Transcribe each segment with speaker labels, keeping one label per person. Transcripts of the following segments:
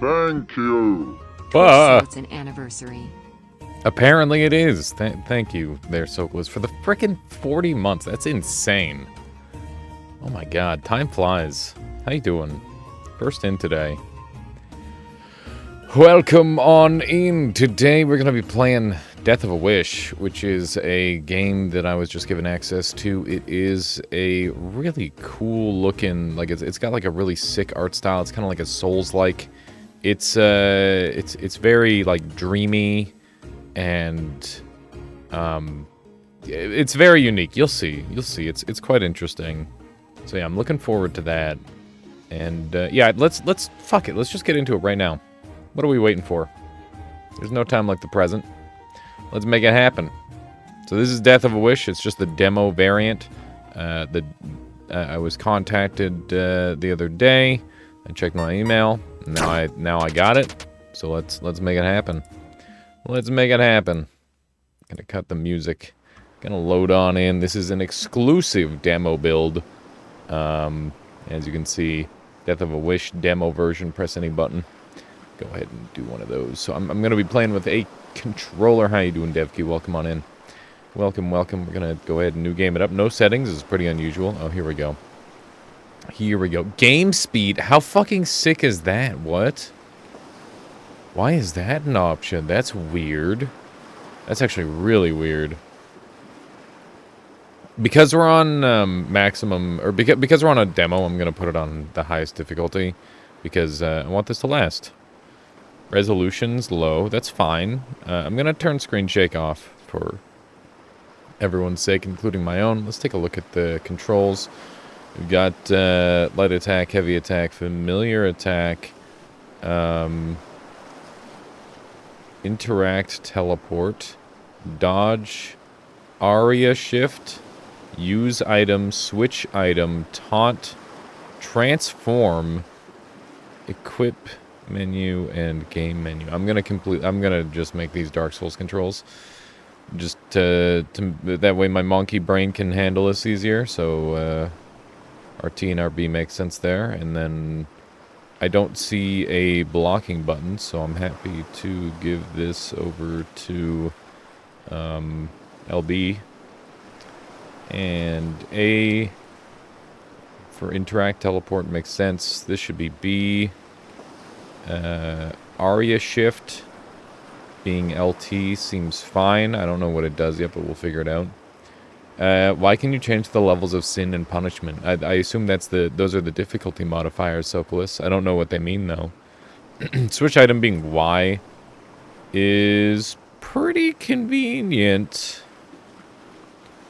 Speaker 1: Thank you.
Speaker 2: So it's an anniversary.
Speaker 3: Apparently it is. Thank you there, Sokolis, for the frickin' 40 months. That's insane. Oh my god, time flies. How you doing? First in today. Welcome on in. Today we're going to be playing Death of a Wish, which is a game that I was just given access to. It is a really cool looking, like it's got like a really sick art style. It's kind of like a Souls-like. It's very like dreamy and it's very unique. You'll see. It's quite interesting. So yeah, I'm looking forward to that. And yeah, let's fuck it. Let's just get into it right now. What are we waiting for? There's no time like the present. Let's make it happen. So this is Death of a Wish. It's just the demo variant. I was contacted the other day. I checked my email. Now I got it. So let's make it happen. Let's make it happen. Gonna cut the music. Gonna load on in. This is an exclusive demo build. As you can see, Death of a Wish demo version. Press any button. Go ahead and do one of those. So I'm going to be playing with a controller. How you doing, DevKey? Welcome on in. Welcome. We're going to go ahead and new game it up. No settings. This is pretty unusual. Oh, here we go. Game speed. How fucking sick is that? What? Why is that an option? That's weird. That's actually really weird. Because we're on maximum, or because we're on a demo, I'm going to put it on the highest difficulty. Because I want this to last. Resolution's low. That's fine. I'm going to turn screen shake off for everyone's sake, including my own. Let's take a look at the controls. We've got light attack, heavy attack, familiar attack, interact, teleport, dodge, aria shift, use item, switch item, taunt, transform, equip menu, and game menu. I'm gonna just make these Dark Souls controls, just to that way my monkey brain can handle this easier. So RT and RB makes sense there, and then I don't see a blocking button, so I'm happy to give this over to LB, and A for interact, teleport makes sense. This should be B. Aria shift being LT seems fine. I don't know what it does yet, but we'll figure it out. Why can you change the levels of sin and punishment? I assume those are the difficulty modifiers, Sokolis. I don't know what they mean though. Switch item being Y is pretty convenient.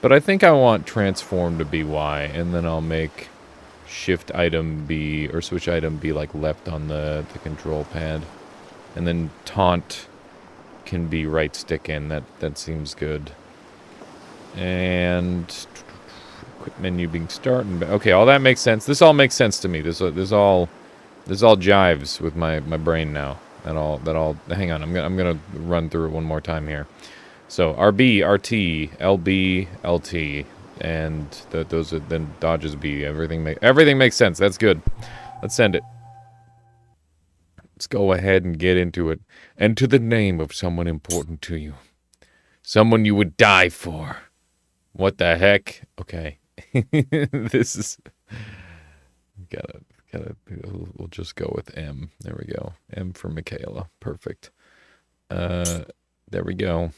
Speaker 3: But I think I want transform to be Y, and then I'll make shift item be, or switch item be like left on the control pad. And then taunt can be right stick in. That seems good. And quick menu being start and okay, all that makes sense. This all makes sense to me. This all jives with my brain now. That all hang on, I'm gonna run through it one more time here. So RB, RT, LB, LT. And those are then dodges B. Everything makes sense. That's good. Let's send it. Let's go ahead and get into it. Enter the name of someone important to you. Someone you would die for. What the heck? Okay. This is... We'll just go with M. There we go. M for Michaela. Perfect. There we go.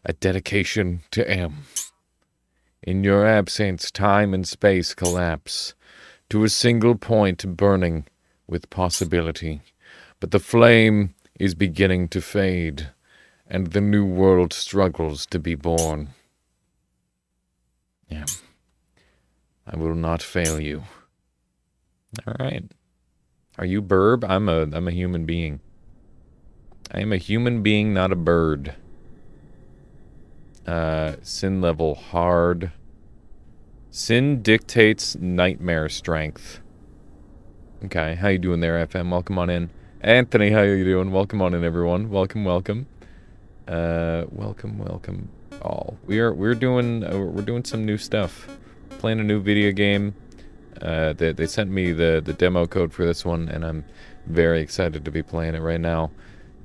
Speaker 3: A dedication to M. In your absence, time and space collapse to a single point burning with possibility. But the flame is beginning to fade, and the new world struggles to be born. Yeah. I will not fail you. All right. Are you Burb? I'm a human being. I am a human being, not a bird. Sin level hard. Sin dictates nightmare strength. Okay, how you doing there, FM? Welcome on in. Anthony, how you doing? Welcome on in, everyone. Welcome. Welcome all. We're doing some new stuff. Playing a new video game. They sent me the demo code for this one, and I'm very excited to be playing it right now.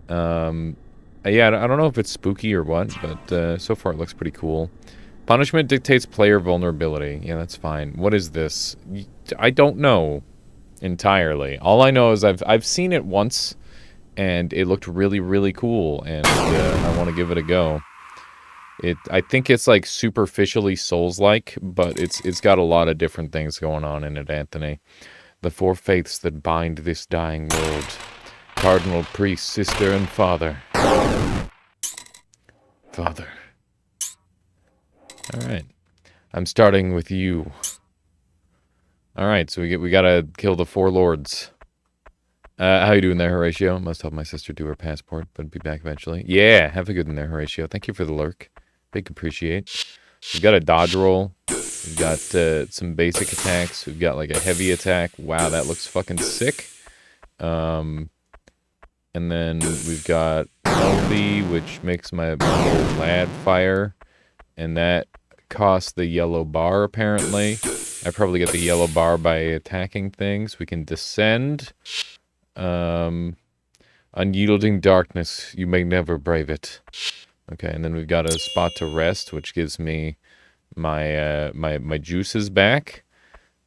Speaker 3: Yeah, I don't know if it's spooky or what, but so far it looks pretty cool. Punishment dictates player vulnerability. Yeah, that's fine. What is this? I don't know entirely. All I know is I've seen it once, and it looked really, really cool, and I want to give it a go. I think it's like superficially Souls-like, but it's got a lot of different things going on in it, Anthony. The four faiths that bind this dying world. Cardinal, priest, sister, and father. Father. Alright. I'm starting with you. Alright, so we gotta kill the four lords. How you doing there, Horatio? Must help my sister do her passport, but be back eventually. Yeah, have a good one there, Horatio. Thank you for the lurk. Big appreciate. We've got a dodge roll. We've got some basic attacks. We've got like a heavy attack. Wow, that looks fucking sick. And then we've got healthy, which makes my little lad fire. And that costs the yellow bar, apparently. I probably get the yellow bar by attacking things. We can descend. Unyielding darkness, you may never brave it. Okay, and then we've got a spot to rest, which gives me my my juices back.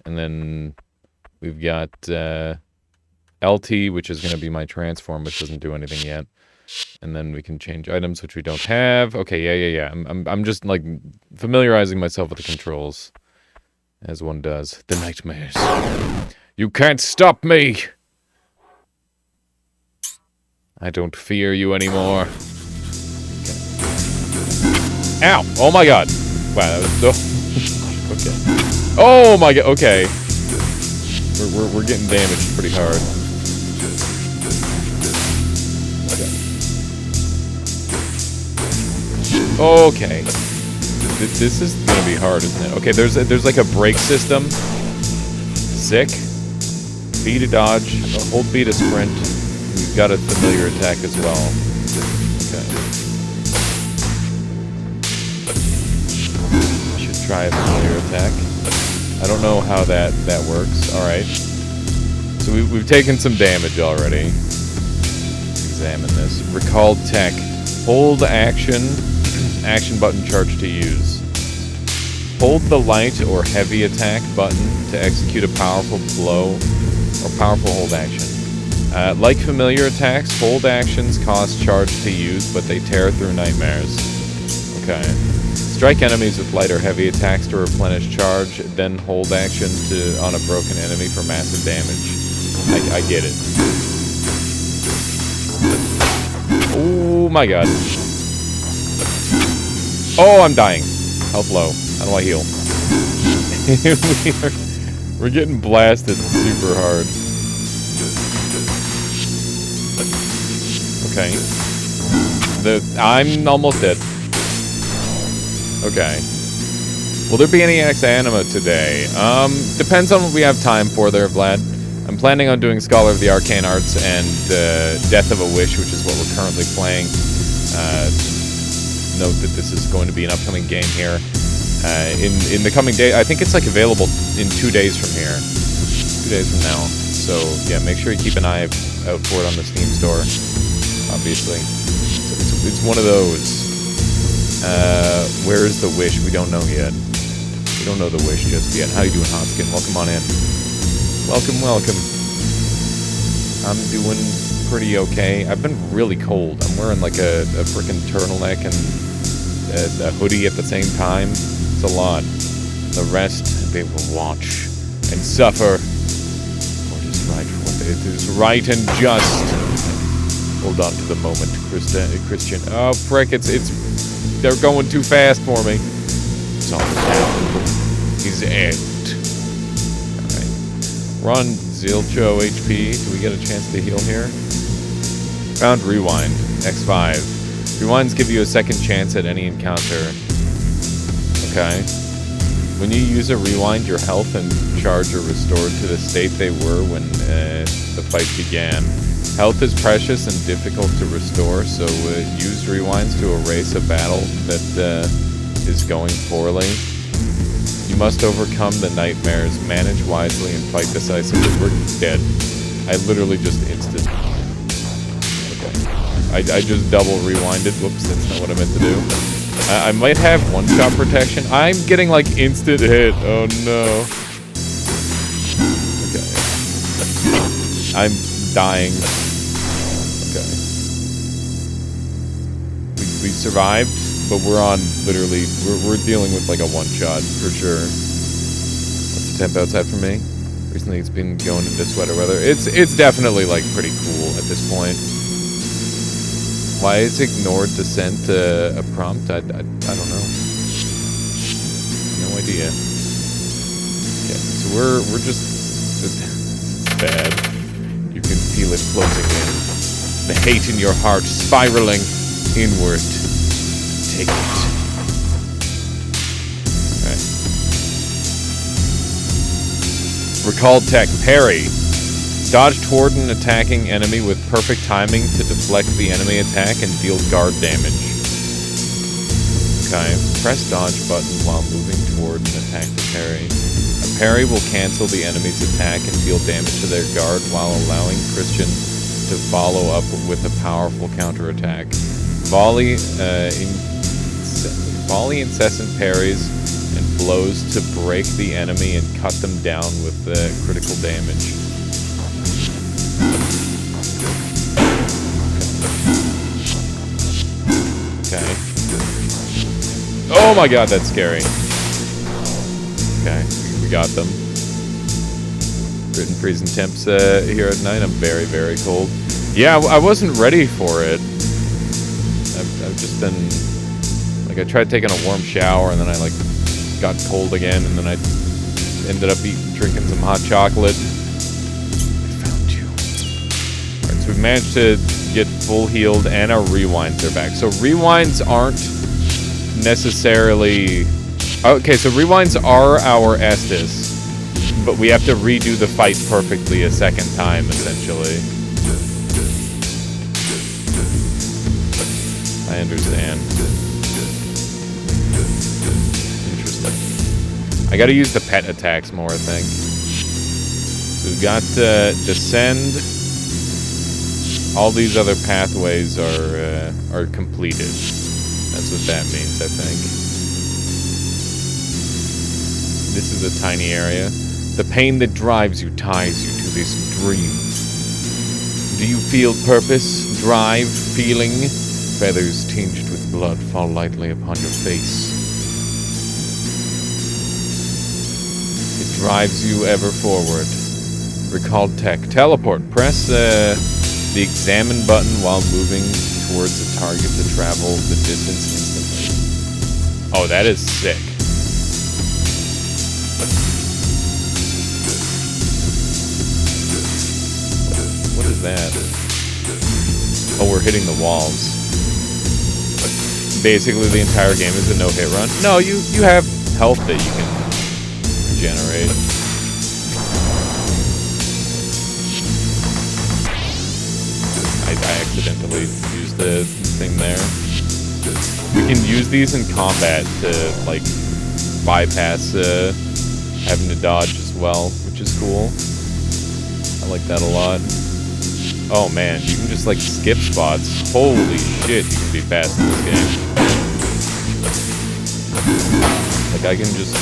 Speaker 3: And then we've got LT, which is going to be my transform, which doesn't do anything yet. And then we can change items, which we don't have. Okay, yeah. I'm just like familiarizing myself with the controls, as one does. The nightmares. You can't stop me. I don't fear you anymore. Okay. Ow! Oh my god! Wow, that was so... Okay. Oh my god, okay. We're getting damaged pretty hard. Okay. This is gonna be hard, isn't it? Okay, there's like a brake system. Sick. B to dodge, hold B to sprint. We've got a familiar attack as well. Okay. Should try a familiar attack. I don't know how that works. Alright. So we've taken some damage already. Examine this. Recalled tech. Hold action. Action button charge to use. Hold the light or heavy attack button to execute a powerful blow or powerful hold action. Like familiar attacks, hold actions cost charge to use, but they tear through nightmares. Okay. Strike enemies with light or heavy attacks to replenish charge, then hold action on a broken enemy for massive damage. I get it. Oh my god. Oh, I'm dying. Health low. How do I heal? We're getting blasted super hard. Okay. I'm almost dead. Okay. Will there be any X-Anima today? Depends on what we have time for there, Vlad. I'm planning on doing Scholar of the Arcane Arts and Death of a Wish, which is what we're currently playing. Note that this is going to be an upcoming game here. In the coming day, I think it's like available in 2 days from here. 2 days from now. So yeah, make sure you keep an eye out for it on the Steam store. Obviously, it's one of those. Where is the wish? We don't know yet. We don't know the wish just yet. How you doing, Hotskin? Welcome on in. Welcome. I'm doing pretty okay. I've been really cold. I'm wearing like a freaking turtleneck and a hoodie at the same time. It's a lot. The rest, they will watch and suffer. What is right for what it is right and just. Hold on to the moment, Christian. Oh, frick, they're going too fast for me. It's all down. His end. Alright. Run, Zilcho HP. Do we get a chance to heal here? Found Rewind. X5. Rewinds give you a second chance at any encounter. Okay. When you use a rewind, your health and charge are restored to the state they were when the fight began. Health is precious and difficult to restore, so use rewinds to erase a battle that is going poorly. You must overcome the nightmares, manage wisely, and fight decisively. We're dead. I literally just instant. Okay. I just double rewinded. Whoops, that's not what I meant to do. I might have one-shot protection. I'm getting, like, instant hit. Oh, no. Okay. I'm dying. Okay. We survived, but we're on, literally, we're dealing with, like, a one-shot, for sure. What's the temp outside for me? Recently, it's been going into sweater weather. It's definitely, like, pretty cool at this point. Why is ignored descent a prompt? I don't know. No idea. Okay, so we're just... This is bad. You can feel it closing in. The hate in your heart spiraling inward. Take it. Alright. Recalled tech. Parry. Dodge toward an attacking enemy with perfect timing to deflect the enemy attack and deal guard damage. Okay. Press dodge button while moving toward an attack to parry. A parry will cancel the enemy's attack and deal damage to their guard while allowing Christian to follow up with a powerful counterattack. Volley incessant parries and blows to break the enemy and cut them down with critical damage. Okay. Oh my god, that's scary. Okay, we got them. Written freezing temps here at night. I'm very, very cold. Yeah, I wasn't ready for it. I've just been... Like, I tried taking a warm shower, and then I, like, got cold again, and then I ended up drinking some hot chocolate. I found you. Alright, so we managed to get full healed, and our rewinds are back. So rewinds aren't necessarily... Okay, so rewinds are our Estus, but we have to redo the fight perfectly a second time, essentially. I understand. Interesting. I gotta use the pet attacks more, I think. So we've got Descend. All these other pathways are completed. That's what that means, I think. This is a tiny area. The pain that drives you ties you to this dream. Do you feel purpose, drive, feeling? Feathers tinged with blood fall lightly upon your face. It drives you ever forward. Recalled tech. Teleport. Press the examine button while moving towards a target to travel the distance instantly. Oh, that is sick. What is that? Oh, we're hitting the walls. Basically, the entire game is a no-hit run. No, you have health that you can regenerate. I accidentally used the thing there. We can use these in combat to, like, bypass having to dodge as well, which is cool. I like that a lot. Oh man, you can just, like, skip spots. Holy shit, you can be fast in this game. Like, I can just...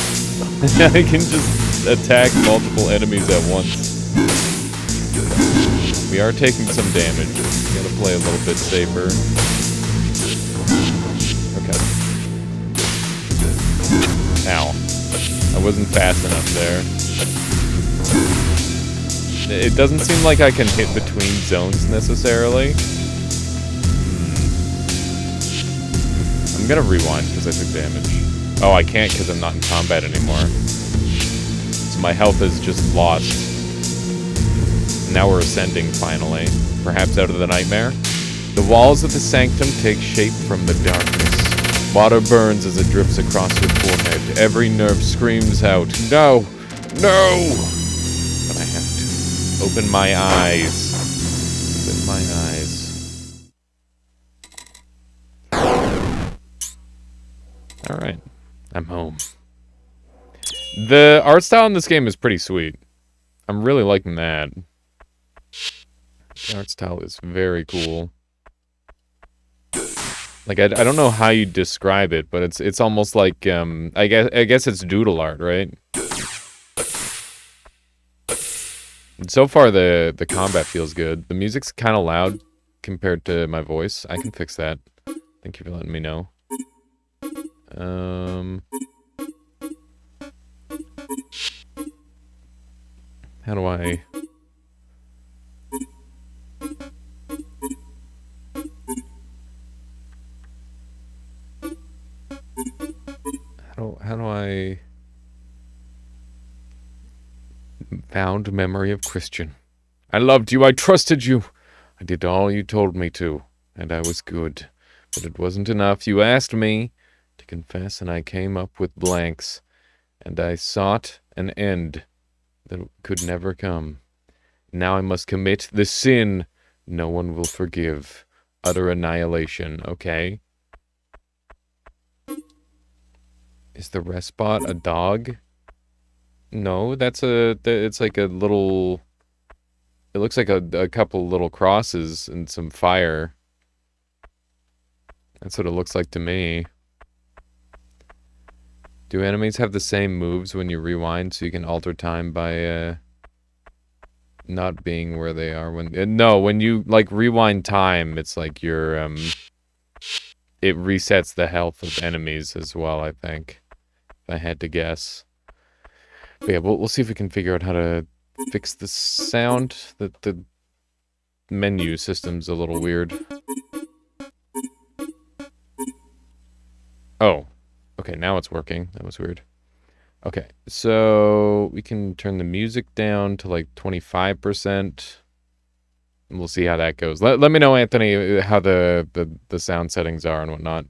Speaker 3: I can just attack multiple enemies at once. We are taking some damage. We gotta play a little bit safer. Okay. Ow. I wasn't fast enough there. It doesn't seem like I can hit between zones necessarily. I'm gonna rewind because I took damage. Oh, I can't because I'm not in combat anymore. So my health is just lost. Now we're ascending, finally. Perhaps out of the nightmare. The walls of the sanctum take shape from the darkness. Water burns as it drips across your forehead. Every nerve screams out, no! No! But I have to open my eyes. Open my eyes. Alright. I'm home. The art style in this game is pretty sweet. I'm really liking that. The art style is very cool. Like, I don't know how you describe it, but it's almost like, I guess it's doodle art, right? And so far, the combat feels good. The music's kind of loud compared to my voice. I can fix that. Thank you for letting me know. How do I... How do I... Found memory of Christian. I loved you, I trusted you. I did all you told me to, and I was good. But it wasn't enough. You asked me to confess, and I came up with blanks. And I sought an end that could never come. Now I must commit the sin no one will forgive. Utter annihilation, okay? Is the rest spot a dog? No, it's like a little... It looks like a couple little crosses and some fire. That's what it looks like to me. Do enemies have the same moves when you rewind so you can alter time by, not being where they are when... no, when you, like, rewind time, it's like you're, it resets the health of enemies as well, I think. If I had to guess. But yeah, we'll see if we can figure out how to fix the sound. The menu system's a little weird. Oh. Okay, now it's working. That was weird. Okay, so we can turn the music down to like 25%. And we'll see how that goes. Let me know, Anthony, how the sound settings are and whatnot.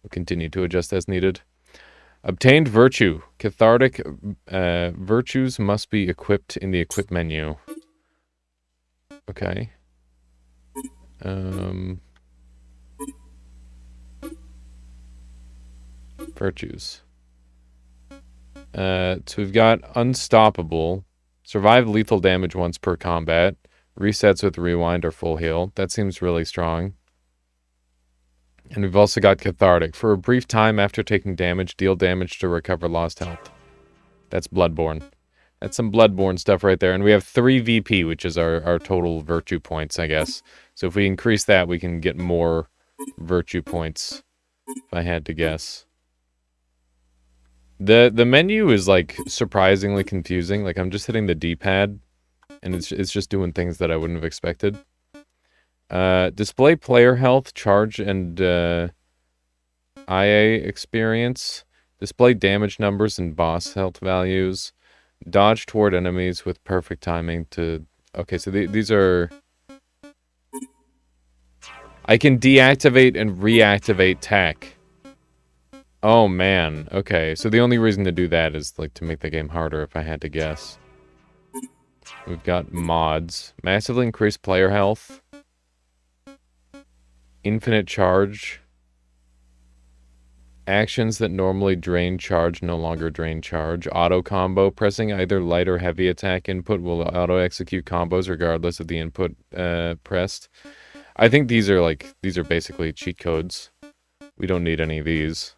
Speaker 3: We'll continue to adjust as needed. Obtained virtue. Cathartic virtues must be equipped in the equip menu. Okay. Virtues. So we've got unstoppable. Survive lethal damage once per combat. Resets with rewind or full heal. That seems really strong. And we've also got cathartic. For a brief time after taking damage, deal damage to recover lost health. That's Bloodborne. That's some Bloodborne stuff right there. And we have 3 VP, which is our total virtue points, I guess. So if we increase that, we can get more virtue points, if I had to guess. The menu is, like, surprisingly confusing. Like, I'm just hitting the D-pad, and it's just doing things that I wouldn't have expected. Display player health, charge, and IA experience. Display damage numbers and boss health values. Dodge toward enemies with perfect timing to... Okay, so these are... I can deactivate and reactivate tech. Oh, man. Okay, so the only reason to do that is, like, to make the game harder, if I had to guess. We've got mods. Massively increased player health. Infinite charge. Actions that normally drain charge no longer drain charge. Auto combo. Pressing either light or heavy attack input will auto-execute combos regardless of the input pressed. I think these are basically cheat codes. We don't need any of these.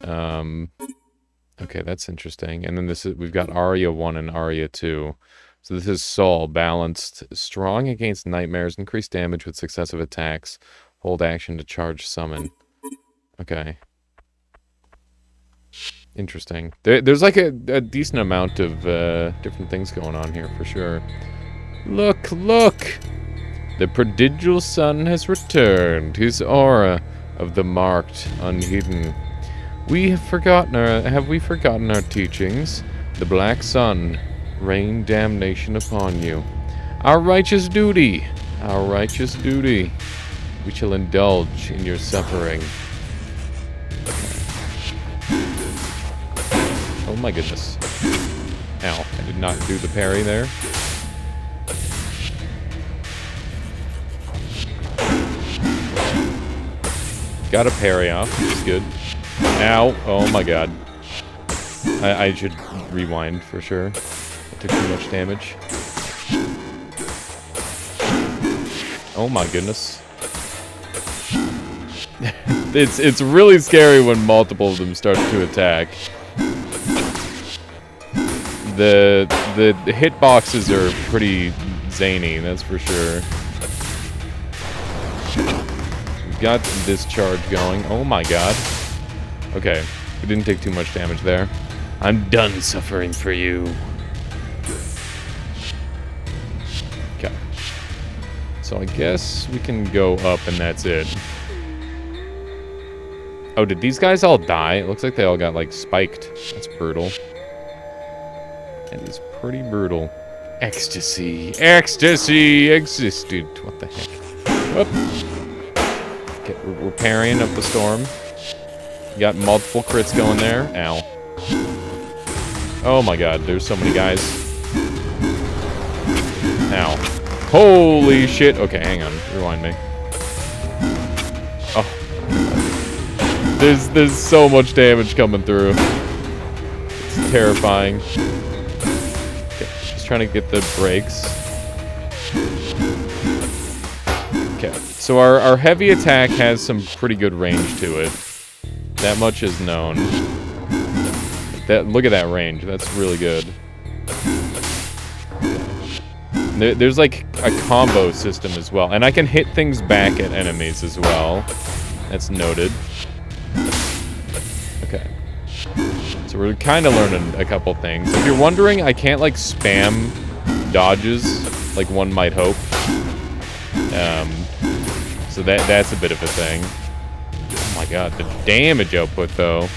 Speaker 3: Okay, that's interesting. And then we've got Aria 1 and Aria 2. So this is Soul, balanced, strong against nightmares, increased damage with successive attacks, hold action to charge summon. Okay. Interesting. There's like a decent amount of different things going on here for sure. Look, look! The prodigal sun has returned, his aura of the marked, unhidden. Have we forgotten our teachings? The black sun rain damnation upon you. Our righteous duty. We shall indulge in your suffering. Oh my goodness. Ow, I did not do the parry there. Got a parry off, which is good. Ow, oh my god. I should rewind for sure. I took too much damage. Oh my goodness. It's really scary when multiple of them start to attack. The hitboxes are pretty zany, that's for sure. We've got this charge going. Oh my god. Okay, we didn't take too much damage there. I'm done suffering for you. Okay. So I guess we can go up and that's it. Oh, did these guys all die? It looks like they all got, like, spiked. That's brutal. That is pretty brutal. Ecstasy. Ecstasy existed. What the heck? Whoop. Okay, we're parrying up the storm. Got multiple crits going there. Ow. Oh my god, there's so many guys. Ow. Holy shit. Okay, hang on. Rewind me. Oh. There's so much damage coming through. It's terrifying. Okay, just trying to get the brakes. Okay, so our heavy attack has some pretty good range to it. That much is known. Look at that range. That's really good. There's like a combo system as well. And I can hit things back at enemies as well. That's noted. Okay. So we're kind of learning a couple things. If you're wondering, I can't like spam dodges like one might hope. So that's a bit of a thing. Oh my god, the damage output though.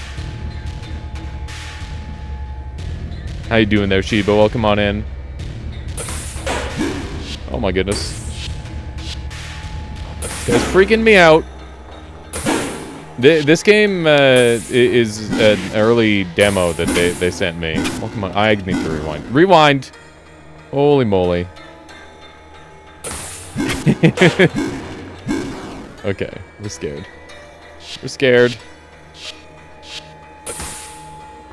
Speaker 3: How you doing there, Sheba? Welcome on in. Oh my goodness. This guy's freaking me out. This game is an early demo that they sent me. Welcome on. I need to rewind. Rewind! Holy moly. Okay, we're scared. We're scared.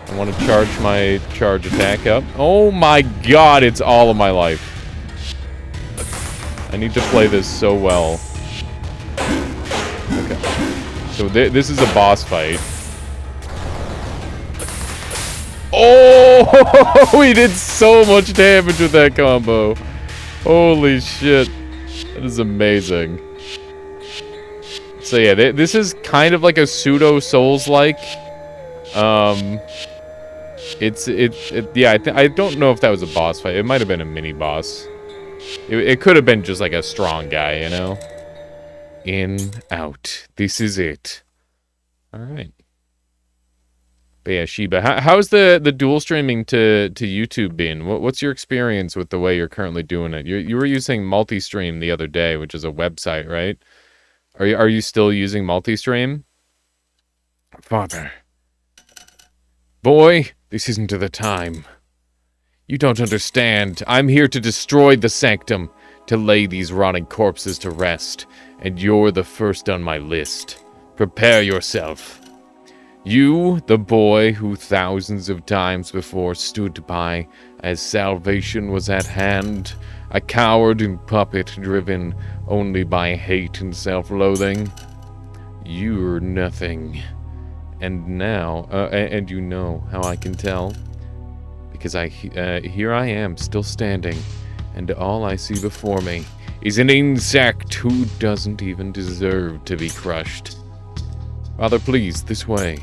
Speaker 3: I want to charge my charge attack up. Oh my god, it's all of my life. I need to play this so well. Okay. So this is a boss fight. Oh, he did so much damage with that combo. Holy shit. That is amazing. So yeah, this is kind of like a pseudo Souls-like. Yeah, I don't know if that was a boss fight. It might have been a mini boss. It could have been just like a strong guy, you know? In, out. This is it. Alright. But yeah, Sheba, how's the dual streaming to YouTube been? What's your experience with the way you're currently doing it? You were using Multistream the other day, which is a website, right? Are you still using Multistream? Father. Boy, this isn't the time. You don't understand. I'm here to destroy the sanctum, to lay these rotting corpses to rest, and you're the first on my list. Prepare yourself. You, the boy who thousands of times before stood by as salvation was at hand, a coward and puppet driven only by hate and self-loathing. You're nothing. And now, and you know how I can tell? Because here I am, still standing, and all I see before me is an insect who doesn't even deserve to be crushed. Father, please, this way.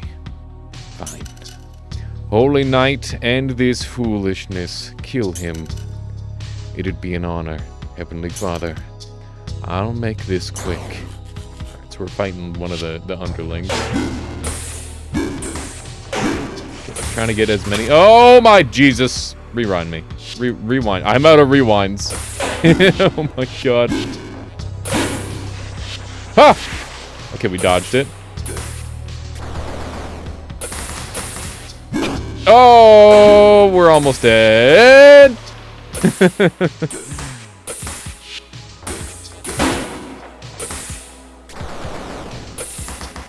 Speaker 3: Fine. Holy Knight, end this foolishness. Kill him. It'd be an honor, Heavenly Father. I'll make this quick. Alright, so we're fighting one of the underlings. Trying to get as many. Oh my Jesus! Rewind me. Rewind. I'm out of rewinds. Oh my god. Ha! Okay, we dodged it. Oh, we're almost dead.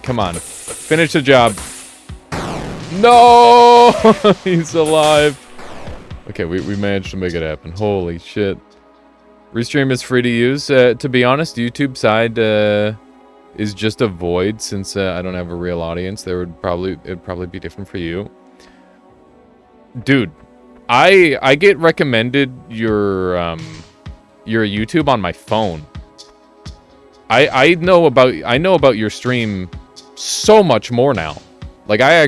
Speaker 3: Come on. Finish the job. No! Oh, he's alive. Okay, we managed to make it happen. Holy shit. Restream is free to use. To be honest, YouTube side is just a void since I don't have a real audience. It'd probably be different for you. Dude, I get recommended your YouTube on my phone. I know about your stream so much more now. Like I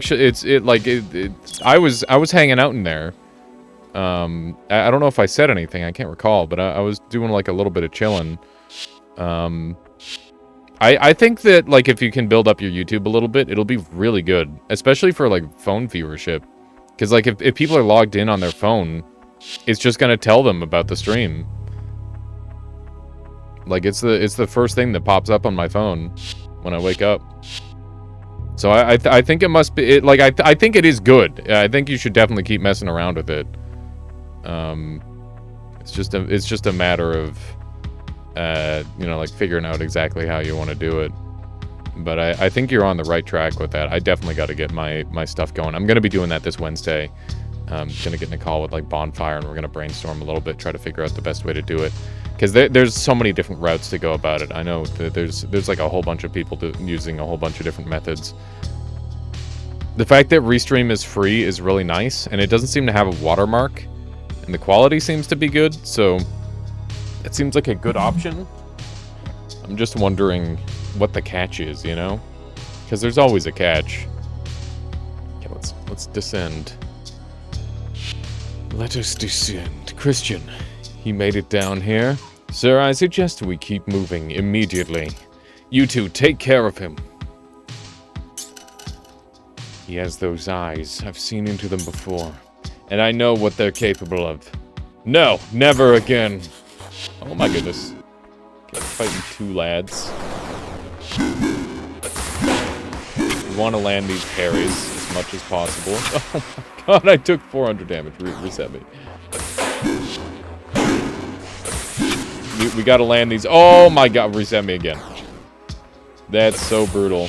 Speaker 3: was hanging out in there. I don't know if I said anything. I can't recall, but I was doing like a little bit of chilling. I think that like if you can build up your YouTube a little bit, it'll be really good, especially for like phone viewership. Because like if people are logged in on their phone, it's just gonna tell them about the stream. Like it's the first thing that pops up on my phone when I wake up. So I think it must be I think it is good. I think you should definitely keep messing around with it. It's just a matter of like figuring out exactly how you want to do it. But I think you're on the right track with that. I definitely got to get my stuff going. I'm gonna be doing that this Wednesday. I'm gonna get in a call with like Bonfire, and we're gonna brainstorm a little bit, try to figure out the best way to do it. Because there's so many different routes to go about it. I know that there's like a whole bunch of people using a whole bunch of different methods. The fact that Restream is free is really nice, and it doesn't seem to have a watermark, and the quality seems to be good, so it seems like a good option. I'm just wondering what the catch is, you know? Because there's always a catch. Okay, let's descend. Let us descend. Christian, he made it down here. Sir, I suggest we keep moving immediately. You two, take care of him. He has those eyes. I've seen into them before. And I know what they're capable of. No, never again. Oh my goodness. Okay, fighting two lads. We want to land these parries as much as possible. Oh my god, I took 400 damage. Reset me. We gotta land these. Oh my god, reset me again. That's so brutal.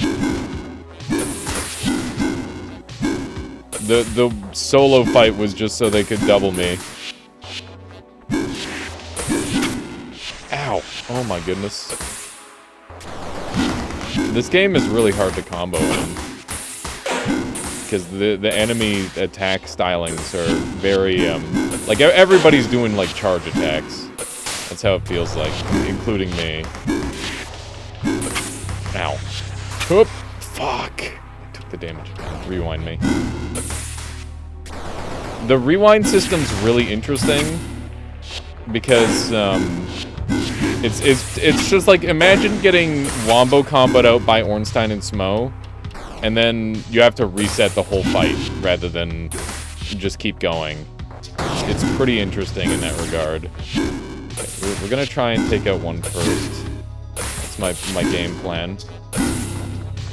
Speaker 3: The solo fight was just so they could double me. Ow. Oh my goodness. This game is really hard to combo in. Because the enemy attack stylings are very, like everybody's doing like charge attacks. That's how it feels like, including me. Ow. Whoop. Fuck. I took the damage. Rewind me. The rewind system's really interesting because it's just like, imagine getting wombo comboed out by Ornstein and Smo, and then you have to reset the whole fight rather than just keep going. It's pretty interesting in that regard. Okay, we're gonna try and take out one first. That's my game plan.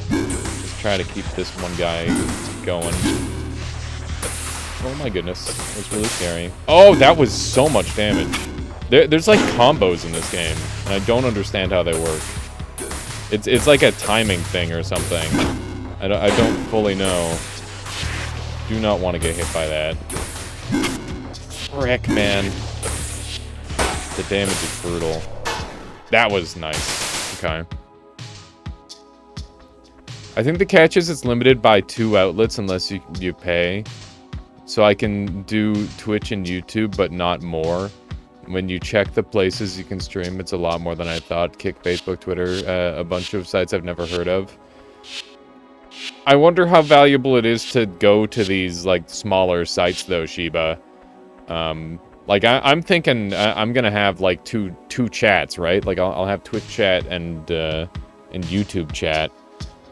Speaker 3: Just try to keep this one guy going. Oh my goodness, that was really scary. Oh, that was so much damage. There's like combos in this game, and I don't understand how they work. It's like a timing thing or something. I don't fully know. Do not want to get hit by that. Frick, man. The damage is brutal. That was nice. Okay. I think the catch is it's limited by 2 outlets unless you pay. So I can do Twitch and YouTube, but not more. When you check the places you can stream, it's a lot more than I thought. Kick, Facebook, Twitter, a bunch of sites I've never heard of. I wonder how valuable it is to go to these, like, smaller sites, though, Shiba. Like, I'm thinking I'm gonna have, like, two chats, right? Like, I'll have Twitch chat and YouTube chat.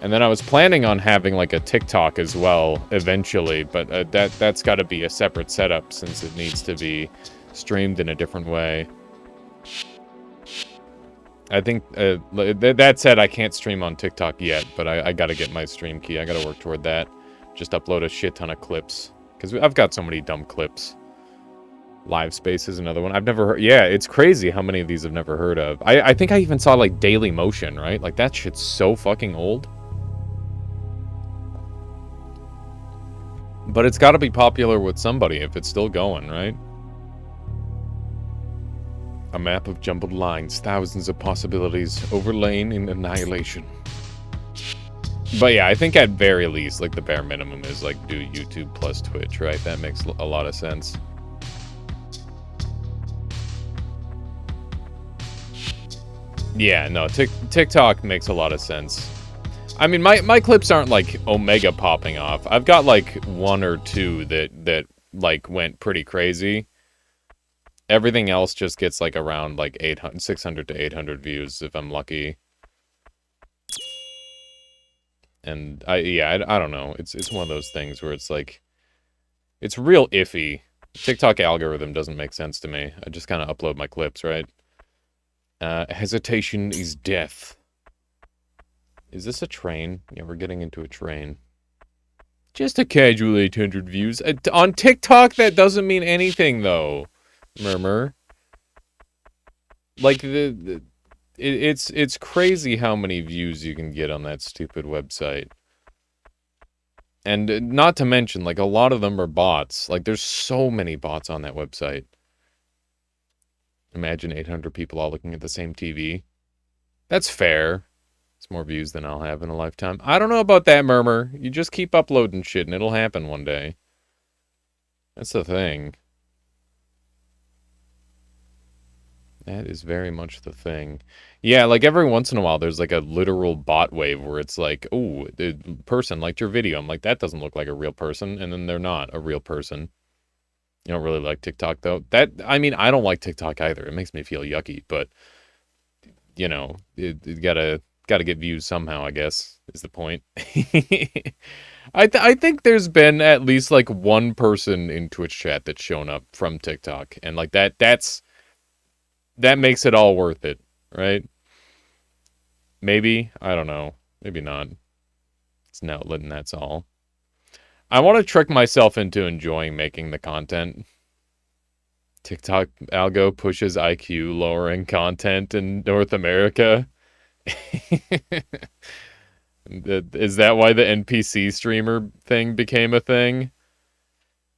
Speaker 3: And then I was planning on having, like, a TikTok as well, eventually. But that's gotta be a separate setup, since it needs to be streamed in a different way. I think, that said, I can't stream on TikTok yet, but I gotta get my stream key. I gotta work toward that. Just upload a shit ton of clips. Because I've got so many dumb clips. Live Space is another one. I've never heard... Yeah, it's crazy how many of these I've never heard of. I think I even saw, like, Daily Motion, right? Like, that shit's so fucking old. But it's got to be popular with somebody if it's still going, right? A map of jumbled lines, thousands of possibilities, overlain in annihilation. But yeah, I think at very least, like, the bare minimum is, like, do YouTube plus Twitch, right? That makes a lot of sense. Yeah, no, TikTok makes a lot of sense. I mean, my clips aren't, like, Omega popping off. I've got, like, one or two that like, went pretty crazy. Everything else just gets, like, around, like, 600 to 800 views if I'm lucky. And, I don't know. It's one of those things where it's, like, it's real iffy. TikTok algorithm doesn't make sense to me. I just kind of upload my clips, right? Hesitation is death. Is this a train? Yeah, we're getting into a train. Just a casual 800 views. On TikTok, that doesn't mean anything, though. Murmur. Like, it's crazy how many views you can get on that stupid website. And not to mention, like, a lot of them are bots. Like, there's so many bots on that website. Imagine 800 people all looking at the same TV. That's fair. It's more views than I'll have in a lifetime. I don't know about that, Murmur. You just keep uploading shit and it'll happen one day. That's the thing. That is very much the thing. Yeah, like every once in a while there's like a literal bot wave where it's like, oh, the person liked your video. I'm like, that doesn't look like a real person. And then they're not a real person. You don't really like TikTok, though? I mean, I don't like TikTok either. It makes me feel yucky, but, you know, it gotta get views somehow, I guess, is the point. I think there's been at least, like, one person in Twitch chat that's shown up from TikTok, and, like, that makes it all worth it, right? Maybe? I don't know. Maybe not. It's an outlet and that's all. I want to trick myself into enjoying making the content. TikTok algo pushes IQ lowering content in North America. Is that why the NPC streamer thing became a thing?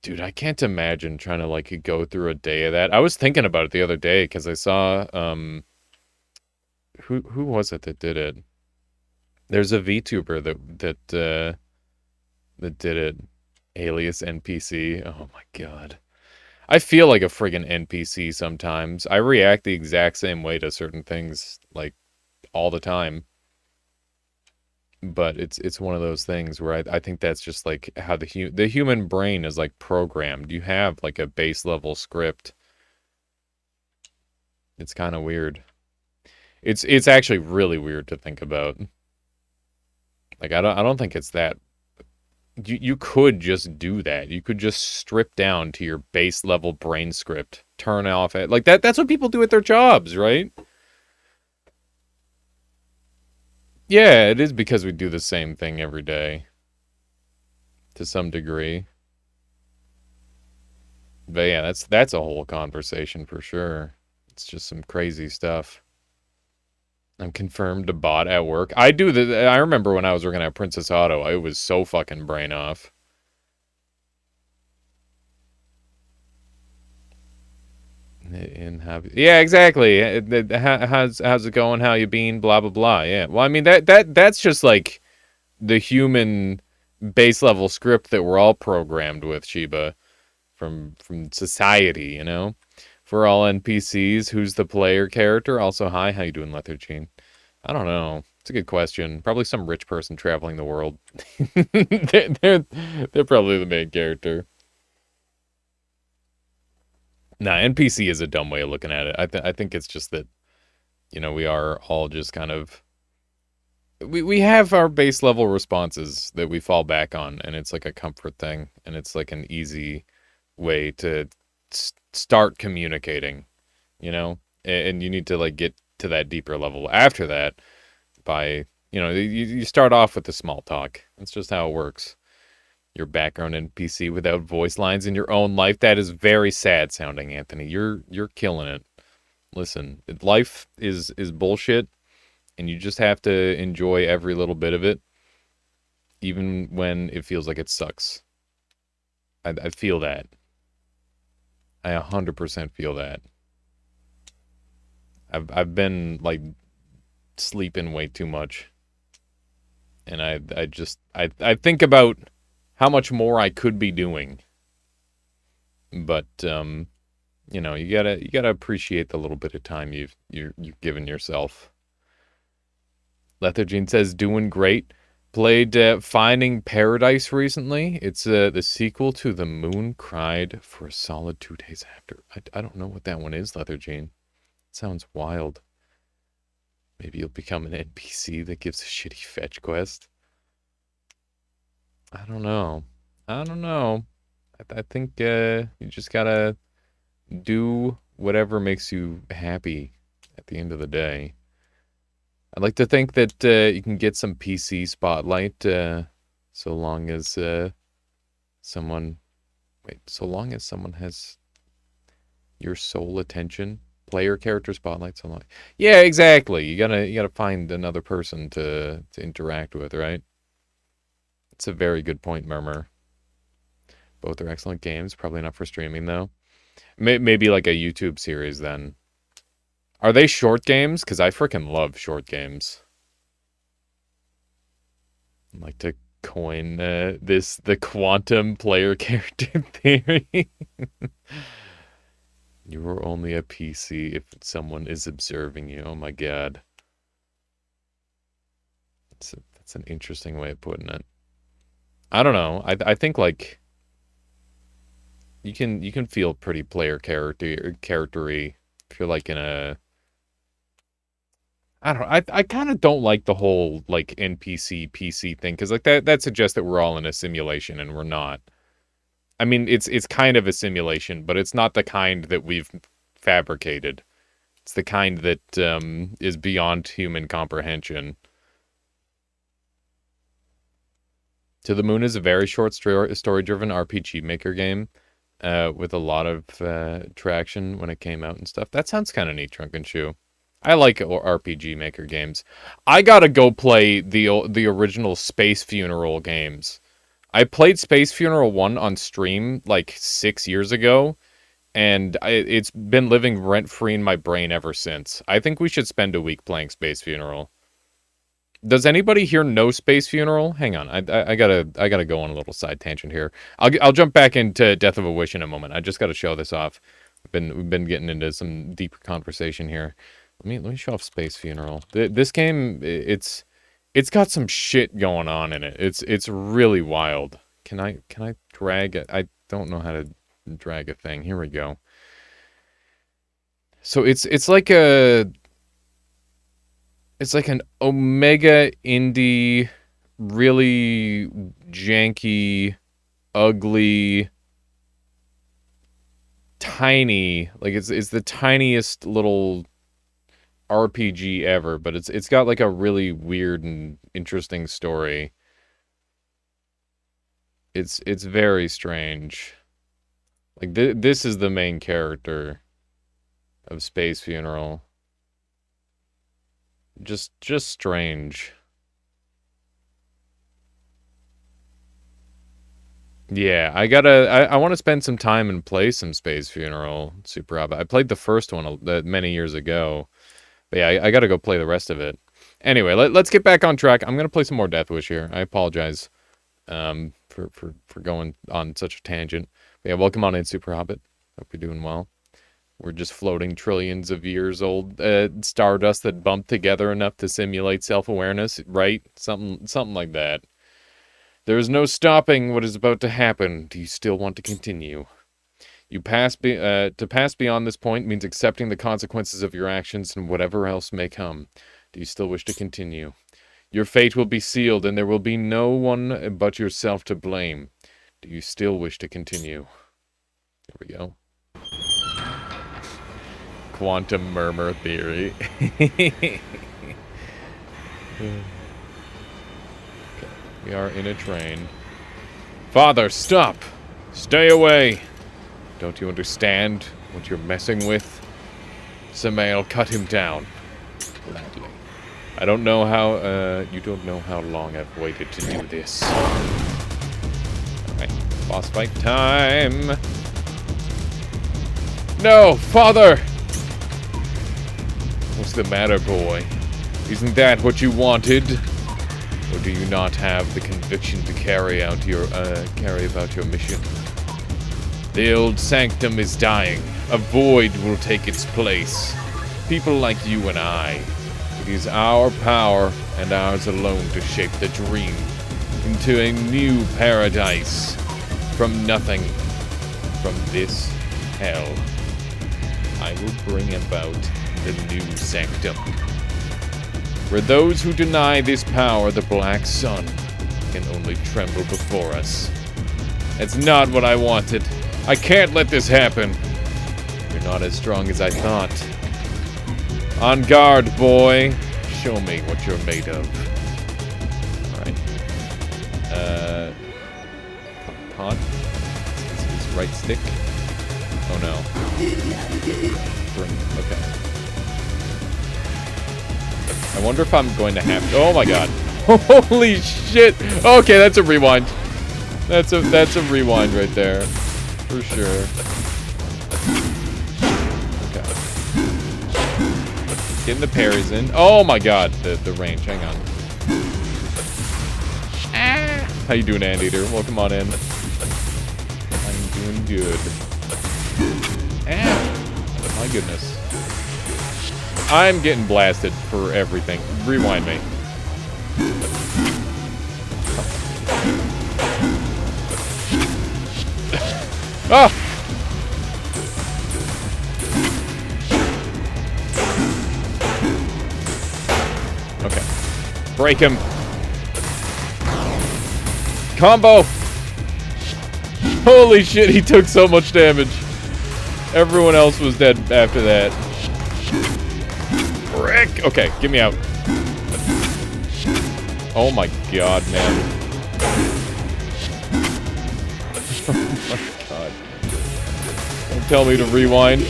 Speaker 3: Dude, I can't imagine trying to, like, go through a day of that. I was thinking about it the other day because I saw, who was it that did it? There's a VTuber that did it. Alias NPC. Oh my god. I feel like a friggin' NPC sometimes. I react the exact same way to certain things, like, all the time. But it's one of those things where I think that's just, like, how the human brain is, like, programmed. You have, like, a base level script. It's kind of weird. It's actually really weird to think about. Like, I don't think it's that. You could just do that. You could just strip down to your base level brain script. Turn off it. Like, that's what people do at their jobs, right? Yeah, it is because we do the same thing every day. To some degree. But yeah, that's a whole conversation for sure. It's just some crazy stuff. I'm confirmed a bot at work. I remember when I was working at Princess Auto, I was so fucking brain off. Yeah, exactly. How's it going? How you been? Blah blah blah. Yeah. Well, I mean that's just like the human base level script that we're all programmed with, Shiba, from society. You know, for all NPCs, who's the player character? Also, hi, how you doing, Lethargene? I don't know. It's a good question. Probably some rich person traveling the world. They're probably the main character. Nah, NPC is a dumb way of looking at it. I think it's just that, you know, we are all just kind of we have our base level responses that we fall back on, and it's like a comfort thing, and it's like an easy way to start communicating, you know? And you need to, like, get to that deeper level after that by, you know, you start off with the small talk. That's just how it works. Your background NPC without voice lines in your own life. That is very sad sounding, Anthony. You're killing it. Listen, life is bullshit, and you just have to enjoy every little bit of it, even when it feels like it sucks. I feel that. I 100% feel that. I've been like sleeping way too much, and I think about how much more I could be doing, but you know, you gotta appreciate the little bit of time you've given yourself. Lethargene says doing great. Played Finding Paradise recently. It's the sequel to The Moon Cried for a solid 2 days after. I don't know what that one is, Lethargene. Sounds wild. Maybe you'll become an NPC that gives a shitty fetch quest. I don't know. I don't know. I think you just gotta do whatever makes you happy at the end of the day. I'd like to think that you can get some PC spotlight so long as someone... Wait, so long as someone has your sole attention? Player character spotlight, so long. Yeah, exactly. You gotta find another person to interact with, right? It's a very good point, Murmur. Both are excellent games. Probably not for streaming, though. Maybe like a YouTube series, then. Are they short games? Because I freaking love short games. I'd like to coin the quantum player character theory. You are only a PC if someone is observing you. Oh my god. That's an interesting way of putting it. I don't know. I think like you can feel pretty player charactery if you're like in a... I don't know. I kind of don't like the whole like NPC PC thing, because like that suggests that we're all in a simulation, and we're not. I mean, it's kind of a simulation, but it's not the kind that we've fabricated. It's the kind that is beyond human comprehension. To the Moon is a very short story-driven RPG maker game with a lot of traction when it came out and stuff. That sounds kind of neat, Drunken Shoe. I like RPG maker games. I gotta go play the original Space Funeral games. I played Space Funeral 1 on stream like 6 years ago, and it's been living rent-free in my brain ever since. I think we should spend a week playing Space Funeral. Does anybody here know Space Funeral? Hang on, I gotta go on a little side tangent here. I'll jump back into Death of a Wish in a moment. I just gotta show this off. We've been getting into some deeper conversation here. Let me show off Space Funeral. This game, it's got some shit going on in it. It's really wild. Can I drag it? I don't know how to drag a thing. Here we go. So it's like an Omega indie, really janky, ugly, tiny. Like it's the tiniest little RPG ever, but it's got like a really weird and interesting story. It's very strange. Like this is the main character of Space Funeral. Just strange. Yeah, I want to spend some time and play some Space Funeral, Super Abba. I played the first one many years ago. But yeah, I gotta go play the rest of it. Anyway, let's get back on track. I'm gonna play some more Death Wish here. I apologize for going on such a tangent. But yeah, welcome on in, Super Hobbit. Hope you're doing well. We're just floating trillions of years old stardust that bumped together enough to simulate self-awareness, right? Something like that. There is no stopping what is about to happen. Do you still want to continue? To pass beyond this point means accepting the consequences of your actions and whatever else may come. Do you still wish to continue? Your fate will be sealed, and there will be no one but yourself to blame. Do you still wish to continue? There we go. Quantum murmur theory. Okay. We are in a train. Father, stop! Stay away! Don't you understand what you're messing with? Samael, cut him down. Gladly. I don't know how, you don't know how long I've waited to do this. Alright, Boss fight time. No, father! What's the matter, boy? Isn't that what you wanted? Or do you not have the conviction to carry out your, carry about your mission? The old sanctum is dying. A void will take its place. People like you and I. It is our power and ours alone to shape the dream into a new paradise. From nothing. From this hell. I will bring about the new sanctum. For those who deny this power, the black sun can only tremble before us. It's not what I wanted. I can't let this happen. You're not as strong as I thought. On guard, boy. Show me what you're made of. Alright. Taunt? Is his right stick? Oh no. Okay. I wonder if I'm going to have to... Oh my god. Holy shit. Okay, that's a rewind. That's a rewind right there. For sure. Okay. Getting the parries in. Oh my god, the range. Hang on. How you doing, Anteater? Welcome on in. I'm doing good. My goodness. I'm getting blasted for everything. Rewind me. Ah! Okay. Break him. Combo! Holy shit, he took so much damage. Everyone else was dead after that. Frick! Okay, get me out. Oh my god, man. Oh my god. Don't tell me to rewind.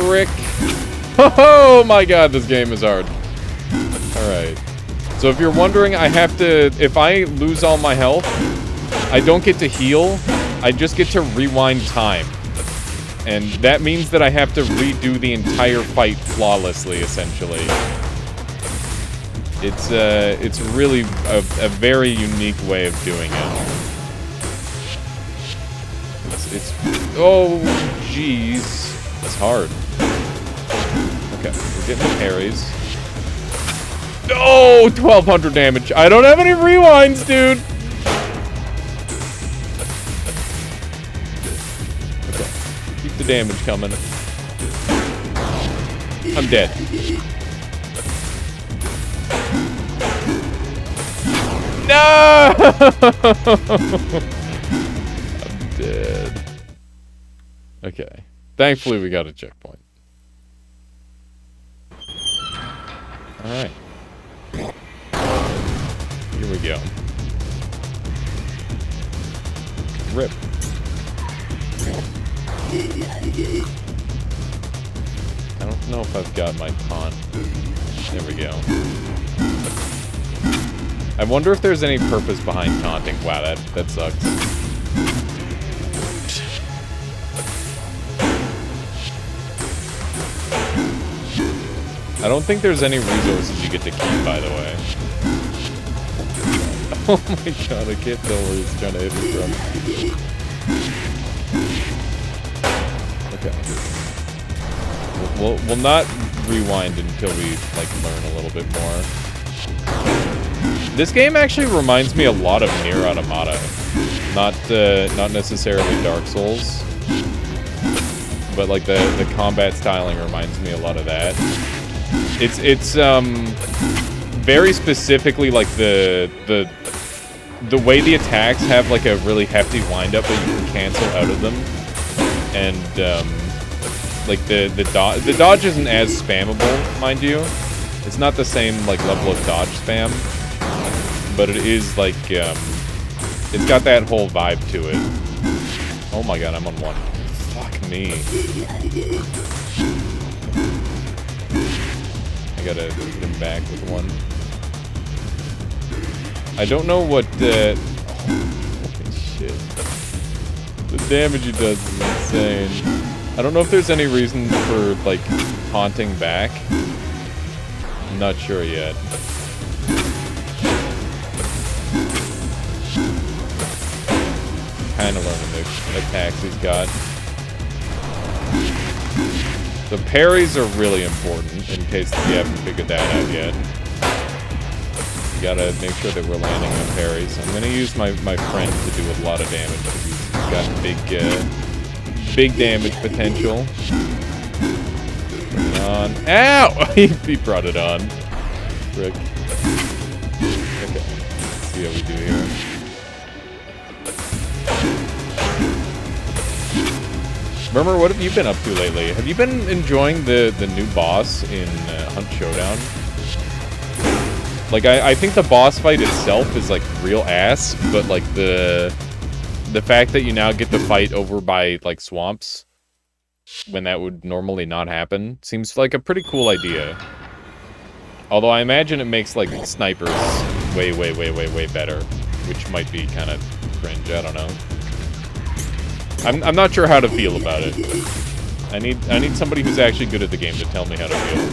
Speaker 3: Frick. Oh my god, this game is hard. Alright. So if you're wondering, I have to... If I lose all my health, I don't get to heal. I just get to rewind time. And that means that I have to redo the entire fight flawlessly, essentially. It's really a very unique way of doing it. It's oh, jeez. It's hard. Okay, we're getting the parries. No! 1,200 damage. I don't have any rewinds, dude! Okay. Keep the damage coming. I'm dead. No! I'm dead. Okay. Thankfully, we got a checkpoint. Alright. Here we go. Rip. I don't know if I've got my taunt. There we go. I wonder if there's any purpose behind taunting. Wow, that sucks. I don't think there's any resources you get to keep, by the way. Oh my god, I can't tell where he's trying to hit me from. Okay. We'll not rewind until we, like, learn a little bit more. This game actually reminds me a lot of Nier Automata. Not necessarily Dark Souls. But, like, the combat styling reminds me a lot of that. It's very specifically, like, the way the attacks have, like, a really hefty wind-up that you can cancel out of them. And, like, the dodge isn't as spammable, mind you. It's not the same, like, level of dodge spam. But it is, like, it's got that whole vibe to it. Oh my god, I'm on one. Fuck me. I gotta hit him back with one. I don't know what, holy shit. The damage he does is insane. I don't know if there's any reason for, like, haunting back. I'm not sure yet. Kind of learning the attacks he's got. The parries are really important, in case you haven't figured that out yet. You gotta make sure that we're landing on parries. I'm gonna use my friend to do a lot of damage, because he's got big damage potential. Bring it on. Ow! He brought it on. Frick. Okay. Let's see how we do here. Remember, what have you been up to lately? Have you been enjoying the new boss in Hunt Showdown? Like, I think the boss fight itself is, like, real ass, but, like, the fact that you now get to fight over by, like, swamps, when that would normally not happen, seems like a pretty cool idea. Although I imagine it makes, like, snipers way better, which might be kind of cringe, I don't know. I'm not sure how to feel about it. I need somebody who's actually good at the game to tell me how to feel.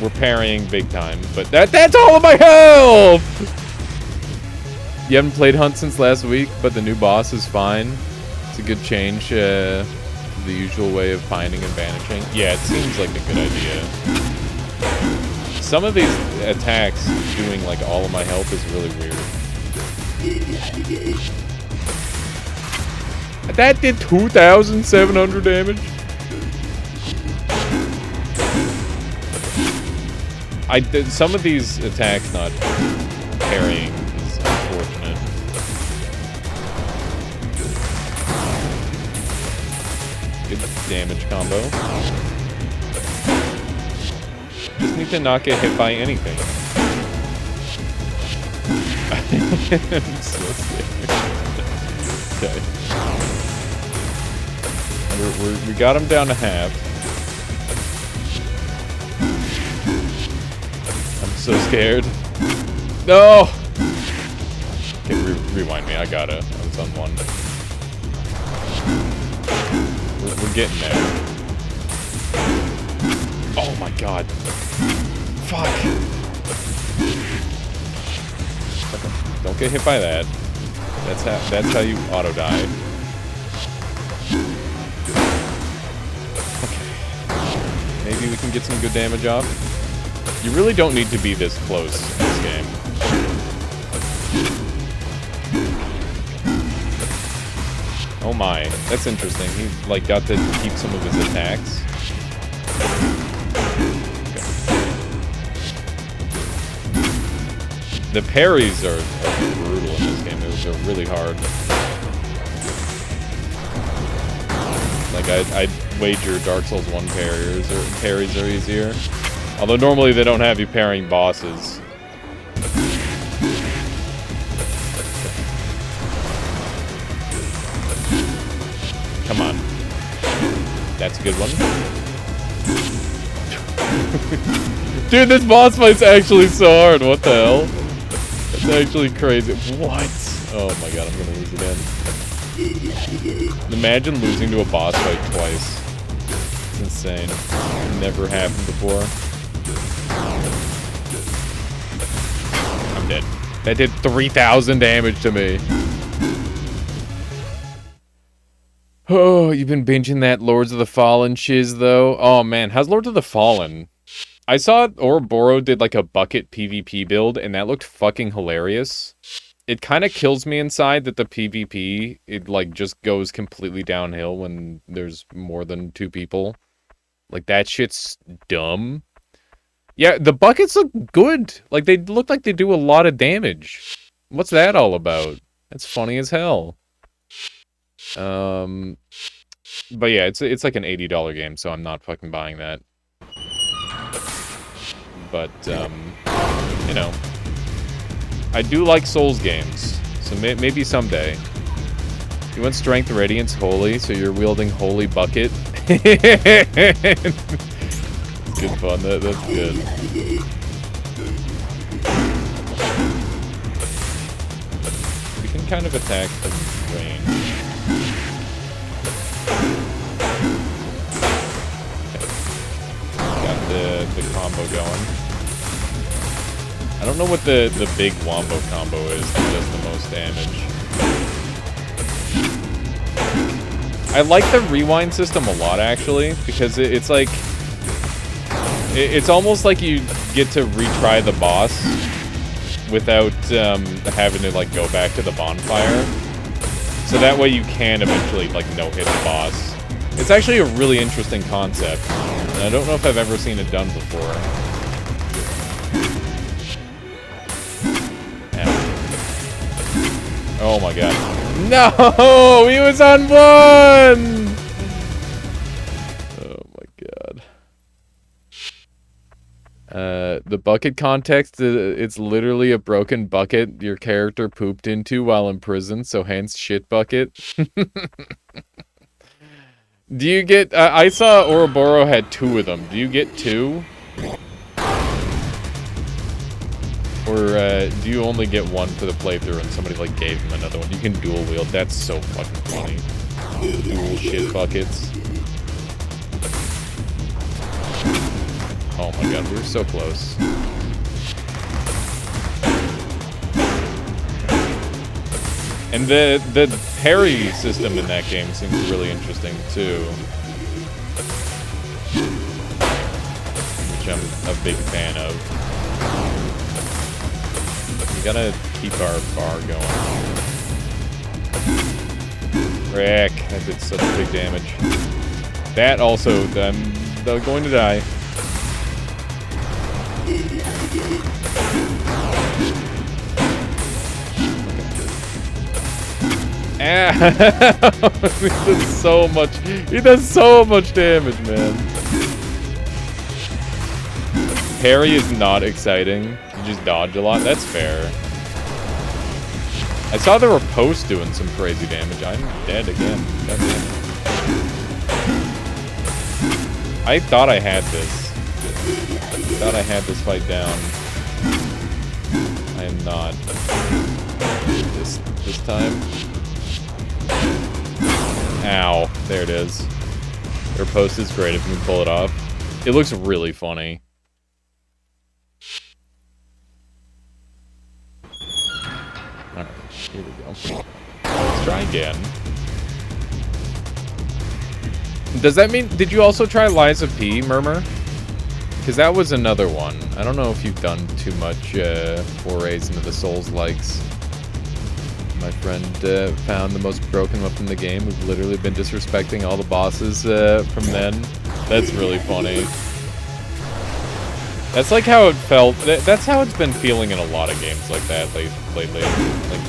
Speaker 3: We're parrying big time, but that's all of my health! You haven't played Hunt since last week, but the new boss is fine. It's a good change to the usual way of finding and banishing. Yeah, it seems like a good idea. Some of these attacks doing like all of my health is really weird. That did 2,700 damage? Some of these attacks not parrying is unfortunate. Good damage combo. Just need to not get hit by anything. I'm so scared. Okay. We got him down to half. I'm so scared. No! Okay, rewind me. I got it. I was on one. We're getting there. Oh my god. Fuck. Okay. Don't get hit by that. That's how you auto die. Okay. Maybe we can get some good damage off. You really don't need to be this close in this game. Oh my, that's interesting. He like got to keep some of his attacks. The parries are brutal in this game. They're really hard. Like, I'd wager Dark Souls 1 parries are easier. Although normally they don't have you parrying bosses. Come on. That's a good one. Dude, this boss fight's actually so hard. What the hell? It's actually crazy. What? Oh my god, I'm gonna lose again. Imagine losing to a boss fight twice. It's insane. Never happened before. I'm dead. That did 3,000 damage to me. Oh, you've been binging that Lords of the Fallen shiz, though? Oh man, how's Lords of the Fallen? I saw Ouroboros did like a bucket PvP build, and that looked fucking hilarious. It kind of kills me inside that the PvP, it like just goes completely downhill when there's more than 2 people. Like, that shit's dumb. Yeah, the buckets look good. Like, they look like they do a lot of damage. What's that all about? That's funny as hell. But yeah, it's like an $80 game, so I'm not fucking buying that. But, you know, I do like Souls games, so maybe someday. You want Strength Radiance Holy, so you're wielding Holy Bucket? Good fun. That's good. We can kind of attack from range. Okay. Got the combo going. I don't know what the big wombo combo is that does the most damage. I like the rewind system a lot, actually, because it's like... It's almost like you get to retry the boss without having to, like, go back to the bonfire. So that way you can eventually, like, no-hit the boss. It's actually a really interesting concept, and I don't know if I've ever seen it done before. Oh my god. No! He was on one! Oh my god. The bucket context, it's literally a broken bucket your character pooped into while in prison, so hence shit bucket. Do you get... I saw Ouroboros had 2 of them. Do you get 2? Or do you only get 1 for the playthrough and somebody like gave him another one? You can dual wield. That's so fucking funny. Dual shit buckets. Oh my god, we were so close. And the parry system in that game seems really interesting too. Which I'm a big fan of. We gotta keep our bar going. Frick, that did such big damage. That also, I'm going to die. Ah! He does so much damage, man. Parry is not exciting. You just dodge a lot. That's fair. I saw there were posts doing some crazy damage. I'm dead again. God damn it. I thought I had this. I thought I had this fight down. I am not. This time. Ow. There it is. Their post is great if you can pull it off. It looks really funny. Alright, here we go. Let's try again. Does that mean... Did you also try Liza P, Murmur? Because that was another one. I don't know if you've done too much forays into the Souls-likes. My friend found the most broken weapon in the game. We've literally been disrespecting all the bosses from then. That's really funny. That's like how it felt. That's how it's been feeling in a lot of games like that lately. Like,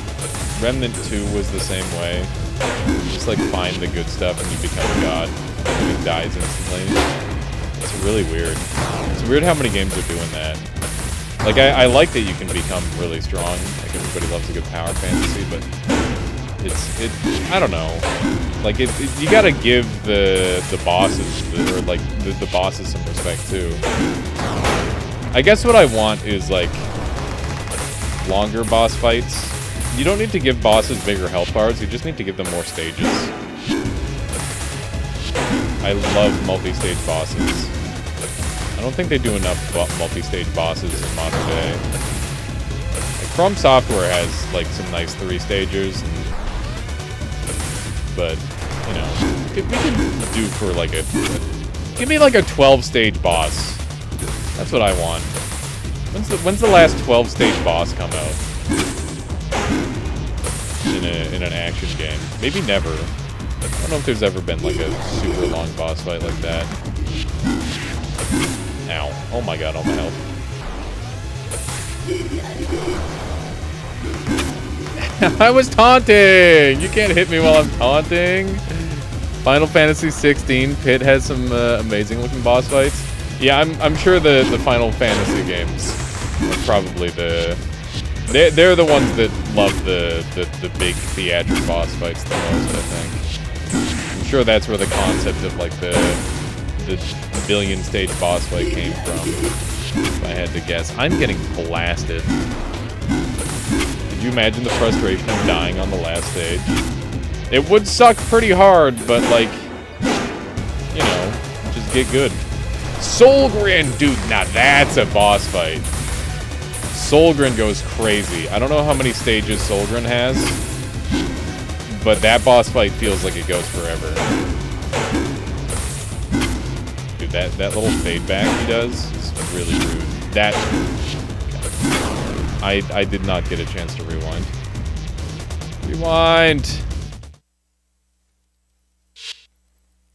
Speaker 3: Remnant 2 was the same way. Just like find the good stuff and you become a god. And it dies instantly. It's really weird. It's weird how many games are doing that. Like, I like that you can become really strong. Like, everybody loves a good power fantasy, but I don't know. Like, you gotta give the bosses, the bosses some respect, too. I guess what I want is, like, longer boss fights. You don't need to give bosses bigger health bars, you just need to give them more stages. I love multi-stage bosses. I don't think they do enough multi-stage bosses in modern day. Like, From Software has, like, some nice 3-stagers, but, you know, we could do for, like, give me, like, a 12-stage boss. That's what I want. When's the last 12-stage boss come out? In an action game? Maybe never. I don't know if there's ever been, like, a super long boss fight like that. Ow. Oh my god, all my health. I was taunting! You can't hit me while I'm taunting! Final Fantasy 16, Pit has some amazing looking boss fights. Yeah, I'm sure the Final Fantasy games are probably they're the ones that love the big theatric boss fights the most, I think. I'm sure that's where the concept of like the billion stage boss fight came from. If I had to guess, I'm getting blasted. Could you imagine the frustration of dying on the last stage? It would suck pretty hard, but like, you know, just get good. Solgren, dude, now that's a boss fight. Solgren goes crazy. I don't know how many stages Solgren has, but that boss fight feels like it goes forever. Dude, that little fade back he does is really rude. That... I did not get a chance to rewind. Rewind!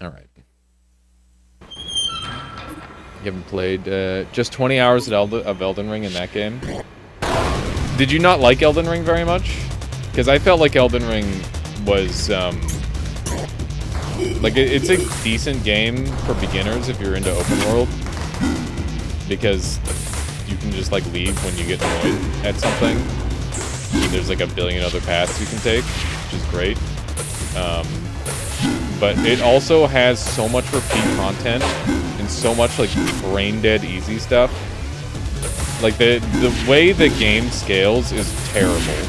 Speaker 3: Alright. You haven't played just 20 hours of Elden Ring in that game? Did you not like Elden Ring very much? Because I felt like Elden Ring was, like, it's a decent game for beginners if you're into open world. Because you can just, like, leave when you get annoyed at something. And there's, like, a billion other paths you can take, which is great. But it also has so much repeat content and so much, like, brain-dead easy stuff. Like, the way the game scales is terrible.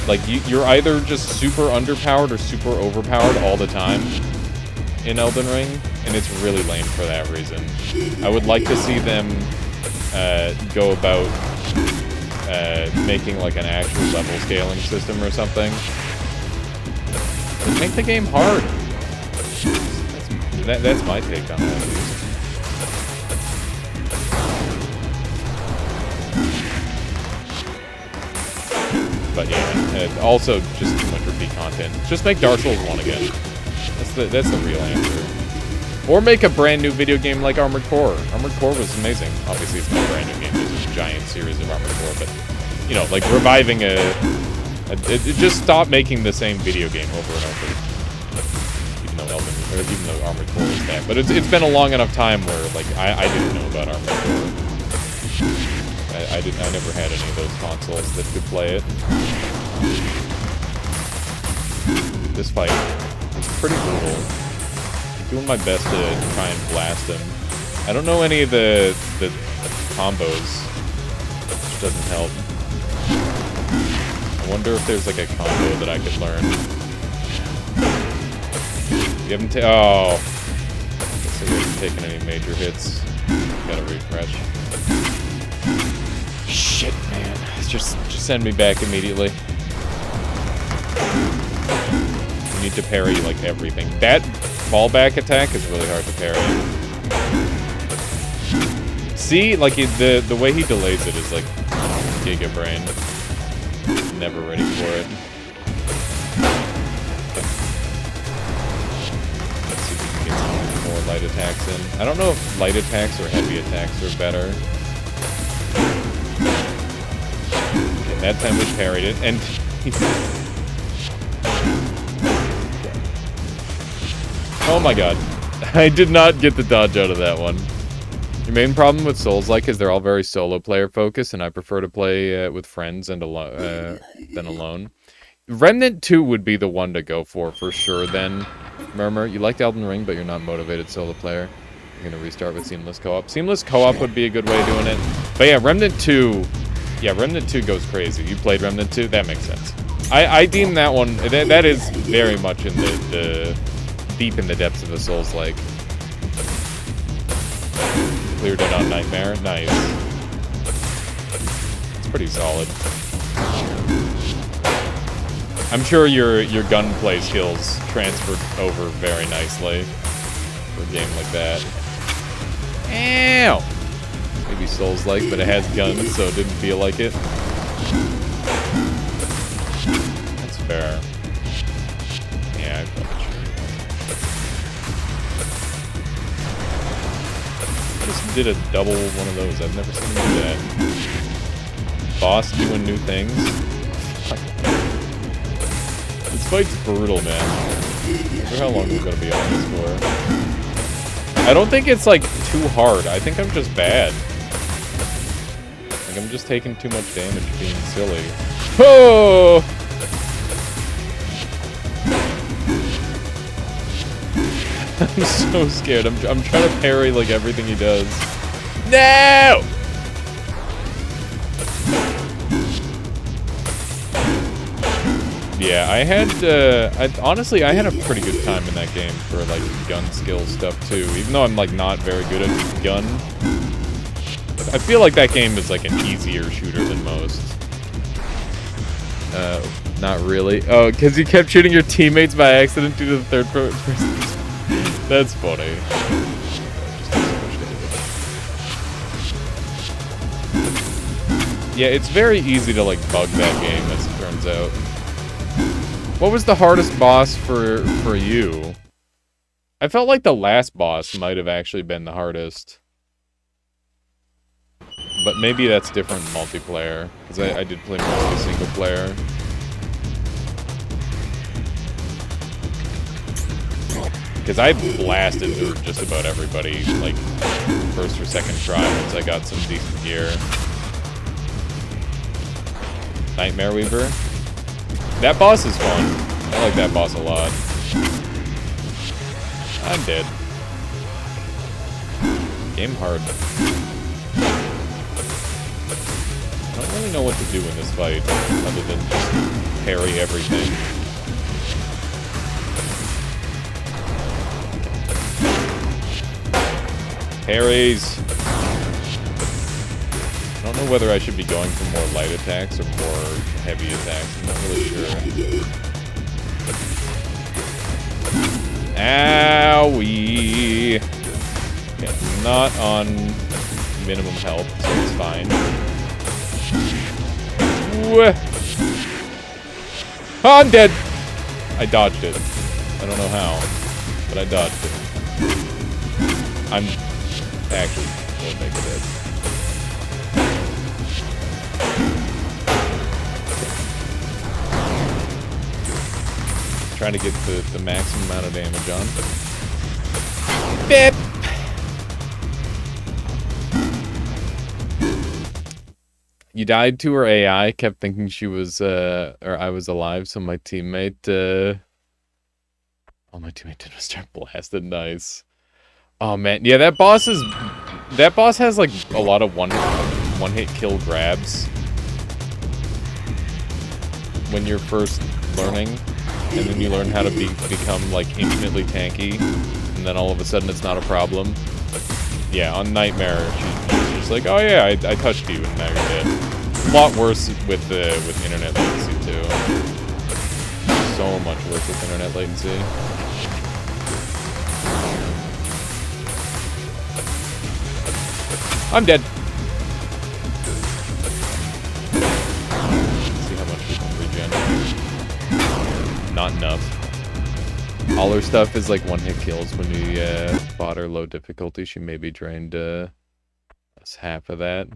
Speaker 3: Like, you're either just super underpowered or super overpowered all the time in Elden Ring, and it's really lame for that reason. I would like to see them go about making, like, an actual level scaling system or something. Make the game hard. That's my take on that. But yeah, also just too much repeat content. Just make Dark Souls 1 again. That's the real answer. Or make a brand new video game like Armored Core. Armored Core was amazing. Obviously, it's not a brand new game. It's a giant series of Armored Core, but you know, like reviving just stop making the same video game over and over. Even though Armored Core is that, but it's been a long enough time where like I didn't know about Armored Core. I never had any of those consoles that could play it. This fight is pretty brutal. I'm doing my best to try and blast him. I don't know any of the combos, which doesn't help. I wonder if there's like a combo that I could learn. You haven't oh. So you haven't taken any major hits. Gotta refresh. Shit, man. Just send me back immediately. You need to parry, like, everything. That fallback attack is really hard to parry. See, like, the way he delays it is, like, Giga Brain. Never ready for it. Let's see if we can get some more light attacks in. I don't know if light attacks or heavy attacks are better. Okay, that time we parried it, and... oh my god. I did not get the dodge out of that one. Your main problem with Souls-like is they're all very solo player focused, and I prefer to play with friends and than alone. Remnant 2 would be the one to go for sure then. Murmur, you liked Elden Ring, but you're not motivated solo player. You're gonna restart with Seamless Co-op. Seamless Co-op would be a good way of doing it. But yeah, Remnant 2... yeah, Remnant 2 goes crazy. You played Remnant 2? That makes sense. I deem that one... that is very much in the deep in the depths of the Souls-like. Cleared it on Nightmare. Nice. It's pretty solid. I'm sure your gunplay skills transferred over very nicely for a game like that. Ow! Maybe Souls-like, but it has guns, so it didn't feel like it. That's fair. Yeah, I probably should. Just did a double one of those. I've never seen him do that. Boss doing new things. This fight's brutal, man. I wonder how long we're gonna be on this for. I don't think it's like too hard. I think I'm just bad. Like I'm just taking too much damage being silly. Oh! I'm so scared. I'm trying to parry like everything he does. No! Yeah, honestly, I had a pretty good time in that game for, like, gun skill stuff, too. Even though I'm, like, not very good at gun. I feel like that game is, like, an easier shooter than most. Not really. Oh, because you kept shooting your teammates by accident due to the third person. That's funny. Yeah, it's very easy to, like, bug that game, as it turns out. What was the hardest boss for you? I felt like the last boss might have actually been the hardest. But maybe that's different in multiplayer, because I did play mostly single player. Because I blasted through just about everybody, like, first or second try once I got some decent gear. Nightmare Weaver. That boss is fun. I like that boss a lot. I'm dead. Game hard. I don't really know what to do in this fight, other than just parry everything. Parries! I don't know whether I should be going for more light attacks or more heavy attacks. I'm not really sure. Owie! Yeah, I'm not on minimum health, so it's fine. Oh, I'm dead! I dodged it. I don't know how, but I dodged it. I'm actually will make it dead. Trying to get the maximum amount of damage on. Bip! You died to her AI, kept thinking she was, or I was alive, so my teammate, oh, my teammate didn't start blasted, nice. Oh, man, yeah, that boss has, like, a lot of one-hit kill grabs. When you're first learning. And then you learn how to become, like, infinitely tanky, and then all of a sudden it's not a problem. Yeah, on Nightmare, she's just like, oh yeah, I touched you, and now you're dead. A lot worse with internet latency, too. So much worse with internet latency. I'm dead. Let's see how much we can regen. Not enough. All her stuff is like one-hit kills. When we fought her low difficulty, she maybe drained us half of that.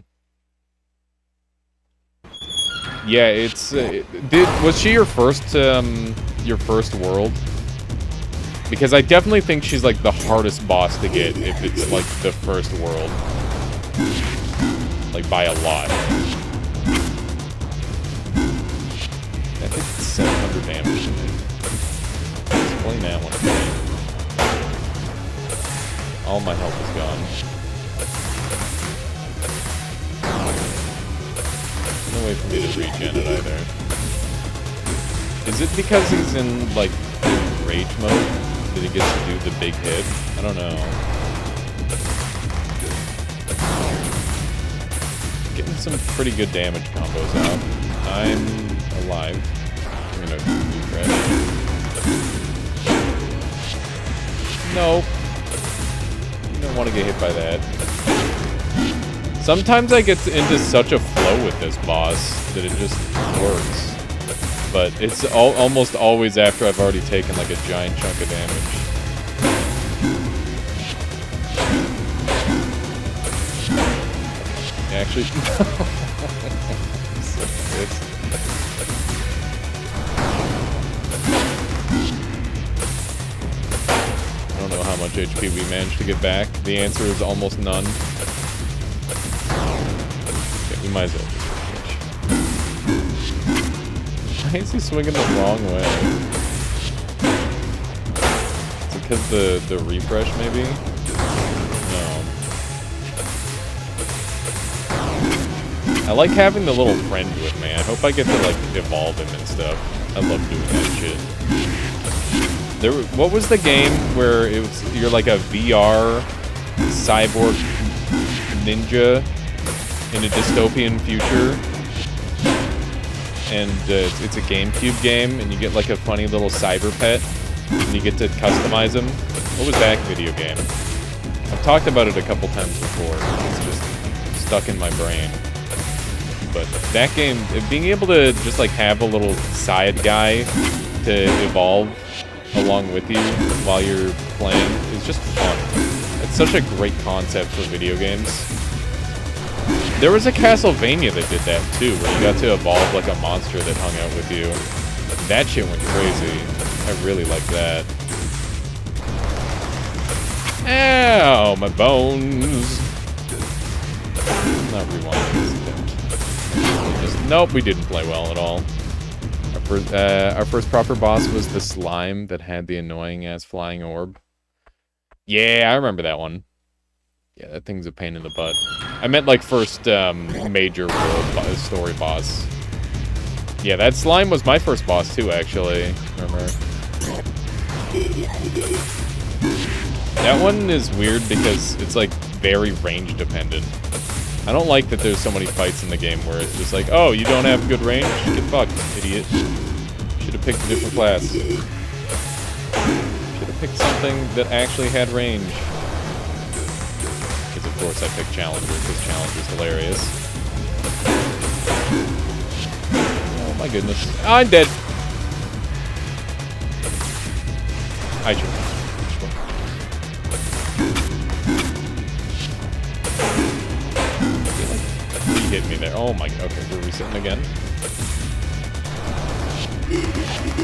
Speaker 3: Yeah, it's... was she your first world? Because I definitely think she's like the hardest boss to get if it's like the first world. Like by a lot. I think it's 700 damage. Let's play that one again. All my health is gone. No way for me to regen it either. Is it because he's in, like, rage mode that he gets to do the big hit? I don't know. Getting some pretty good damage combos out. I'm alive. I'm gonna refresh. Nope. You don't want to get hit by that. Sometimes I get into such a flow with this boss that it just works. But it's almost always after I've already taken like a giant chunk of damage. Actually, I don't know how much HP we managed to get back. The answer is almost none. Okay, we might as well just switch. Why is he swinging the wrong way? It's a because the refresh, maybe? No. I like having the little friend with me. I hope I get to, like, evolve him and stuff. I love doing that shit. What was the game where you're like a VR cyborg ninja in a dystopian future? And it's a GameCube game, and you get like a funny little cyber pet, and you get to customize him. What was that video game? I've talked about it a couple times before. It's just stuck in my brain. But that game, being able to just like have a little side guy to evolve along with you while you're playing is just fun. It's such a great concept for video games. There was a Castlevania that did that too, where you got to evolve like a monster that hung out with you. That shit went crazy. I really like that. Ow, my bones. Not rewinding. Nope, we didn't play well at all. Our first proper boss was the slime that had the annoying-ass flying orb. Yeah, I remember that one. Yeah, that thing's a pain in the butt. I meant, like, first major world story boss. Yeah, that slime was my first boss, too, actually. Remember? That one is weird because it's, like, very range-dependent. I don't like that there's so many fights in the game where it's just like, oh, you don't have good range? Get fucked, idiot. Should have picked a different class. Should have picked something that actually had range. Because, of course, I picked Challenger, because Challenger's hilarious. Oh, my goodness. I'm dead! I should. He hit me there. Oh my, okay, we're resetting again.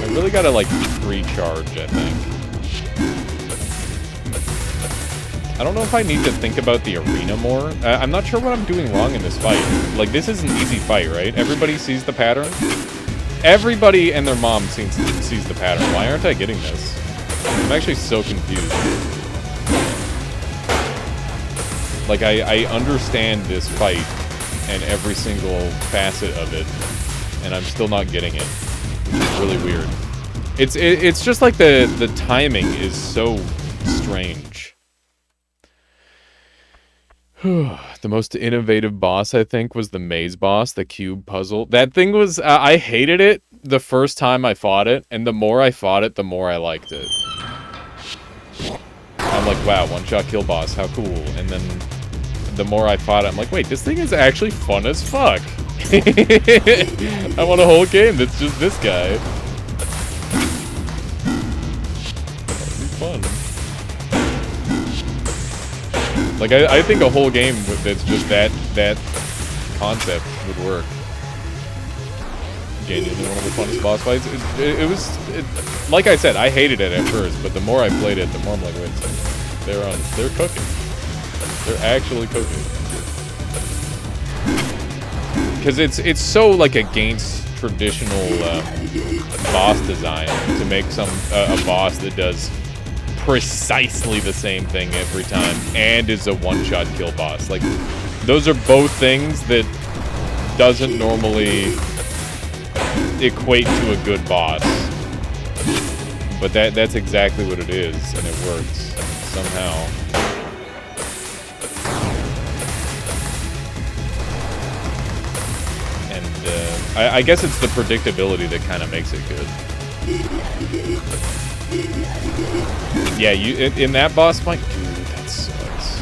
Speaker 3: I really gotta, like, recharge, I think. I don't know if I need to think about the arena more. I'm not sure what I'm doing wrong in this fight. Like, this is an easy fight, right? Everybody sees the pattern? Everybody and their mom sees the pattern. Why aren't I getting this? I'm actually so confused. Like, I understand this fight and every single facet of it, and I'm still not getting it, which is really weird. It's just like the timing is so strange. The most innovative boss, I think, was the maze boss, the cube puzzle. That thing was, I hated it the first time I fought it, and the more I fought it, the more I liked it. I'm like, wow, one-shot kill boss, how cool. And then the more I fought it, I'm like, wait, this thing is actually fun as fuck. I want a whole game that's just this guy. That'd be fun. Like, I think a whole game that's just that concept would work. Genuinely one of the funnest boss fights. It was, like I said, I hated it at first, but the more I played it, the more I'm like, wait, they're cooking. They're actually cooking. Because it's so, like, against traditional boss design to make a boss that does precisely the same thing every time and is a one-shot kill boss. Like, those are both things that doesn't normally equate to a good boss. But that's exactly what it is, and it works somehow. I guess it's the predictability that kind of makes it good. Yeah, in that boss fight, dude, that sucks.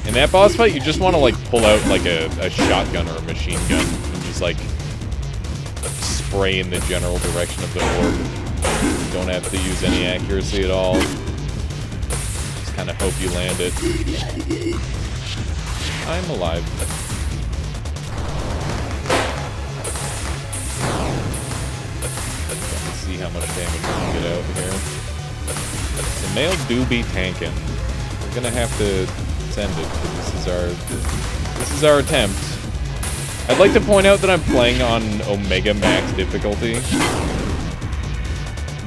Speaker 3: In that boss fight, you just want to, like, pull out, like, a shotgun or a machine gun and just, like, spray in the general direction of the orb. You don't have to use any accuracy at all. Just kind of hope you land it. I'm alive. See how much damage we can get out here. The male do be tanking. We're gonna have to send it, because this is our attempt. I'd like to point out that I'm playing on Omega Max difficulty.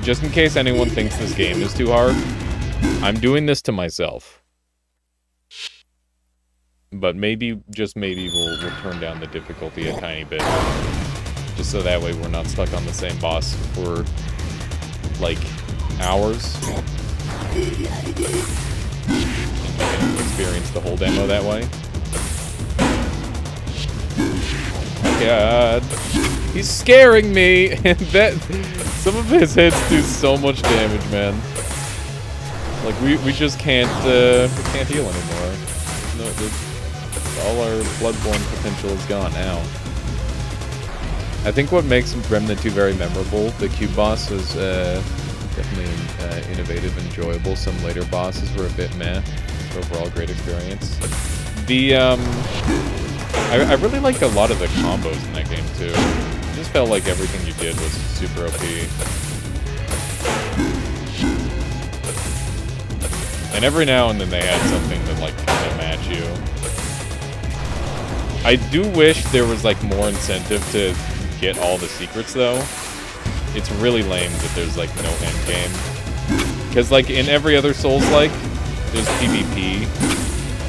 Speaker 3: just in case anyone thinks this game is too hard, I'm doing this to myself. But maybe, just maybe, we'll turn down the difficulty a tiny bit. Just so that way we're not stuck on the same boss for, like, hours. And we can experience the whole demo that way. God. He's scaring me! And that... Some of his hits do so much damage, man. Like, we just can't heal anymore. No, all our Bloodborne potential is gone now. I think what makes Remnant 2 very memorable, the cube boss was definitely innovative and enjoyable. Some later bosses were a bit meh. Overall, great experience. The, I really liked a lot of the combos in that game, too. It just felt like everything you did was super OP. And every now and then they had something that, like, kind of match you. I do wish there was, like, more incentive to get all the secrets, though. It's really lame that there's, like, no end game. Because, like, in every other Souls-like, there's PvP.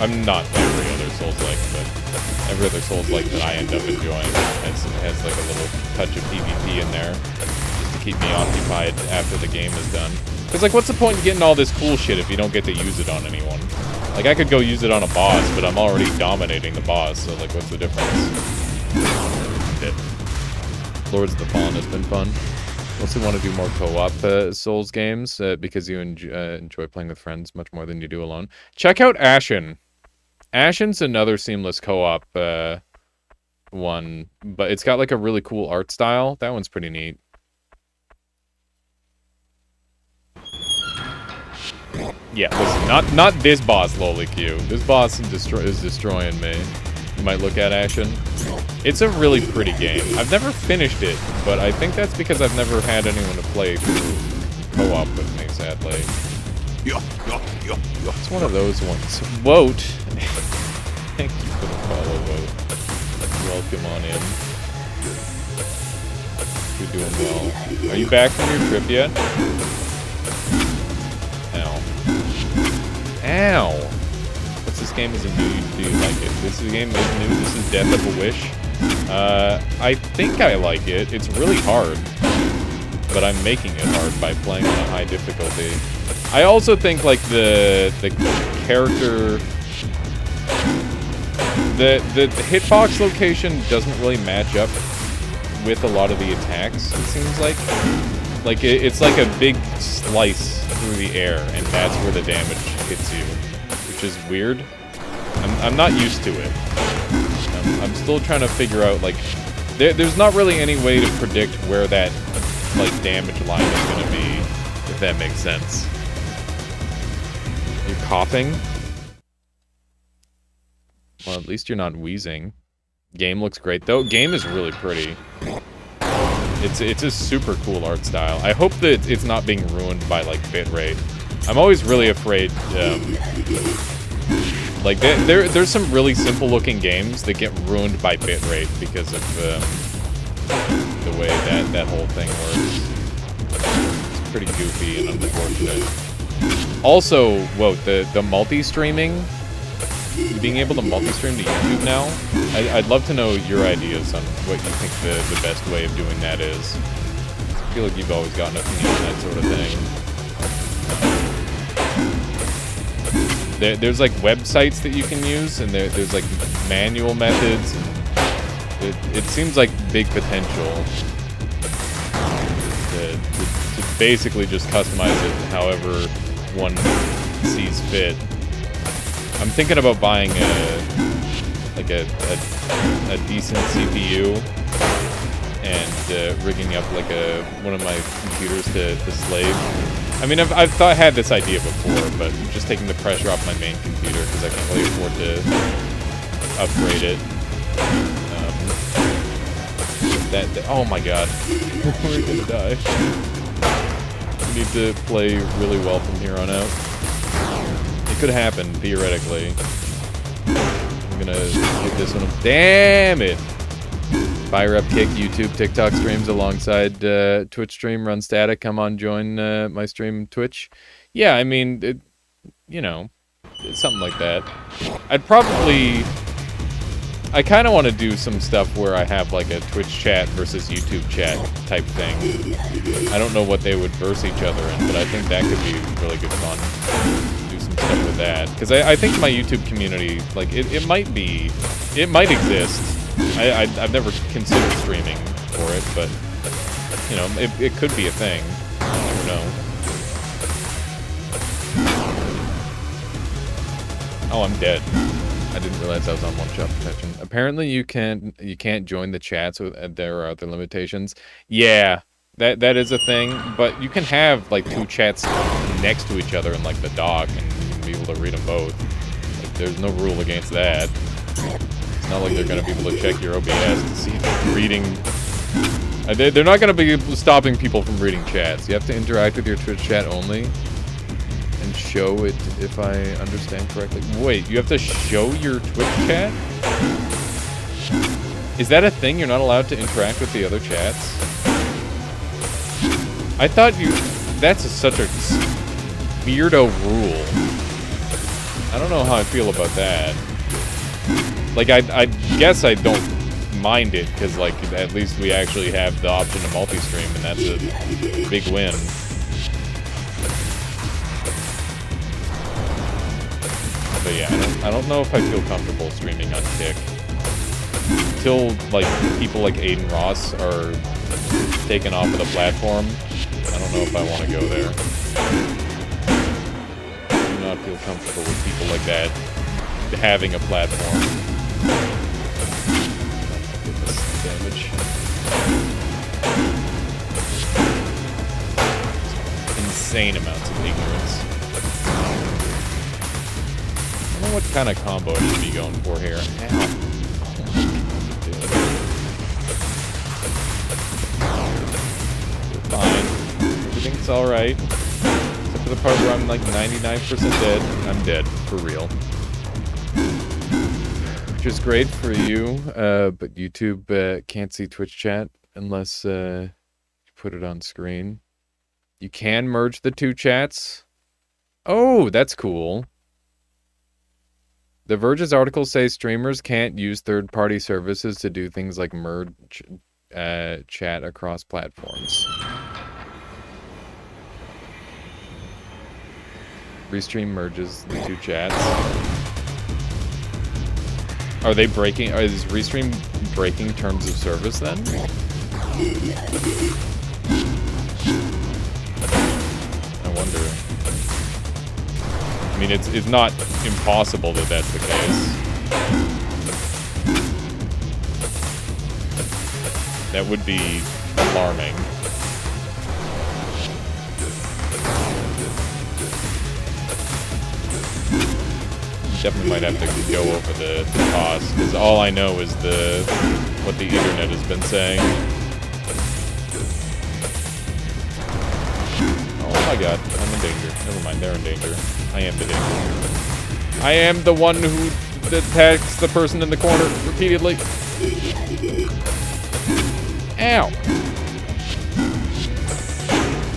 Speaker 3: I'm not every other Souls-like, but every other Souls-like that I end up enjoying has like, a little touch of PvP in there. Just to keep me occupied after the game is done. Because, like, what's the point in getting all this cool shit if you don't get to use it on anyone? Like, I could go use it on a boss, but I'm already dominating the boss, so, like, what's the difference? Lords of the Fallen has been fun. Mostly want to do more co-op Souls games, because you enjoy playing with friends much more than you do alone. Check out Ashen. Ashen's another seamless co-op one, but it's got, like, a really cool art style. That one's pretty neat. Yeah, listen, not this boss, Lolicue. This boss is destroying me. You might look at Ashen. It's a really pretty game. I've never finished it, but I think that's because I've never had anyone to play through co-op with me, sadly. It's one of those ones. Woat. Thank you for the follow, Woat. Welcome on in. You're doing well. Are you back from your trip yet? Ow. Ow! What's this game? Is it new? Do you like it? This game is new. This is Death of a Wish. I think I like it. It's really hard. But I'm making it hard by playing on a high difficulty. I also think, like, the character... The hitbox location doesn't really match up with a lot of the attacks, it seems like. Like, it's like a big slice through the air, and that's where the damage hits you. Which is weird. I'm not used to it. I'm still trying to figure out, like... There's not really any way to predict where that, like, damage line is gonna be, if that makes sense. You're coughing? Well, at least you're not wheezing. Game looks great, though. Game is really pretty. It's a super cool art style. I hope that it's not being ruined by, like, bitrate. I'm always really afraid, like, there's some really simple-looking games that get ruined by bitrate because of, the way that whole thing works. It's pretty goofy and unfortunate. Also, whoa, the multi-streaming, being able to multi-stream to YouTube now, I'd love to know your ideas on what you think the best way of doing that is. I feel like you've always got an opinion on that sort of thing. There's, like, websites that you can use, and there's, like, manual methods. And it seems like big potential to basically just customize it however one sees fit. I'm thinking about buying a decent CPU and rigging up, like, one of my computers to slave. I mean, I've had this idea before, but just taking the pressure off my main computer because I can't really afford to upgrade it. Oh my god, we're gonna die. We need to play really well from here on out. It could happen, theoretically. I'm gonna hit this one up. Damn it! Fire up kick, YouTube, TikTok streams alongside Twitch stream. Run static. Come on, join my stream Twitch. Yeah, I mean, something like that. I'd probably... I kind of want to do some stuff where I have like a Twitch chat versus YouTube chat type thing. I don't know what they would verse each other in, but I think that could be really good fun. Do some stuff with that. Because I think my YouTube community, like, it might exist. I've never considered streaming for it, but, you know, it could be a thing. I never know. Oh, I'm dead. I didn't realize I was on one-shot protection. Apparently, you can't join the chats. There are other limitations. Yeah, that is a thing. But you can have like 2 chats next to each other in like the dock, and you can be able to read them both. Like, there's no rule against that. It's not like they're gonna be able to check your OBS to see if you're reading. They're not gonna be stopping people from reading chats. You have to interact with your Twitch chat only. And show it, if I understand correctly. Wait, you have to show your Twitch chat? Is that a thing? You're not allowed to interact with the other chats? I thought that's such a weirdo rule. I don't know how I feel about that. Like, I guess I don't mind it, because, like, at least we actually have the option to multi-stream, and that's a big win. But yeah, I don't know if I feel comfortable streaming on Kick. Until, like, people like Aiden Ross are taken off of the platform, I don't know if I want to go there. I do not feel comfortable with people like that having a platform. Damage. Insane amounts of ignorance. I don't know what kind of combo I should be going for here. Ow. We're fine. Everything's alright. Except for the part where I'm like 99% dead. I'm dead. For real. Which is great for you, but YouTube can't see Twitch chat unless you put it on screen. You can merge the 2 chats. Oh, that's cool. The Verge's articles say streamers can't use third-party services to do things like merge chat across platforms. Restream merges the 2 chats. Are they breaking? Is Restream breaking terms of service then? I wonder. I mean, it's not impossible that that's the case. That would be alarming. Definitely might have to go over the cost, because all I know is what the internet has been saying. Oh my god, I'm in danger. Never mind, they're in danger. I am the danger. I am the one who attacks the person in the corner repeatedly. Ow!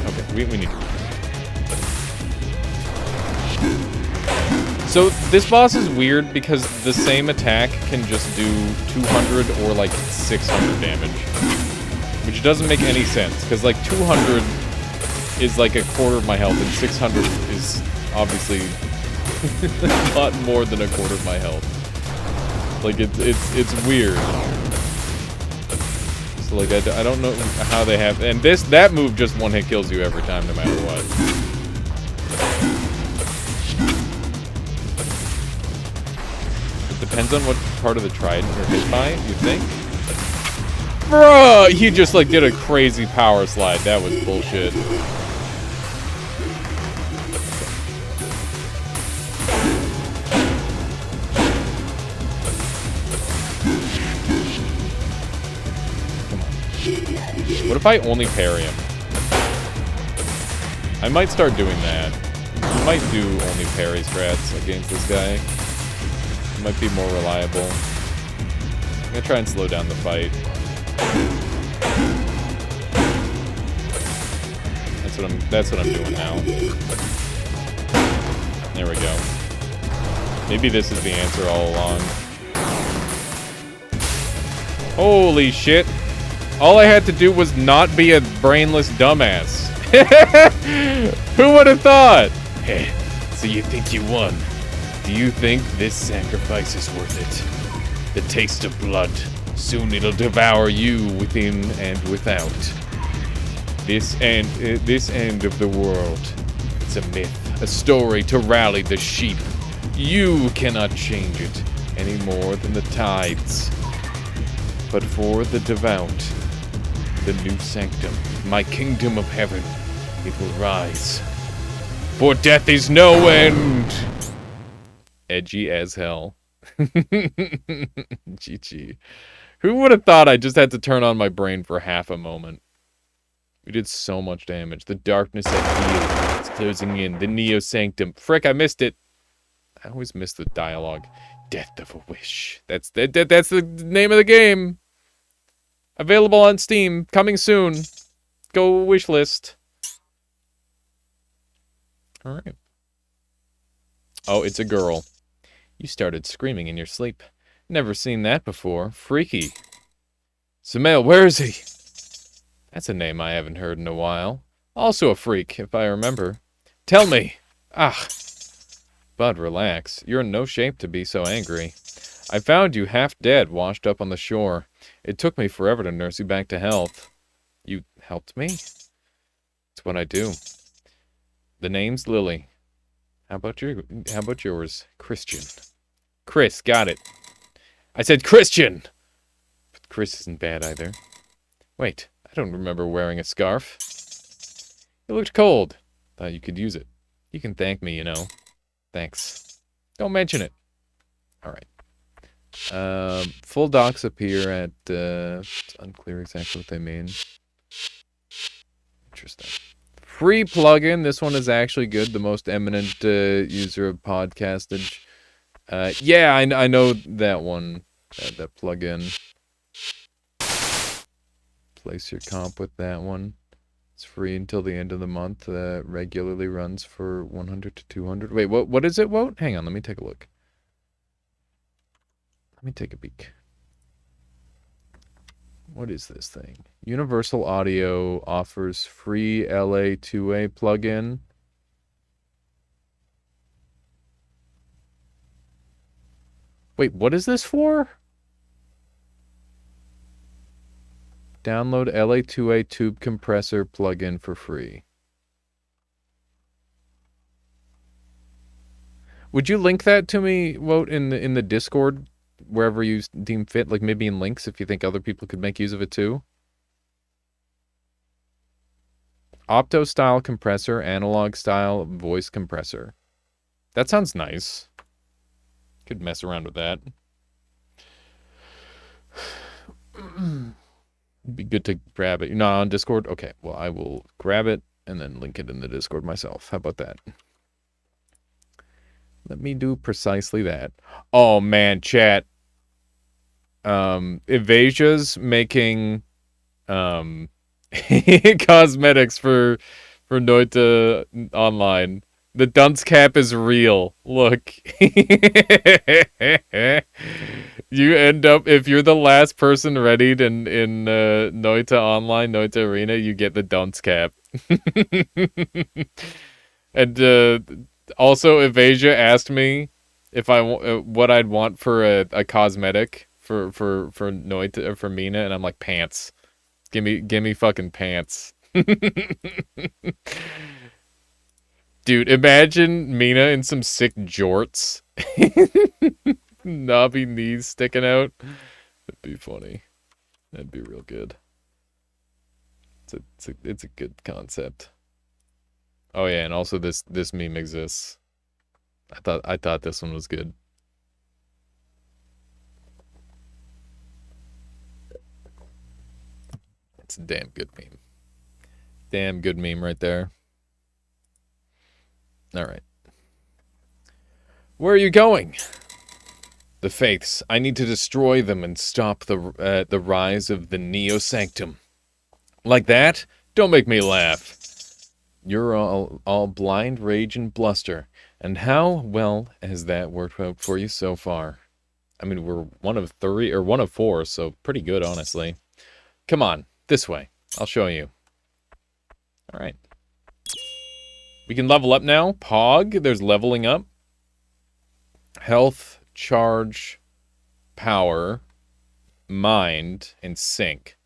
Speaker 3: Okay, we need to... So, this boss is weird because the same attack can just do 200 or like 600 damage. Which doesn't make any sense, because like 200 is like a quarter of my health and 600 is obviously a lot more than a quarter of my health. Like, it's weird. So like, I don't know how they have... And that move just one-hit kills you every time, no matter what. Depends on what part of the trident you're hit by, you think? Bruh! He just, like, did a crazy power slide. That was bullshit. Come on. What if I only parry him? I might start doing that. I might do only parry strats against this guy. Might be more reliable. I'm gonna try and slow down the fight. That's what I'm doing now. There we go. Maybe this is the answer all along. Holy shit. All I had to do was not be a brainless dumbass. Who would have thought? Hey, so you think you won? Do you think this sacrifice is worth it? The taste of blood. Soon it'll devour you within and without. This end of the world. It's a myth, a story to rally the sheep. You cannot change it any more than the tides. But for the devout, the new sanctum, my kingdom of heaven, it will rise. For death is no end. Edgy as hell. GG. Who would have thought I just had to turn on my brain for half a moment? We did so much damage. The darkness at heel is closing in. The Neo Sanctum. Frick, I missed it. I always miss the dialogue. Death of a wish. That's the name of the game. Available on Steam. Coming soon. Go wish list. Alright. Oh, it's a girl. You started screaming in your sleep. Never seen that before. Freaky. Sumail, where is he? That's a name I haven't heard in a while. Also a freak, if I remember. Tell me! Ah! Bud, relax. You're in no shape to be so angry. I found you half dead, washed up on the shore. It took me forever to nurse you back to health. You helped me? It's what I do. The name's Lily. How about yours? Christian. Chris, got it. I said Christian! But Chris isn't bad either. Wait. I don't remember wearing a scarf. It looked cold. Thought you could use it. You can thank me, you know. Thanks. Don't mention it. Alright. Full docs appear at, it's unclear exactly what they mean. Interesting. Free plugin. This one is actually good. The most eminent user of podcastage. Yeah, I know that one. That plugin. Place your comp with that one. It's free until the end of the month. Regularly runs for 100 to 200. Wait, what is it, Wout? Hang on, let me take a look. Let me take a peek. What is this thing? Universal Audio offers free LA2A plugin. Wait, what is this for? Download LA2A tube compressor plugin for free. Would you link that to me, Wout, in the Discord, wherever you deem fit? Like maybe in links if you think other people could make use of it too. Opto style compressor, analog style voice compressor. That sounds nice. Could mess around with that. It'd be good to grab it. You're not on Discord? Okay, well, I will grab it and then link it in the Discord myself. How about that? Let me do precisely that. Oh, man, chat. Evasia's making cosmetics for Noita Online. The dunce cap is real. Look. You end up, if you're the last person readied in Noita Online, Noita Arena, you get the dunce cap. And also, Evasia asked me if what I'd want for a cosmetic for Noita, for Mina, and I'm like, pants. Give me fucking pants. Dude, imagine Mina in some sick jorts. Knobby knees sticking out. That'd be funny. That'd be real good. It's a good concept. Oh yeah, and also this meme exists. I thought this one was good. It's a damn good meme. Damn good meme right there. All right. Where are you going? The faiths. I need to destroy them and stop the rise of the Neo-Sanctum. Like that? Don't make me laugh. You're all blind rage and bluster. And how well has that worked out for you so far? I mean, we're one of 3, or 1 of 4, so pretty good, honestly. Come on, this way. I'll show you. Alright. We can level up now. Pog, there's leveling up. Health, charge, power, mind, and sync.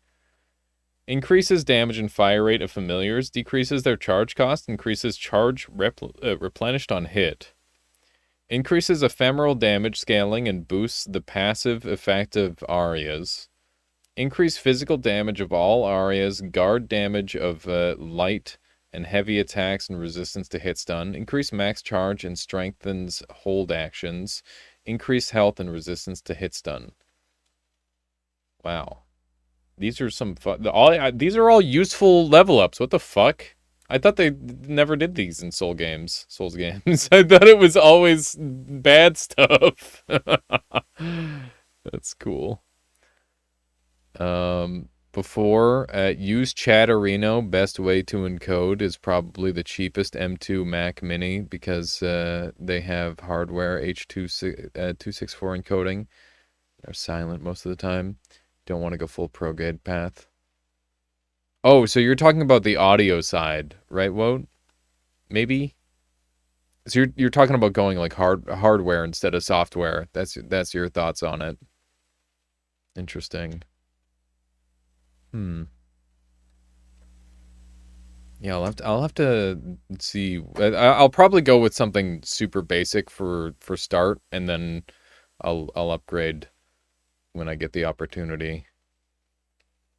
Speaker 3: Increases damage and fire rate of familiars, decreases their charge cost, increases charge replenished on hit. Increases ephemeral damage scaling and boosts the passive effect of Arias. Increase physical damage of all Arias, guard damage of light and heavy attacks and resistance to hit stun. Increase max charge and strengthens hold actions. Increase health and resistance to hit stun. Wow. These are some these are all useful level ups. What the fuck? I thought they never did these in Souls games. I thought it was always bad stuff. That's cool. Before, use Chatterino. Best way to encode is probably the cheapest M2 Mac Mini because they have hardware H.264 encoding. They're silent most of the time. Don't want to go full ProGade path. Oh, so you're talking about the audio side, right, Wout? Maybe? So you're talking about going like hardware instead of software. That's your thoughts on it. Interesting. Yeah, I'll have to see. I'll probably go with something super basic for start, and then I'll upgrade when I get the opportunity.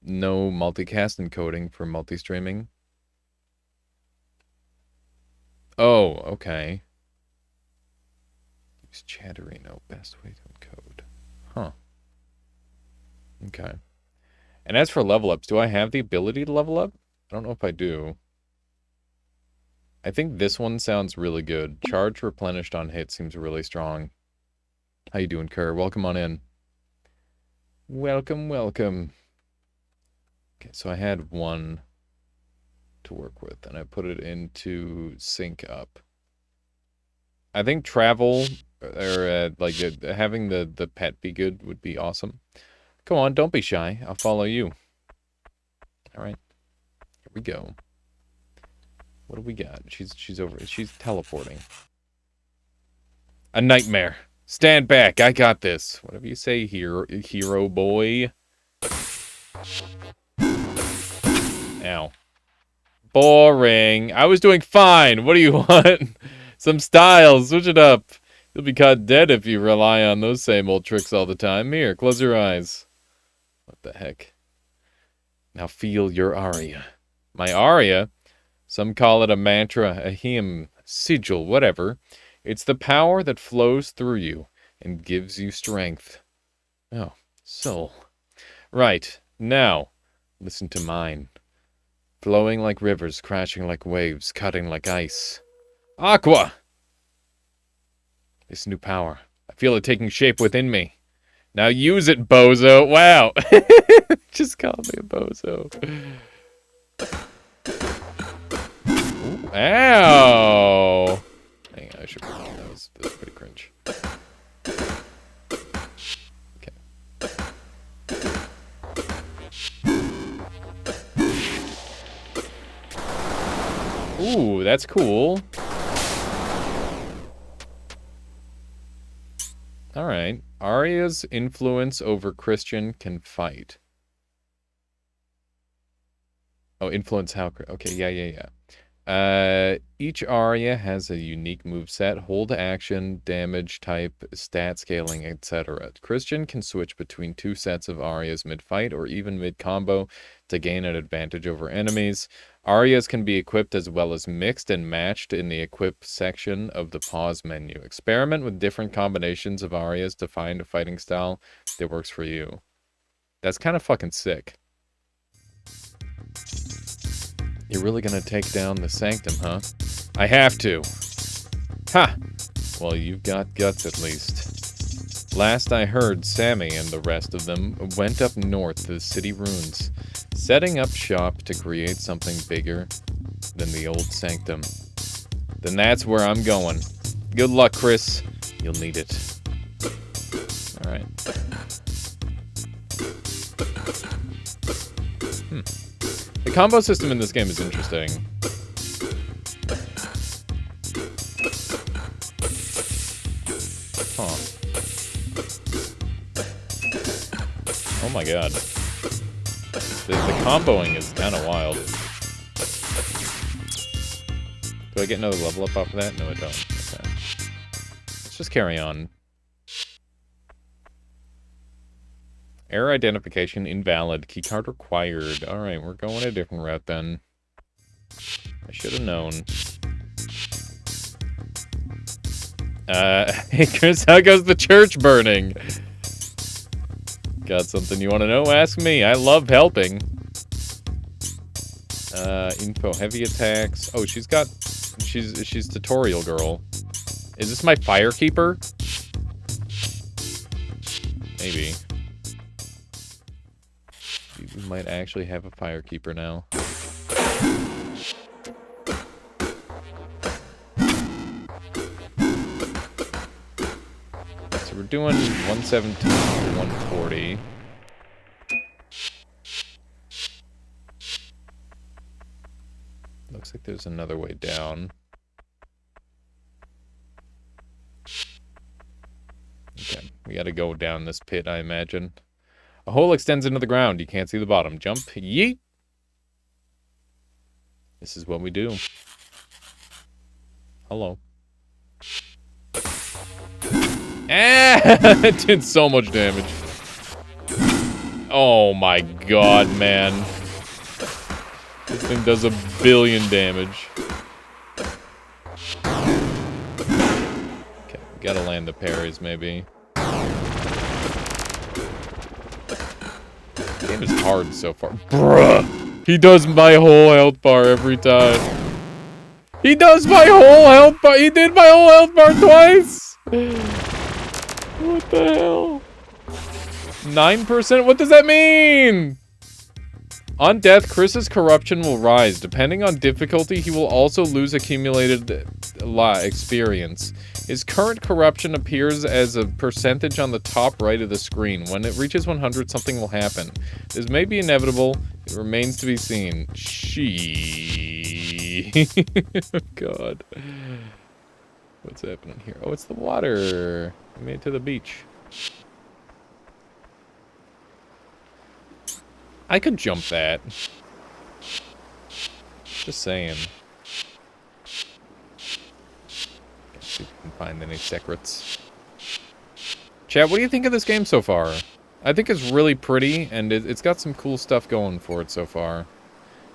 Speaker 3: No multicast encoding for multi-streaming. Oh, okay. Use Chatterino, best way to encode. Huh. Okay. And as for level ups, do I have the ability to level up? I don't know if I do. I think this one sounds really good. Charge replenished on hit seems really strong. How you doing, Kerr? Welcome on in. Welcome, welcome. Okay, so I had 1 to work with, and I put it into sync up. I think travel, or having the pet be good would be awesome. Come on, don't be shy. I'll follow you. All right, here we go. What do we got? She's over. She's teleporting. A nightmare. Stand back. I got this. Whatever you say, hero boy. Ow. Boring. I was doing fine. What do you want? Some style. Switch it up. You'll be caught dead if you rely on those same old tricks all the time. Here, close your eyes. What the heck? Now feel your aria. My aria? Some call it a mantra, a hymn, sigil, whatever. It's the power that flows through you and gives you strength. Oh, soul. Right, now, listen to mine. Flowing like rivers, crashing like waves, cutting like ice. Aqua! This new power. I feel it taking shape within me. Now use it, bozo. Wow. Just call me a bozo. Ooh, ow! Hang on, I should. That was pretty cringe. Okay. Ooh, that's cool. All right. Arya's influence over Christian can fight. Oh, influence how... Okay, yeah. Each Arya has a unique moveset, hold action, damage type, stat scaling, etc. Christian can switch between 2 sets of Aryas mid-fight or even mid-combo to gain an advantage over enemies. Aryas can be equipped as well as mixed and matched in the equip section of the pause menu. Experiment with different combinations of Aryas to find a fighting style that works for you. That's kind of fucking sick. You're really gonna take down the Sanctum, huh? I have to. Ha! Well, you've got guts at least. Last I heard, Sammy and the rest of them went up north to the city ruins, setting up shop to create something bigger than the old sanctum. Then that's where I'm going. Good luck, Chris. You'll need it. Alright. The combo system in this game is interesting. Huh. Oh my god. The comboing is kind of wild. Do I get another level up off of that? No, I don't. Okay. Let's just carry on. Error identification invalid. Keycard required. Alright, we're going a different route then. I should have known. Hey Chris, how goes the church burning? Got something you want to know? Ask me. I love helping. Info, heavy attacks. Oh, she's tutorial girl. Is this my firekeeper? Maybe. We might actually have a firekeeper now. So we're doing 117 to 140. Looks like there's another way down. Okay, we gotta go down this pit, I imagine. A hole extends into the ground. You can't see the bottom. Jump. Yeet! This is what we do. Hello. Ah! It did so much damage. Oh my god, man. This thing does 1 billion damage. Okay, gotta land the parries, maybe. The game is hard so far. Bruh! He does my whole health bar every time. He does my whole health bar! He did my whole health bar twice! What the hell? 9%? What does that mean? On death, Chris's corruption will rise. Depending on difficulty, he will also lose accumulated experience. His current corruption appears as a percentage on the top right of the screen. When it reaches 100, something will happen. This may be inevitable. It remains to be seen. God. What's happening here? Oh, it's the water. We made it to the beach. I could jump that. Just saying. See if we can find any secrets. Chat, what do you think of this game so far? I think it's really pretty, and it's got some cool stuff going for it so far.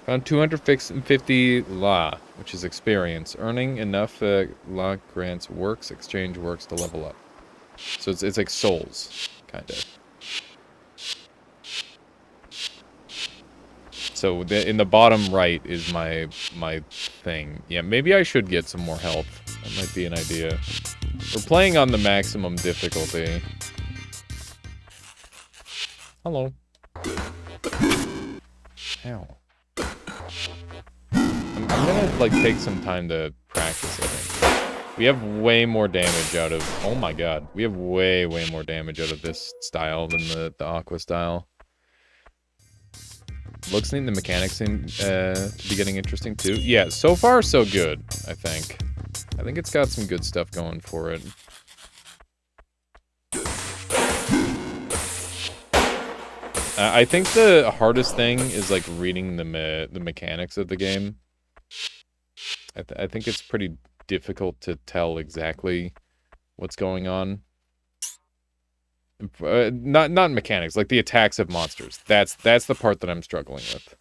Speaker 3: Found 250 La, which is experience. Earning enough La grants exchange works to level up. So it's like souls, kind of. So in the bottom right is my thing. Yeah, maybe I should get some more health. That might be an idea. We're playing on the maximum difficulty. Hello. Ow. I'm gonna like take some time to practice, I think. We have way more damage out of... Oh my god. We have way more damage out of this style than the Aqua style. Looks neat, the mechanics seem to be getting interesting too. Yeah, so far so good, I think. I think it's got some good stuff going for it. I think the hardest thing is like reading the mechanics of the game. I think it's pretty difficult to tell exactly what's going on. Not mechanics, like the attacks of monsters. That's the part that I'm struggling with.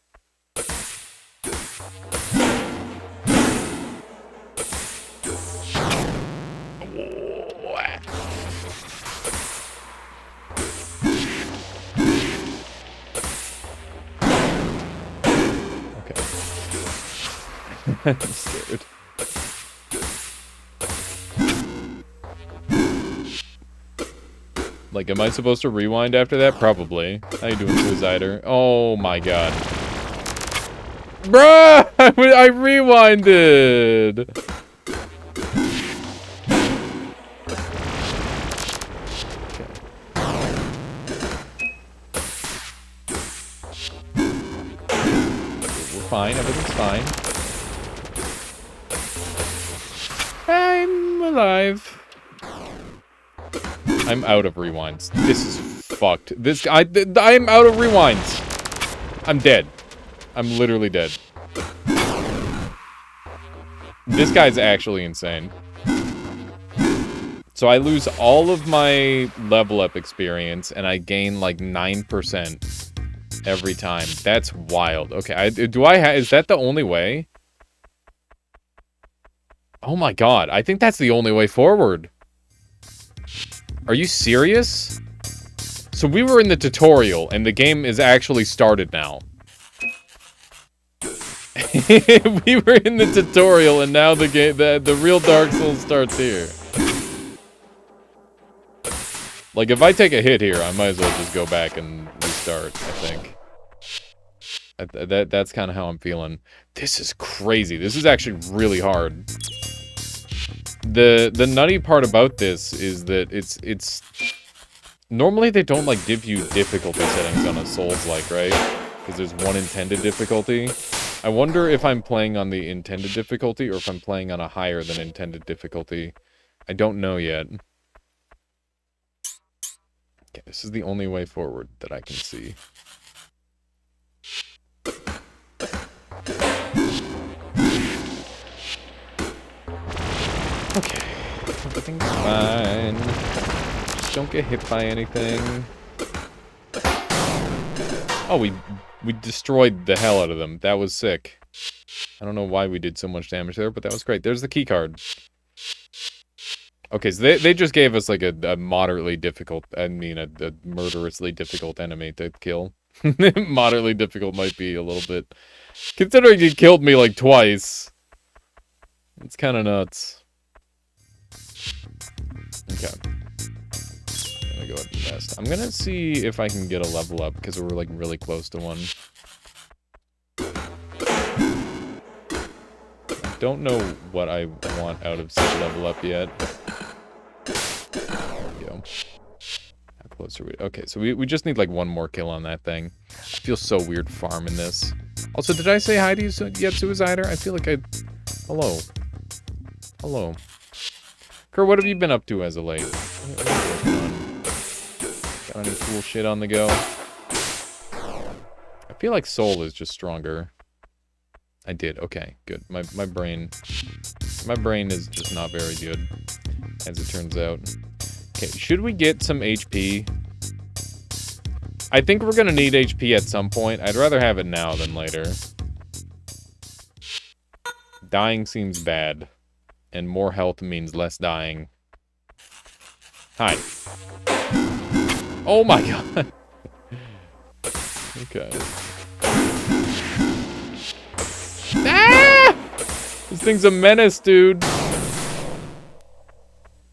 Speaker 3: Okay. I'm scared. Like, am I supposed to rewind after that? Probably. How you doing, Suicider? Oh my god. Bruh! I rewinded! We're fine, everything's fine. I'm alive. I'm out of rewinds. This is fucked. I'm out of rewinds. I'm dead. I'm literally dead. This guy's actually insane. So I lose all of my level up experience, and I gain like 9% every time. That's wild. Okay, is that the only way? Oh my god, I think that's the only way forward. Are you serious? So we were in the tutorial, and the game is actually started now. We were in the tutorial, and now the game, the real Dark Souls starts here. Like, if I take a hit here, I might as well just go back and restart, I think. That's kind of how I'm feeling. This is crazy. This is actually really hard. The nutty part about this is that it's... Normally they don't, like, give you difficulty settings on a Souls-like, right? Because there's one intended difficulty. I wonder if I'm playing on the intended difficulty or if I'm playing on a higher than intended difficulty. I don't know yet. Okay, this is the only way forward that I can see. Okay, everything's fine. Just don't get hit by anything. Oh, we destroyed the hell out of them. That was sick. I don't know why we did so much damage there, but that was great. There's the key card. Okay, so they just gave us like a moderately difficult, I mean a murderously difficult enemy to kill. Moderately difficult might be a little bit... Considering he killed me like twice. It's kind of nuts. Okay. I'm gonna go ahead and test. I'm gonna see if I can get a level up, because we're like really close to one. I don't know what I want out of said level up yet. There we go. How close are we? Okay, so we just need like one more kill on that thing. I feel so weird farming this. Also, did I say hi to you yet, Suicider? I feel like I... Hello. Hello. Kerr, what have you been up to as of late? What are you working on? Got any cool shit on the go? I feel like Soul is just stronger. I did. Okay, good. My brain is just not very good, as it turns out. Okay, should we get some HP? I think we're gonna need HP at some point. I'd rather have it now than later. Dying seems bad, and more health means less dying. Hi. Oh my god. Okay. Ah! This thing's a menace, dude.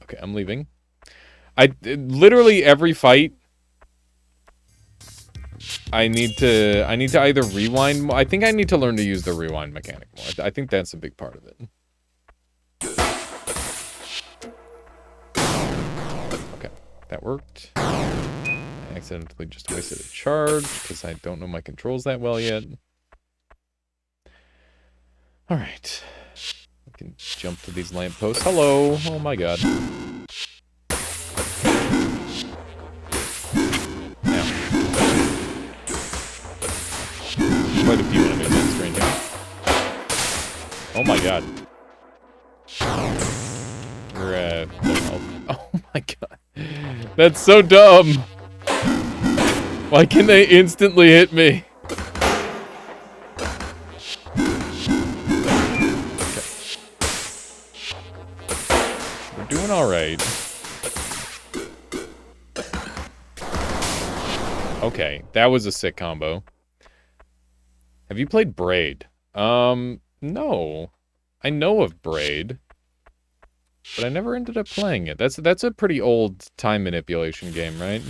Speaker 3: Okay, I'm leaving. Literally every fight, I need to either rewind more. I think I need to learn to use the rewind mechanic more. I think that's a big part of it. Okay, that worked. I accidentally just wasted a charge because I don't know my controls that well yet. Alright. I can jump to these lampposts. Hello! Oh my god. Now. Quite a few enemies on screen here. Oh my god. We're no health. Oh my god. That's so dumb! Why can they instantly hit me? Doing alright. Okay, that was a sick combo. Have you played Braid? No. I know of Braid. But I never ended up playing it. That's a pretty old time manipulation game, right?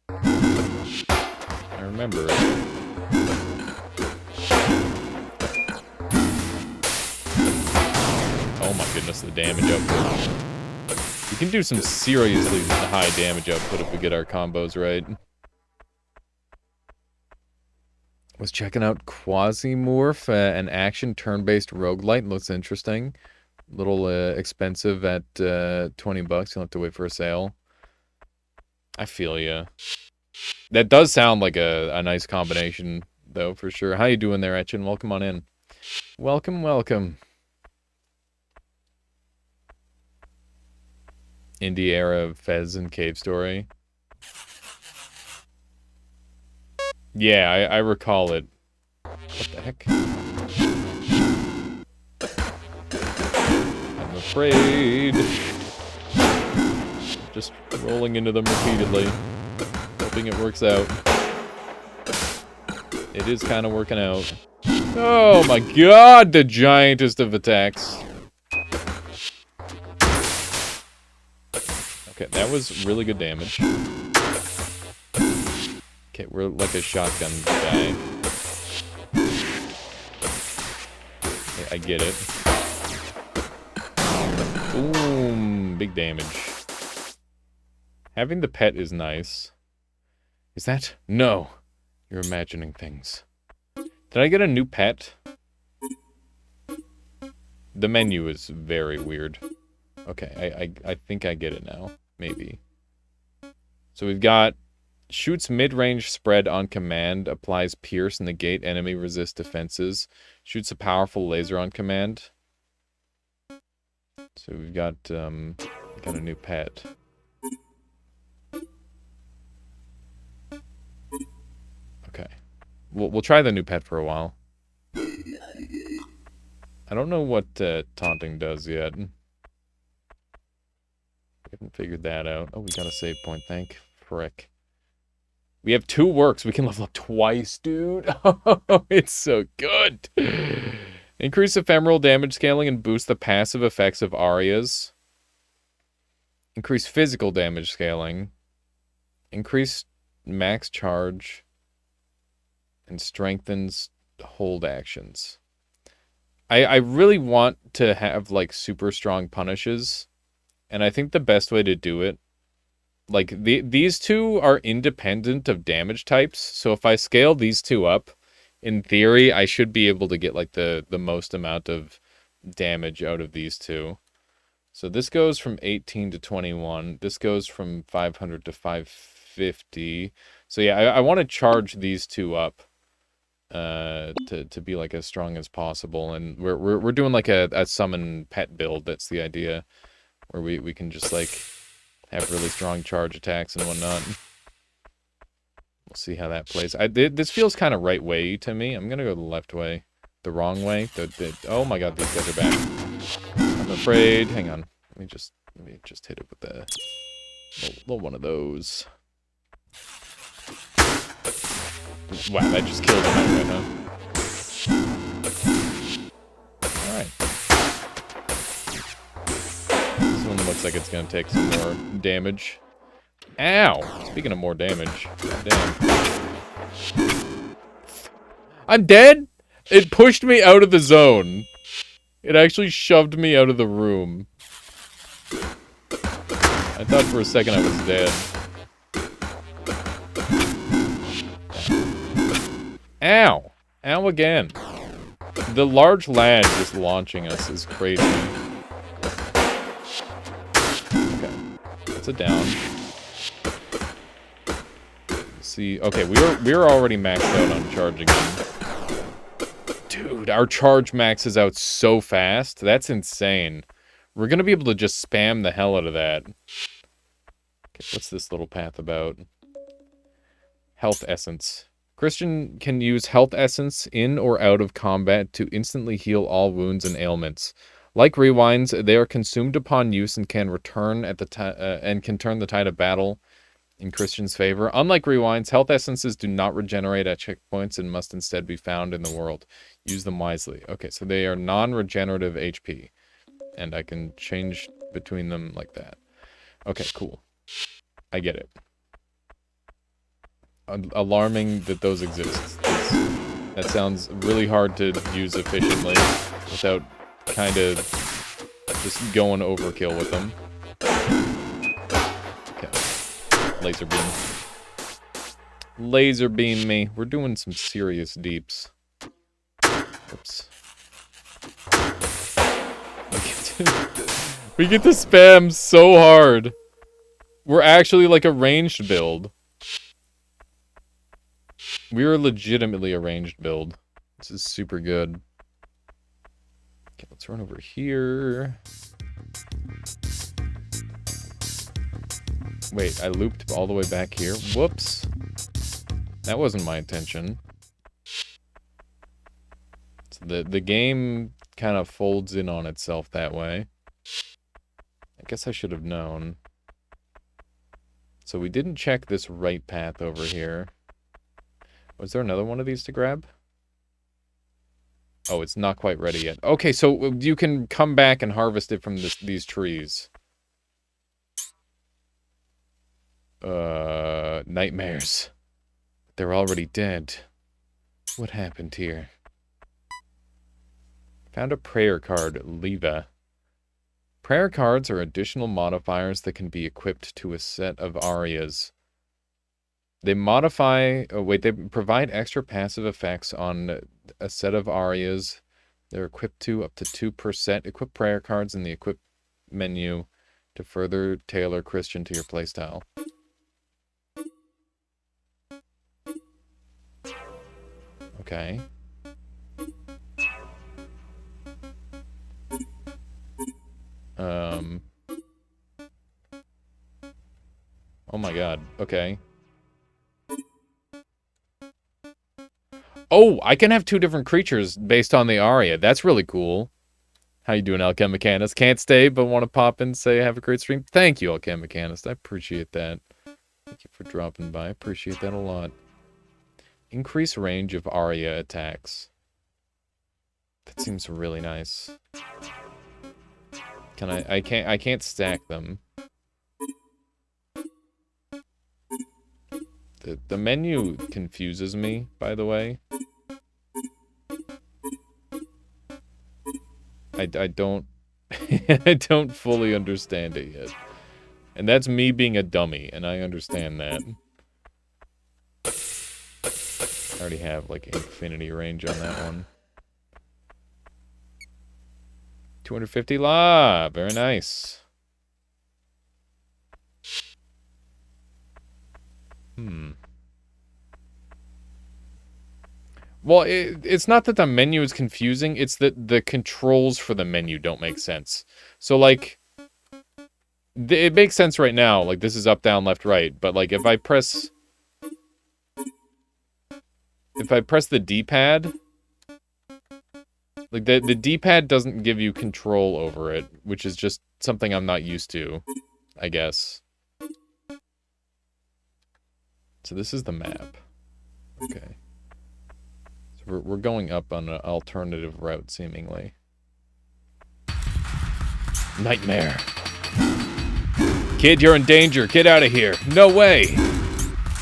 Speaker 3: I remember it. Oh my goodness, the damage output. We can do some seriously high damage output if we get our combos right. Was checking out Quasimorph, an action turn-based roguelite. Looks interesting. Little expensive at 20 bucks. You'll have to wait for a sale. I feel ya. That does sound like a nice combination, though, for sure. How you doing there, Etchin? Welcome on in. Welcome, welcome. Indie era Fez and Cave Story. Yeah, I recall it. What the heck? I'm afraid. Just rolling into them repeatedly. Hoping it works out. It is kind of working out. Oh my god, the giantest of attacks. Okay, that was really good damage. Okay, we're like a shotgun guy. Okay, I get it. Boom, big damage. Having the pet is nice. Is that? No. You're imagining things. Did I get a new pet? The menu is very weird. Okay, I think I get it now. Maybe. So we've got shoots mid-range spread on command, applies pierce, negate enemy resist defenses, shoots a powerful laser on command. So we've got a new pet. Okay. We'll try the new pet for a while. I don't know what taunting does yet. We haven't figured that out. Oh, we got a save point, thank frick. We have 2 works. We can level up twice, dude. Oh, it's so good. Increase ephemeral damage scaling and boost the passive effects of arias. Increase physical damage scaling. Increase max charge. And strengthens hold actions. I really want to have, like, super strong punishes. And I think the best way to do it, like, these 2 are independent of damage types. So if I scale these 2 up, in theory, I should be able to get, like, the most amount of damage out of these 2. So this goes from 18 to 21. This goes from 500 to 550. So yeah, I want to charge these 2 up. To be like as strong as possible, and we're doing like a summon pet build. That's the idea, where we can just like have really strong charge attacks and whatnot. We'll see how that plays. This feels kind of right way to me. I'm gonna go the left way, the wrong way. Oh my god, these guys are back. I'm afraid. Hang on. Let me just hit it with the little one of those. Wow, that just killed him outright, huh? Alright. This one looks like it's gonna take some more damage. Ow! Speaking of more damage. Damn. I'm dead? It pushed me out of the zone. It actually shoved me out of the room. I thought for a second I was dead. Ow! Ow again. The large lad just launching us is crazy. Okay. That's a down. Let's see. Okay, we're already maxed out on charging him. Dude, our charge maxes out so fast. That's insane. We're gonna be able to just spam the hell out of that. Okay, what's this little path about? Health essence. Christian can use health essence in or out of combat to instantly heal all wounds and ailments. Like rewinds, they are consumed upon use and can return at the and can turn the tide of battle in Christian's favor. Unlike rewinds, health essences do not regenerate at checkpoints and must instead be found in the world. Use them wisely. Okay, so they are non-regenerative HP, and I can change between them like that. Okay, cool. I get it. Alarming that those exist. That sounds really hard to use efficiently without kind of just going overkill with them. Okay. Laser beam. Laser beam me. We're doing some serious deeps. Oops. We get to spam so hard. We're actually like a ranged build. We are legitimately a ranged build. This is super good. Okay, let's run over here. Wait, I looped all the way back here. Whoops. That wasn't my intention. So the game kind of folds in on itself that way. I guess I should have known. So we didn't check this right path over here. Was there another one of these to grab? Oh, it's not quite ready yet. Okay, so you can come back and harvest it from these trees. Nightmares. They're already dead. What happened here? Found a prayer card, Leva. Prayer cards are additional modifiers that can be equipped to a set of arias. They they provide extra passive effects on a set of arias. They're equipped to up to 2%. Equip prayer cards in the equip menu to further tailor Christian to your playstyle. Okay. Oh my god. Okay. Oh, I can have 2 different creatures based on the aria. That's really cool. How you doing, Alchemicanist? Can't stay, but want to pop in and say have a great stream? Thank you, Alchemicanist. I appreciate that. Thank you for dropping by. I appreciate that a lot. Increase range of aria attacks. That seems really nice. Can I can't stack them. The menu confuses me, by the way. I don't I don't fully understand it yet. And that's me being a dummy, and I understand that. I already have like infinity range on that one. 250 la, very nice. Well, it's not that the menu is confusing, it's that the controls for the menu don't make sense. So, like, it makes sense right now, like, this is up, down, left, right, but, like, if I press the D-pad, like, the D-pad doesn't give you control over it, which is just something I'm not used to, I guess. So this is the map. Okay. We're going up on an alternative route, seemingly. Nightmare. Kid, you're in danger. Get out of here. No way.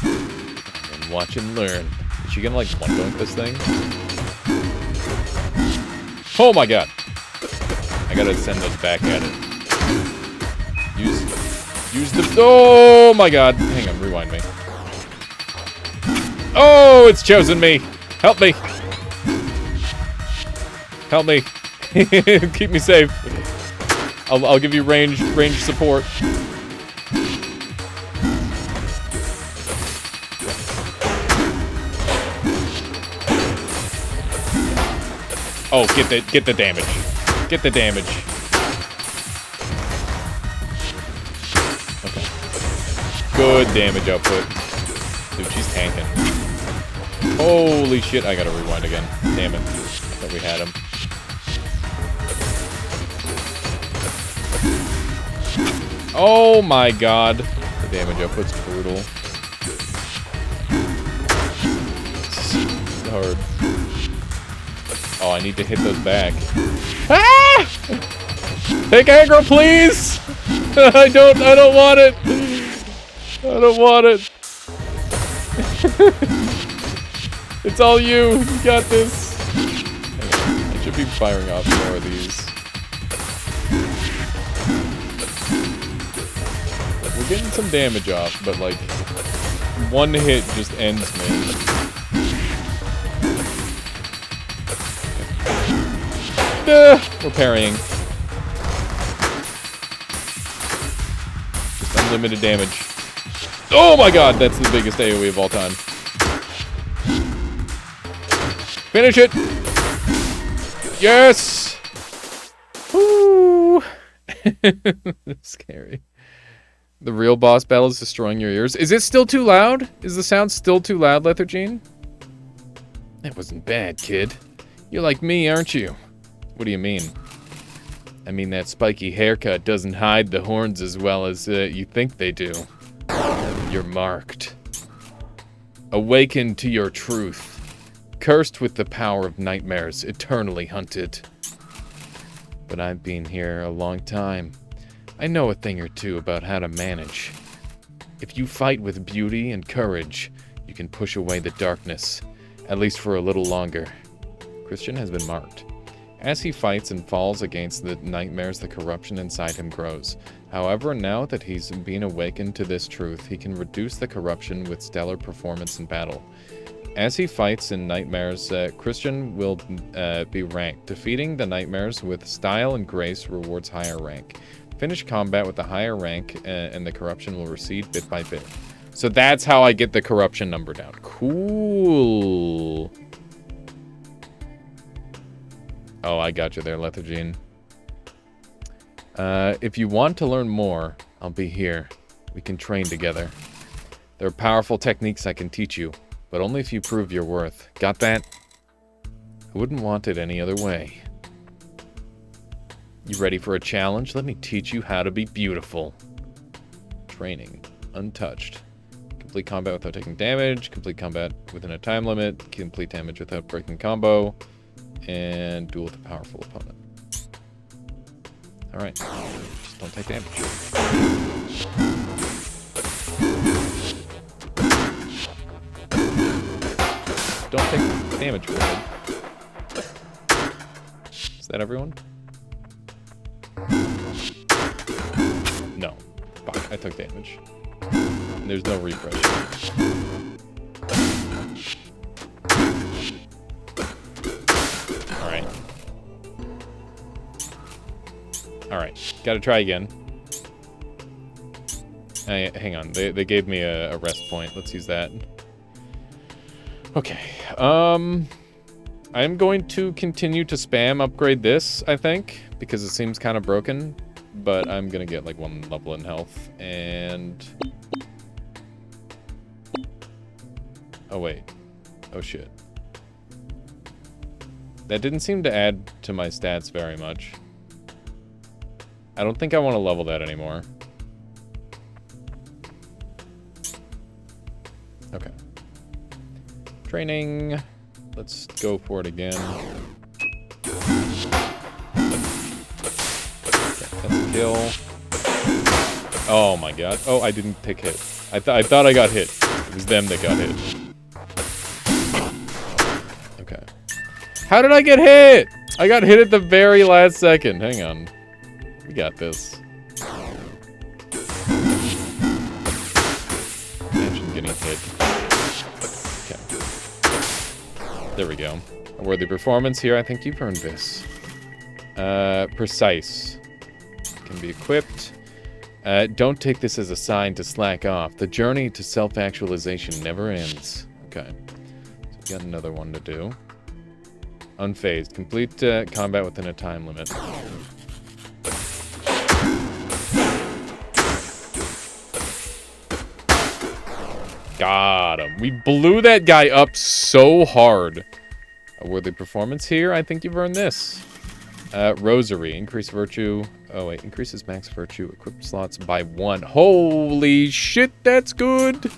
Speaker 3: And watch and learn. Is she gonna, like, one-dunk this thing? Oh my god. I gotta send those back at it. Use the... Oh my god. Hang on, rewind me. Oh, it's chosen me. Help me. Help me. Keep me safe. I'll give you range support. Oh, get the damage. Get the damage. Okay. Good damage output. Dude, she's tanking. Holy shit, I gotta rewind again. Damn it. I thought we had him. Oh my god. The damage output's brutal. It's hard. Oh, I need to hit those back. Ah! Take aggro, please! I don't want it! I don't want it. It's all you. You got this. I should be firing off more of these. We're getting some damage off, but like, one hit just ends me. We're parrying. Just unlimited damage. Oh my god, that's the biggest AoE of all time. Finish it! Yes! Woo! Scary. The real boss battle is destroying your ears. Is it still too loud? Is the sound still too loud, Lethargene? That wasn't bad, kid. You're like me, aren't you? What do you mean? I mean that spiky haircut doesn't hide the horns as well as you think they do. You're marked. Awaken to your truth. Cursed with the power of nightmares, eternally hunted. But I've been here a long time. I know a thing or two about how to manage. If you fight with beauty and courage, you can push away the darkness, at least for a little longer. Christian has been marked. As he fights and falls against the nightmares, the corruption inside him grows. However, now that he's been awakened to this truth, he can reduce the corruption with stellar performance in battle. As he fights in nightmares, Christian will be ranked. Defeating the nightmares with style and grace rewards higher rank. Finish combat with a higher rank, and the corruption will recede bit by bit. So that's how I get the corruption number down. Cool. Oh, I got you there, Lethargene. If you want to learn more, I'll be here. We can train together. There are powerful techniques I can teach you, but only if you prove your worth. Got that? I wouldn't want it any other way. You ready for a challenge? Let me teach you how to be beautiful. Training. Untouched. Complete combat without taking damage. Complete combat within a time limit. Complete damage without breaking combo. And duel with a powerful opponent. Alright. Just don't take damage. Don't take damage, really. Is that everyone? No. Fuck, I took damage. And there's no refresh. Alright. Alright. Gotta try again. Hang on. They gave me a rest point. Let's use that. Okay. I'm going to continue to spam upgrade this, I think, because it seems kind of broken. But I'm gonna get like 1 level in health, and... Oh wait. Oh shit. That didn't seem to add to my stats very much. I don't think I want to level that anymore. Okay. Training. Let's go for it again. That's a kill. Oh my god. Oh, I didn't take hit. I thought I got hit. It was them that got hit. Okay. How did I get hit? I got hit at the very last second. Hang on. We got this. Imagine getting hit. Okay. There we go. A worthy performance here. I think you've earned this. Precise. Can be equipped. Don't take this as a sign to slack off. The journey to self-actualization never ends. Okay. So we got another one to do. Unfazed. Complete combat within a time limit. Got him. We blew that guy up so hard. A worthy performance here. I think you've earned this. Rosary. Increase virtue. Oh, wait. Increases max virtue. Equipped slots by 1. Holy shit, that's good.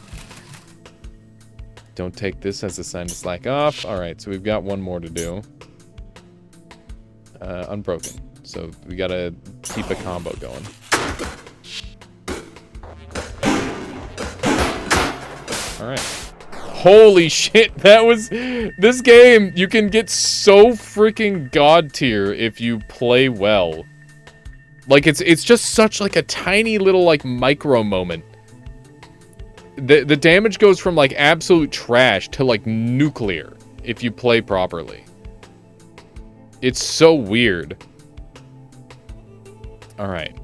Speaker 3: Don't take this as a sign to slack off. Alright, so we've got one more to do. Unbroken. So we gotta keep a combo going. Alright. Holy shit, that was... This game, you can get so freaking god tier if you play well. Like, it's just such, like, a tiny little, like, micro moment. The damage goes from, like, absolute trash to, like, nuclear if you play properly. It's so weird. Alright.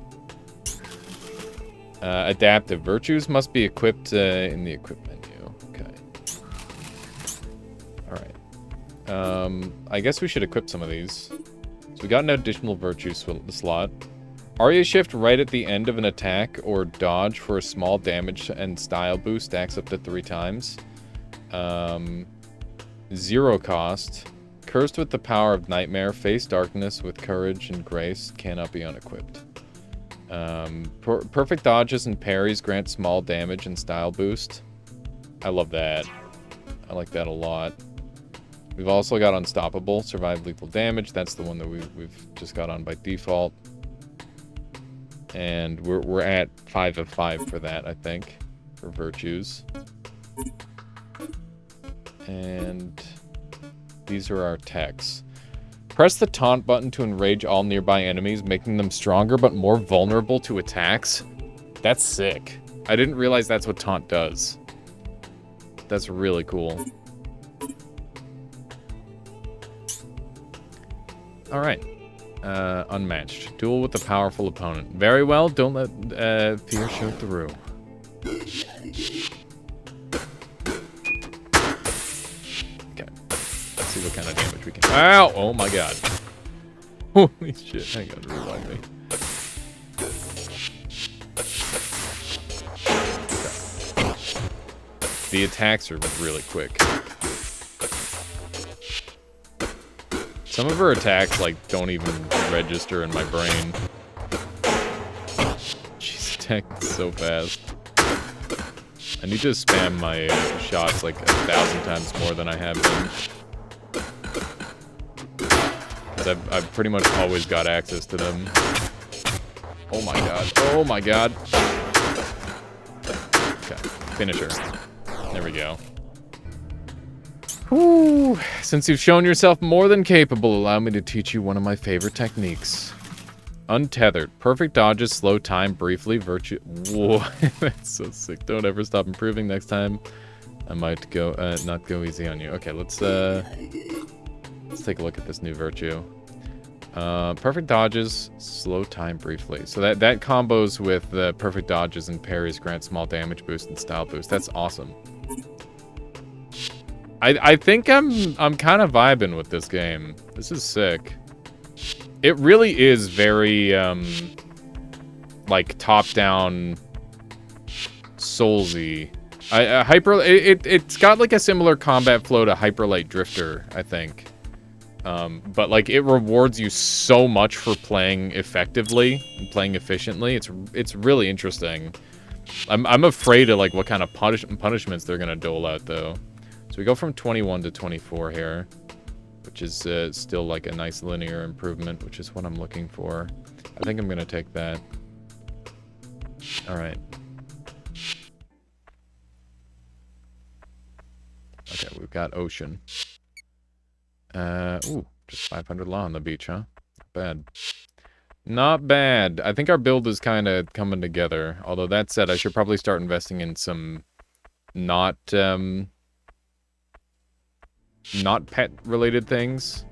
Speaker 3: Adaptive. Virtues must be equipped in the equip menu. Okay. Alright. I guess we should equip some of these. So we got an additional virtue slot. Aria shift right at the end of an attack or dodge for a small damage and style boost stacks up to 3 times. 0 cost. Cursed with the power of nightmare, face darkness with courage and grace, cannot be unequipped. Perfect dodges and parries grant small damage and style boost. I love that. I like that a lot. We've also got unstoppable, survive lethal damage. That's the one that we've just got on by default. And we're at 5 of 5 for that, I think, for virtues. And these are our techs. Press the taunt button to enrage all nearby enemies, making them stronger but more vulnerable to attacks. That's sick. I didn't realize that's what taunt does. That's really cool. Alright. Unmatched. Duel with a powerful opponent. Very well, don't let fear show through. Okay. Let's see what kind of damage we can... Ow! Oh my god. Holy shit. Hang on, rewind me. Okay. The attacks are really quick. Some of her attacks, like, don't even register in my brain. She's attacking so fast. I need to spam my shots, like, 1,000 times more than I have been. Because I've pretty much always got access to them. Oh my god. Oh my god. Okay. Finish her. There we go. Whew. Since you've shown yourself more than capable, allow me to teach you one of my favorite techniques. Untethered. Perfect dodges, slow time, briefly, virtue... Whoa, that's so sick. Don't ever stop improving. Next time, I might go, not go easy on you. Okay, let's take a look at this new virtue. Perfect dodges, slow time, briefly. So that combos with the perfect dodges and parries grant small damage boost and style boost. That's awesome. I think I'm kind of vibing with this game. This is sick. It really is very, like, top-down, Soulsy. It's got, like, a similar combat flow to Hyper Light Drifter, I think. But, like, it rewards you so much for playing effectively and playing efficiently. It's really interesting. I'm afraid of, like, what kind of punishments they're gonna dole out, though. So we go from 21 to 24 here, which is still like a nice linear improvement, which is what I'm looking for. I think I'm going to take that. All right. Okay, we've got ocean. Ooh, just 500 law on the beach, huh? Not bad. Not bad. I think our build is kind of coming together. Although that said, I should probably start investing in some not pet-related things.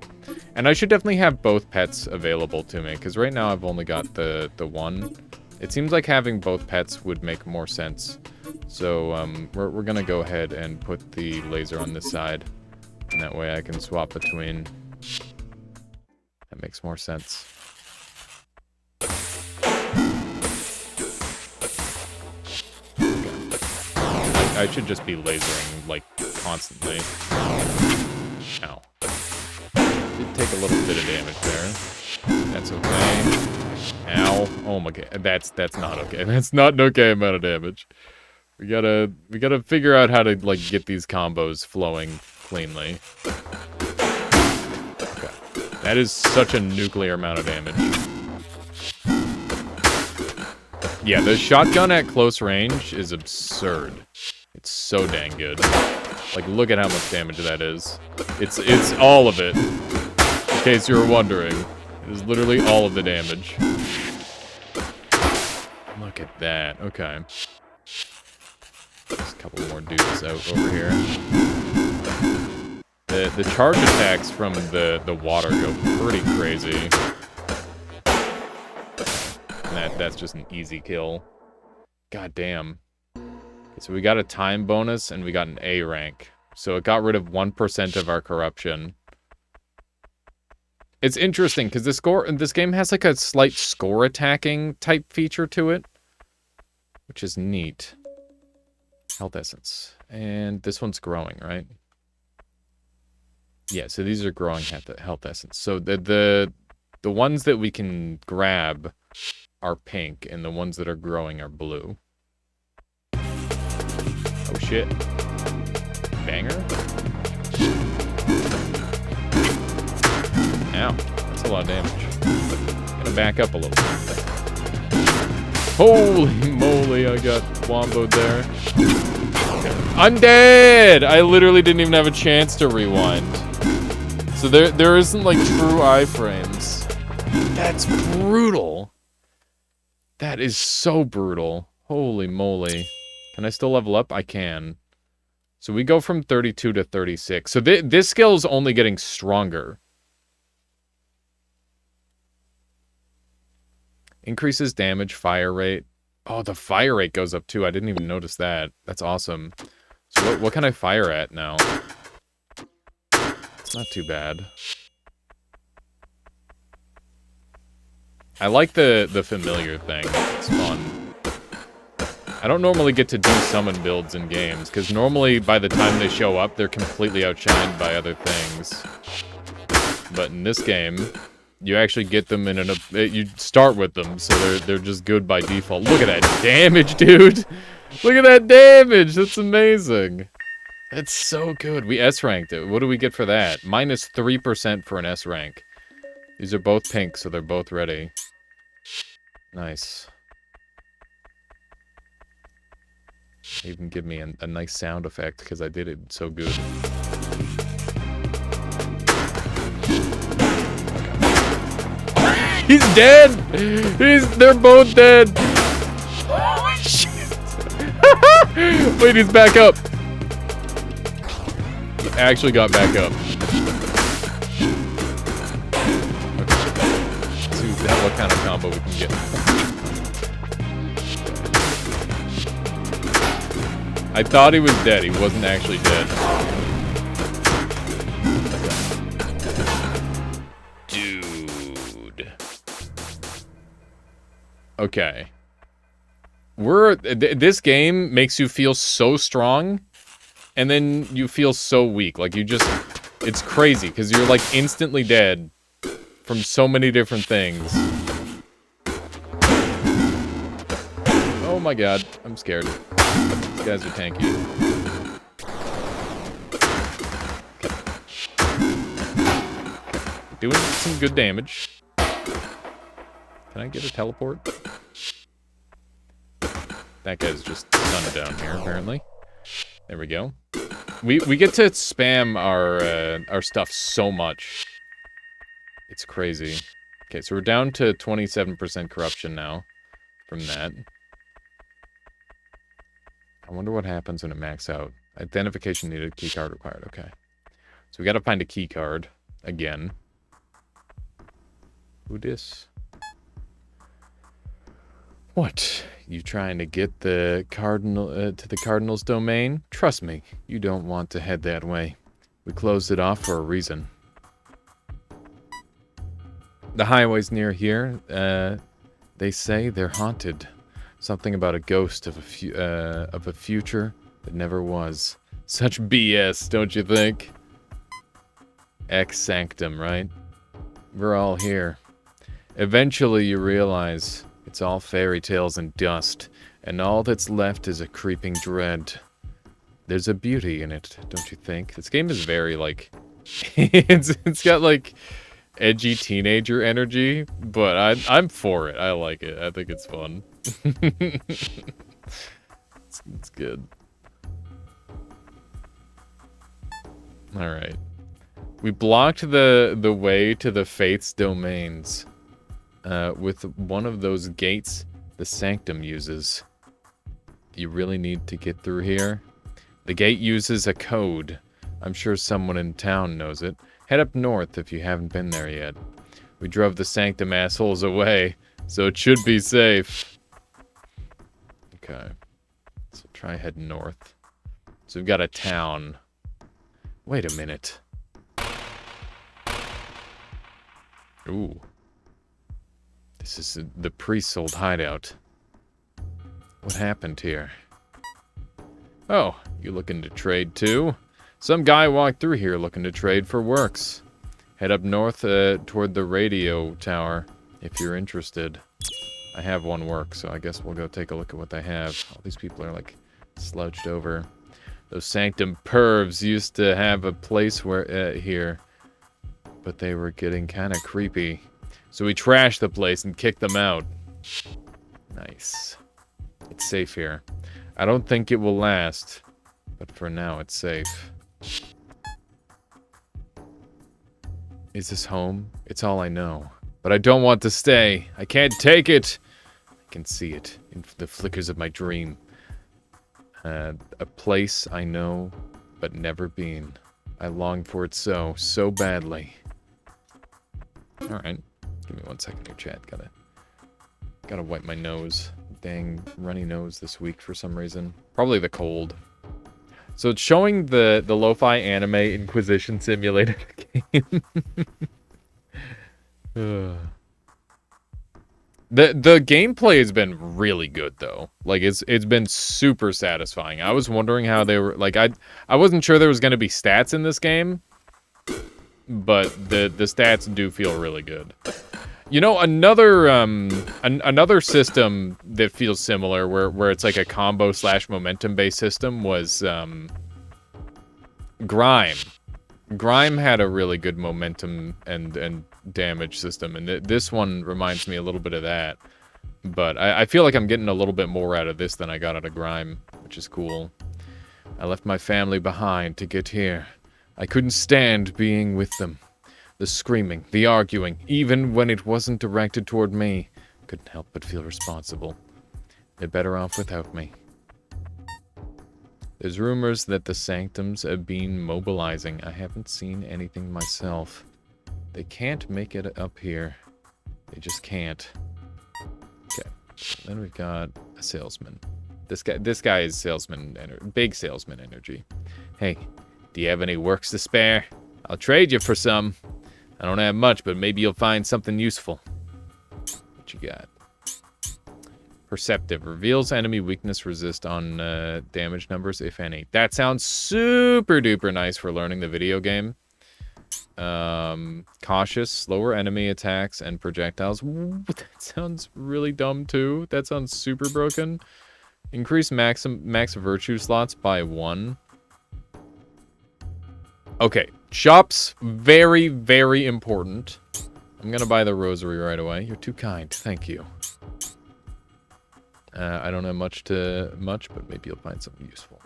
Speaker 3: And I should definitely have both pets available to me, because right now I've only got the one. It seems like having both pets would make more sense. So we're gonna go ahead and put the laser on this side, and that way I can swap between. That makes more sense. Okay. I should just be lasering, like, constantly. Ow. Did take a little bit of damage there. That's okay. Ow. Oh my god. That's not okay. That's not an okay amount of damage. We gotta figure out how to, like, get these combos flowing cleanly. Okay. That is such a nuclear amount of damage. Yeah, the shotgun at close range is absurd. It's so dang good. Like, look at how much damage that is. It's all of it. In case you were wondering. It is literally all of the damage. Look at that. Okay. There's a couple more dudes out over here. The charge attacks from the water go pretty crazy. That's just an easy kill. God damn. Okay, so we got a time bonus and we got an A rank. So it got rid of 1% of our corruption. It's interesting because this game has like a slight score attacking type feature to it, which is neat. Health essence. And this one's growing, right? Yeah, so these are growing health essence. So the ones that we can grab are pink, and the ones that are growing are blue. Oh shit. Banger? Ow, that's a lot of damage. Gotta back up a little bit. Holy moly, I got womboed there. I'm dead! I literally didn't even have a chance to rewind. So there isn't like true iframes. That's brutal. That is so brutal. Holy moly. Can I still level up? I can. So we go from 32 to 36. So this skill is only getting stronger. Increases damage, fire rate. Oh, the fire rate goes up too. I didn't even notice that. That's awesome. So what can I fire at now? It's not too bad. I like the familiar thing. It's fun. I don't normally get to do summon builds in games, because normally by the time they show up, they're completely outshined by other things. But in this game, you actually get them in you start with them, so they're just good by default. Look at that damage, dude! Look at that damage! That's amazing! That's so good. We S-ranked it. What do we get for that? Minus 3% for an S rank. These are both pink, so they're both ready. Nice. Even give me a nice sound effect, because I did it so good. He's dead! They're both dead! Holy shit! Wait, he's back up! He actually got back up. Okay. See what kind of combo we can get. I thought he was dead. He wasn't actually dead. Dude. Okay. This game makes you feel so strong, and then you feel so weak. Like, it's crazy, because you're, like, instantly dead from so many different things. Oh my god, I'm scared. These guys are tanky. Okay. Doing some good damage. Can I get a teleport? That guy's just stunned down here, apparently. There we go. We get to spam our stuff so much. It's crazy. Okay, so we're down to 27% corruption now from that. I wonder what happens when it maxes out. Identification needed, keycard required. Okay. So we gotta find a keycard again. Who dis? What? You trying to get the cardinal to the Cardinal's domain? Trust me, you don't want to head that way. We closed it off for a reason. The highways near here, they say they're haunted. Something about a ghost of a future that never was. Such BS, don't you think? Ex sanctum, right? We're all here. Eventually you realize it's all fairy tales and dust, and all that's left is a creeping dread. There's a beauty in it, don't you think? This game is very, like... it's got, like... edgy teenager energy, but I'm for it. I like it. I think it's fun. It's good. All right. We blocked the way to the Faith's domains with one of those gates the Sanctum uses. You really need to get through here. The gate uses a code. I'm sure someone in town knows it. Head up north if you haven't been there yet. We drove the Sanctum assholes away, so it should be safe. Okay. So try heading north. So we've got a town. Wait a minute. Ooh. This is the priest's old hideout. What happened here? Oh, you looking to trade too? Some guy walked through here looking to trade for works. Head up north toward the radio tower if you're interested. I have one work, so I guess we'll go take a look at what they have. All these people are like slouched over. Those Sanctum pervs used to have a place where here, but they were getting kind of creepy. So we trashed the place and kicked them out. Nice. It's safe here. I don't think it will last, but for now it's safe. Is this home? It's all I know. But I don't want to stay. I can't take it. I can see it in the flickers of my dream. A place I know, but never been. I long for it so badly. Alright. Give me 1 second here, chat. Gotta wipe my nose. Dang runny nose this week for some reason. Probably the cold. So it's showing the lo-fi anime Inquisition Simulator game. The gameplay has been really good though. Like it's been super satisfying. I was wondering how they were like I wasn't sure there was gonna be stats in this game, but the stats do feel really good. You know, another system that feels similar where it's like a combo / momentum based system was Grime. Grime had a really good momentum and damage system, and this one reminds me a little bit of that. But I feel like I'm getting a little bit more out of this than I got out of Grime, which is cool. I left my family behind to get here. I couldn't stand being with them. The screaming, the arguing, even when it wasn't directed toward me, couldn't help but feel responsible. They're better off without me. There's rumors that the Sanctums have been mobilizing. I haven't seen anything myself. They can't make it up here. They just can't. Okay. Then we've got a salesman. This guy is big salesman energy. Hey, do you have any works to spare? I'll trade you for some. I don't have much, but maybe you'll find something useful. What you got? Perceptive. Reveals enemy weakness resist on damage numbers, if any. That sounds super duper nice for learning the video game. Cautious. Slower enemy attacks and projectiles. That sounds really dumb too. That sounds super broken. Increase max virtue slots by 1. Okay. Shops. Very, very important. I'm gonna buy the rosary right away. You're too kind. Thank you. I don't have much, but maybe you'll find something useful.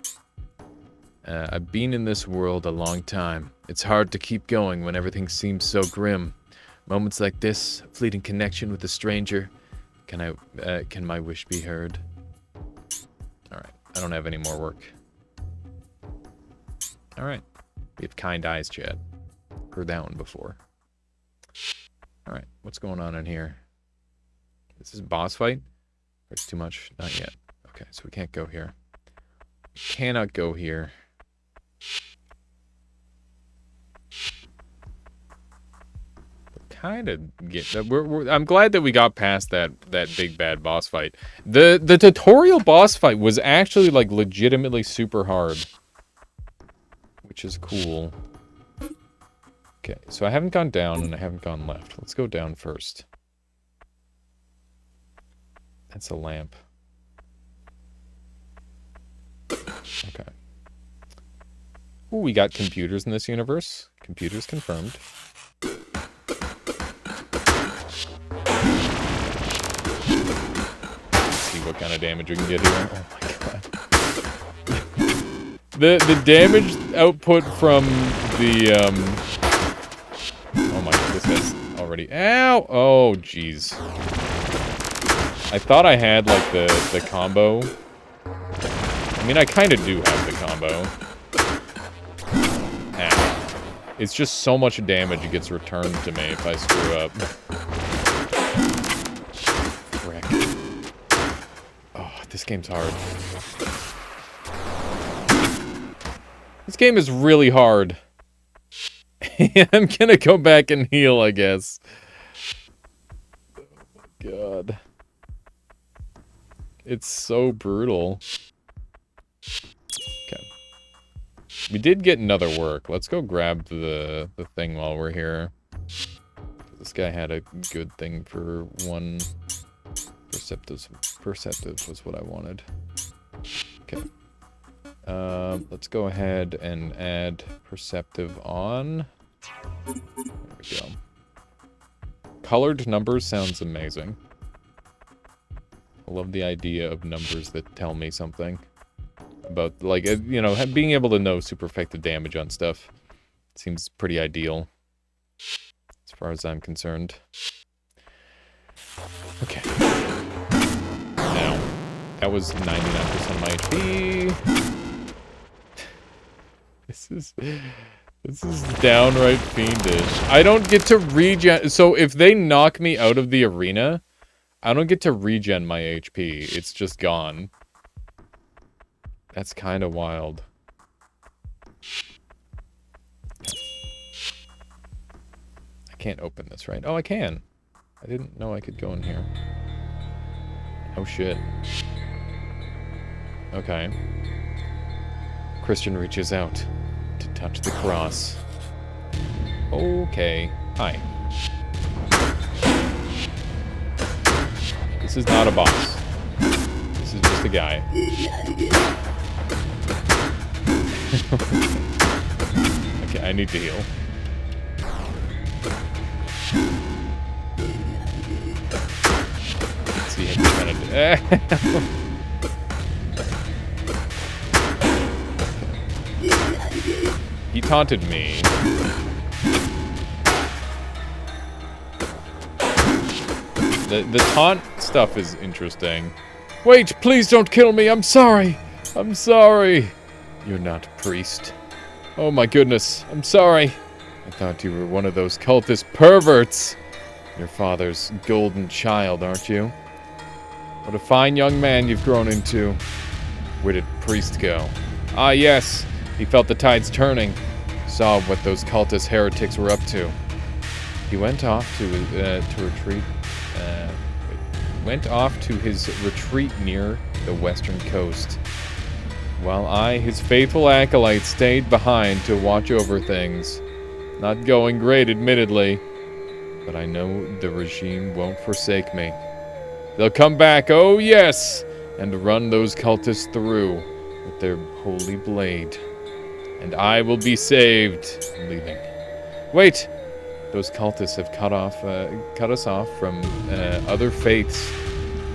Speaker 3: I've been in this world a long time. It's hard to keep going when everything seems so grim. Moments like this, a fleeting connection with a stranger. Can my wish be heard? Alright, I don't have any more work. Alright. We have kind eyes, chat. Heard that one before. Alright, what's going on in here? This is a boss fight? It's too much? Not yet. Okay, so we can't go here. We cannot go here. Kind of get that. I'm glad that we got past that big bad boss fight. The tutorial boss fight was actually like legitimately super hard, which is cool. Okay, so I haven't gone down and I haven't gone left. Let's go down first. That's a lamp. Okay. Ooh, we got computers in this universe. Computers confirmed. what kind of damage we can get here. Oh my god. The damage output from the, oh my god, this guy's already... Ow! Oh, jeez. I thought I had, like, the combo. I mean, I kind of do have the combo. Ow. It's just so much damage gets returned to me if I screw up. Frick. Oh, this game's hard. This game is really hard. I'm gonna go back and heal, I guess. Oh my god. It's so brutal. Okay. We did get another work. Let's go grab the thing while we're here. This guy had a good thing for one. Perceptive was what I wanted. Okay. Let's go ahead and add perceptive on. There we go. Colored numbers sounds amazing. I love the idea of numbers that tell me something. About, like, you know, being able to know super effective damage on stuff. Seems pretty ideal. As far as I'm concerned. Okay. Now, that was 99% of my HP. This is downright fiendish. I don't get to regen. So if they knock me out of the arena, I don't get to regen my HP. It's just gone. That's kind of wild. I can't open this, right? Oh, I can. I didn't know I could go in here. Oh, shit. Okay. Christian reaches out to touch the cross. Okay. Hi. This is not a boss. This is just a guy. Okay, I need to heal. Let's see if we're gonna He taunted me. The taunt stuff is interesting. Wait, please don't kill me. I'm sorry. I'm sorry. You're not a priest. Oh my goodness. I'm sorry. I thought you were one of those cultist perverts. Your father's golden child, aren't you? What a fine young man you've grown into. Where did priest go? Ah, yes. He felt the tides turning. Saw what those cultist heretics were up to. He went off to retreat. Went off to his retreat near the western coast, while I, his faithful acolyte, stayed behind to watch over things. Not going great, admittedly, but I know the regime won't forsake me. They'll come back, oh yes, and run those cultists through with their holy blade. And I will be saved. I'm leaving. Wait! Those cultists have cut us off from other faiths.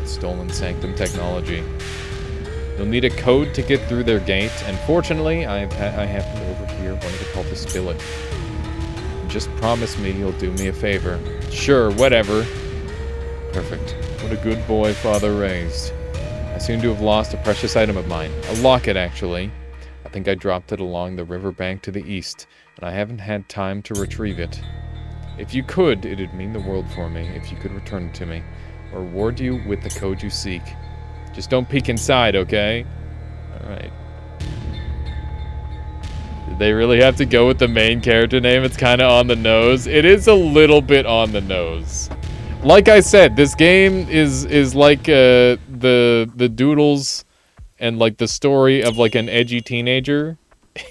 Speaker 3: Stolen sanctum technology. You'll need a code to get through their gate, and fortunately, I happened to overhear one of the cultists spill it. Just promise me you'll do me a favor. Sure, whatever. Perfect. What a good boy father raised. I seem to have lost a precious item of mine. A locket, actually. I think I dropped it along the riverbank to the east, and I haven't had time to retrieve it. If you could, it'd mean the world for me if you could return it to me, or reward you with the code you seek. Just don't peek inside, okay? Alright. Did they really have to go with the main character name? It's kind of on the nose. It is a little bit on the nose. Like I said, this game is like the doodles and like the story of like an edgy teenager.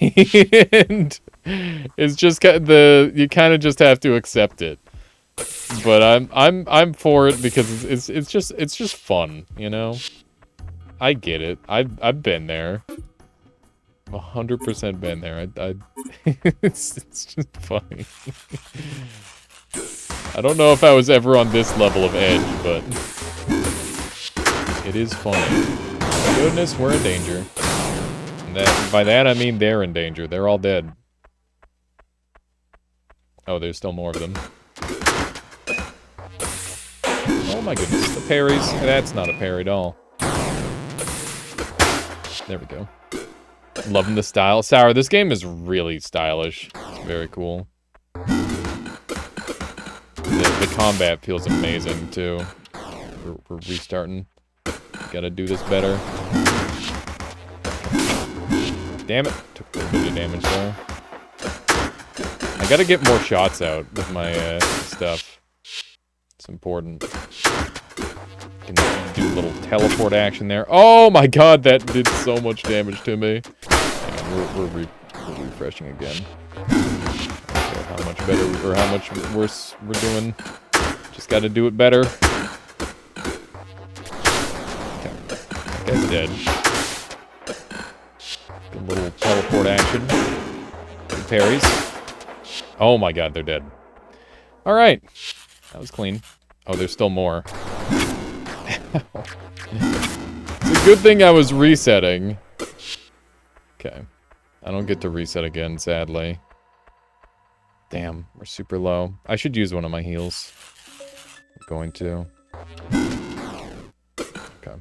Speaker 3: And it's just you kind of just have to accept it. But I'm for it because it's just fun, you know. I get it. I've been there. 100% been there. It's just funny. I don't know if I was ever on this level of edge, but this It is funny. Goodness, we're in danger. And by that I mean they're in danger. They're all dead. Oh, there's still more of them. Oh my goodness, the parries. That's not a parry at all. There we go. Loving the style. Sour, this game is really stylish. It's very cool. The combat feels amazing, too. We're restarting. Gotta do this better. Damn it. Took a little bit of damage there. I gotta get more shots out with my stuff. It's important. Can do a little teleport action there. Oh my god, that did so much damage to me. Hang on, we're refreshing again. Okay, how much better, or how much worse we're doing. Just gotta do it better. Okay, that guy's dead. Good little teleport action. Good parries. Oh my god, they're dead. Alright. That was clean. Oh, there's still more. It's a good thing I was resetting. Okay. I don't get to reset again, sadly. Damn, we're super low. I should use one of my heals. I'm going to. Okay.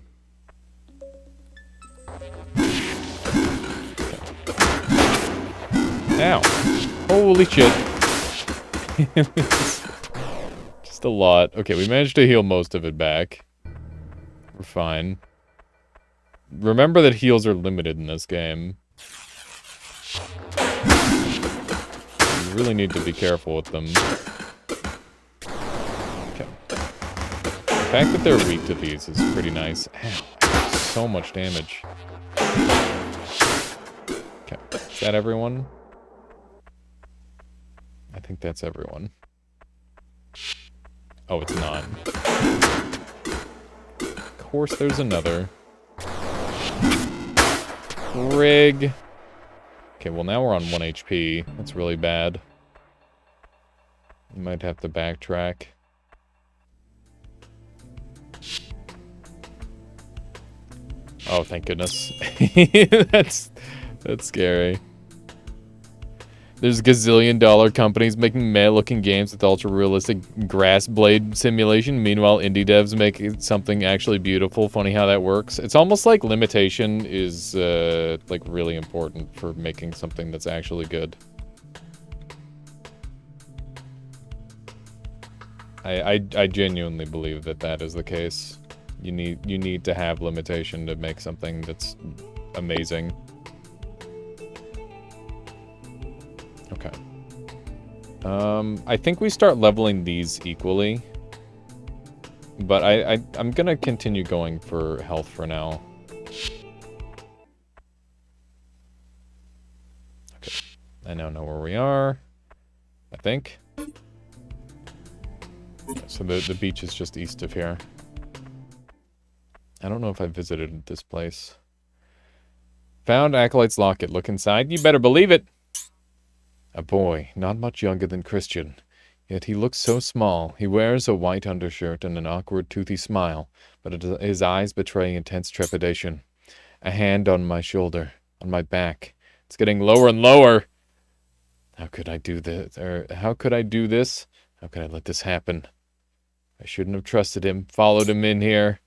Speaker 3: Ow. Holy shit. Just a lot. Okay, we managed to heal most of it back. We're fine. Remember that heals are limited in this game. You really need to be careful with them. Okay. The fact that they're weak to these is pretty nice. Ow, so much damage. Okay, is that everyone? I think that's everyone. Oh, it's not. Of course there's another. Rig. Okay, well now we're on 1 HP. That's really bad. You might have to backtrack. Oh, thank goodness. That's scary. There's gazillion-dollar companies making meh-looking games with ultra-realistic grass blade simulation. Meanwhile, indie devs make something actually beautiful. Funny how that works. It's almost like limitation is, like, really important for making something that's actually good. I genuinely believe that that is the case. You need to have limitation to make something that's amazing. Okay. I think we start leveling these equally. But I'm gonna continue going for health for now. Okay. I now know where we are. I think. So the beach is just east of here. I don't know if I visited this place. Found Acolyte's locket. Look inside. You better believe it! A boy, not much younger than Christian. Yet he looks so small. He wears a white undershirt and an awkward, toothy smile, but his eyes betray intense trepidation. A hand on my shoulder, on my back. It's getting lower and lower. How could I do this? How could I do this? How could I let this happen? I shouldn't have trusted him, followed him in here.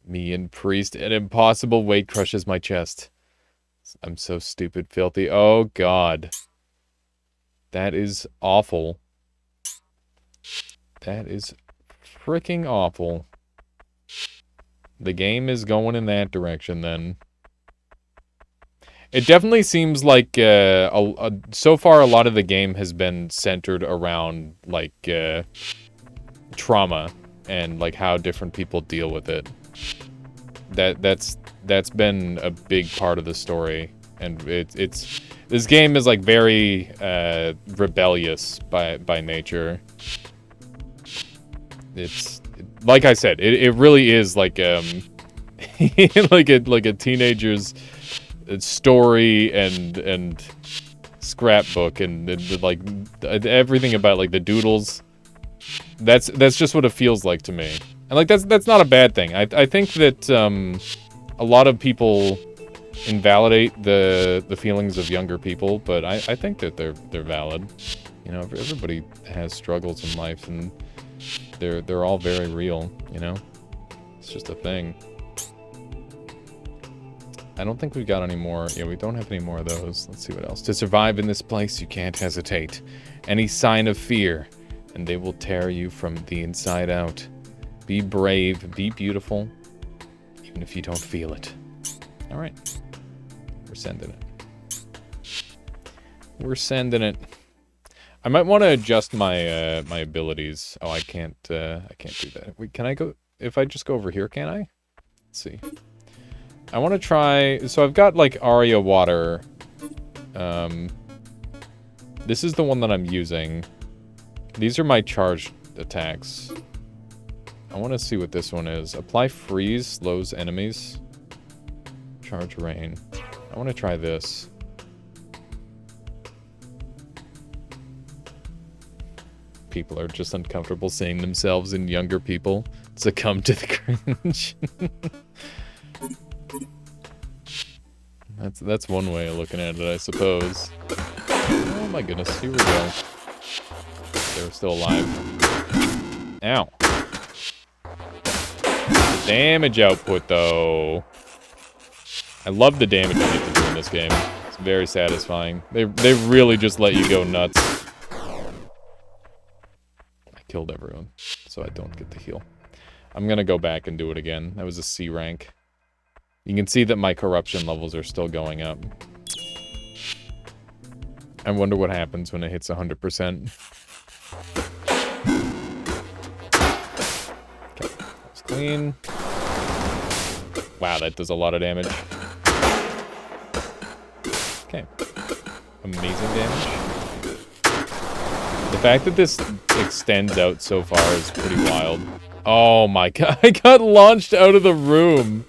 Speaker 3: Me and Priest, an impossible weight crushes my chest. I'm so stupid, filthy. Oh, God. That is awful. That is freaking awful. The game is going in that direction, then. It definitely seems like, so far a lot of the game has been centered around, like, trauma and, like, how different people deal with it. That's been a big part of the story, and this game is like very rebellious by nature. It's like I said, it really is like like a teenager's story and scrapbook and like everything about like the doodles. That's just what it feels like to me. And, like, that's not a bad thing. I think that, a lot of people invalidate the feelings of younger people, but I think that they're valid. You know, everybody has struggles in life, and they're all very real, you know? It's just a thing. I don't think we've got any more. Yeah, we don't have any more of those. Let's see what else. To survive in this place, you can't hesitate. Any sign of fear, and they will tear you from the inside out. Be brave, be beautiful, even if you don't feel it. All right. We're sending it. We're sending it. I might want to adjust my my abilities. Oh, I can't do that. Wait, can I go? If I just go over here, can I? Let's see. I want to try... So I've got, like, Aria Water. This is the one that I'm using. These are my charged attacks. I want to see what this one is. Apply Freeze, slows enemies. Charge Rain. I want to try this. People are just uncomfortable seeing themselves in younger people succumb to the cringe. That's one way of looking at it, I suppose. Oh my goodness, here we go. They're still alive. Ow. The damage output, though. I love the damage I get to do in this game. It's very satisfying. They really just let you go nuts. I killed everyone, so I don't get to heal. I'm gonna go back and do it again. That was a C rank. You can see that my corruption levels are still going up. I wonder what happens when it hits 100%. Okay, that's clean. Wow, that does a lot of damage. Okay. Amazing damage. The fact that this extends out so far is pretty wild. Oh my god, I got launched out of the room!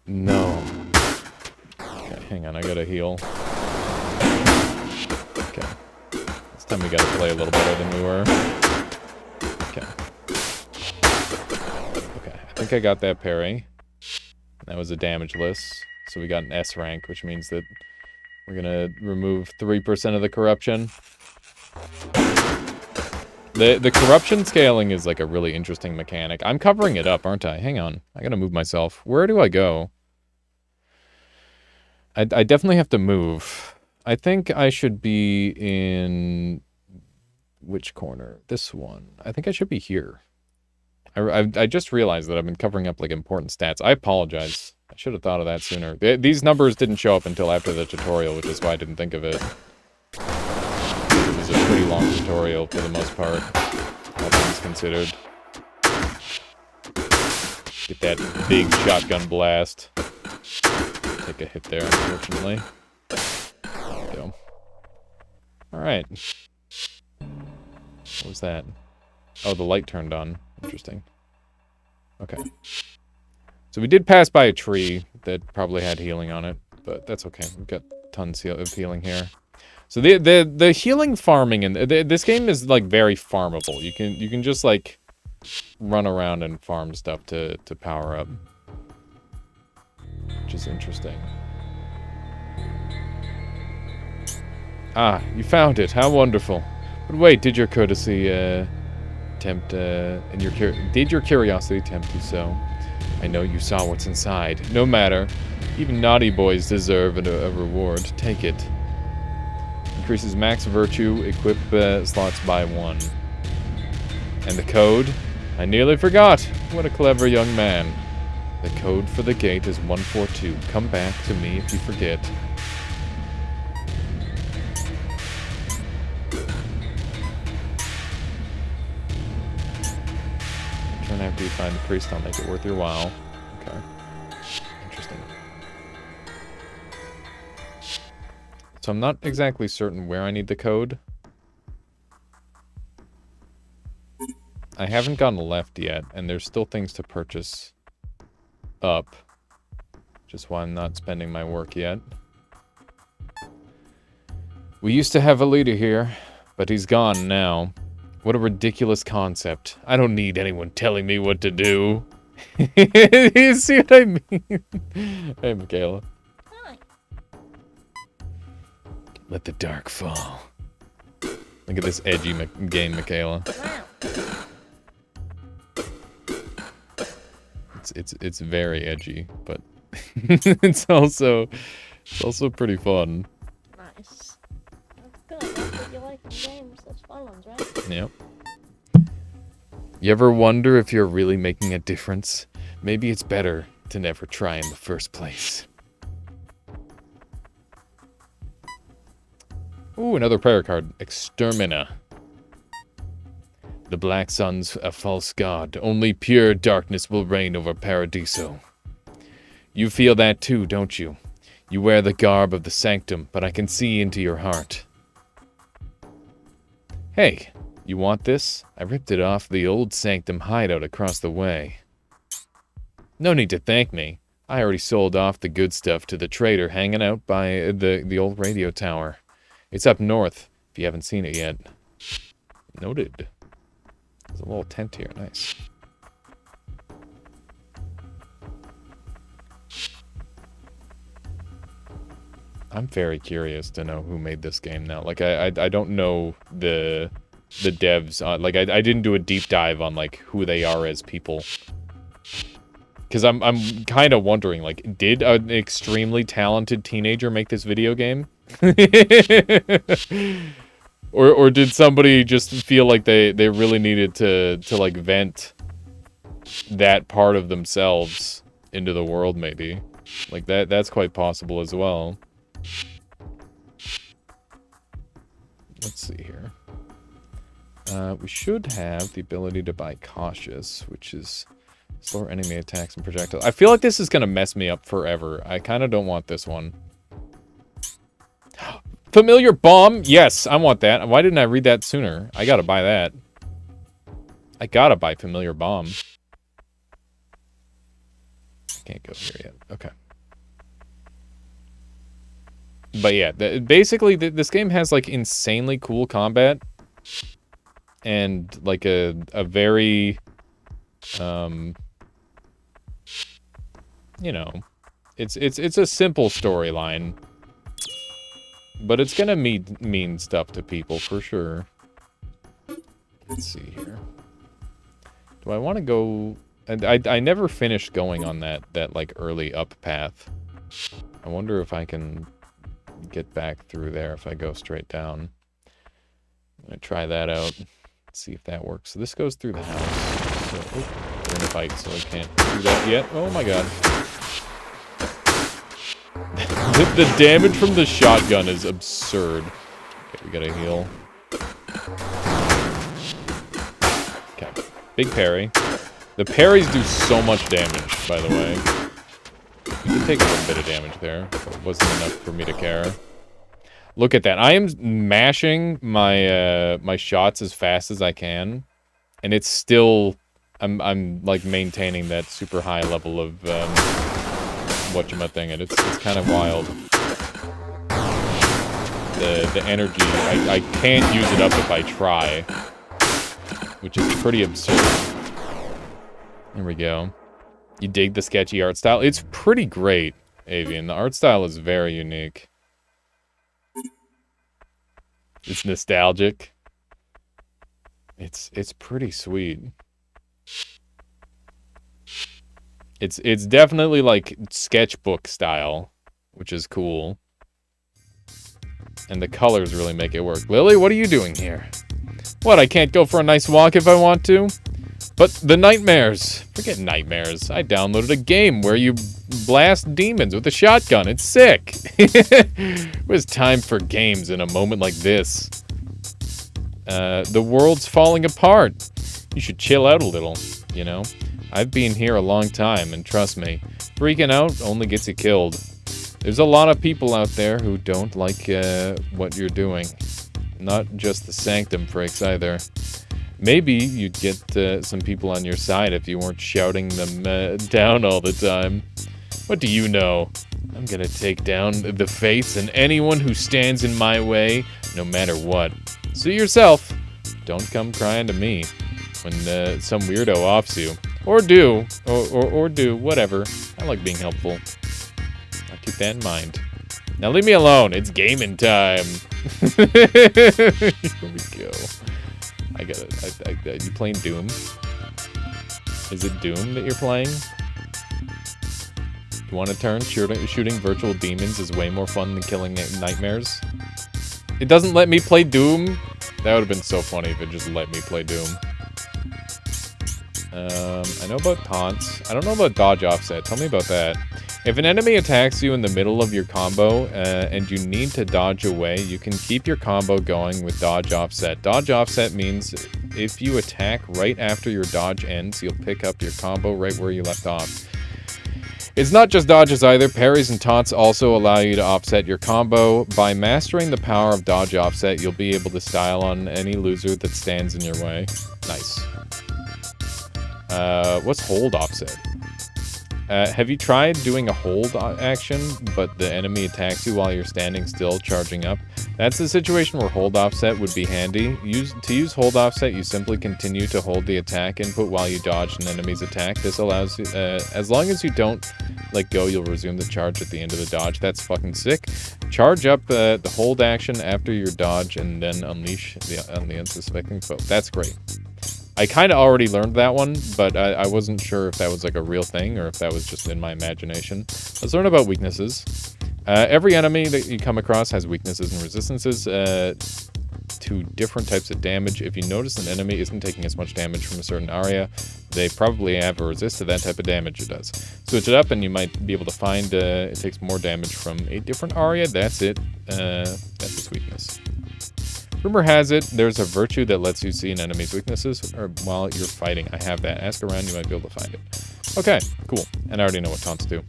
Speaker 3: No. Okay, hang on, I gotta heal. Okay. This time we gotta play a little better than we were. Okay. Okay, I think I got that parry. That was a damageless. So we got an S rank, which means that we're gonna remove 3% of the corruption. The corruption scaling is like a really interesting mechanic. I'm covering it up, aren't I? Hang on. I gotta move myself. Where do I go? I definitely have to move. I think I should be in... Which corner? This one. I think I should be here. I just realized that I've been covering up, like, important stats. I apologize. I should have thought of that sooner. These numbers didn't show up until after the tutorial, which is why I didn't think of it. It was a pretty long tutorial for the most part, all things considered. Get that big shotgun blast. Take a hit there, unfortunately. There we go. Alright. What was that? Oh, the light turned on. Interesting. Okay. So we did pass by a tree that probably had healing on it, but that's okay. We've got tons of healing here. So the healing farming in this game is like very farmable. You can just like run around and farm stuff to power up, which is interesting. Ah, you found it. How wonderful. But wait, did your courtesy did your curiosity tempt you so? I know you saw what's inside. No matter. Even naughty boys deserve a reward. Take it. Increases max virtue, equip slots by 1. And the code? I nearly forgot. What a clever young man. The code for the gate is 142. Come back to me if you forget. Turn after you find the priest, I'll make it worth your while. Okay. Interesting. So I'm not exactly certain where I need the code. I haven't gone left yet, and there's still things to purchase up. Just why I'm not spending my work yet. We used to have a leader here, but he's gone now. What a ridiculous concept. I don't need anyone telling me what to do. You see what I mean? Hey, Michaela.
Speaker 1: Hi.
Speaker 3: Let the dark fall. Look at this edgy game, Michaela.
Speaker 1: Wow.
Speaker 3: It's very edgy, but it's also pretty fun.
Speaker 1: Nice. That's good. That's what you like in games. Those fun ones, right?
Speaker 3: Yep. You ever wonder if you're really making a difference? Maybe it's better to never try in the first place. Ooh, another prayer card. Extermina. The Black Sun's a false god. Only pure darkness will reign over Paradiso. You feel that too, don't you? You wear the garb of the sanctum, but I can see into your heart. Hey, you want this? I ripped it off the old sanctum hideout across the way. No need to thank me. I already sold off the good stuff to the trader hanging out by the old radio tower. It's up north, if you haven't seen it yet. Noted. There's a little tent here, nice. I'm very curious to know who made this game now. Like, I don't know the devs. Like, I didn't do a deep dive on, like, who they are as people. Because I'm kind of wondering, like, did an extremely talented teenager make this video game? Or did somebody just feel like they really needed to like vent that part of themselves into the world, maybe? Like that's quite possible as well. Let's see here. We should have the ability to buy Cautious, which is store enemy attacks and projectiles. I feel like this is gonna mess me up forever. I kind of don't want this one. Familiar bomb? Yes, I want that. Why didn't I read that sooner? I gotta buy that. I gotta buy familiar bomb. Can't go here yet. Okay. But yeah, basically this game has like insanely cool combat. And like a very, you know, it's a simple storyline. But it's gonna mean stuff to people for sure. Let's see here. Do I want to go? And I never finished going on that like early up path. I wonder if I can get back through there if I go straight down. I'm gonna try that out. See if that works. So this goes through the house. So, oh, we're in a fight, so I can't do that yet. Oh my god. The damage from the shotgun is absurd. Okay, we gotta heal. Okay, big parry. The parries do so much damage, by the way. You can take a little bit of damage there, but it wasn't enough for me to care. Look at that. I am mashing my my shots as fast as I can, and it's still I'm like maintaining that super high level of whatchamacallit. It's kind of wild. The energy, I can't use it up if I try, which is pretty absurd. There we go. You dig the sketchy art style? It's pretty great, Avian. The art style is very unique. It's nostalgic. It's pretty sweet. It's definitely like sketchbook style, which is cool. And the colors really make it work. Lily, what are you doing here? What, I can't go for a nice walk if I want to? But the nightmares. Forget nightmares. I downloaded a game where you blast demons with a shotgun. It's sick. Where's time for games in a moment like this? The world's falling apart. You should chill out a little, you know? I've been here a long time, and trust me, freaking out only gets you killed. There's a lot of people out there who don't like what you're doing. Not just the Sanctum freaks either. Maybe you'd get some people on your side if you weren't shouting them down all the time. What do you know? I'm gonna take down the Fates and anyone who stands in my way, no matter what. Suit yourself. don't come crying to me when some weirdo offs you. Or do. Or do. Whatever. I like being helpful. I'll keep that in mind. Now leave me alone. It's gaming time. Here we go. I get it. You playing Doom? Is it Doom that you're playing? You want to turn? Shooting virtual demons is way more fun than killing nightmares. It doesn't let me play Doom? That would have been so funny if it just let me play Doom. I know about taunts. I don't know about dodge offset. Tell me about that. If an enemy attacks you in the middle of your combo, and you need to dodge away, you can keep your combo going with dodge offset. Dodge offset means if you attack right after your dodge ends, you'll pick up your combo right where you left off. It's not just dodges either. Parries and taunts also allow you to offset your combo. By mastering the power of dodge offset, you'll be able to style on any loser that stands in your way. Nice. What's hold offset? Have you tried doing a hold action, but the enemy attacks you while you're standing still, charging up? That's the situation where hold offset would be handy. To use hold offset, you simply continue to hold the attack input while you dodge an enemy's attack. This allows, as long as you don't let go, you'll resume the charge at the end of the dodge. That's fucking sick. Charge up the hold action after your dodge, and then unleash on the unsuspecting foe. That's great. I kind of already learned that one, but I wasn't sure if that was like a real thing or if that was just in my imagination. Let's learn about weaknesses. Every enemy that you come across has weaknesses and resistances to different types of damage. If you notice an enemy isn't taking as much damage from a certain area, they probably have a resist to that type of damage it does. Switch it up and you might be able to find it takes more damage from a different area. That's it. That's its weakness. Rumor has it, there's a virtue that lets you see an enemy's weaknesses while you're fighting. I have that. Ask around, you might be able to find it. Okay, cool. And I already know what taunts do.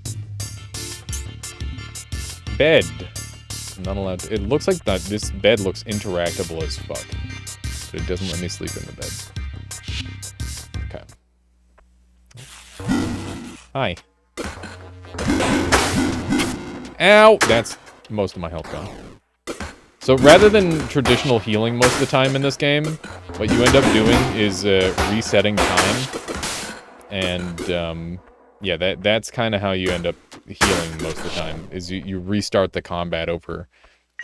Speaker 3: Bed. I'm not allowed to... It looks like this bed looks interactable as fuck. But it doesn't let me sleep in the bed. Okay. Hi. Ow! That's most of my health gone. So rather than traditional healing most of the time in this game, what you end up doing is resetting time. And yeah, that's kind of how you end up healing most of the time, is you restart the combat over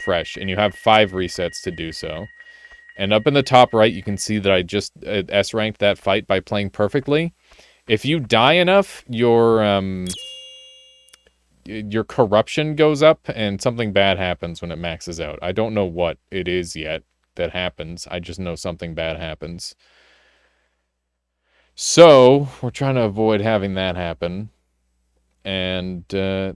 Speaker 3: fresh. And you have 5 resets to do so. And up in the top right, you can see that I just S-ranked that fight by playing perfectly. If you die enough, your corruption goes up and something bad happens when it maxes out. I don't know what it is yet that happens. I just know something bad happens. So, we're trying to avoid having that happen. And I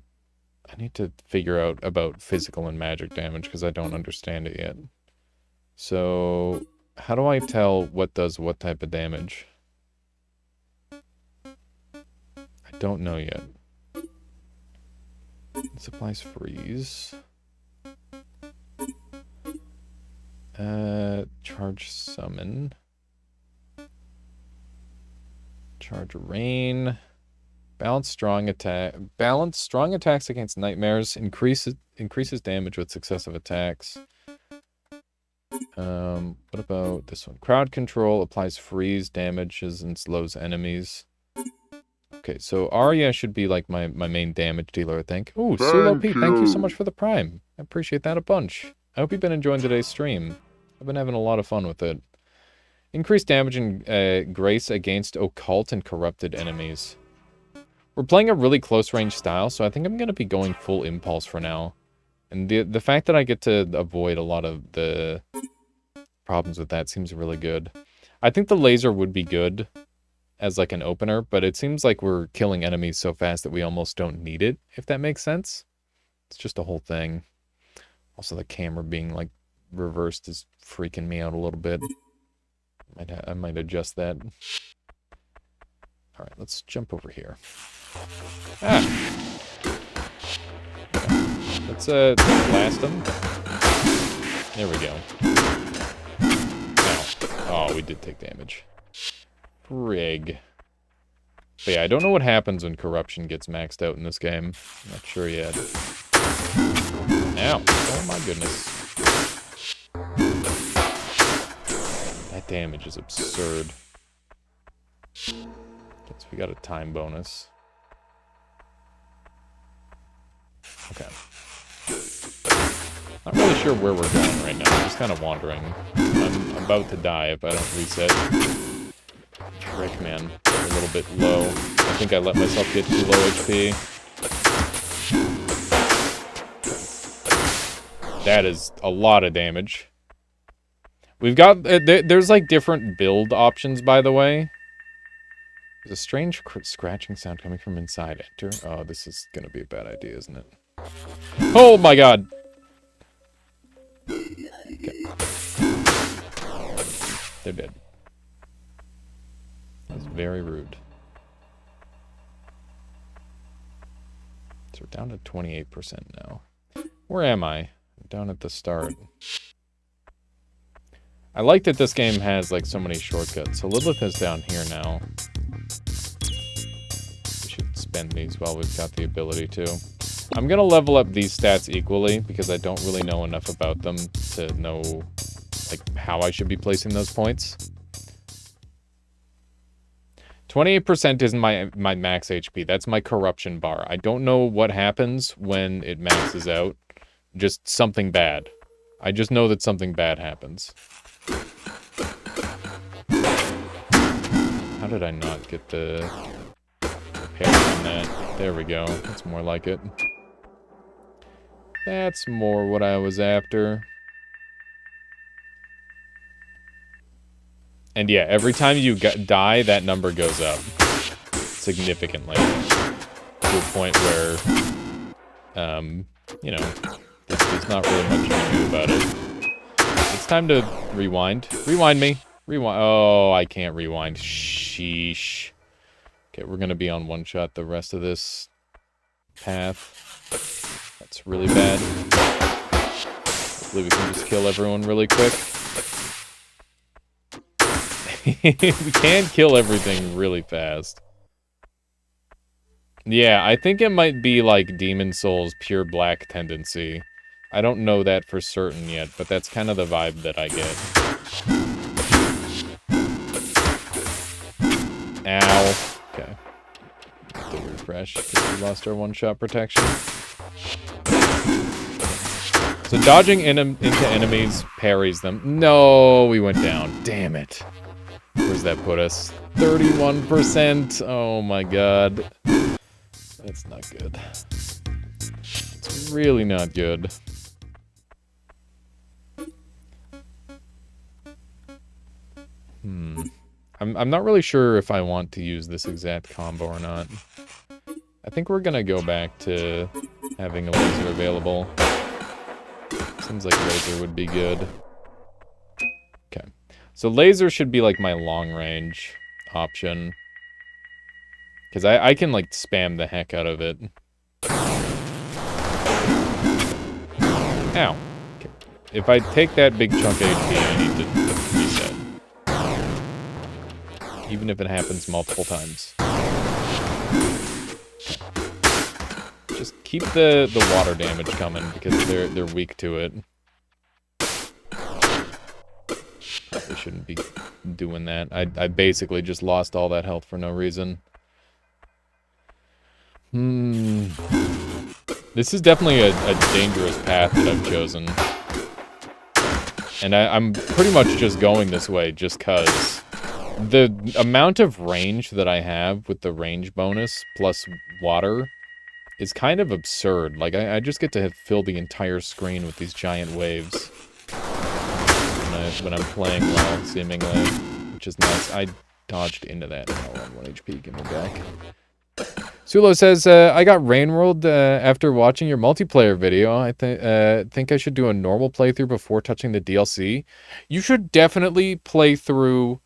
Speaker 3: need to figure out about physical and magic damage because I don't understand it yet. So, how do I tell what does what type of damage? I don't know yet. Supplies freeze. Charge summon. Charge rain. Balance strong attack. Balance strong attacks against nightmares. Increases damage with successive attacks. What about this one? Crowd control applies freeze damages and slows enemies. Okay, so Arya should be like my main damage dealer, I think. Ooh, Sulo Pete, thank you so much for the Prime. I appreciate that a bunch. I hope you've been enjoying today's stream. I've been having a lot of fun with it. Increased damage and grace against occult and corrupted enemies. We're playing a really close range style, so I think I'm going to be going full impulse for now. And the fact that I get to avoid a lot of the problems with that seems really good. I think the laser would be good as like an opener, but it seems like we're killing enemies so fast that we almost don't need it, if that makes sense. It's just a whole thing. Also, the camera being like reversed is freaking me out a little bit. I might adjust that. All right, let's jump over here. Ah! Let's blast them. There we go. Ow. Oh, we did take damage. Frig. But yeah, I don't know what happens when corruption gets maxed out in this game. I'm not sure yet. Ow. Oh my goodness. damage is absurd. Guess we got a time bonus. Okay. Not really sure where we're going right now. I'm just kind of wandering. I'm about to die if I don't reset. Frick, man. I'm a little bit low. I think I let myself get too low HP. That is a lot of damage. We've got... there's, like, different build options, by the way. There's a strange scratching sound coming from inside. Enter. Oh, this is gonna be a bad idea, isn't it? Oh, my God! Okay. They're dead. That's very rude. So we're down to 28% now. Where am I? I'm down at the start. I like that this game has, like, so many shortcuts. So Lilith is down here now. We should spend these while we've got the ability to. I'm gonna level up these stats equally, because I don't really know enough about them to know, like, how I should be placing those points. 28% isn't my max HP. That's my corruption bar. I don't know what happens when it maxes out. Just something bad. I just know that something bad happens. How did I not get the parry on that? There we go. That's more like it. That's more what I was after. And yeah, every time you die, that number goes up significantly to a point where, you know, there's not really much you can do about it. It's time to rewind. Rewind me. Rewind. Oh, I can't rewind. Sheesh. Okay, we're gonna be on one shot the rest of this path. That's really bad. Hopefully we can just kill everyone really quick. We can kill everything really fast. Yeah, I think it might be like Demon Souls' pure black tendency. I don't know that for certain yet, but that's kind of the vibe that I get. Ow. Okay. Have to refresh because we lost our one-shot protection. So dodging into enemies parries them. No, we went down. Damn it. Where's that put us? 31%. Oh my god. That's not good. It's really not good. I'm not really sure if I want to use this exact combo or not. I think we're gonna go back to having a laser available. Seems like laser would be good. Okay. So laser should be like my long range option. Because I can like spam the heck out of it. Ow. Okay. If I take that big chunk of HP, I need to reset. Even if it happens multiple times. Just keep the water damage coming because they're weak to it. Probably shouldn't be doing that. I basically just lost all that health for no reason. This is definitely a dangerous path that I've chosen. And I'm pretty much just going this way just cause. The amount of range that I have with the range bonus plus water is kind of absurd. Like, I just get to fill the entire screen with these giant waves. When I'm playing well, seemingly. Which is nice. I dodged into that. Oh, on 1 HP. Give me back. Sulo says, I got Rainworld after watching your multiplayer video. I think I should do a normal playthrough before touching the DLC. You should definitely play through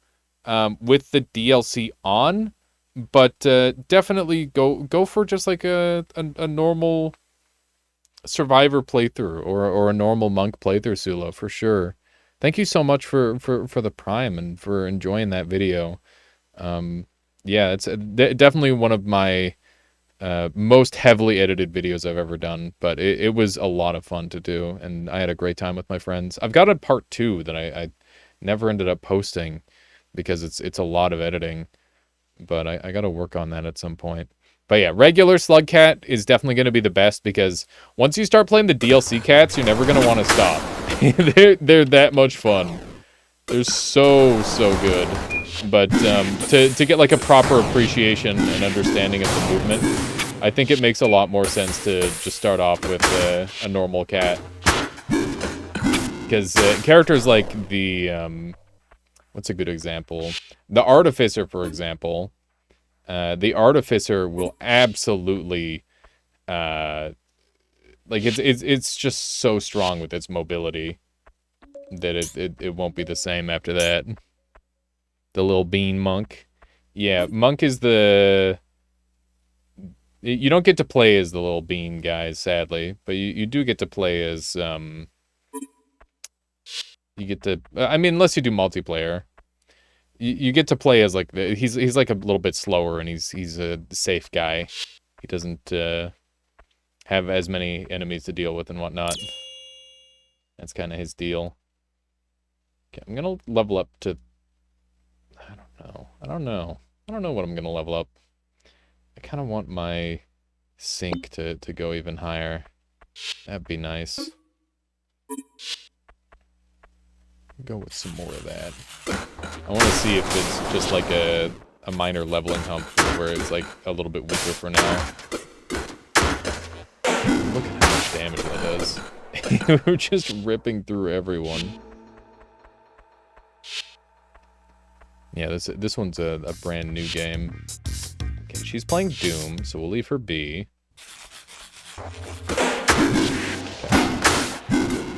Speaker 3: with the DLC on, but definitely go for just like a normal Survivor playthrough or a normal Monk playthrough, Sulo, for sure. Thank you so much for the Prime and for enjoying that video. Yeah, it's definitely one of my most heavily edited videos I've ever done, but it was a lot of fun to do, and I had a great time with my friends. I've got a part 2 that I Never ended up posting because it's a lot of editing. But I got to work on that at some point. But yeah, regular slug cat is definitely going to be the best because once you start playing the DLC cats, you're never going to want to stop. They're that much fun. They're so good. But to get like a proper appreciation and understanding of the movement, I think it makes a lot more sense to just start off with a normal cat. Because characters like the what's a good example? The Artificer, for example. The Artificer will absolutely, like it's just so strong with its mobility that it won't be the same after that. The little bean monk, yeah, monk is the. You don't get to play as the little bean guys, sadly, but you do get to play as You get to, I mean, unless you do multiplayer. You get to play as like he's like a little bit slower and he's a safe guy. He doesn't have as many enemies to deal with and whatnot. That's kind of his deal. Okay, I'm gonna level up to. I don't know what I'm gonna level up. I kind of want my sync to go even higher. That'd be nice. Go with some more of that. I want to see if it's just like a minor leveling hump where it's like a little bit weaker for now. Look at how much damage that does. We're just ripping through everyone. Yeah, this one's a brand new game. Okay, she's playing Doom, so we'll leave her be. Okay.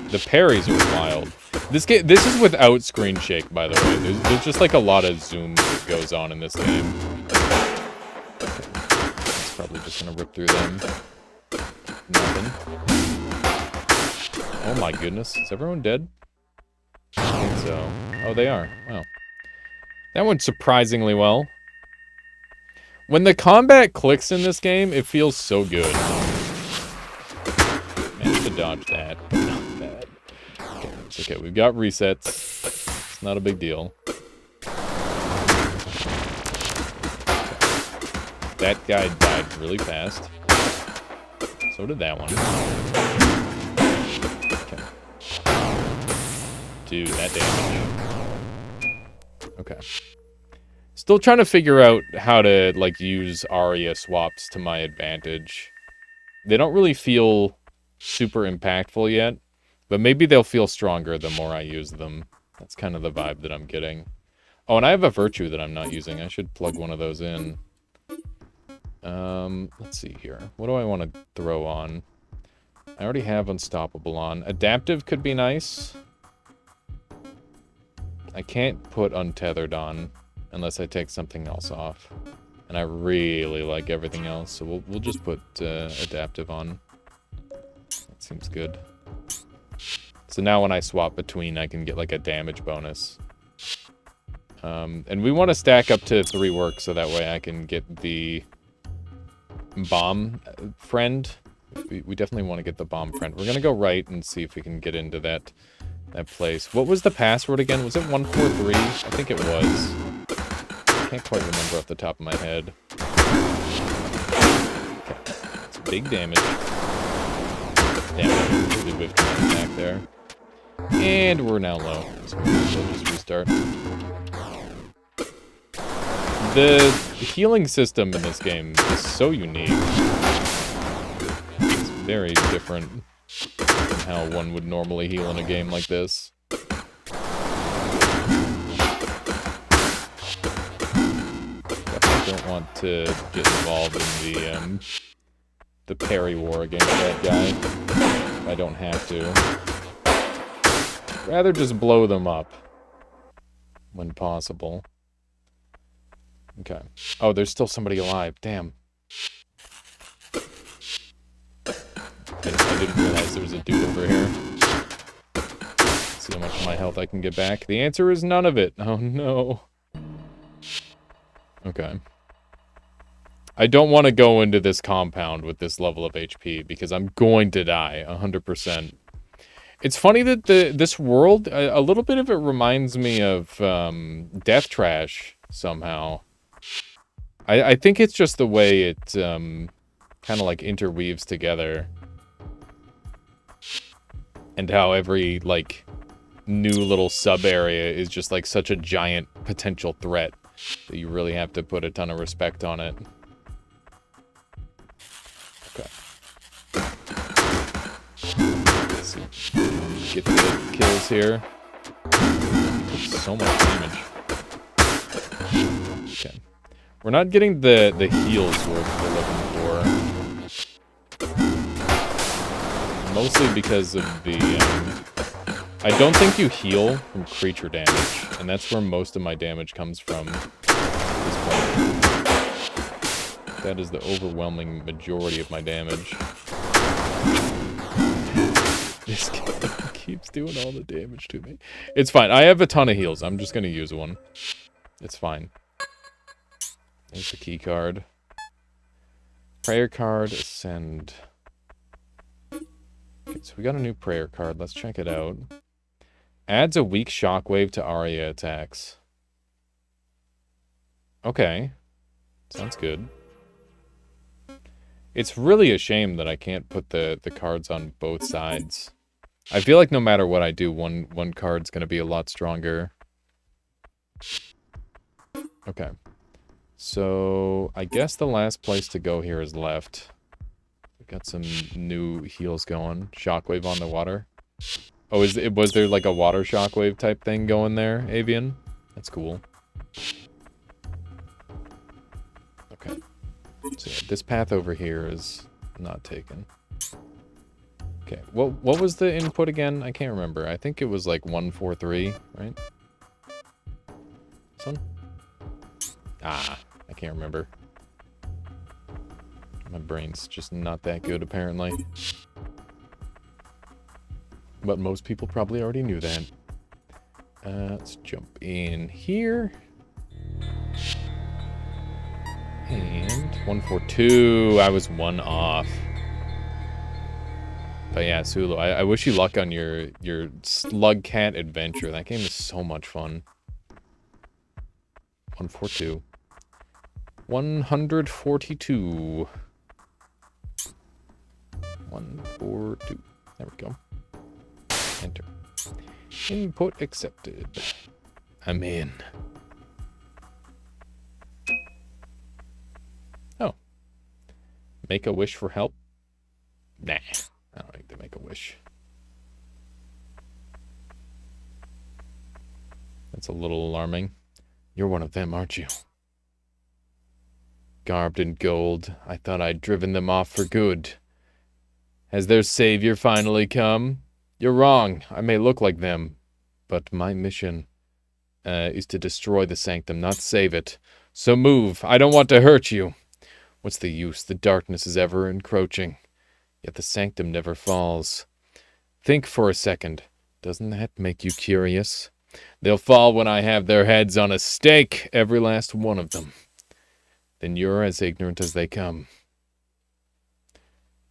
Speaker 3: The parries are wild. This is without screen shake, by the way. There's just like a lot of zoom that goes on in this game. It's probably just gonna rip through them. Nothing. Oh my goodness, is everyone dead? I think so. Oh, they are. Wow. That went surprisingly well. When the combat clicks in this game, it feels so good. Managed to dodge that, but not bad. Okay, it's okay. We've got resets. It's not a big deal. That guy died really fast. So did that one. Okay. Do that damage. Okay. Still trying to figure out how to, like, use Aria swaps to my advantage. They don't really feel super impactful yet, but maybe they'll feel stronger the more I use them. That's kind of the vibe that I'm getting. Oh, and I have a virtue that I'm not using. I should plug one of those in. Let's see here. What do I want to throw on? I already have Unstoppable on. Adaptive could be nice. I can't put Untethered on unless I take something else off. And I really like everything else, so we'll just put Adaptive on. That seems good. So now when I swap between, I can get like a damage bonus. And we want to stack up to 3 work so that way I can get the bomb friend. We definitely want to get the bomb friend. We're gonna go right and see if we can get into that place. What was the password again? Was it 143? I think it was. I can't quite remember off the top of my head. Okay. It's big damage. Damn it, I completely whiffed my attack there. And we're now low, so we'll just restart. The healing system in this game is so unique. It's very different from how one would normally heal in a game like this. Definitely don't want to get involved in the parry war against that guy. If I don't have to. Rather just blow them up when possible. Okay. Oh, there's still somebody alive. Damn. I didn't realize there was a dude over here. Let's see how much of my health I can get back. The answer is none of it. Oh, no. Okay. I don't want to go into this compound with this level of HP because I'm going to die 100%. It's funny that this world, a little bit of it reminds me of Death Trash somehow. I think it's just the way it kind of like interweaves together. And how every like new little sub area is just like such a giant potential threat that you really have to put a ton of respect on it. Okay. Let's see. Get the kills here. So much damage. Okay. We're not getting the heals we're looking for. Mostly because of the... I don't think you heal from creature damage, and that's where most of my damage comes from at this point. That is the overwhelming majority of my damage. This guy keeps doing all the damage to me. It's fine. I have a ton of heals. I'm just going to use one. It's fine. There's the key card. Prayer card, ascend. Okay, so we got a new prayer card. Let's check it out. Adds a weak shockwave to Aria attacks. Okay. Sounds good. It's really a shame that I can't put the cards on both sides. I feel like no matter what I do, one card's going to be a lot stronger. Okay. So, I guess the last place to go here is left. We've got some new heals going. Shockwave on the water. Oh, was there like a water shockwave type thing going there, Avian? That's cool. Okay. So yeah, this path over here is not taken. Okay, what was the input again? I can't remember. I think it was like 143, right? This one? Ah, I can't remember. My brain's just not that good, apparently. But most people probably already knew that. Let's jump in here. And 142. I was one off. But yeah, Sulu, I wish you luck on your Slug Cat adventure. That game is so much fun. 142. 142. 142. There we go. Enter. Input accepted. I'm in. Oh. Make a wish for help? Nah. I don't need to make a wish. That's a little alarming. You're one of them, aren't you? Garbed in gold, I thought I'd driven them off for good. Has their savior finally come? You're wrong. I may look like them, but my mission is to destroy the sanctum, not save it. So move. I don't want to hurt you. What's the use? The darkness is ever encroaching. Yet the sanctum never falls. Think for a second. Doesn't that make you curious? They'll fall when I have their heads on a stake, every last one of them. Then you're as ignorant as they come.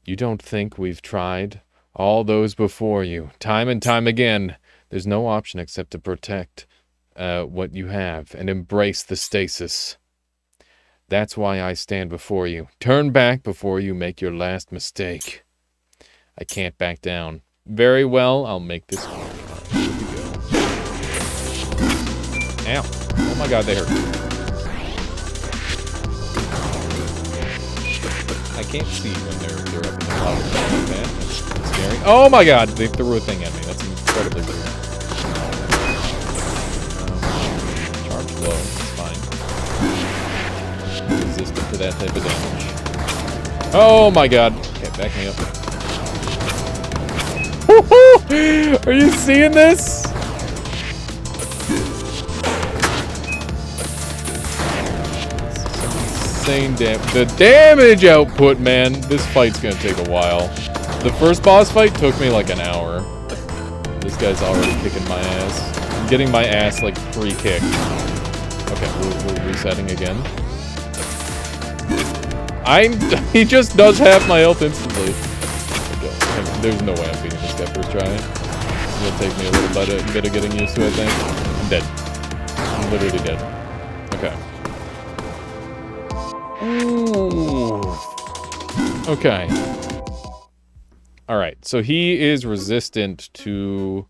Speaker 3: You don't think we've tried? All those before you, time and time again. There's no option except to protect what you have and embrace the stasis. That's why I stand before you. Turn back before you make your last mistake. I can't back down. Very well, I'll make this work. Here we go. Ow. Oh my god, they hurt. I can't see when they're up in the cloud like that. That's scary. Oh my god, they threw a thing at me. That's incredibly weird. Charge low. It's fine. Resistant to that type of damage. Oh my god. Okay, back me up. Are you seeing this? Insane damage. The damage output, man. This fight's gonna take a while. The first boss fight took me like an hour. This guy's already kicking my ass. I'm getting my ass like pre-kicked. Okay, we're resetting again. He just does half my health instantly. There's no way I'm beating this guy first try. It'll take me a little bit of getting used to, I think. I'm dead. I'm literally dead. Okay. Ooh. Okay. Alright, so he is resistant to...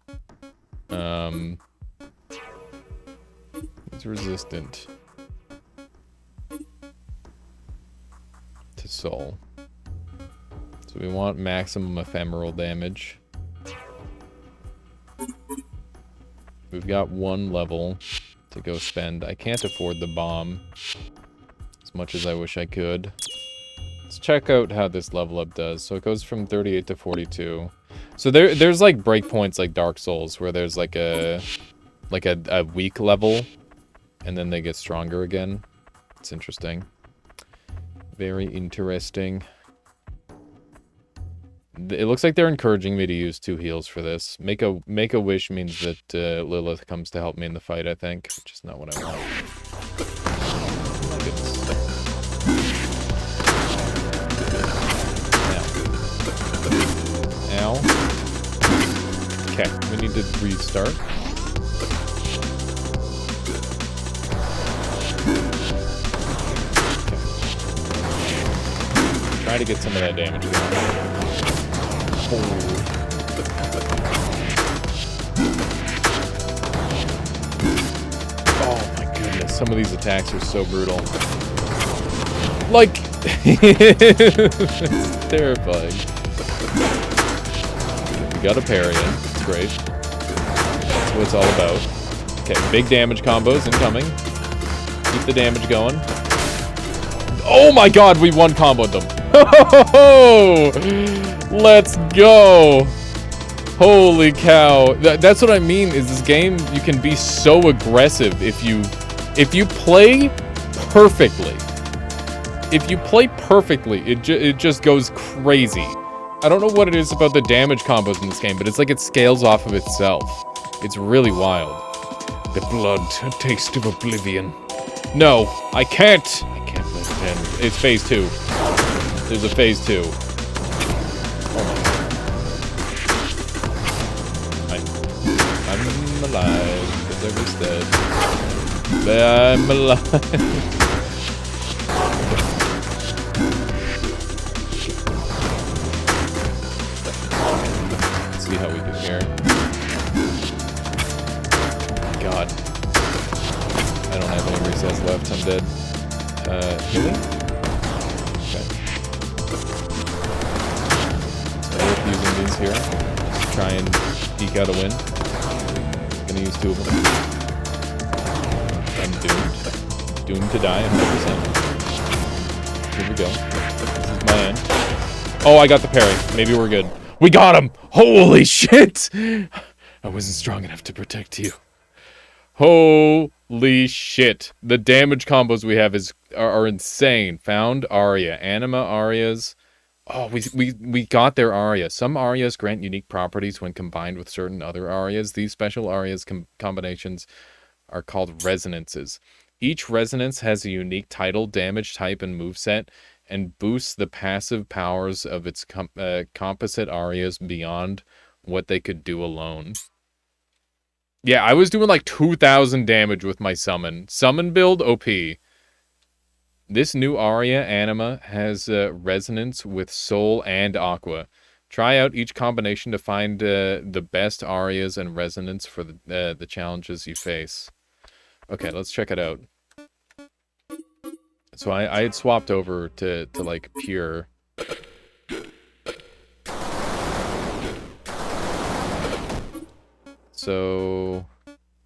Speaker 3: He's resistant to soul. So we want maximum ephemeral damage. We've got one level to go spend. I can't afford the bomb as much as I wish I could. Let's check out how this level up does. So it goes from 38 to 42. So there's like breakpoints like Dark Souls where there's like a weak level and then they get stronger again. It's interesting. Very interesting. It looks like they're encouraging me to use 2 heals for this. Make a wish means that Lilith comes to help me in the fight, I think, which is not what I want. My goodness. Ow. Okay, we need to restart. Okay. Try to get some of that damage going. Oh my goodness, some of these attacks are so brutal. Like, it's terrifying. We got a parry in, it's great. That's what it's all about. Okay, big damage combos incoming. Keep the damage going. Oh my god, we one comboed them. Let's go. Holy cow. That's what I mean, is this game, you can be so aggressive if you play perfectly. If you play perfectly, it just goes crazy. I don't know what it is about the damage combos in this game, but it's like it scales off of itself. It's really wild. The blood, a taste of oblivion. No, I can't. I can't let it end. It's phase 2. There's a phase 2. Oh my god. I'm alive, because I was dead. I'm alive. See how we do here. God. I don't have any resets left, I'm dead. Healing? Okay. So I like using these here. Just try and eke out a win. Gonna use 2 of them. I'm doomed. Doomed to die 100%. Here we go. This is my end. Oh, I got the parry. Maybe we're good. We got him! Holy shit! I wasn't strong enough to protect you. Holy shit. The damage combos we have are insane. Found Aria. Anima Arias. Oh, we got their Aria. Some Arias grant unique properties when combined with certain other Arias. These special Arias combinations are called resonances. Each resonance has a unique title, damage type, and moveset, and boosts the passive powers of its composite Arias beyond what they could do alone. Yeah, I was doing like 2,000 damage with my summon. Summon build, OP. This new Aria, Anima, has resonance with Soul and Aqua. Try out each combination to find the best Arias and resonance for the challenges you face. Okay, let's check it out. So I had swapped over to like pure. So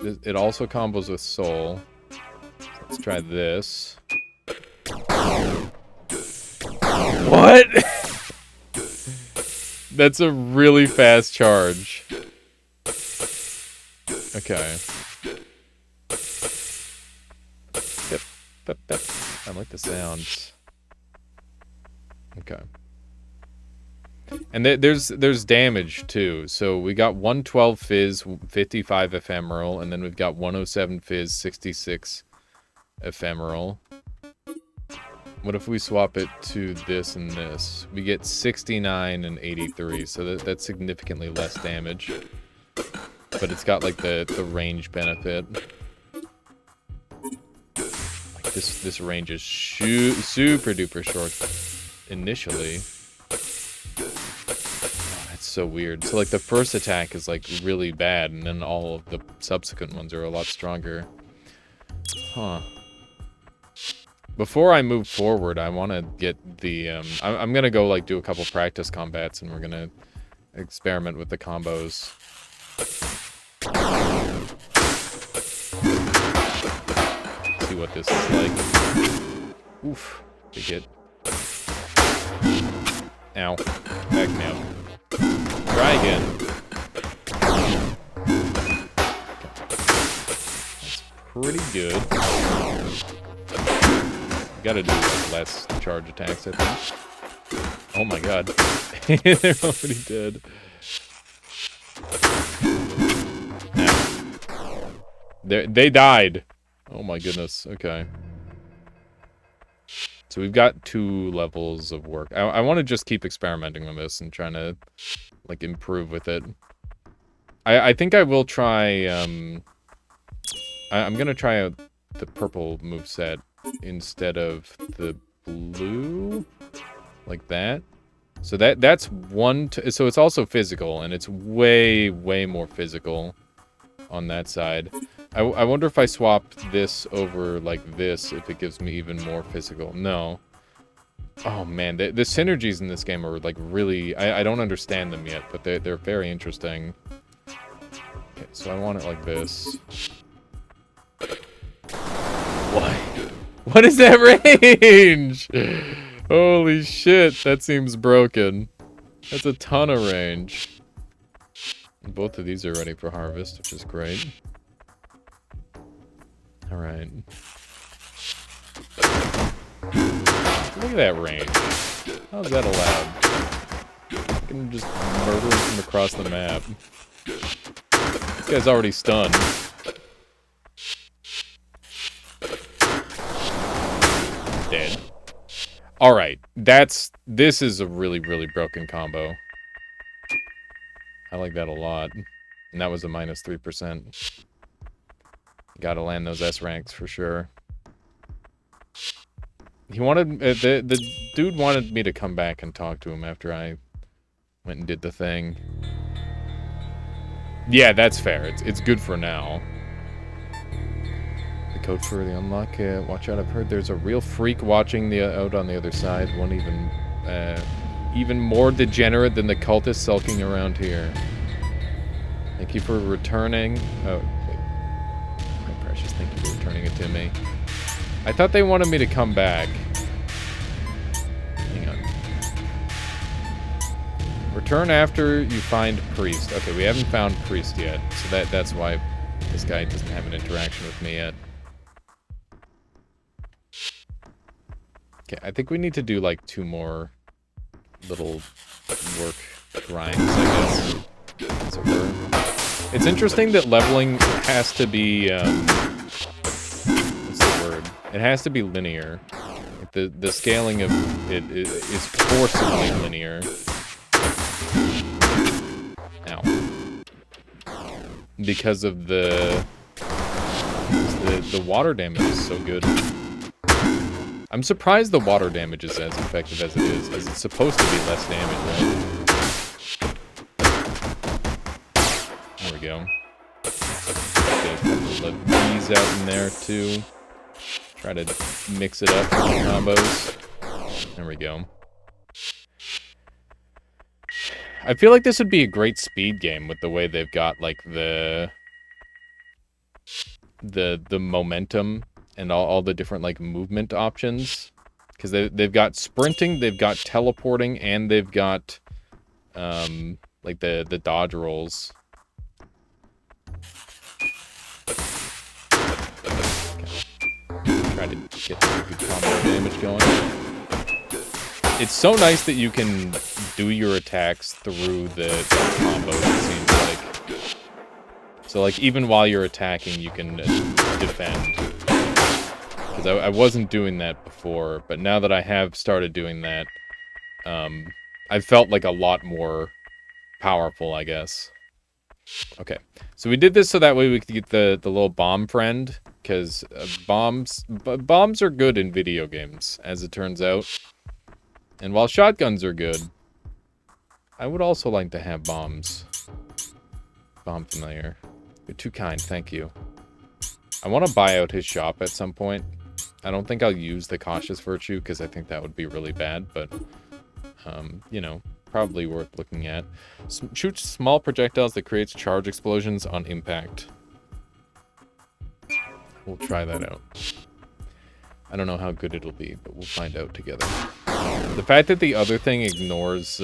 Speaker 3: it also combos with soul. Let's try this. What? That's a really fast charge. Okay. Yep. I like the sounds. Okay. And there's damage too. So we got 112 Fizz, 55 Ephemeral, and then we've got 107 Fizz, 66 Ephemeral. What if we swap it to this and this? We get 69 and 83, so that's significantly less damage. but it's got like the range benefit. Like this range is super duper short initially. Oh, that's so weird. So like the first attack is like really bad, and then all of the subsequent ones are a lot stronger. Huh. Before I move forward, I want to get the, I'm going to go, like, do a couple practice combats, and we're going to experiment with the combos. See what this is like. Oof. Big hit. Ow. Back now. Try again. That's pretty good. Gotta do like less charge attacks, I think. Oh my god. They're already dead. Now. They died. Oh my goodness. Okay. So we've got 2 levels of work. I want to just keep experimenting with this and trying to, like, improve with it. I think I will try, I'm gonna try out the purple moveset instead of the blue, like that. So that's one. So it's also physical, and it's way more physical on that side. I wonder if I swap this over like this, if it gives me even more physical. No. Oh man, the synergies in this game are like really. I don't understand them yet, but they're very interesting. Okay, so I want it like this. What? What is that range? Holy shit, that seems broken. That's a ton of range. Both of these are ready for harvest, which is great. Alright. Look at that range. How is that allowed? I can just murder him from across the map. This guy's already stunned. Dead. Alright, this is a really broken combo. I like that a lot. And that was a minus 3%. Gotta land those S ranks for sure. He wanted, the dude wanted me to come back and talk to him after I went and did the thing. Yeah, that's fair. It's good for now. The code for the unlock, watch out, I've heard there's a real freak watching out on the other side. One even more degenerate than the cultists sulking around here. Thank you for returning. Oh, wait. My precious, thank you for returning it to me. I thought they wanted me to come back. Hang on. Return after you find Priest. Okay, we haven't found Priest yet, so that's why this guy doesn't have an interaction with me yet. Okay, I think we need to do like 2 more little work grinds, I guess. So it's interesting that leveling has to be, what's the word? It has to be linear. Like the scaling of it is forcibly linear. Ow. Because of the water damage is so good. I'm surprised the water damage is as effective as it is, as it's supposed to be less damage, right? There we go. Get a couple of these out in there, too. Try to mix it up with the combos. There we go. I feel like this would be a great speed game with the way they've got, like, the momentum and all the different, like, movement options. Because they've got sprinting, they've got teleporting, and they've got, like, the dodge rolls. Try to get some good combo damage going. It's so nice that you can do your attacks through the combos, it seems like. So, like, even while you're attacking, you can defend. Because I wasn't doing that before, but now that I have started doing that, I felt like a lot more powerful, I guess. Okay. So we did this so that way we could get the little bomb friend, because bombs are good in video games, as it turns out. And while shotguns are good, I would also like to have bombs. Bomb familiar. You're too kind, thank you. I want to buy out his shop at some point. I don't think I'll use the cautious virtue, because I think that would be really bad, but, you know, probably worth looking at. Shoot small projectiles that creates charge explosions on impact. We'll try that out. I don't know how good it'll be, but we'll find out together. The fact that the other thing ignores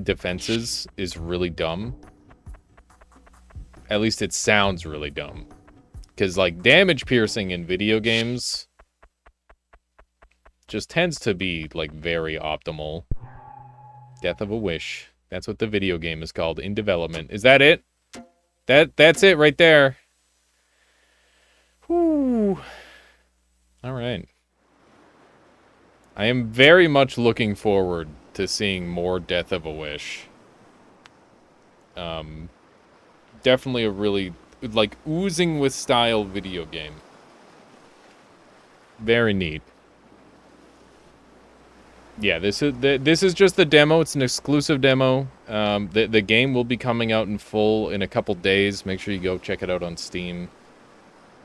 Speaker 3: defenses is really dumb. At least it sounds really dumb. Because, like, damage piercing in video games just tends to be, like, very optimal. Death of a Wish. That's what the video game is called in development. Is that it? That's it right there. Whew. All right. I am very much looking forward to seeing more Death of a Wish. Definitely a really, like, oozing with style video game. Very neat. Yeah, this is just the demo. It's an exclusive demo. The game will be coming out in full in a couple days. Make sure you go check it out on Steam.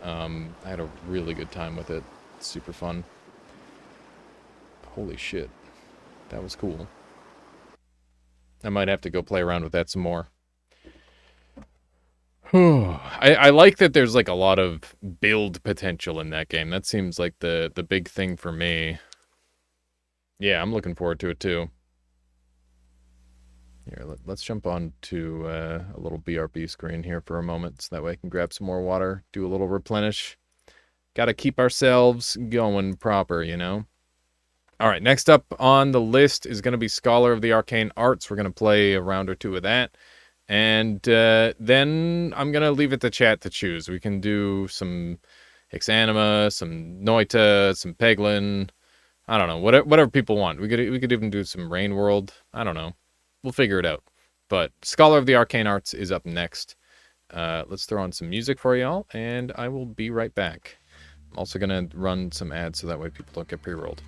Speaker 3: I had a really good time with it. It's super fun. Holy shit. That was cool. I might have to go play around with that some more. I like that there's like a lot of build potential in that game. That seems like the big thing for me. Yeah, I'm looking forward to it too. Here, let's jump on to a little BRB screen here for a moment, so that way I can grab some more water, do a little replenish. Gotta keep ourselves going proper, you know? All right, next up on the list is going to be Scholar of the Arcane Arts. We're going to play a round or two of that. And then I'm going to leave it to chat to choose. We can do some Hexanima, some Noita, some Peglin. I don't know, whatever people want. We could even do some Rain World. I don't know. We'll figure it out. But Scholar of the Arcane Arts is up next. Let's throw on some music for y'all, and I will be right back. I'm also going to run some ads so that way people don't get pre-rolled.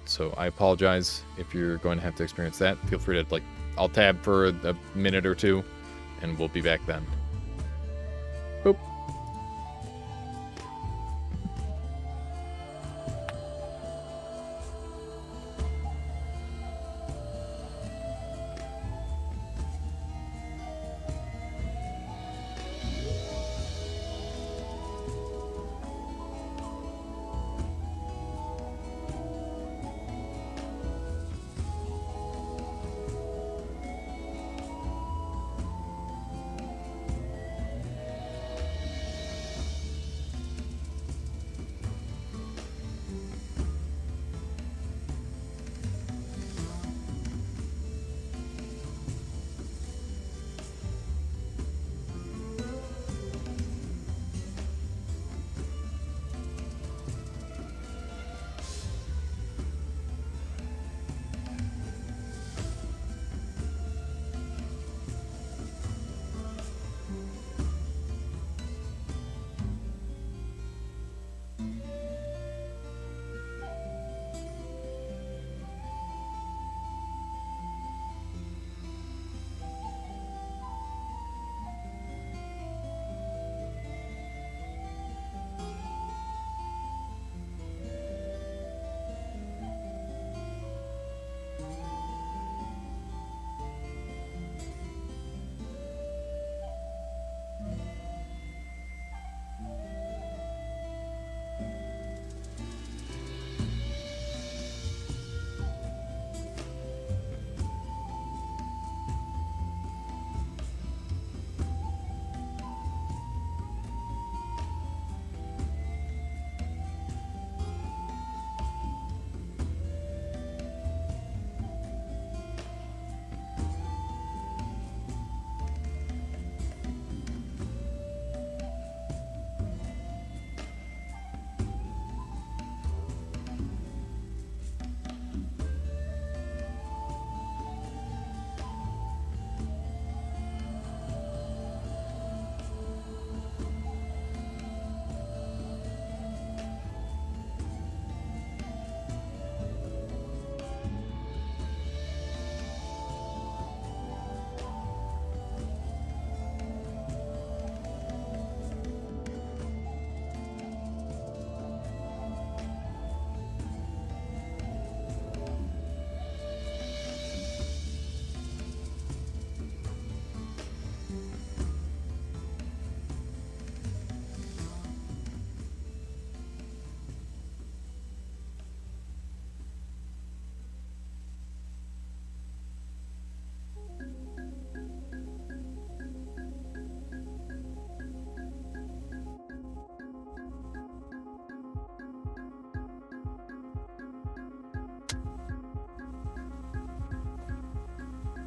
Speaker 3: So I apologize if you're going to have to experience that. Feel free to, like, I'll tab for a minute or two, and we'll be back then. Boop.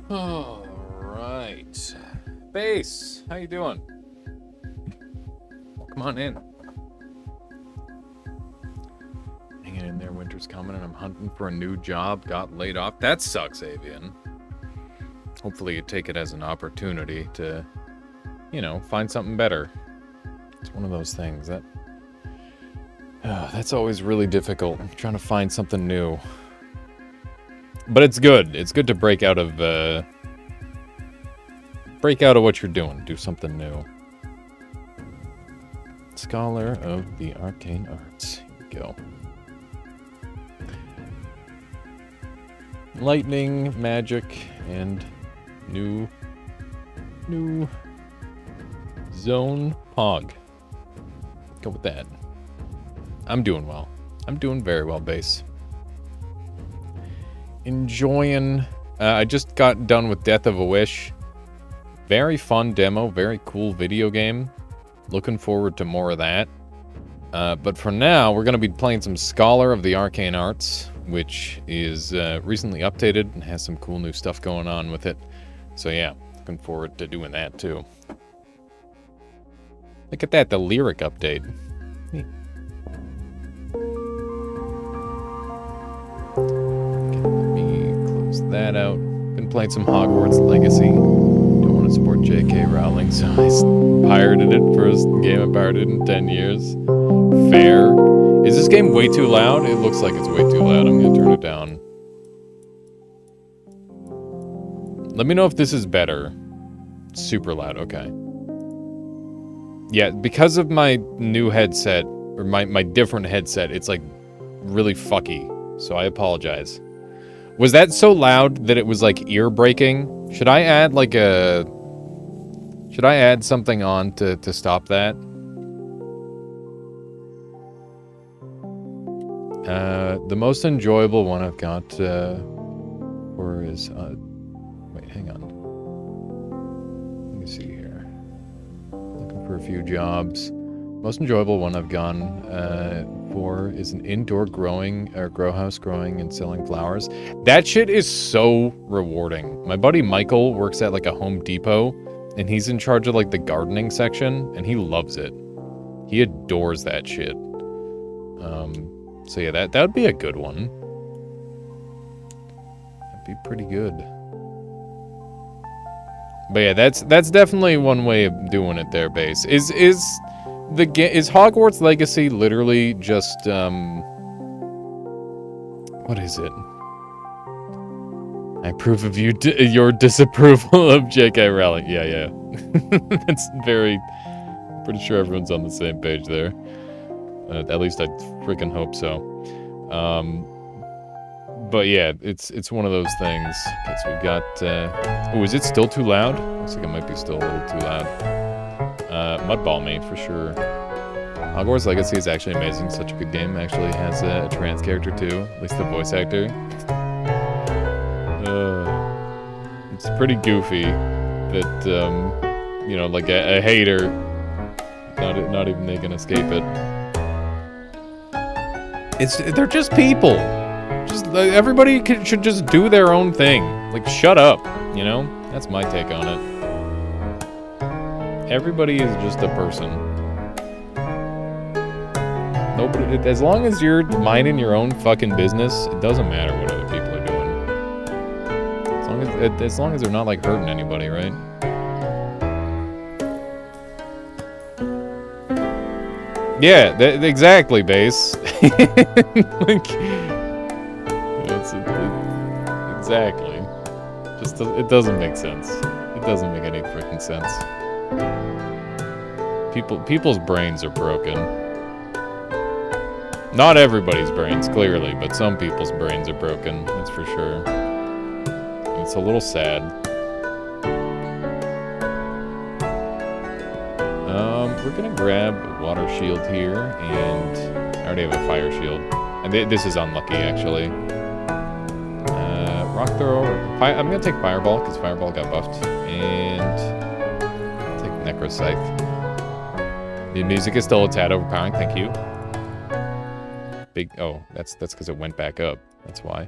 Speaker 3: All right. Base, how you doing? Well, come on in. Hanging in there, winter's coming, and I'm hunting for a new job. Got laid off. That sucks, Avian. Hopefully you take it as an opportunity to, you know, find something better. It's one of those things that... that's always really difficult, trying to find something new. But it's good. It's good to break out of what you're doing. Do something new. Scholar of the arcane arts. Here we go. Lightning, magic, and new zone pog. Go with that. I'm doing well. I'm doing very well, base. Enjoying... I just got done with Death of a Wish. Very fun demo, very cool video game. Looking forward to more of that. But for now, we're going to be playing some Scholar of the Arcane Arts, which is recently updated and has some cool new stuff going on with it. So yeah, looking forward to doing that too. Look at that, the lyric update. Neat. That out. Been playing some Hogwarts Legacy. Don't want to support J.K. Rowling, so I pirated it. First game I pirated in 10 years. Fair. Is this game way too loud? It looks like it's way too loud. I'm gonna turn it down. Let me know if this is better. Super loud, okay. Yeah, because of my new headset, or my different headset, it's like really fucky. So I apologize. Was that so loud that it was like ear breaking? Should I add like a... Should I add something on to stop that? The most enjoyable one I've got for is... wait, hang on. Let me see here. Looking for a few jobs. Most enjoyable one I've gone for is an indoor grow house growing and selling flowers. That shit is so rewarding. My buddy Michael works at like a Home Depot, and he's in charge of like the gardening section, and he loves it. He adores that shit. So yeah, that would be a good one. That'd be pretty good. But yeah, that's definitely one way of doing it there, base. Is Hogwarts Legacy literally just, what is it? I approve of your disapproval of J.K. Rowling. Yeah. That's pretty sure everyone's on the same page there. At least I freaking hope so. But yeah, it's one of those things. Okay, so we've got, oh, is it still too loud? Looks like it might be still a little too loud. Mudball me, for sure. Hogwarts Legacy is actually amazing. Such a good game. Actually has a trans character, too. At least the voice actor. It's pretty goofy that, you know, like a hater, not even they can escape it. They're just people. Just everybody should just do their own thing. Like, shut up, you know? That's my take on it. Everybody is just a person. Nobody, as long as you're minding your own fucking business, it doesn't matter what other people are doing. As long as they're not like hurting anybody, right? Yeah, exactly, base. Like, exactly. Just it doesn't make sense. It doesn't make any freaking sense. People's brains are broken. Not everybody's brains, clearly, but some people's brains are broken. That's for sure. It's a little sad. We're gonna grab a water shield here, and I already have a fire shield. And this is unlucky, actually. Rock throw. I'm gonna take fireball because fireball got buffed, and take necro scythe. The music is still a tad overpowering. Thank you. Oh, that's because it went back up. That's why.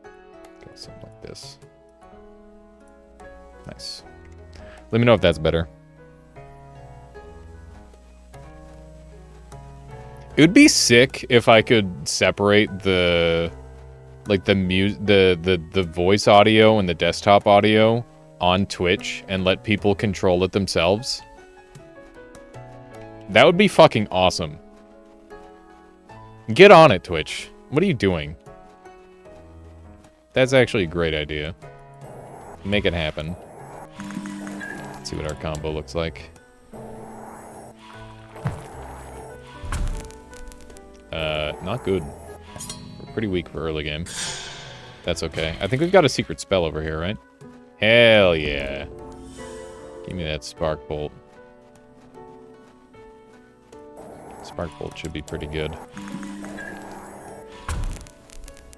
Speaker 3: Go Something like this. Nice. Let me know if that's better. It would be sick if I could separate the the voice audio and the desktop audio on Twitch and let people control it themselves. That would be fucking awesome. Get on it, Twitch. What are you doing? That's actually a great idea. Make it happen. Let's see what our combo looks like. Not good. We're pretty weak for early game. That's okay. I think we've got a secret spell over here, right? Hell yeah. Give me that spark bolt. Spark bolt should be pretty good.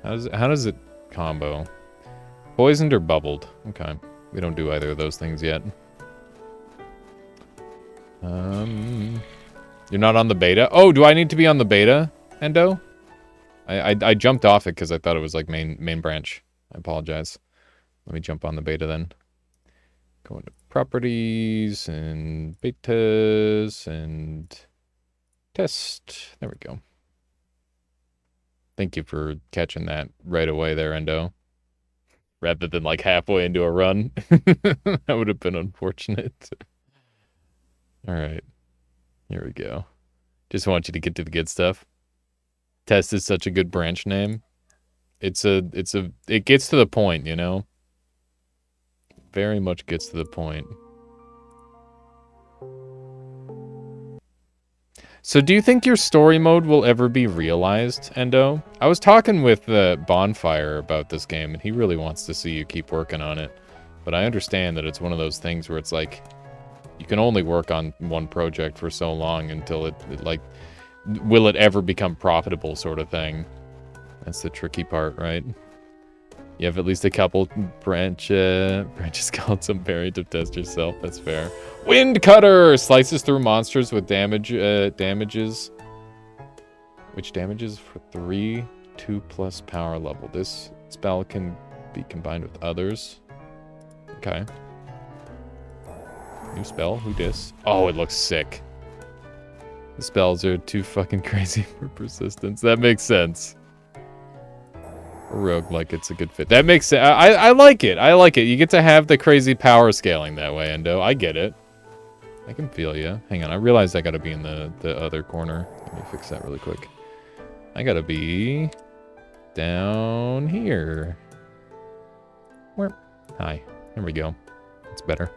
Speaker 3: How does it combo? Poisoned or bubbled? Okay. We don't do either of those things yet. You're not on the beta? Oh, do I need to be on the beta, Endo? I jumped off it because I thought it was like main branch. I apologize. Let me jump on the beta then. Go into properties and betas and test. There we go. Thank you for catching that right away there, Endo. Rather than like halfway into a run. That would have been unfortunate. Alright. Here we go. Just want you to get to the good stuff. Test is such a good branch name. It gets to the point, you know? Very much gets to the point. So do you think your story mode will ever be realized, Endo? I was talking with Bonfire about this game, and he really wants to see you keep working on it. But I understand that it's one of those things where it's like, you can only work on one project for so long until it like, will it ever become profitable sort of thing. That's the tricky part, right? You have at least a couple branches called some variant to test yourself. That's fair. Wind Cutter slices through monsters with damages. Which damages for 3, 2+ power level. This spell can be combined with others. Okay. New spell. Who dis? Oh, it looks sick. The spells are too fucking crazy for persistence. That makes sense. Roguelike, it's a good fit. That makes sense. I like it. I like it. You get to have the crazy power scaling that way, Endo. I get it. I can feel you. Hang on. I realized I gotta be in the other corner. Let me fix that really quick. I gotta be down here. Where? Hi. There we go. It's better.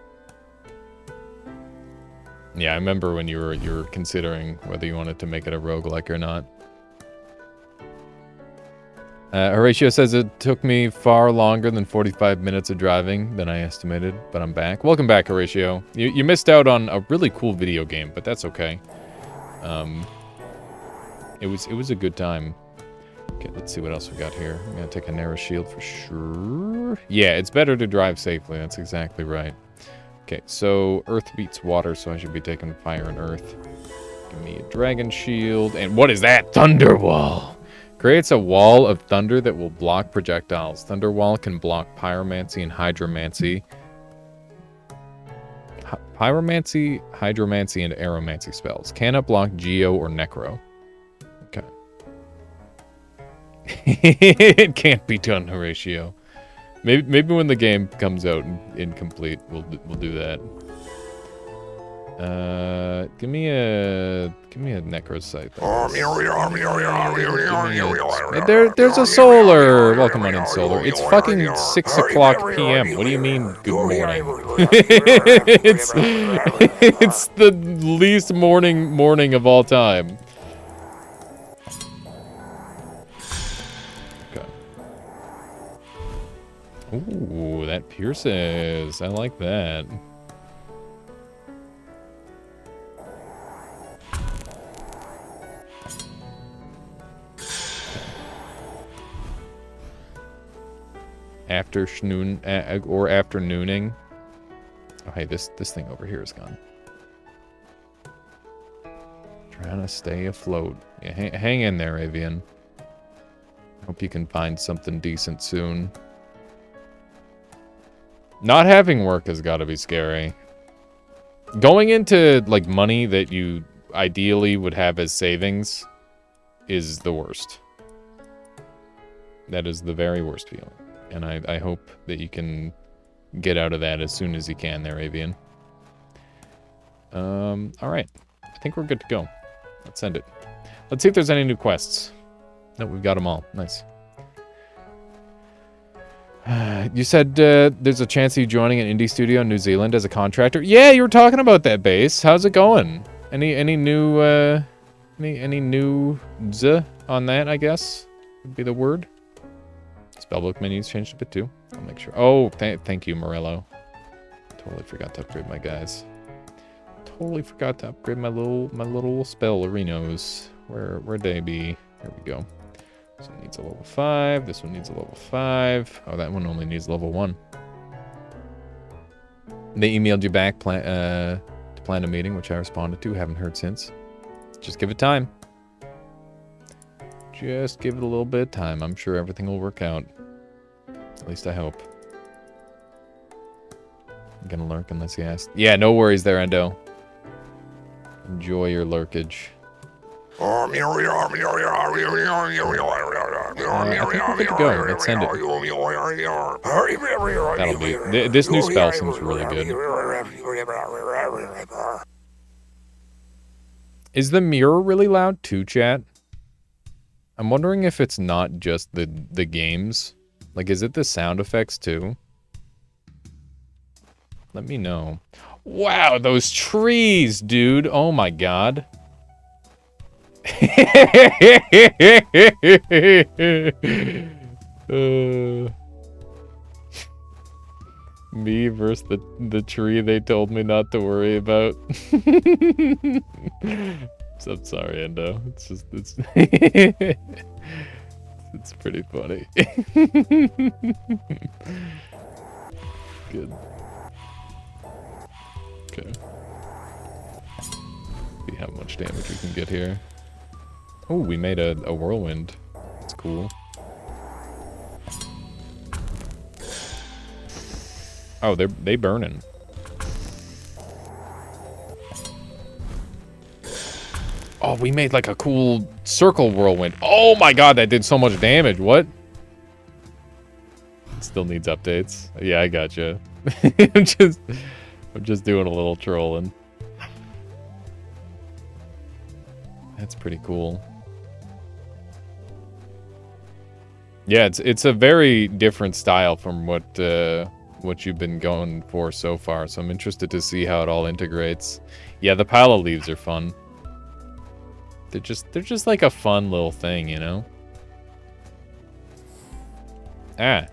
Speaker 3: Yeah, I remember when you were considering whether you wanted to make it a roguelike or not. Horatio says it took me far longer than 45 minutes of driving than I estimated, but I'm back. Welcome back, Horatio. You missed out on a really cool video game, but that's okay. It was a good time. Okay, let's see what else we got here. I'm gonna take a narrow shield for sure. Yeah, it's better to drive safely. That's exactly right. Okay, so earth beats water, so I should be taking fire and earth. Give me a dragon shield. And what is that? Thunder wall. Creates a wall of thunder that will block projectiles. Thunder wall can block pyromancy and hydromancy. Pyromancy, hydromancy, and aeromancy spells. Cannot block geo or necro. Okay. It can't be done, Horatio. Maybe when the game comes out incomplete, we'll do that. Give me a necrosite. There's a solar. Welcome on in, solar. It's fucking 6 o'clock p.m. What do you mean, good morning? it's the least morning of all time. Okay. Ooh, that pierces. I like that. After afternooning. Oh, hey, this thing over here is gone. Trying to stay afloat. Yeah, hang in there, Avian. Hope you can find something decent soon. Not having work has got to be scary. Going into, like, money that you ideally would have as savings is the worst. That is the very worst feeling. And I hope that you can get out of that as soon as you can there, Avian. Alright. I think we're good to go. Let's send it. Let's see if there's any new quests. No, we've got them all. Nice. You said there's a chance of you joining an indie studio in New Zealand as a contractor. Yeah, you were talking about that base. How's it going? Any new any news on that, I guess would be the word. Spellbook menus changed a bit too. I'll make sure. Oh, thank you, Morello. Totally forgot to upgrade my guys. Totally forgot to upgrade my little spellerinos. Where'd they be? Here we go. This one needs a level 5. This one needs a level 5. Oh, that one only needs level 1. They emailed you back to plan a meeting, which I responded to. Haven't heard since. Just give it time. Just give it a little bit of time. I'm sure everything will work out. At least I hope. I'm gonna lurk unless you ask. Yeah, no worries there, Endo. Enjoy your lurkage. I think we're good to go. Let's send it. That'll be... This new spell seems really good. Is the mirror really loud too, chat? I'm wondering if it's not just the games. Like, is it the sound effects too? Let me know. Wow, those trees, dude. Oh my god. Me versus the tree they told me not to worry about. I'm sorry, Endo. It's just it's it's pretty funny. Good. Okay. See how much damage we can get here. Oh, we made a whirlwind. That's cool. Oh, they burning. Oh, we made like a cool circle whirlwind. Oh my god, that did so much damage. What? It still needs updates. Yeah, I gotcha. I'm just doing a little trolling. That's pretty cool. Yeah, it's a very different style from what you've been going for so far. So I'm interested to see how it all integrates. Yeah, the pile of leaves are fun. They're just like a fun little thing, you know? Ah.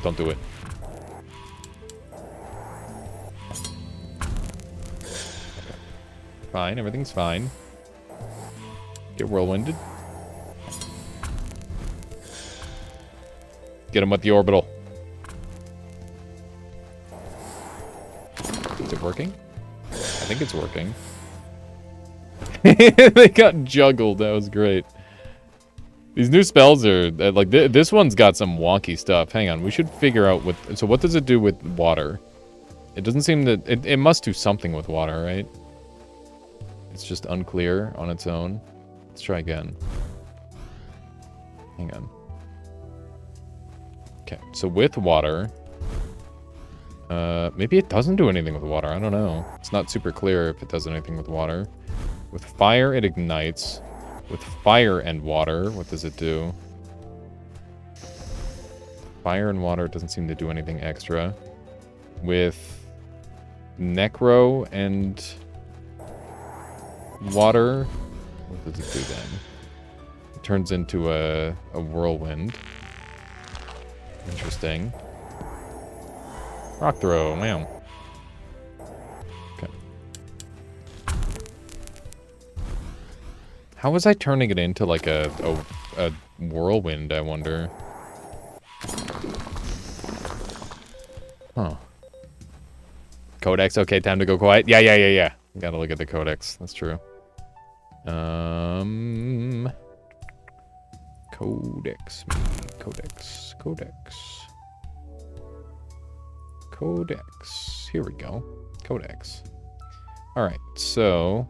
Speaker 3: Don't do it. Okay. Fine, everything's fine. Get whirlwinded. Get him with the orbital. Is it working? I think it's working. They got juggled. That was great. These new spells are like this one's got some wonky stuff. Hang on, we should figure out what. So what does it do with water? It doesn't seem that it must do something with water, right? It's just unclear on its own. Let's try again. Hang on. Okay, so with water, maybe it doesn't do anything with water. I don't know. It's not super clear if it does anything with water. With fire, it ignites. With fire and water, what does it do? Fire and water, it doesn't seem to do anything extra. With necro and water, what does it do then? It turns into a whirlwind. Interesting. Rock throw, man. Okay. How was I turning it into like a whirlwind, I wonder? Huh. Codex, okay, time to go quiet. Yeah. Gotta look at the codex, that's true. Codex. Codex. Here we go. Codex. Alright, so...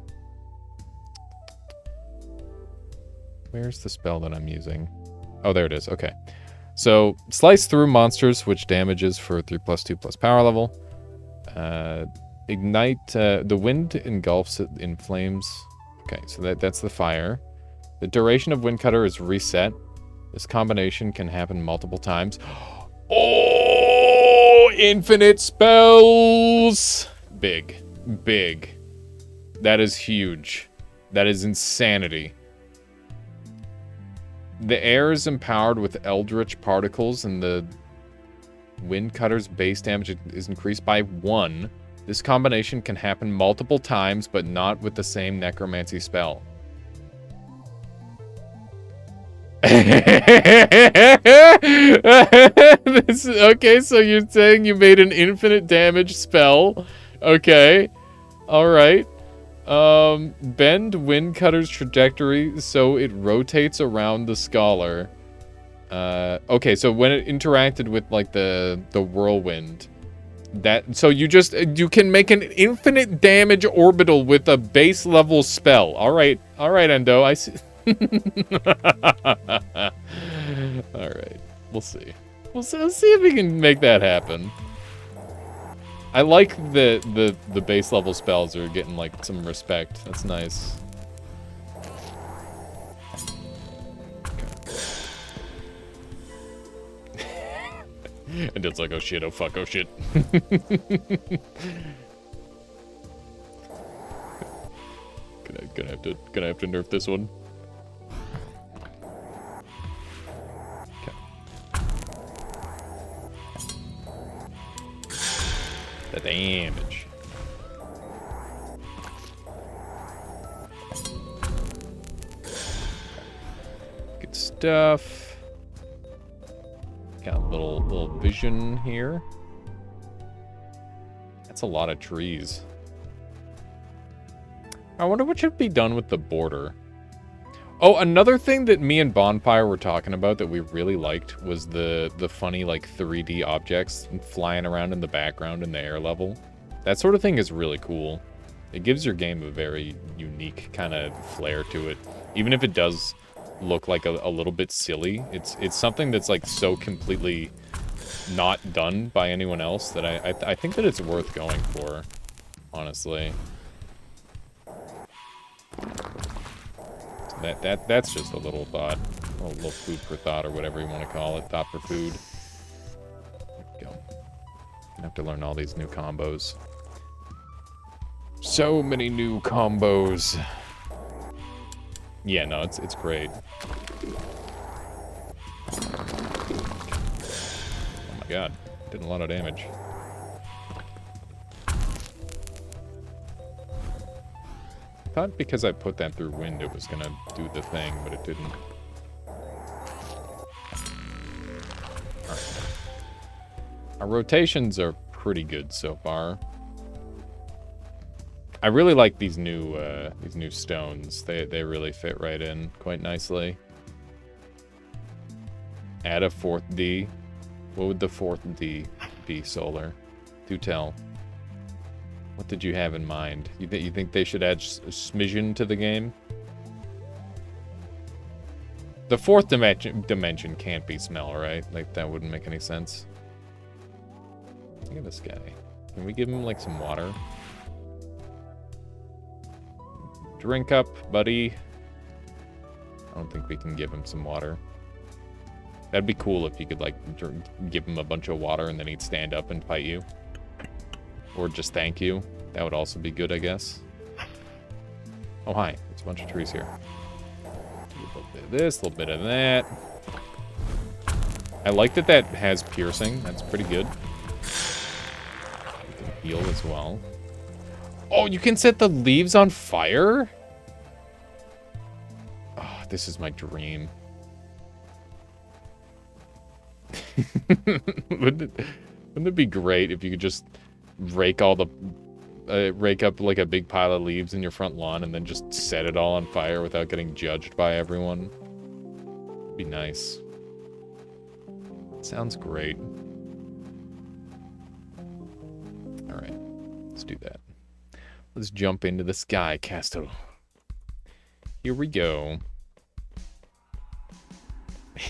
Speaker 3: Where's the spell that I'm using? Oh, there it is. Okay. So, slice through monsters, which damages for 3+2+ power level. Ignite, the wind engulfs it in flames. Okay, so that's the fire. The duration of Wind Cutter is reset. This combination can happen multiple times. Oh, infinite spells! Big. Big. That is huge. That is insanity. The air is empowered with eldritch particles, and the Wind Cutter's base damage is increased by 1. This combination can happen multiple times, but not with the same necromancy spell. Okay, so you're saying you made an infinite damage spell. Okay. Alright. Bend Wind Cutter's trajectory so it rotates around the scholar. Okay, so when it interacted with, like, the whirlwind, so you can make an infinite damage orbital with a base level spell. Alright, Endo, I see. Alright, we'll see. We'll see if we can make that happen. I like the base level spells are getting, like, some respect. That's nice. And it's like, oh shit, oh fuck, oh shit. Gonna have to nerf this one. Okay. The damage. Good stuff. Got a little vision here. That's a lot of trees. I wonder what should be done with the border. Oh, another thing that me and Bonfire were talking about that we really liked was the funny, like, 3D objects flying around in the background in the air level. That sort of thing is really cool. It gives your game a very unique kind of flair to it. Even if it does look like a little bit silly, it's something that's, like, so completely not done by anyone else that I think that it's worth going for, honestly. That's just a little thought. A little food for thought, or whatever you want to call it. Thought for food. There we go. I have to learn all these new combos. So many new combos. Yeah, no, it's great. Oh my god. Did a lot of damage. I thought because I put that through wind it was gonna do the thing, but it didn't. Alright. Our rotations are pretty good so far. I really like these new stones. They really fit right in quite nicely. Add a 4th D. What would the 4th D be, Solar? Do tell. What did you have in mind? You think they should add a smidgen to the game? The 4th dimension can't be smell, right? Like, that wouldn't make any sense. Look at this guy. Can we give him, like, some water? Drink up, buddy. I don't think we can give him some water. That'd be cool if you could, like, give him a bunch of water and then he'd stand up and fight you. Or just thank you. That would also be good, I guess. Oh, hi. There's a bunch of trees here. Do a little bit of this, a little bit of that. I like that that has piercing. That's pretty good. You can heal as well. Oh, you can set the leaves on fire? Oh, this is my dream. Wouldn't it be great if you could just rake up like a big pile of leaves in your front lawn and then just set it all on fire without getting judged by everyone? It'd be nice. Sounds great. let's do that. Let's jump into the sky castle. Here we go.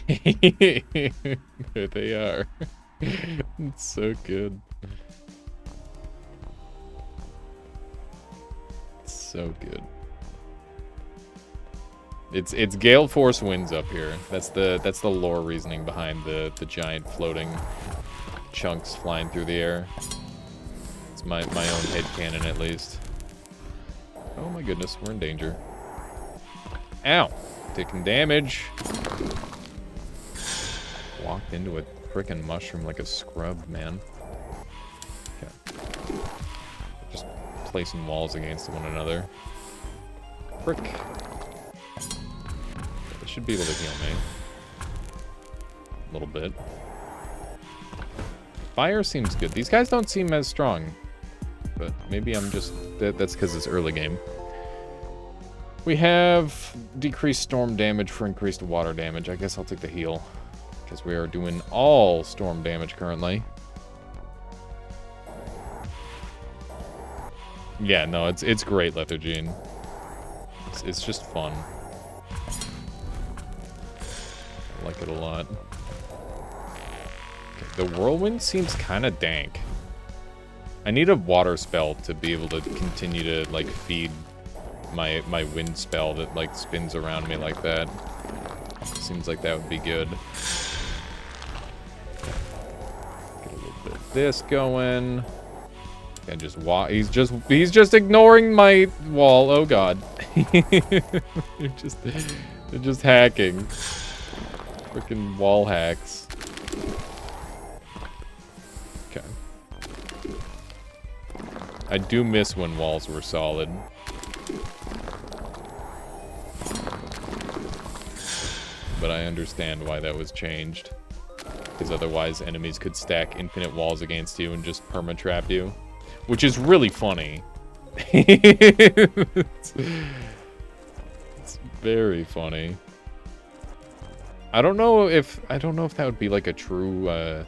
Speaker 3: There they are. It's so good. It's so good. It's Gale Force winds up here. That's the lore reasoning behind the giant floating chunks flying through the air. It's my own headcanon at least. Oh my goodness, we're in danger. Ow! Taking damage. Walked into a frickin' mushroom like a scrub, man. Okay. Just placing walls against one another. Frick. It should be able to heal me. A little bit. Fire seems good. These guys don't seem as strong. But maybe I'm just... That's because it's early game. We have decreased storm damage for increased water damage. I guess I'll take the heal. Because we are doing all storm damage currently. Yeah, no, it's great, Lethogene. It's just fun. I like it a lot. Okay, the whirlwind seems kind of dank. I need a water spell to be able to continue to, like, feed my wind spell that, like, spins around me like that. Seems like that would be good. Get a little bit of this going. And just he's just ignoring my wall. Oh god. They're just hacking. Freaking wall hacks. Okay. I do miss when walls were solid. But I understand why that was changed. Because otherwise enemies could stack infinite walls against you and just perma-trap you. Which is really funny. It's very funny. I don't know if that would be like a true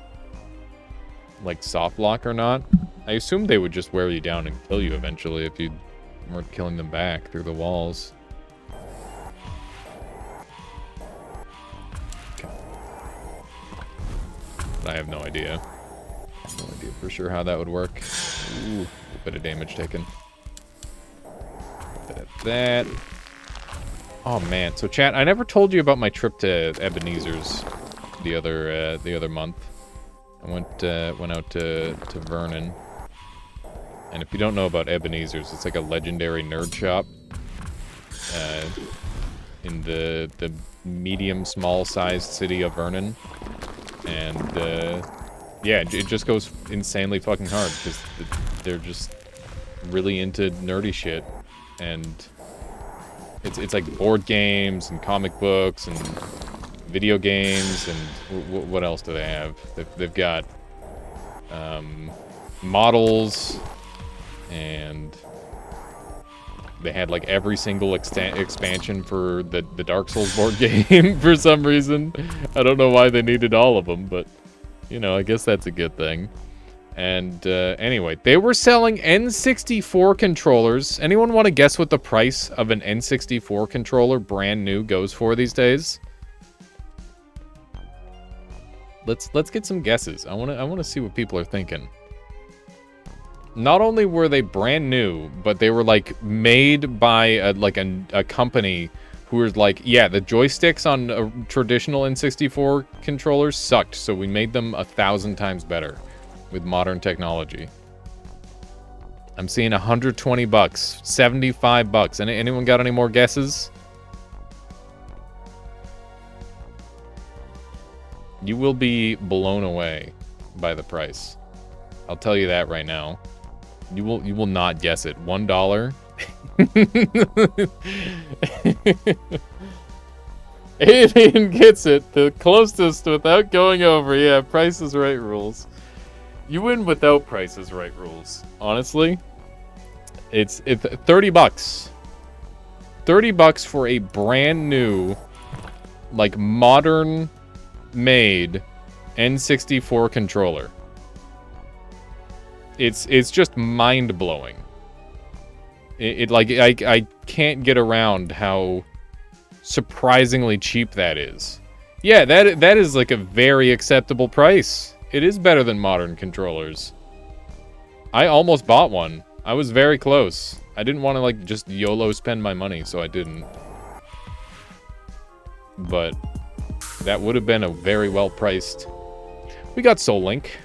Speaker 3: like soft lock or not. I assume they would just wear you down and kill you eventually if you weren't killing them back through the walls. Okay. But I have no idea. No idea for sure how that would work. Ooh, a bit of damage taken. A bit of that. Oh man, so chat, I never told you about my trip to Ebenezer's the other month. I went out to Vernon. And if you don't know about Ebenezer's, it's like a legendary nerd shop. In the medium small sized city of Vernon. And yeah, it just goes insanely fucking hard because they're just really into nerdy shit, and it's like board games and comic books and video games and what else do they have? They've got models, and they had like every single expansion for the Dark Souls board game for some reason. I don't know why they needed all of them, but you know, I guess that's a good thing. And anyway, they were selling N64 controllers. Anyone want to guess what the price of an N64 controller brand new goes for these days? Let's get some guesses. I want to see what people are thinking. Not only were they brand new, but they were like made by a company who was like, yeah, the joysticks on a traditional N64 controllers sucked, so we made them 1,000 times better with modern technology. I'm seeing $120, $75. Anyone got any more guesses? You will be blown away by the price. I'll tell you that right now. You will not guess it. $1. Alien gets it the closest without going over. Yeah, Price is Right rules. You win without Price is Right rules. Honestly, it's $30. $30 for a brand new, like modern made N64 controller. It's just mind-blowing. I can't get around how surprisingly cheap that is. Yeah, that is like a very acceptable price. It is better than modern controllers. I almost bought one. I was very close. I didn't want to like just YOLO spend my money, so I didn't. But that would have been a very well priced. We got Soul Link.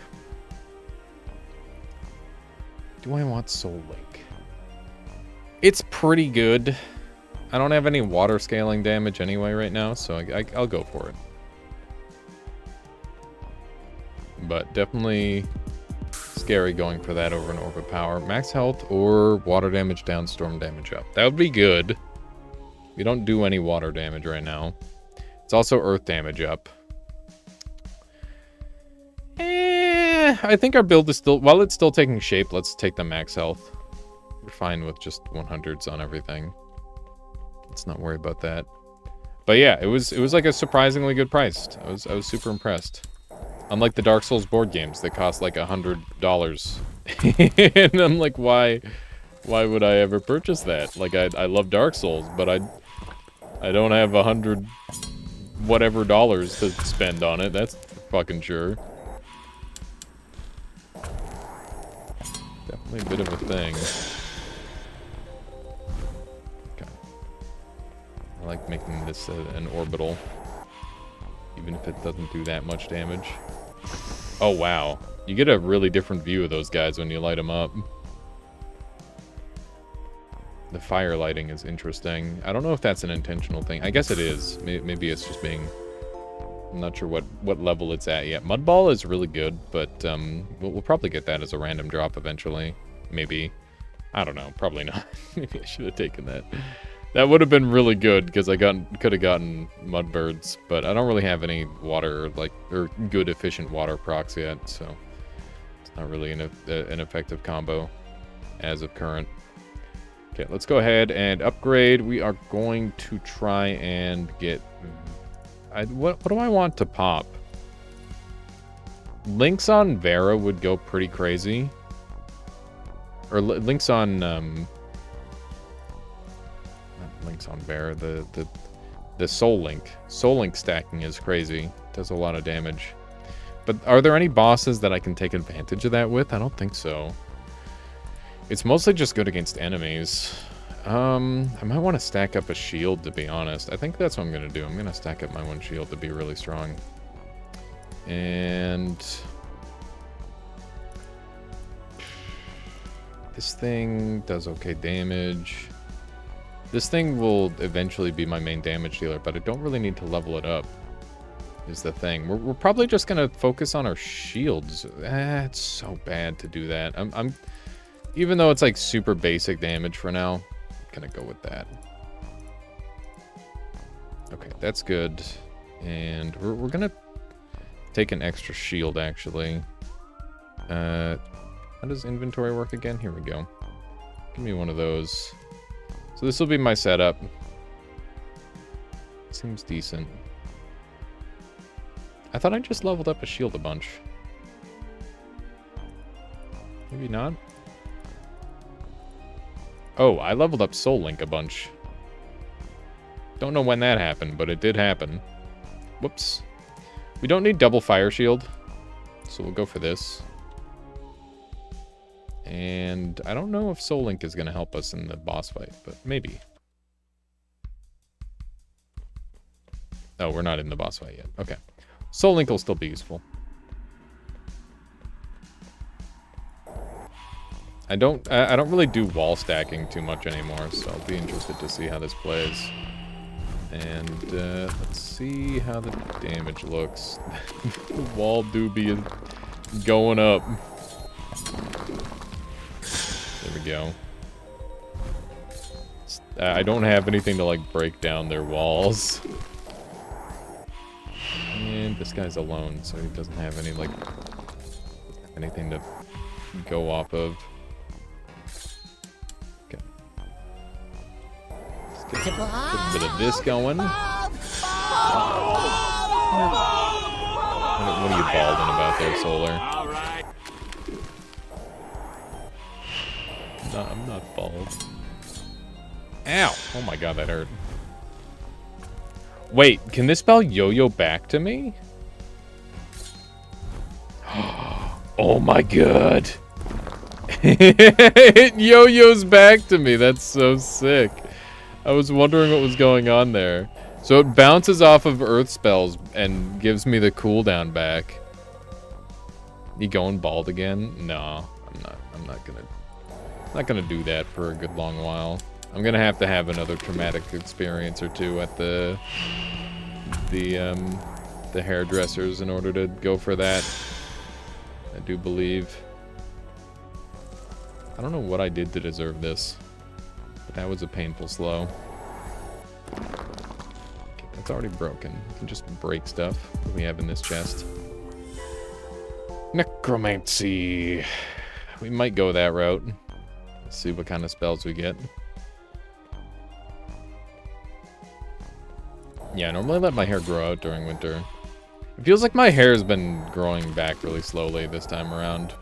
Speaker 3: Do I want Soul Link? It's pretty good. I don't have any water scaling damage anyway right now, so I'll go for it. But definitely scary going for that over an Orb of Power. Max health or water damage down, storm damage up. That would be good. We don't do any water damage right now. It's also earth damage up. I think our build is still... While it's still taking shape, let's take the max health. We're fine with just 100s on everything. Let's not worry about that. But yeah, it was like a surprisingly good price. I was super impressed. Unlike the Dark Souls board games that cost like $100. And I'm like, why would I ever purchase that? Like, I love Dark Souls, but I don't have $100 whatever dollars to spend on it. That's fucking sure. Definitely a bit of a thing. Okay. I like making this an orbital, even if it doesn't do that much damage. Oh wow, you get a really different view of those guys when you light them up. The fire lighting is interesting. I don't know if that's an intentional thing. I guess it is. Maybe it's just being... I'm not sure what level it's at yet. Mudball is really good, but we'll probably get that as a random drop eventually. Maybe. I don't know. Probably not. Maybe I should have taken that. That would have been really good because I could have gotten Mudbirds, but I don't really have any water or good efficient water procs yet, so it's not really an effective combo as of current. Okay, let's go ahead and upgrade. We are going to try and get... What do I want to pop? Links on Vera would go pretty crazy. Or links on... not links on Vera. The Soul Link. Soul Link stacking is crazy. Does a lot of damage. But are there any bosses that I can take advantage of that with? I don't think so. It's mostly just good against enemies. I might want to stack up a shield, to be honest. I think that's what I'm going to do. I'm going to stack up my one shield to be really strong. And... this thing does okay damage. This thing will eventually be my main damage dealer, but I don't really need to level it up, is the thing. We're probably just going to focus on our shields. It's so bad to do that. I'm even though it's like super basic damage for now, I'm gonna go with that. Okay, that's good. And we're gonna take an extra shield, actually. How does inventory work again? Here we go. Give me one of those. So this will be my setup. Seems decent. I thought I just leveled up a shield a bunch. Maybe not. Oh, I leveled up Soul Link a bunch. Don't know when that happened, but it did happen. Whoops. We don't need double fire shield, so we'll go for this. And I don't know if Soul Link is going to help us in the boss fight, but maybe. Oh, we're not in the boss fight yet. Okay. Soul Link will still be useful. I don't really do wall stacking too much anymore, so I'll be interested to see how this plays. And let's see how the damage looks. The wall doobie is going up. There we go. I don't have anything to like break down their walls. And this guy's alone, so he doesn't have any like anything to go off of. Get a bit of this going. What are you balding about there, Solar? I'm not bald. Ow! Oh my god, that hurt. Wait, can this spell yo-yo back to me? Oh my god! It yo-yos back to me. That's so sick. I was wondering what was going on there. So it bounces off of earth spells and gives me the cooldown back. You going bald again? No, I'm not gonna do that for a good long while. I'm gonna have to have another traumatic experience or two at the hairdressers in order to go for that. I do believe. I don't know what I did to deserve this, but that was a painful slow. Okay, that's already broken. We can just break stuff that we have in this chest. Necromancy. We might go that route. Let's see what kind of spells we get. Yeah, I normally let my hair grow out during winter. It feels like my hair has been growing back really slowly this time around,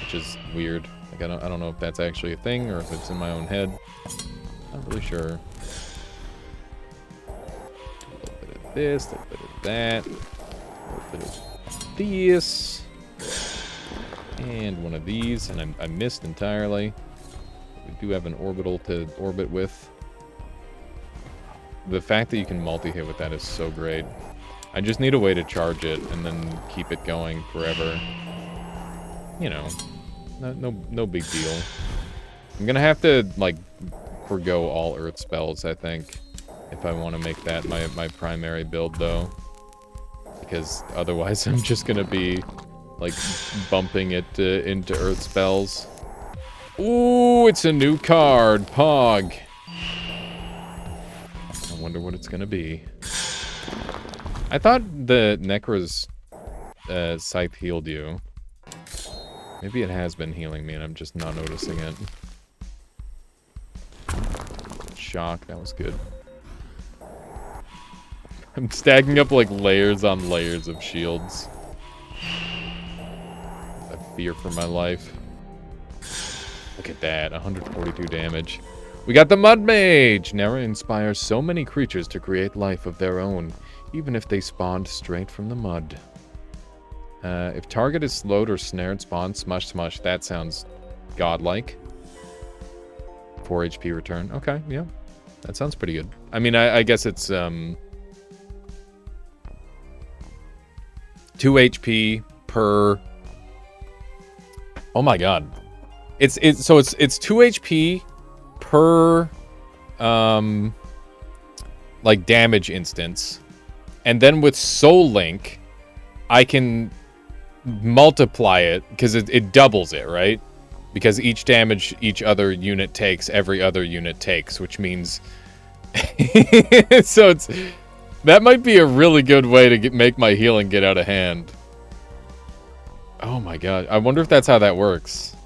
Speaker 3: which is weird. Like I don't know if that's actually a thing or if it's in my own head. Not really sure. A little bit of this, a little bit of that, a little bit of this, and one of these, and I missed entirely. We do have an orbital to orbit with. The fact that you can multi-hit with that is so great. I just need a way to charge it and then keep it going forever. You know, no big deal. I'm gonna have to, like, forgo all earth spells, I think, if I want to make that my primary build, though. Because otherwise I'm just gonna be, like, bumping it into earth spells. Ooh, it's a new card, Pog. I wonder what it's gonna be. I thought the Necro's scythe healed you. Maybe it has been healing me and I'm just not noticing it. Shock, that was good. I'm stacking up like layers on layers of shields. I fear for my life. Look at that, 142 damage. We got the Mud Mage! Now it inspires so many creatures to create life of their own, even if they spawned straight from the mud. If target is slowed or snared, spawn, smush, smush. That sounds godlike. 4 HP return. Okay, yeah. That sounds pretty good. I mean, I guess it's 2 HP per... Oh my god. It's 2 HP per like damage instance. And then with Soul Link, I can multiply it because it doubles it, right? Because each damage each other unit takes, every other unit takes, which means so that might be a really good way to make my healing get out of hand. Oh my god, I wonder if that's how that works.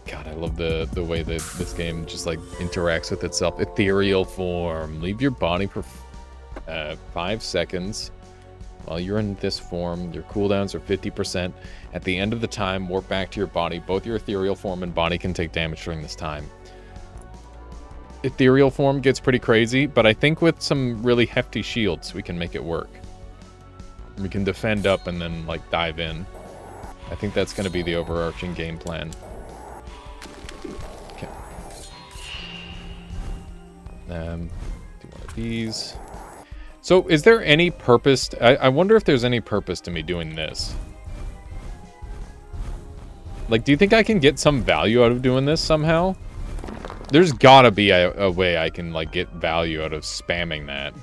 Speaker 3: God, I love the way that this game just like interacts with itself. Ethereal form. Leave your body for 5 seconds. While you're in this form, your cooldowns are 50%. At the end of the time, warp back to your body. Both your ethereal form and body can take damage during this time. Ethereal form gets pretty crazy, but I think with some really hefty shields, we can make it work. We can defend up and then, like, dive in. I think that's going to be the overarching game plan. Okay. Do one of these. So, is there any purpose... I wonder if there's any purpose to me doing this. Like, do you think I can get some value out of doing this somehow? There's gotta be a way I can, like, get value out of spamming that.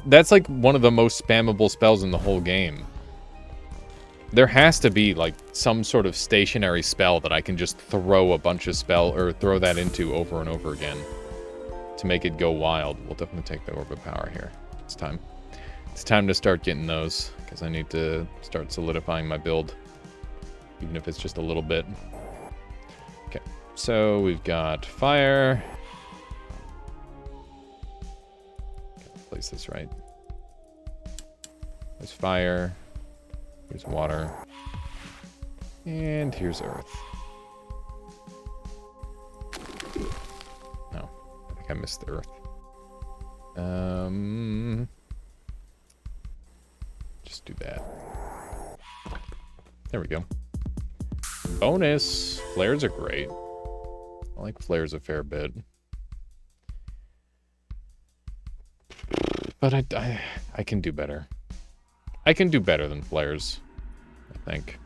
Speaker 3: That's, like, one of the most spammable spells in the whole game. There has to be, like, some sort of stationary spell that I can just throw a bunch of or throw that into over and over again. To make it go wild. We'll definitely take the Orb of Power here. It's time. It's time to start getting those, because I need to start solidifying my build. Even if it's just a little bit. Okay, so we've got fire. Place this right. There's fire. There's water. And here's Earth. No, I think I missed the Earth. Just do that. There we go. Bonus! Flares are great. I like flares a fair bit. But I can do better. I can do better than flares, I think.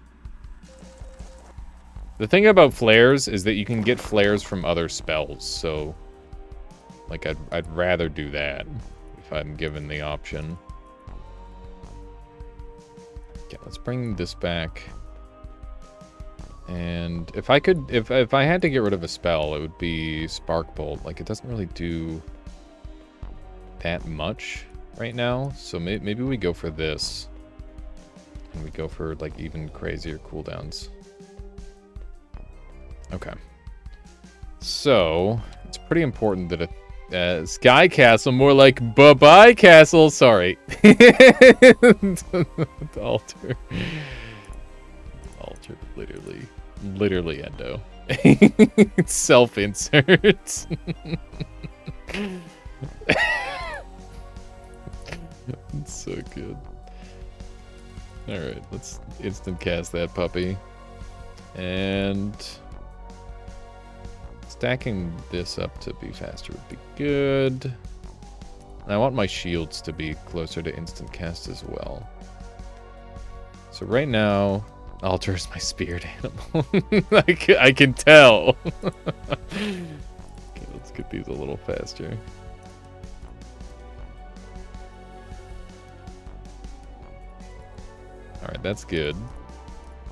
Speaker 3: The thing about flares is that you can get flares from other spells, so like I'd rather do that if I'm given the option. Okay, let's bring this back. And if I could, if I had to get rid of a spell, it would be Spark Bolt. Like, it doesn't really do that much right now, so maybe we go for this. And we go for, like, even crazier cooldowns. Okay. So, it's pretty important that a Sky Castle, more like Bye-Bye Castle, sorry. Alter. Alter, literally endo. Self-insert. It's so good. Alright, let's instant cast that puppy. And stacking this up to be faster would be good. And I want my shields to be closer to instant cast as well. So right now, Alter is my spirit animal. I can tell. Okay, let's get these a little faster. Alright, that's good.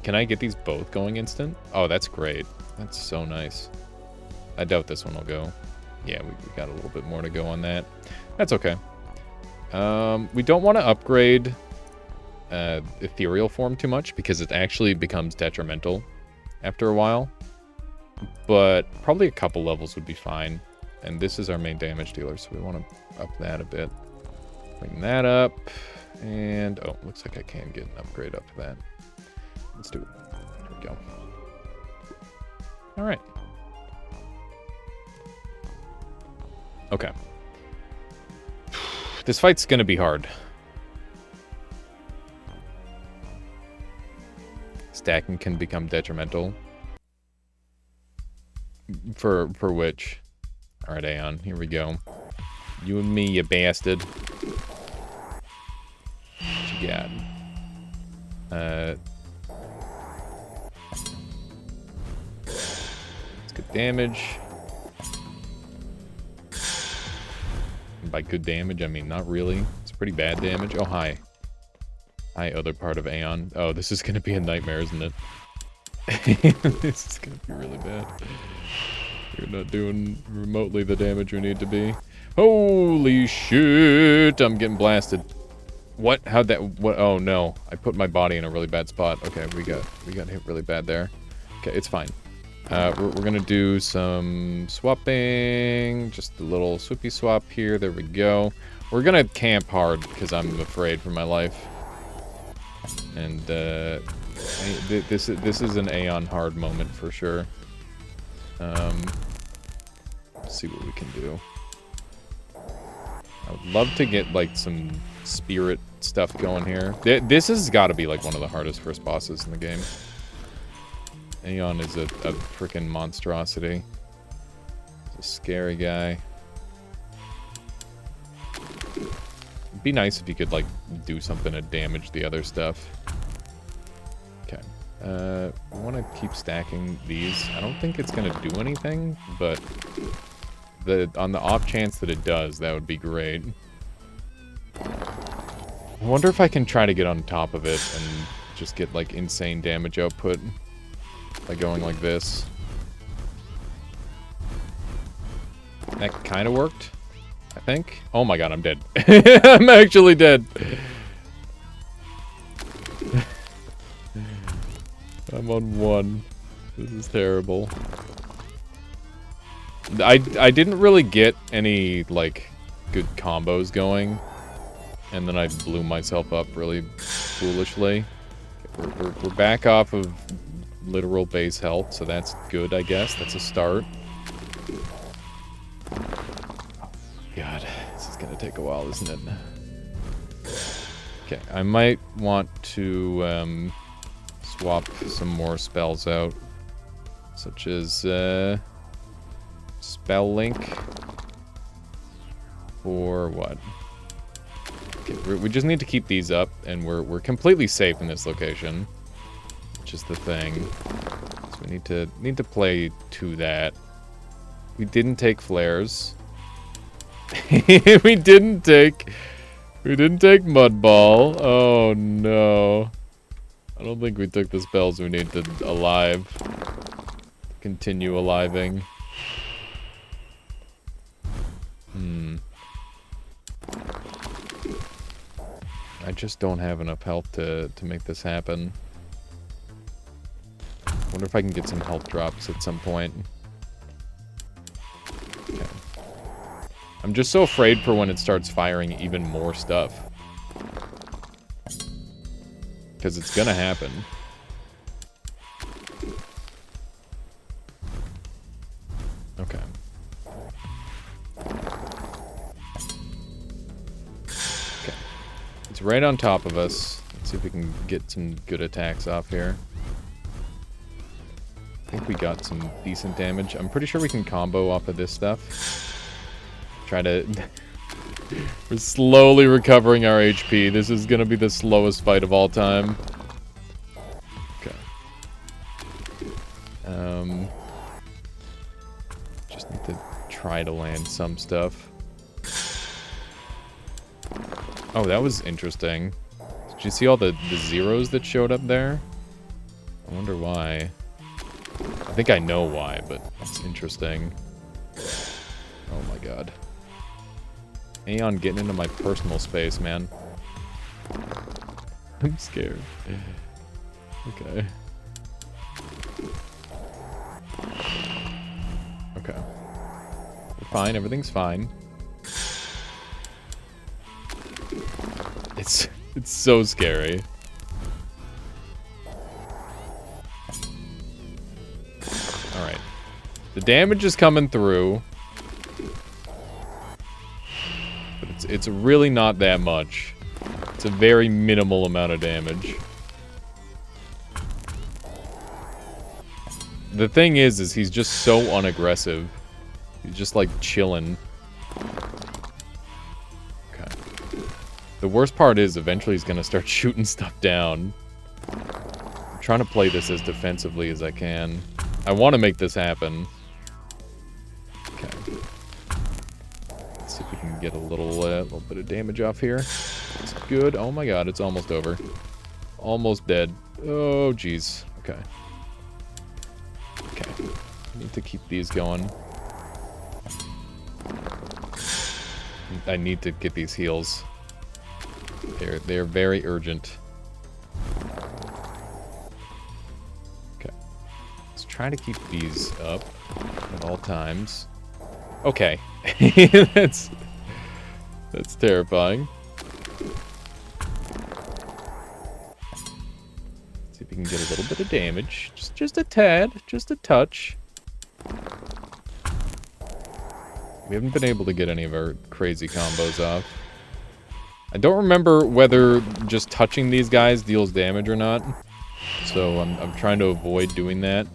Speaker 3: Can I get these both going instant? Oh, that's great. That's so nice. I doubt this one will go. Yeah, we got a little bit more to go on that. That's okay. We don't want to upgrade ethereal form too much because it actually becomes detrimental after a while. But probably a couple levels would be fine. And this is our main damage dealer, so we want to up that a bit. Bring that up. And, oh, looks like I can get an upgrade up to that. Let's do it. There we go. All right. Okay. This fight's gonna be hard. Stacking can become detrimental. For which? Alright, Aeon, here we go. You and me, you bastard. What you got? It's good damage. And by good damage, I mean not really. It's pretty bad damage. Oh, hi. Hi, other part of Aeon. Oh, this is gonna be a nightmare, isn't it? This is gonna be really bad. You're not doing remotely the damage we need to be. Holy shit! I'm getting blasted. What? How'd that? What? Oh no! I put my body in a really bad spot. Okay, we got hit really bad there. Okay, it's fine. We're gonna do some swapping. Just a little swoopy swap here. There we go. We're gonna camp hard because I'm afraid for my life. And this is an Aeon hard moment for sure. Let's see what we can do. I would love to get like some spirit stuff going here. This has got to be like one of the hardest first bosses in the game. Aeon is a freaking monstrosity. He's a scary guy. It'd be nice if you could like do something to damage the other stuff. Okay. I want to keep stacking these. I don't think it's going to do anything, but on the off chance that it does, that would be great. I wonder if I can try to get on top of it and just get like insane damage output by going like this. That kind of worked, I think. Oh my god, I'm dead. I'm actually dead. I'm on 1. This is terrible. I didn't really get any, like, good combos going. And then I blew myself up really foolishly. We're back off of literal base health, so that's good, I guess. That's a start. God, this is gonna take a while, isn't it? Okay, I might want to swap some more spells out, such as Spell Link, or what? Okay, we just need to keep these up, and we're completely safe in this location, which is the thing. So we need to play to that. We didn't take flares. we didn't take Mud Ball. Oh no. I don't think we took the spells we need to alive. Continue aliving. I just don't have enough health to make this happen. Wonder if I can get some health drops at some point. Okay. I'm just so afraid for when it starts firing even more stuff. Because it's gonna happen. Okay. Okay. It's right on top of us. Let's see if we can get some good attacks off here. I think we got some decent damage. I'm pretty sure we can combo off of this stuff. Try to... We're slowly recovering our HP. This is gonna be the slowest fight of all time. Okay. Just need to try to land some stuff. Oh, that was interesting. Did you see all the zeros that showed up there? I wonder why. I think I know why, but it's interesting. Oh my god. Aeon getting into my personal space, man. I'm scared. Okay. Okay. We're fine, everything's fine. It's so scary. Alright. The damage is coming through. But it's really not that much. It's a very minimal amount of damage. The thing is he's just so unaggressive. He's just like chilling. Okay. The worst part is eventually he's gonna start shooting stuff down. I'm trying to play this as defensively as I can. I want to make this happen. Okay. Let's see if we can get a little bit of damage off here. It's good. Oh my god, it's almost over. Almost dead. Oh, jeez. Okay. Okay. Need to keep these going. I need to get these heals. They're very urgent. Okay. Let's try to keep these up at all times. Okay. That's terrifying. See if we can get a little bit of damage. Just a tad, just a touch. We haven't been able to get any of our crazy combos off. I don't remember whether just touching these guys deals damage or not. So I'm trying to avoid doing that.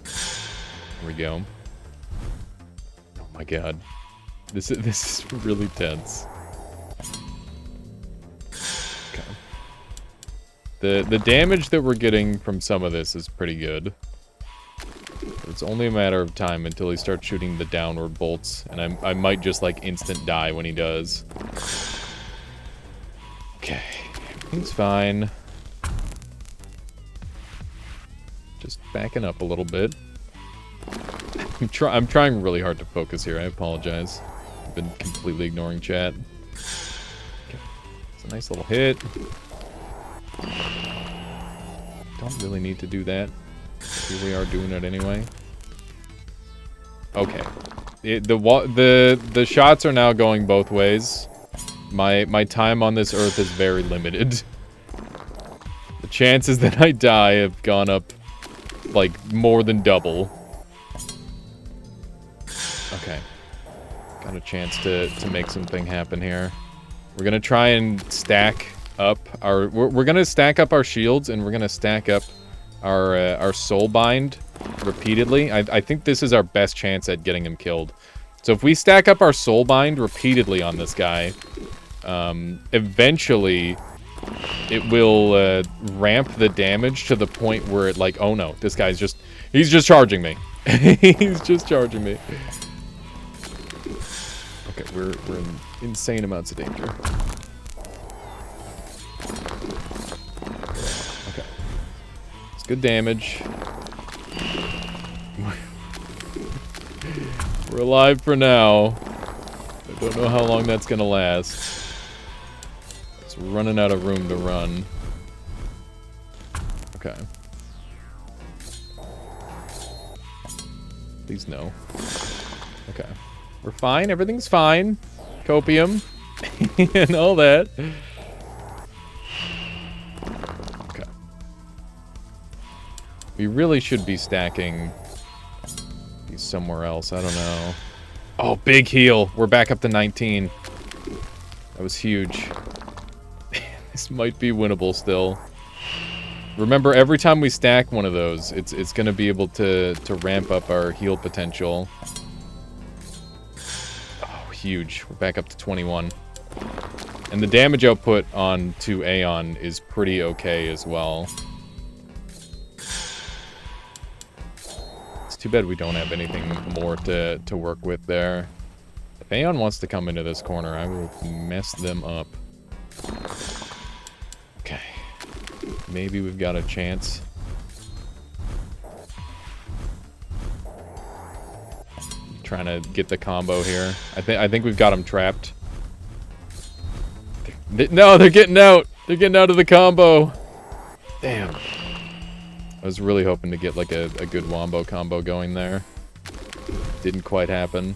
Speaker 3: There we go. Oh my god. This is really tense. Okay. The damage that we're getting from some of this is pretty good. But it's only a matter of time until he starts shooting the downward bolts, and I might just like instant die when he does. Okay, everything's fine. Just backing up a little bit. I'm trying really hard to focus here. I apologize. I've been completely ignoring chat. Okay. It's a nice little hit. Don't really need to do that. Here we are doing it anyway. Okay. The shots are now going both ways. My time on this earth is very limited. The chances that I die have gone up like, more than double. Okay. Got a chance to make something happen here. We're gonna try and stack up our... We're gonna stack up our shields, and we're gonna stack up our soul bind repeatedly. I think this is our best chance at getting him killed. So if we stack up our soul bind repeatedly on this guy, eventually it will ramp the damage to the point where it like, oh no, this guy's just... He's just charging me. He's just charging me. Okay, we're in insane amounts of danger. Okay. It's good damage. We're alive for now. I don't know how long that's gonna last. It's running out of room to run. Okay. Please no. Okay. We're fine. Everything's fine. Copium. And all that. Okay. We really should be stacking these somewhere else. I don't know. Oh, big heal. We're back up to 19. That was huge. This might be winnable still. Remember, every time we stack one of those, it's going to be able to ramp up our heal potential. Oh, huge. We're back up to 21. And the damage output on to Aeon is pretty okay as well. It's too bad we don't have anything more to work with there. If Aeon wants to come into this corner, I will mess them up. Okay. Maybe we've got a chance. Trying to get the combo here. I think we've got him trapped. No, they're getting out. They're getting out of the combo. Damn. I was really hoping to get like a good wombo combo going there. Didn't quite happen.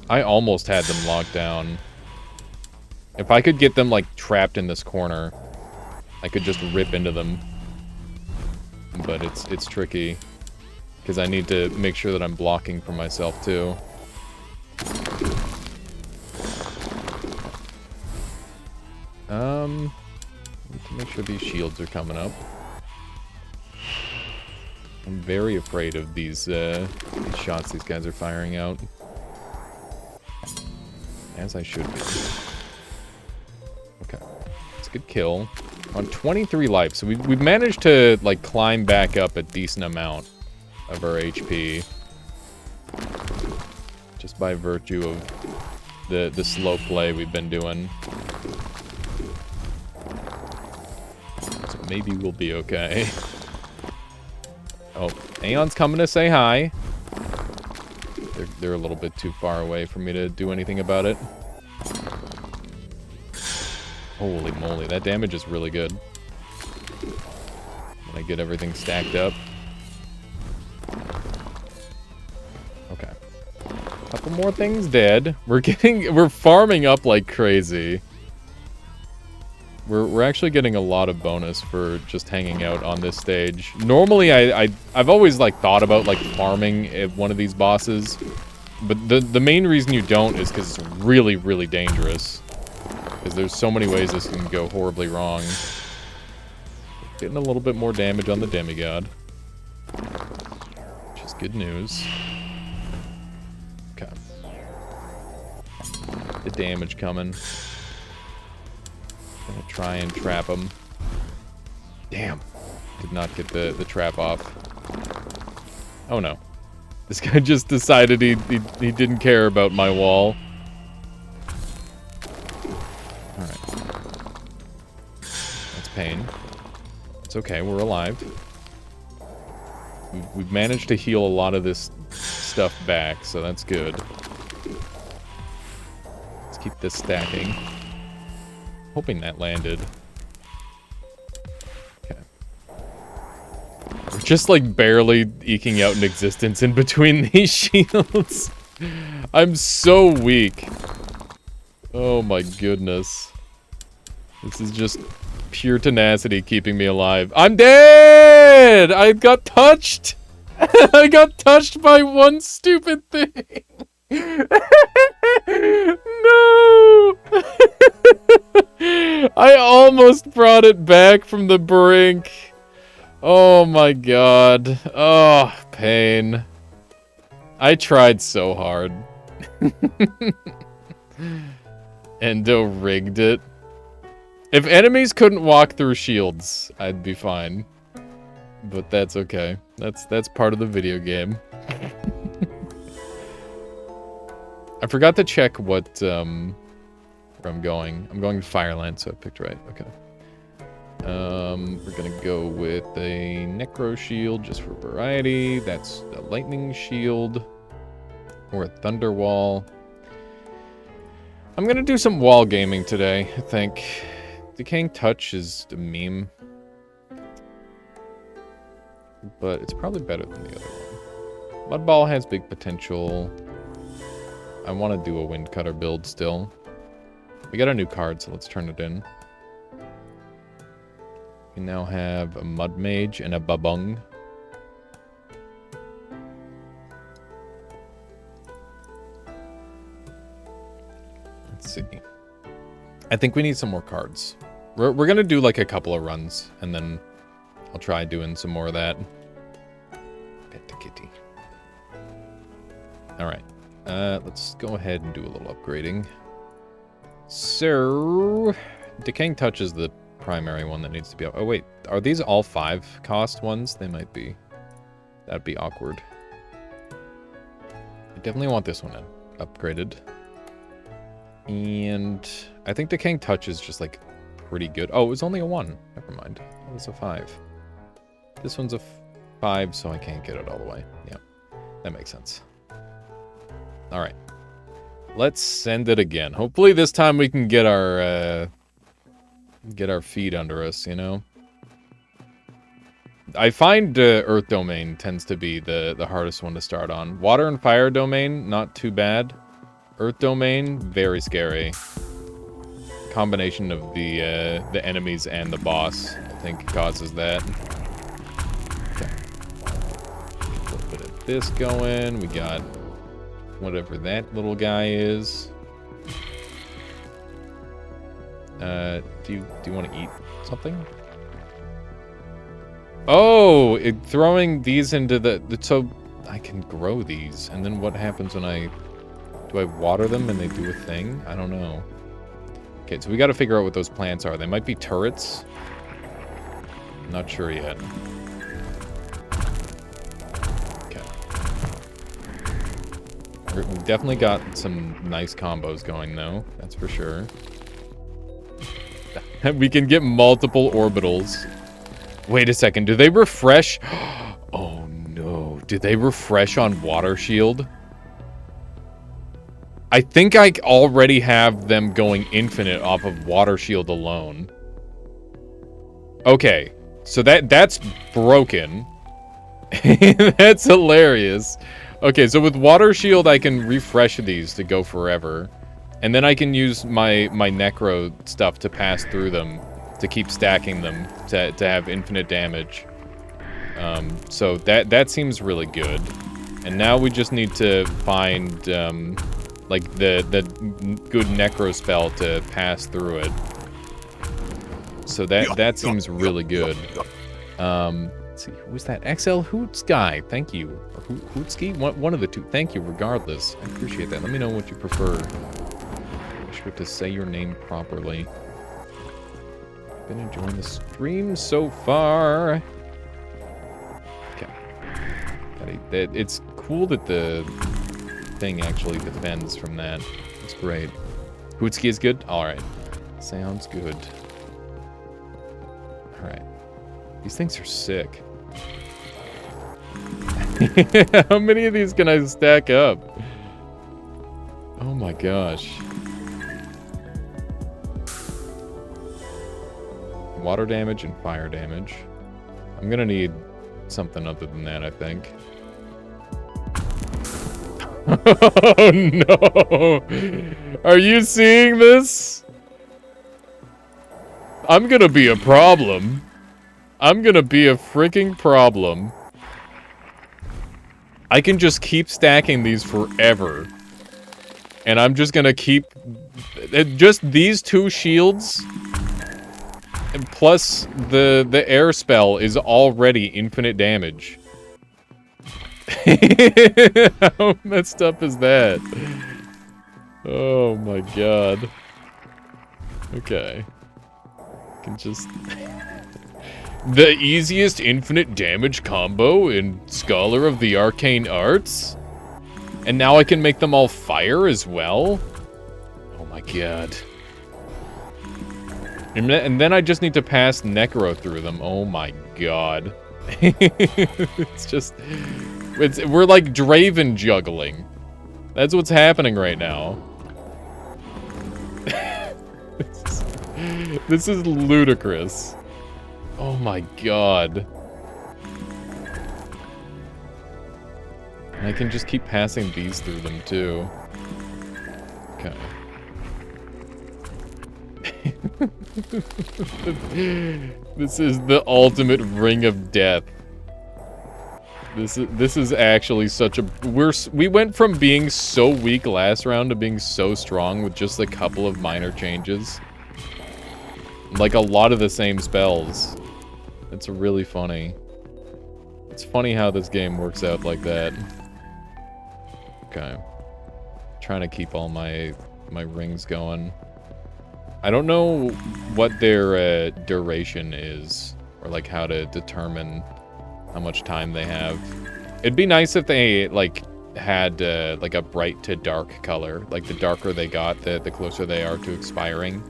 Speaker 3: I almost had them locked down. If I could get them like trapped in this corner, I could just rip into them. But it's tricky. Because I need to make sure that I'm blocking for myself too. Need to make sure these shields are coming up. I'm very afraid of these shots these guys are firing out. As I should be. Okay. It's a good kill. On 23 life, so we've managed to like climb back up a decent amount of our HP. Just by virtue of the slow play we've been doing. So maybe we'll be okay. Oh, Aeon's coming to say hi. They're a little bit too far away for me to do anything about it. Holy moly, that damage is really good. When I get everything stacked up. Okay. Couple more things dead. We're farming up like crazy. We're actually getting a lot of bonus for just hanging out on this stage. Normally, I've always like thought about like farming at one of these bosses, but the main reason you don't is because it's really, really dangerous. Because there's so many ways this can go horribly wrong. Getting a little bit more damage on the demigod, which is good news. Okay. The damage coming. Gonna try and trap him. Damn. Did not get the trap off. Oh no. This guy just decided he didn't care about my wall. Alright. That's pain. It's okay, we're alive. We've managed to heal a lot of this stuff back, so that's good. Let's keep this stacking. Hoping that landed. Okay. We're just like barely eking out an existence in between these shields. I'm so weak. Oh my goodness. This is just pure tenacity keeping me alive. I'm dead! I got touched! I got touched by one stupid thing. No! I almost brought it back from the brink. Oh my god. Oh, pain. I tried so hard. Endo rigged it. If enemies couldn't walk through shields, I'd be fine. But that's okay. That's part of the video game. I forgot to check what where I'm going. I'm going to Fireland, so I picked right. Okay. We're gonna go with a Necro Shield just for variety. That's a Lightning Shield. Or a Thunder Wall. I'm gonna do some wall gaming today, I think. Decaying Touch is a meme. But it's probably better than the other one. Mud Ball has big potential. I want to do a Wind Cutter build still. We got a new card, so let's turn it in. We now have a Mud Mage and a Babung. Let's see. I think we need some more cards. We're gonna do like a couple of runs, and then I'll try doing some more of that. Pet the kitty. Alright. Let's go ahead and do a little upgrading. So, Decaying Touch is the primary one that needs to be up. Oh wait, are these all 5 cost ones? They might be. That'd be awkward. I definitely want this one upgraded. And I think Decaying Touch is just like pretty good. Oh, it was only a 1. Never mind. It was a 5. This one's a 5, so I can't get it all the way. Yeah, that makes sense. All right, let's send it again. Hopefully this time we can get our feet under us, you know? I find Earth Domain tends to be the hardest one to start on. Water and Fire Domain, not too bad. Earth Domain, very scary. Combination of the enemies and the boss, I think, causes that. Okay. A little bit of this going. We got whatever that little guy is. Do you want to eat something? Oh, throwing these into so I can grow these, and then what happens when do I water them and they do a thing? I don't know. Okay, so we got to figure out what those plants are. They might be turrets. Not sure yet. Okay. We've definitely got some nice combos going, though. That's for sure. We can get multiple orbitals. Wait a second. Do they refresh? Oh, no. Do they refresh on Water Shield? I think I already have them going infinite off of Water Shield alone. Okay, so that's broken. That's hilarious. Okay, so with Water Shield, I can refresh these to go forever. And then I can use my Necro stuff to pass through them, to keep stacking them, to have infinite damage. So that seems really good. And now we just need to find... like the good Necro spell to pass through it. So that seems really good. Let's see, who was that? XL Hoots guy, thank you. Or Hootski? One of the two. Thank you regardless. I appreciate that. Let me know what you prefer. Make sure to say your name properly. Been enjoying the stream so far. Okay. It's cool that the thing actually defends from that. That's great. Hootski is good? Alright. Sounds good. Alright. These things are sick. How many of these can I stack up? Oh my gosh. Water damage and fire damage. I'm gonna need something other than that, I think. Oh no! Are you seeing this? I'm gonna be a problem. I'm gonna be a freaking problem. I can just keep stacking these forever. And I'm just gonna keep... just these 2 shields... and plus, the air spell is already infinite damage. How messed up is that? Oh my god. Okay. I can just... the easiest infinite damage combo in Scholar of the Arcane Arts? And now I can make them all fire as well? Oh my god. And then I just need to pass Necro through them. Oh my god. It's just... we're like Draven juggling. That's what's happening right now. This is ludicrous. Oh my god. And I can just keep passing these through them too. Okay. This is the ultimate ring of death. This is actually such a... we went from being so weak last round to being so strong with just a couple of minor changes. Like a lot of the same spells. It's really funny. It's funny how this game works out like that. Okay. Trying to keep all my rings going. I don't know what their duration is, or like how to determine how much time they have. It'd be nice if they like had like a bright to dark color. Like the darker they got, the closer they are to expiring.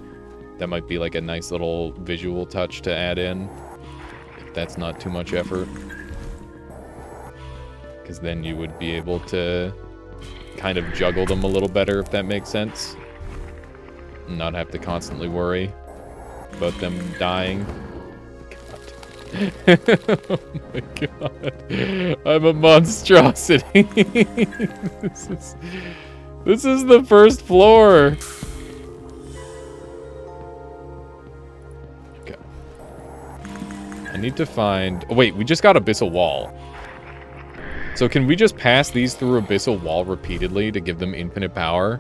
Speaker 3: That might be like a nice little visual touch to add in. If that's not too much effort. Because then you would be able to kind of juggle them a little better, if that makes sense. And not have to constantly worry about them dying. God. Oh my god. I'm a monstrosity. This is the first floor. Okay. I need to find... oh wait, we just got Abyssal Wall. So can we just pass these through Abyssal Wall repeatedly to give them infinite power?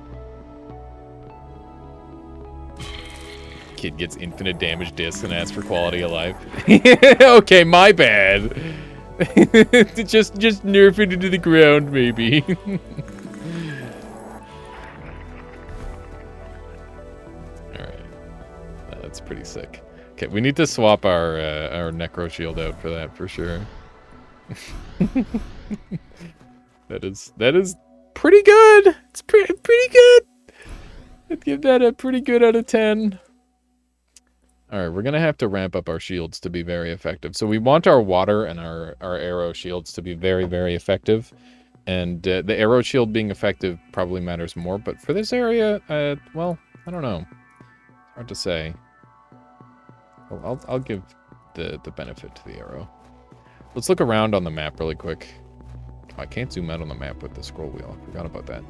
Speaker 3: Kid gets infinite damage discs and asks for quality of life. Okay, my bad. just nerf it into the ground, maybe. Alright. That's pretty sick. Okay, we need to swap our Necro Shield out for that, for sure. That is pretty good. It's pretty good. I'd give that a pretty good out of 10. Alright, we're gonna have to ramp up our shields to be very effective. So we want our water and our arrow shields to be very, very effective. And the arrow shield being effective probably matters more. But for this area, well, I don't know. It's hard to say. Well, I'll give the benefit to the arrow. Let's look around on the map really quick. Oh, I can't zoom out on the map with the scroll wheel. I forgot about that.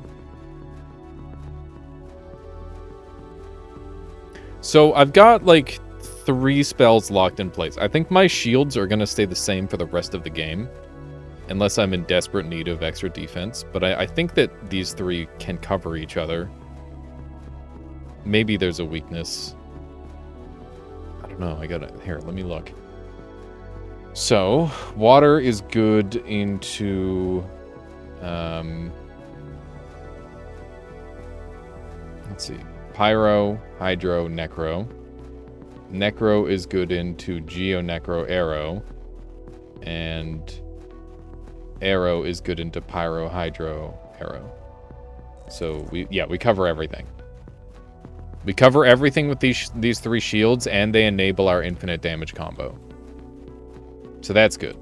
Speaker 3: So I've got like 3 spells locked in place. I think my shields are going to stay the same for the rest of the game. Unless I'm in desperate need of extra defense. But I think that these 3 can cover each other. Maybe there's a weakness. I don't know. I gotta... here, let me look. So, water is good into... let's see. Pyro, Hydro, Necro. Necro is good into Geo-Necro, Arrow. And Arrow is good into Pyro, Hydro, Arrow. So, we cover everything. We cover everything with these 3 shields, and they enable our infinite damage combo. So that's good.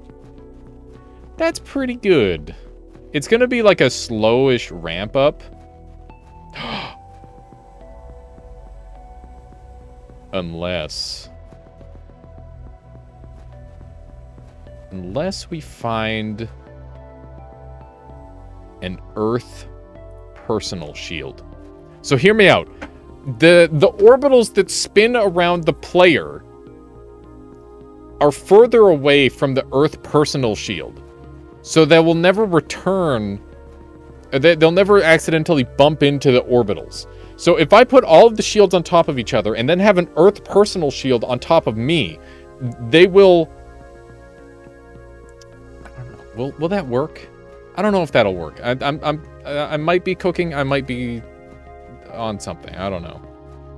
Speaker 3: That's pretty good. It's gonna be like a slowish ramp up. Unless we find an Earth personal shield. So hear me out. the orbitals that spin around the player are further away from the Earth personal shield. So they will never return. They'll never accidentally bump into the orbitals. So if I put all of the shields on top of each other and then have an Earth personal shield on top of me, they will... I don't know. Will that work? I don't know if that'll work. I might be cooking. I might be on something. I don't know.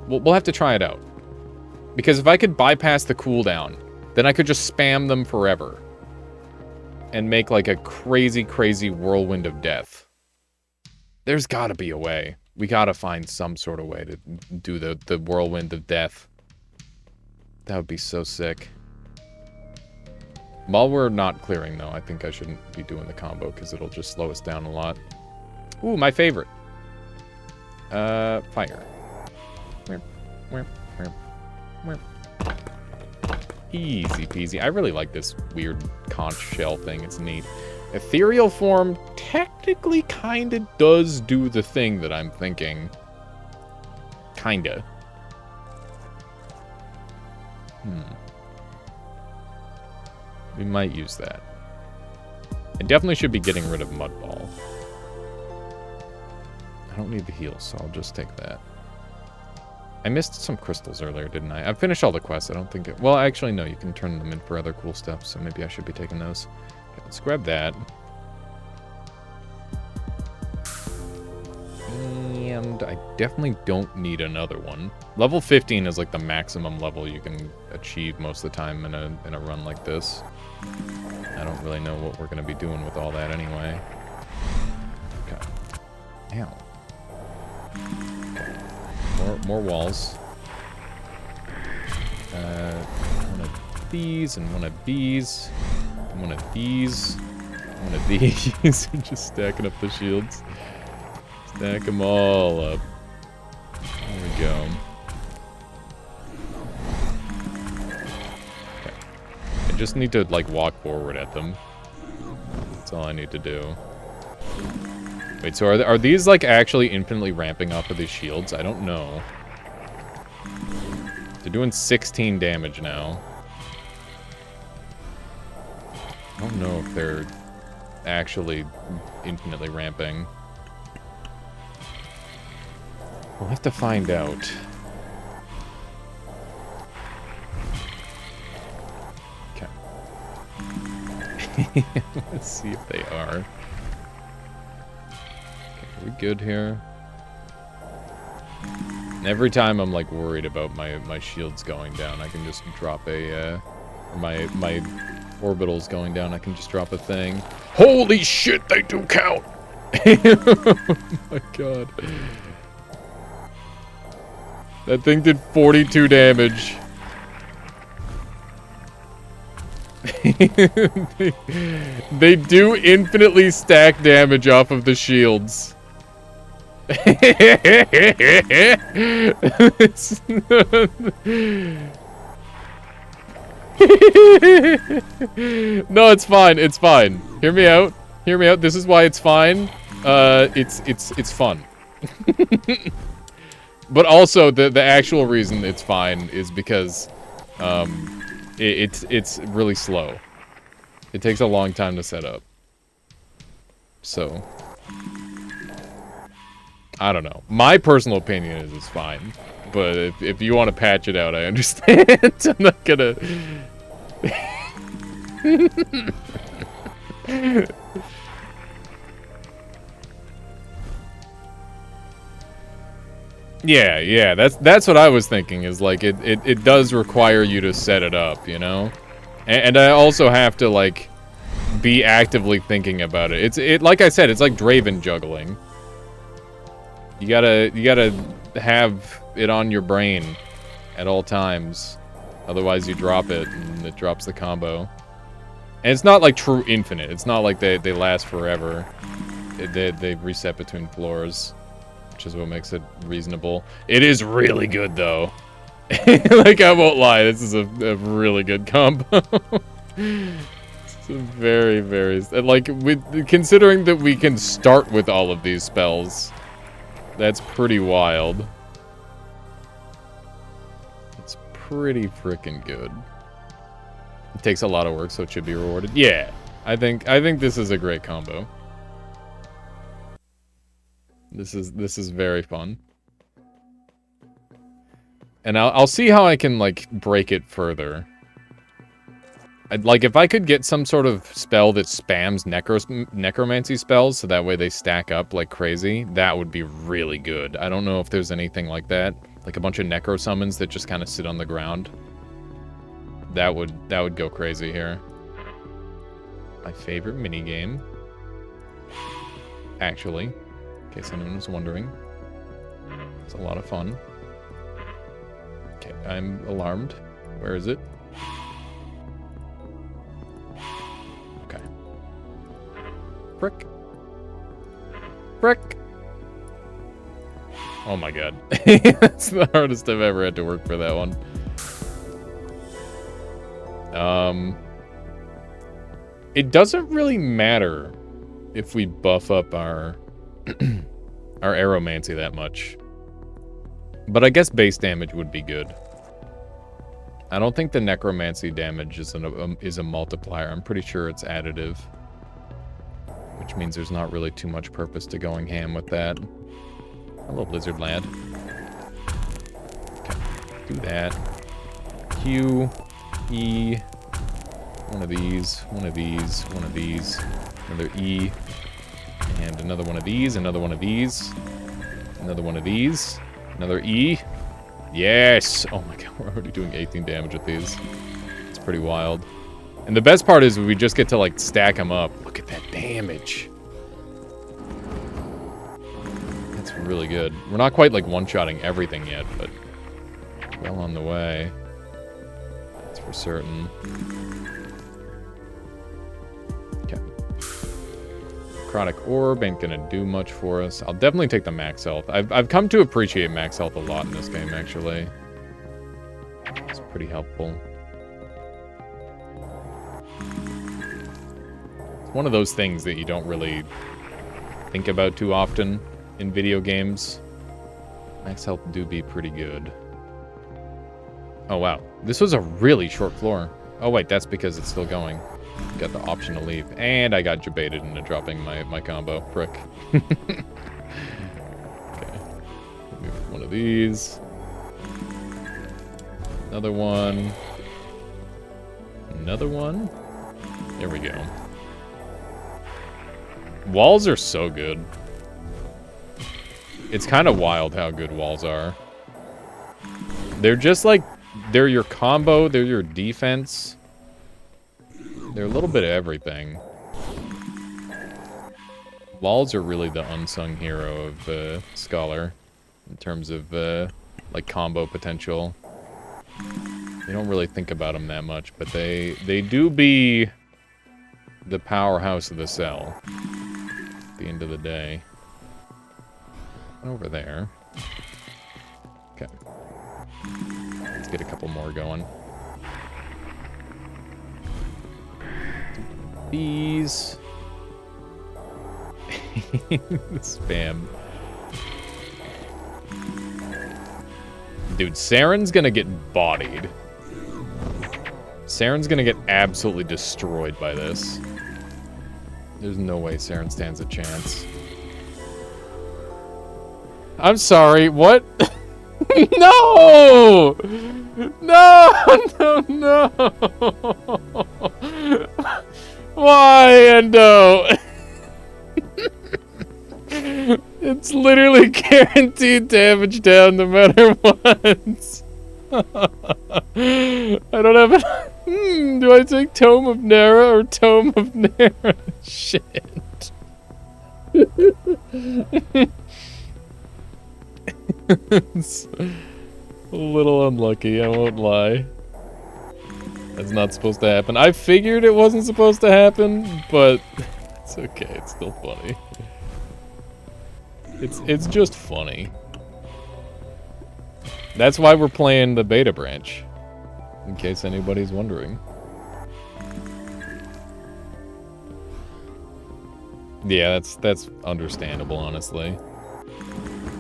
Speaker 3: We'll have to try it out. Because if I could bypass the cooldown, then I could just spam them forever. And make like a crazy, crazy whirlwind of death. There's gotta be a way. We gotta find some sort of way to do the whirlwind of death. That would be so sick. While we're not clearing, though, I think I shouldn't be doing the combo, because it'll just slow us down a lot. Ooh, my favorite. Fire. Easy peasy. I really like this weird conch shell thing. It's neat. Ethereal form technically kinda does do the thing that I'm thinking. Kinda. We might use that. I definitely should be getting rid of Mudball. I don't need the heal, so I'll just take that. I missed some crystals earlier, didn't I? I've finished all the quests. I don't think it... Well, actually, no. You can turn them in for other cool stuff, so maybe I should be taking those. Okay, let's grab that. And I definitely don't need another one. Level 15 is like the maximum level you can achieve most of the time in a run like this. I don't really know what we're going to be doing with all that anyway. Okay. Ow. More walls. One of these, and one of these, and one of these, and one of these. Just stacking up the shields. Stack them all up. There we go. Okay. I just need to, like, walk forward at them. That's all I need to do. Wait, so are these, like, actually infinitely ramping off of these shields? I don't know. They're doing 16 damage now. I don't know if they're actually infinitely ramping. We'll have to find out. Okay. Let's see if they are. Are we good here? And every time I'm like worried about my shields going down, I can just drop a my orbitals going down, I can just drop a thing. Holy shit, they do count! Oh my god. That thing did 42 damage. They do infinitely stack damage off of the shields. No, it's fine. It's fine. Hear me out. Hear me out. This is why it's fine. It's fun. But also the actual reason it's fine is because it's really slow. It takes a long time to set up. So I don't know. My personal opinion is it's fine. But if you want to patch it out, I understand. I'm not gonna... Yeah, that's what I was thinking, is like, it does require you to set it up, you know? And I also have to, like, be actively thinking about it. It's like I said, it's like Draven juggling. You gotta have it on your brain at all times. Otherwise you drop it, and it drops the combo. And it's not like true infinite. It's not like they last forever. They reset between floors, which is what makes it reasonable. It is really good, though. Like, I won't lie, this is a really good combo. It's a very, very... Like, considering that we can start with all of these spells, that's pretty wild. pretty freaking good. It takes a lot of work, so it should be rewarded. Yeah, I think this is a great combo. This is very fun. And I'll see how I can, like, break it further. Like, if I could get some sort of spell that spams necromancy spells, so that way they stack up like crazy, that would be really good. I don't know if there's anything like that. Like a bunch of necro summons that just kind of sit on the ground. That would go crazy here. My favorite minigame. Actually, in case anyone was wondering. It's a lot of fun. Okay, I'm alarmed. Where is it? Okay. Frick. Frick. Oh my god. That's the hardest I've ever had to work for that one. It doesn't really matter if we buff up our our aeromancy that much. But I guess base damage would be good. I don't think the necromancy damage is a multiplier. I'm pretty sure it's additive. Which means there's not really too much purpose to going ham with that. Hello, Blizzard lad. Okay, do that. Q, E, one of these, one of these, one of these, another E, and another one of these, another one of these, another one of these, another E. Yes! Oh my god, we're already doing 18 damage with these. It's pretty wild. And the best part is we just get to, like, stack them up. Look at that damage. That's really good. We're not quite, like, one-shotting everything yet, but well on the way. That's for certain. Okay. Necrotic Orb ain't gonna do much for us. I'll definitely take the max health. I've come to appreciate max health a lot in this game, actually. It's pretty helpful. It's one of those things that you don't really think about too often in video games. Max health do be pretty good. Oh, wow. This was a really short floor. Oh, wait, that's because it's still going. Got the option to leave. And I got jebaited into dropping my combo. Frick. Okay. Move one of these. Another one. Another one. There we go. Walls are so good. It's kind of wild how good walls are. They're just like, they're your combo, they're your defense. They're a little bit of everything. Walls are really the unsung hero of Scholar in terms of like combo potential. You don't really think about them that much, but they do be the powerhouse of the cell at the end of the day. Over there. Okay. Let's get a couple more going. These. Spam. Dude, Saren's gonna get bodied. Saren's gonna get absolutely destroyed by this. There's no way Saren stands a chance. I'm sorry, what? No! No! No, no! Why, Endo? It's literally guaranteed damage down no matter what. I don't have a... do I take Tome of Nera or Tome of Nera? Shit. It's a little unlucky, I won't lie. That's not supposed to happen. I figured it wasn't supposed to happen, but it's okay, it's still funny. It's just funny. That's why we're playing the beta branch, in case anybody's wondering. Yeah, that's understandable, honestly.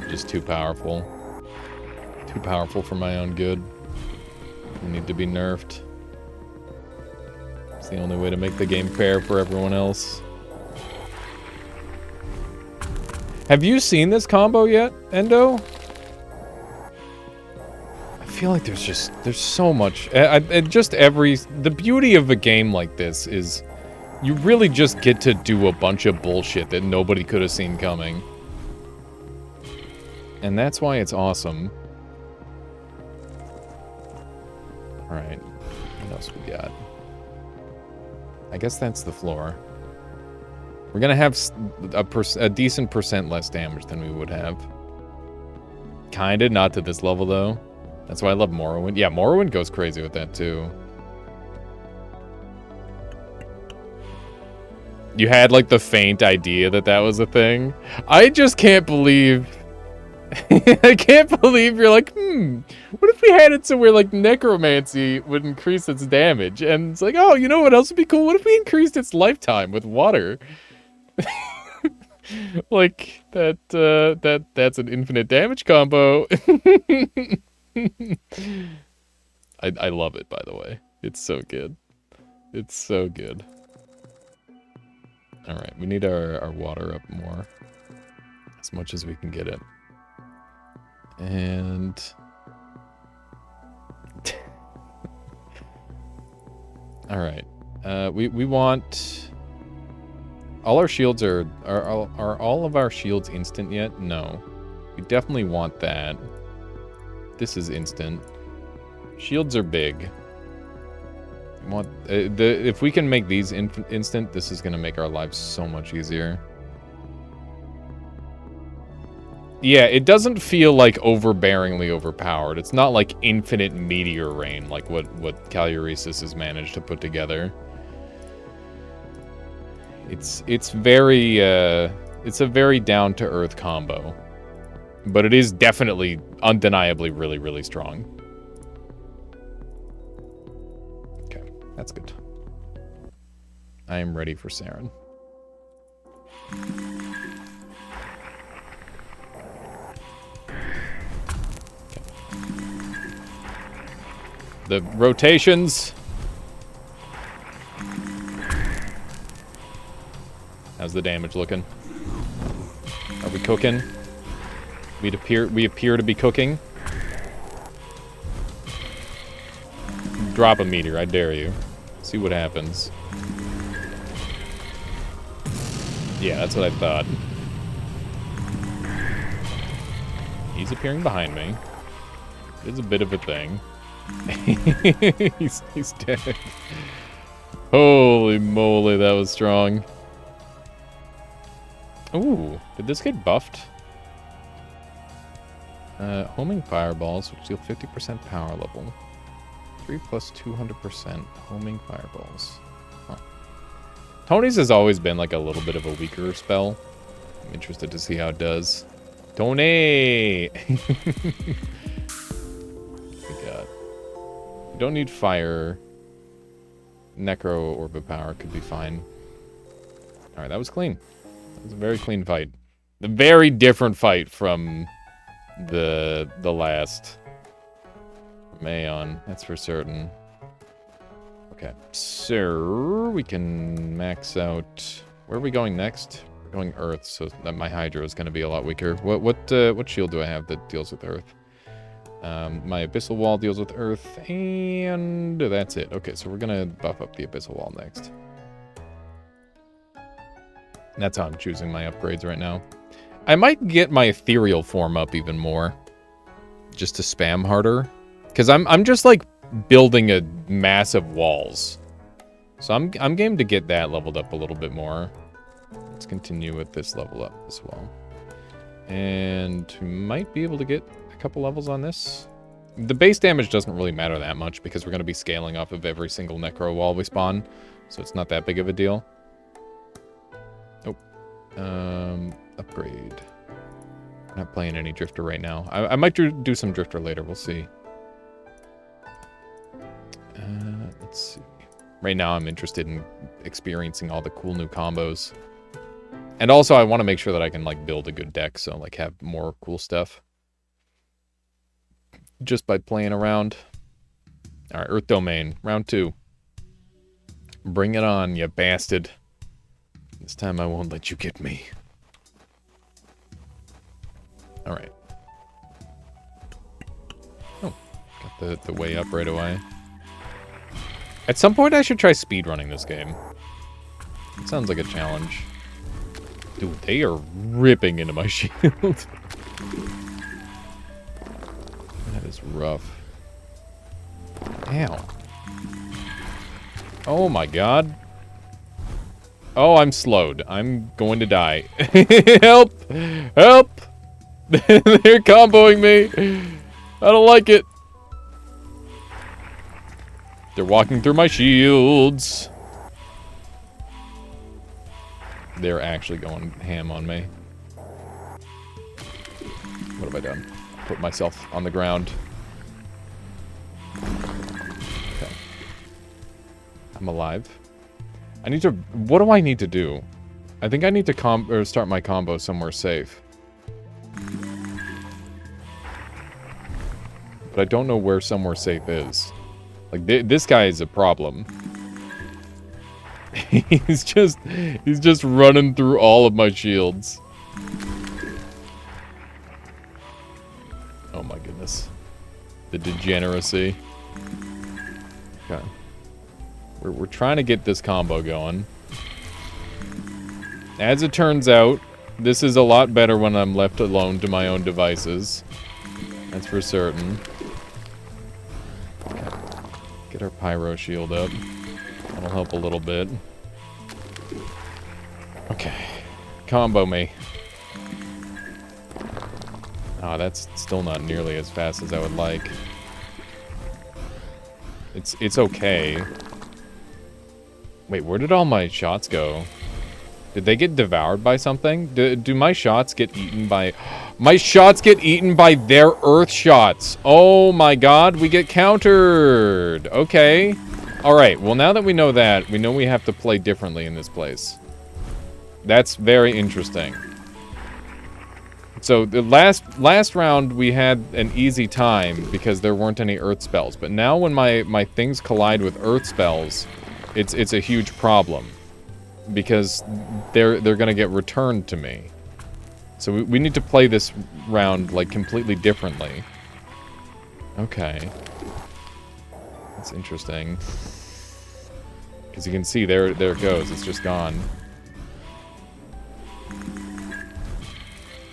Speaker 3: Just too powerful. Too powerful for my own good. need to be nerfed. It's the only way to make the game fair for everyone else. Have you seen this combo yet, Endo? I feel like there's so much. The beauty of a game like this is you really just get to do a bunch of bullshit that nobody could have seen coming. And that's why it's awesome. Alright, what else we got? I guess that's the floor. We're gonna have a decent percent less damage than we would have. Kinda, not to this level though. That's why I love Morrowind. Yeah, Morrowind goes crazy with that too. You had like the faint idea that that was a thing. I just can't believe... I can't believe you're like, what if we had it so where like necromancy would increase its damage? And it's like, oh, you know what else would be cool? What if we increased its lifetime with water? Like that's an infinite damage combo. I love it, by the way. It's so good. It's so good. Alright, we need our water up more. As much as we can get it. And... Alright. We want... All our shields are all of our shields instant yet? No. We definitely want that. This is instant. Shields are big. We want if we can make these instant, this is gonna make our lives so much easier. Yeah, it doesn't feel like overbearingly overpowered. It's not like infinite meteor rain like what Caluresis has managed to put together. It's very it's a very down-to-earth combo. But it is definitely undeniably really, really strong. Okay, that's good. I am ready for Saren. The rotations. How's the damage looking? Are we cooking? We appear to be cooking. Drop a meteor, I dare you. See what happens. Yeah, that's what I thought. He's appearing behind me. It's a bit of a thing. he's dead. Holy moly, that was strong. Ooh, did this get buffed? Homing fireballs, which deal 50% power level. 3 plus 200% homing fireballs. Huh. Tony's has always been like a little bit of a weaker spell. I'm interested to see how it does. Tony! We don't need fire. Necro Orb of Power could be fine. Alright, that was clean. That was a very clean fight. A very different fight from the last Mayon, that's for certain. Okay, so we can max out... Where are we going next? We're going Earth, so that my Hydra is going to be a lot weaker. What shield do I have that deals with Earth? My Abyssal Wall deals with Earth, and that's it. Okay, so we're gonna buff up the Abyssal Wall next. That's how I'm choosing my upgrades right now. I might get my Ethereal form up even more. Just to spam harder. Because I'm just, like, building a massive walls. So I'm game to get that leveled up a little bit more. Let's continue with this level up as well. And we might be able to get couple levels on this. The base damage doesn't really matter that much because we're going to be scaling off of every single necro wall we spawn, so it's not that big of a deal. Oh, upgrade. I'm not playing any drifter right now. I might do some drifter later. We'll see. Let's see. Right now, I'm interested in experiencing all the cool new combos, and also I want to make sure that I can like build a good deck, so like have more cool stuff. Just by playing around. All right, Earth Domain, round 2. Bring it on, you bastard. This time I won't let you get me. All right. Oh, got the way up right away. At some point, I should try speedrunning this game. It sounds like a challenge. Dude, they are ripping into my shield. That is rough. Ow. Oh my god. Oh, I'm slowed. I'm going to die. Help! Help! They're comboing me. I don't like it. They're walking through my shields. They're actually going ham on me. What have I done? Put myself on the ground. Okay. I'm alive. I need to... What do I need to do? I think I need to start my combo somewhere safe. But I don't know where somewhere safe is. Like, this guy is a problem. He's just running through all of my shields. Oh my goodness. The degeneracy. Okay. We're trying to get this combo going. As it turns out, this is a lot better when I'm left alone to my own devices. That's for certain. Okay. Get our pyro shield up. That'll help a little bit. Okay. Combo me. Ah, that's still not nearly as fast as I would like. It's okay. Wait, where did all my shots go? Did they get devoured by something? Do my shots get eaten by... My shots get eaten by their earth shots. Oh my god, we get countered. Okay. Alright, well now that we know that, we know we have to play differently in this place. That's very interesting. So the last round we had an easy time because there weren't any earth spells. But now when my things collide with earth spells, it's a huge problem. Because they're gonna get returned to me. So we need to play this round like completely differently. Okay. That's interesting. Because you can see there it goes, it's just gone.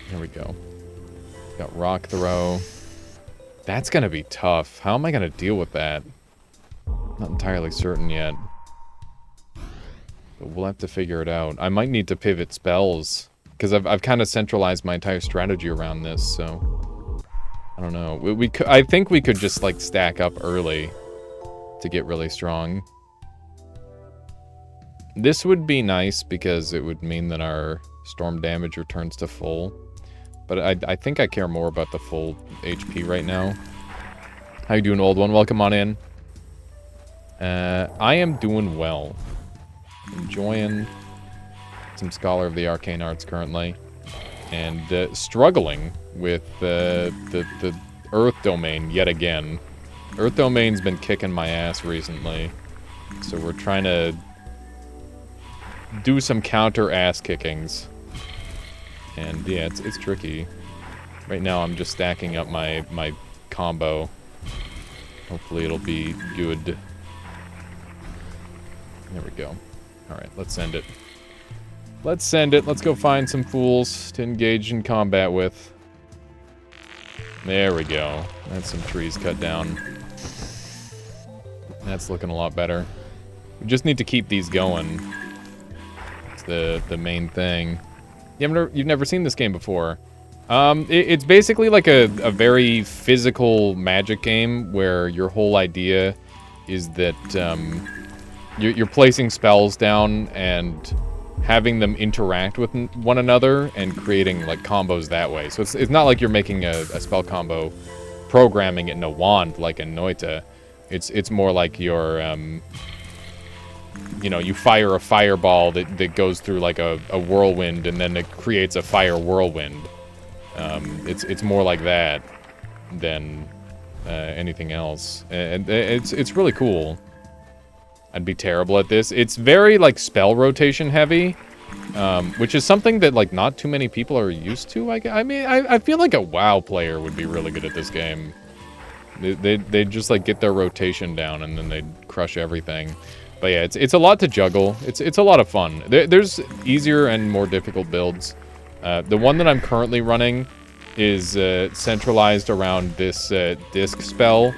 Speaker 3: There we go. Got rock throw. That's gonna be tough. How am I gonna deal with that? Not entirely certain yet. But we'll have to figure it out. I might need to pivot spells. Because I've kind of centralized my entire strategy around this, so... I don't know. I think we could just, like, stack up early to get really strong. This would be nice because it would mean that our storm damage returns to full. But I think I care more about the full HP right now. How you doing, old one? Welcome on in. I am doing well. Enjoying some Scholar of the Arcane Arts currently. And struggling with the Earth Domain yet again. Earth Domain's been kicking my ass recently. So we're trying to do some counter ass kickings. And yeah, it's tricky. Right now I'm just stacking up my combo. Hopefully it'll be good. There we go. Alright, let's send it. Let's send it. Let's go find some fools to engage in combat with. There we go. That's some trees cut down. That's looking a lot better. We just need to keep these going. It's the main thing. You've never seen this game before. It's basically like a very physical magic game where your whole idea is that you're placing spells down and having them interact with one another and creating like combos that way. So it's not like you're making a spell combo, programming it in a wand like in Noita. It's more like you're you know, you fire a fireball that goes through like a whirlwind and then it creates a fire whirlwind. It's more like that than anything else. And it's really cool. I'd be terrible at this. It's very, like, spell rotation heavy, which is something that, like, not too many people are used to. I mean, I feel like a WoW player would be really good at this game. They just, like, get their rotation down, and then they'd crush everything. But yeah, it's a lot to juggle. It's a lot of fun. There's easier and more difficult builds. The one that I'm currently running is centralized around this disc spell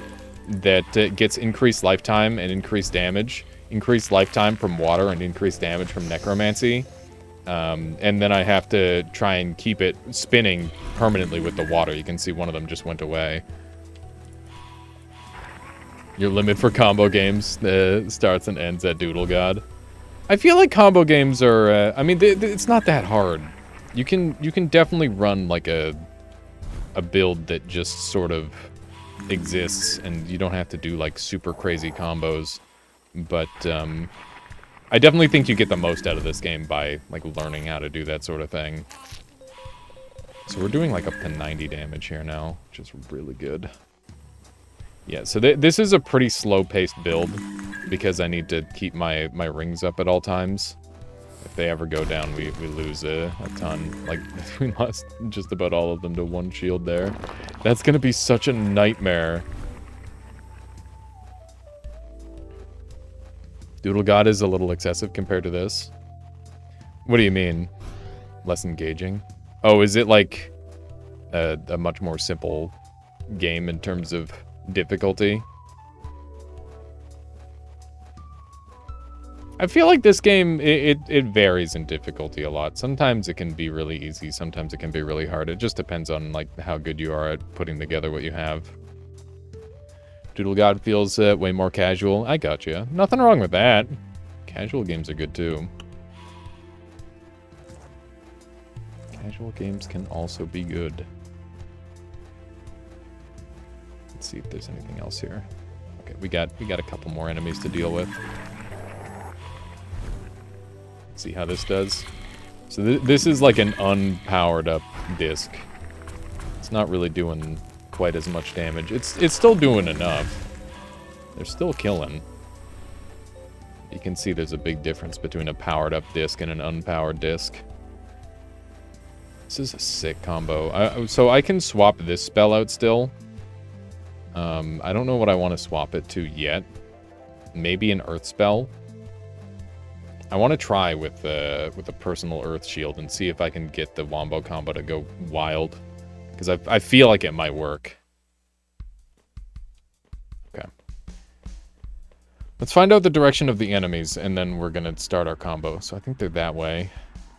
Speaker 3: that gets increased lifetime and increased damage. Increased lifetime from water and increased damage from necromancy. And then I have to try and keep it spinning permanently with the water. You can see one of them just went away. Your limit for combo games starts and ends at Doodle God. I feel like combo games are, I mean, it's not that hard. You can definitely run like a build that just sort of exists, and you don't have to do like super crazy combos. But I definitely think you get the most out of this game by like learning how to do that sort of thing. So we're doing like up to 90 damage here now, which is really good. Yeah, so this is a pretty slow-paced build because I need to keep my rings up at all times. If they ever go down, we lose a ton. Like, we lost just about all of them to one shield there. That's gonna be such a nightmare. Doodle God is a little excessive compared to this. What do you mean? Less engaging? Oh, is it like a much more simple game in terms of difficulty? I feel like this game, it varies in difficulty a lot. Sometimes it can be really easy, sometimes it can be really hard. It just depends on like how good you are at putting together what you have. Doodle God feels way more casual. I gotcha. Nothing wrong with that. Casual games are good too. Casual games can also be good. Let's see if there's anything else here. Okay, we got a couple more enemies to deal with. Let's see how this does. So this is like an unpowered up disc. It's not really doing quite as much damage. It's still doing enough. They're still killing. You can see there's a big difference between a powered up disc and an unpowered disc. This is a sick combo. So I can swap this spell out still. I don't know what I want to swap it to yet. Maybe an earth spell. I want to try with a personal earth shield and see if I can get the wombo combo to go wild. Because I feel like it might work. Okay. Let's find out the direction of the enemies, and then we're going to start our combo. So I think they're that way.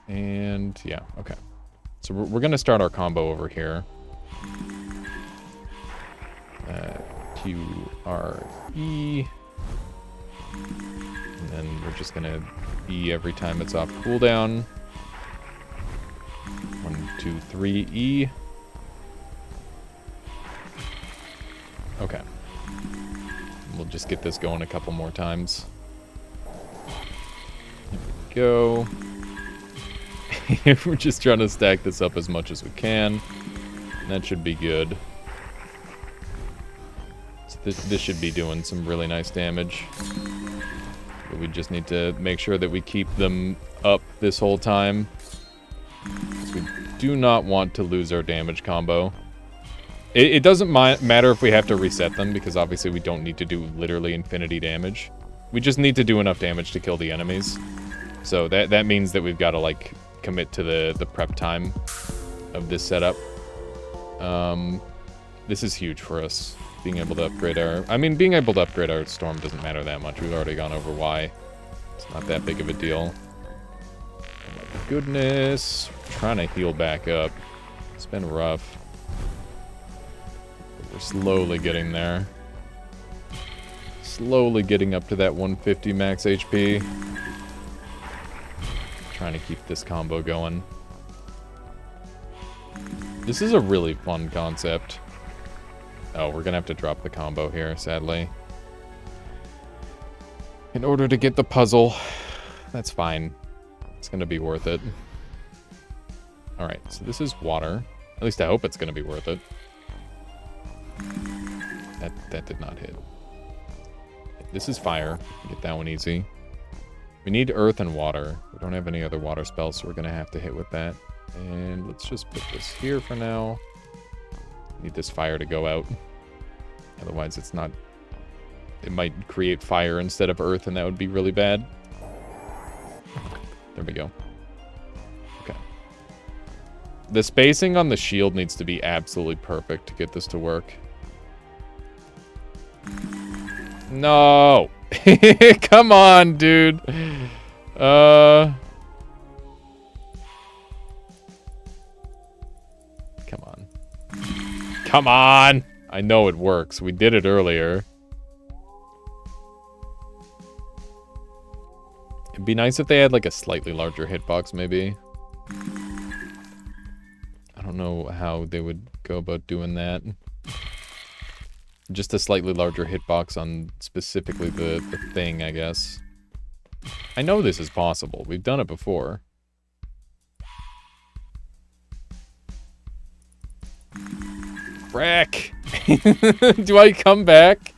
Speaker 3: And yeah, okay. So we're going to start our combo over here. Q-R-E. And then we're just going to E every time it's off cooldown. 1, 2, 3, E. Okay. We'll just get this going a couple more times. There we go. We're just trying to stack this up as much as we can. That should be good. So this should be doing some really nice damage. But we just need to make sure that we keep them up this whole time. Because we do not want to lose our damage combo. It doesn't matter if we have to reset them, because obviously we don't need to do literally infinity damage. We just need to do enough damage to kill the enemies. So that means that we've got to, like, commit to the prep time of this setup. This is huge for us. Being able to upgrade our... I mean, being able to upgrade our storm doesn't matter that much. We've already gone over why. It's not that big of a deal. Oh my goodness. I'm trying to heal back up. It's been rough. But we're slowly getting there. Slowly getting up to that 150 max HP. Trying to keep this combo going. This is a really fun concept. Oh, we're gonna have to drop the combo here, sadly. In order to get the puzzle. That's fine. It's gonna be worth it. Alright, so this is water. At least I hope it's gonna be worth it. That did not hit. This is fire. Get that one easy. We need earth and water. We don't have any other water spells, so we're going to have to hit with that. And let's just put this here for now. Need this fire to go out. Otherwise, it's not... It might create fire instead of earth, and that would be really bad. There we go. Okay. The spacing on the shield needs to be absolutely perfect to get this to work. No! Come on, dude! Come on. Come on! I know it works. We did it earlier. It'd be nice if they had like a slightly larger hitbox, maybe. I don't know how they would go about doing that. Just a slightly larger hitbox on specifically the thing, I guess. I know this is possible. We've done it before. Frick! Do I come back?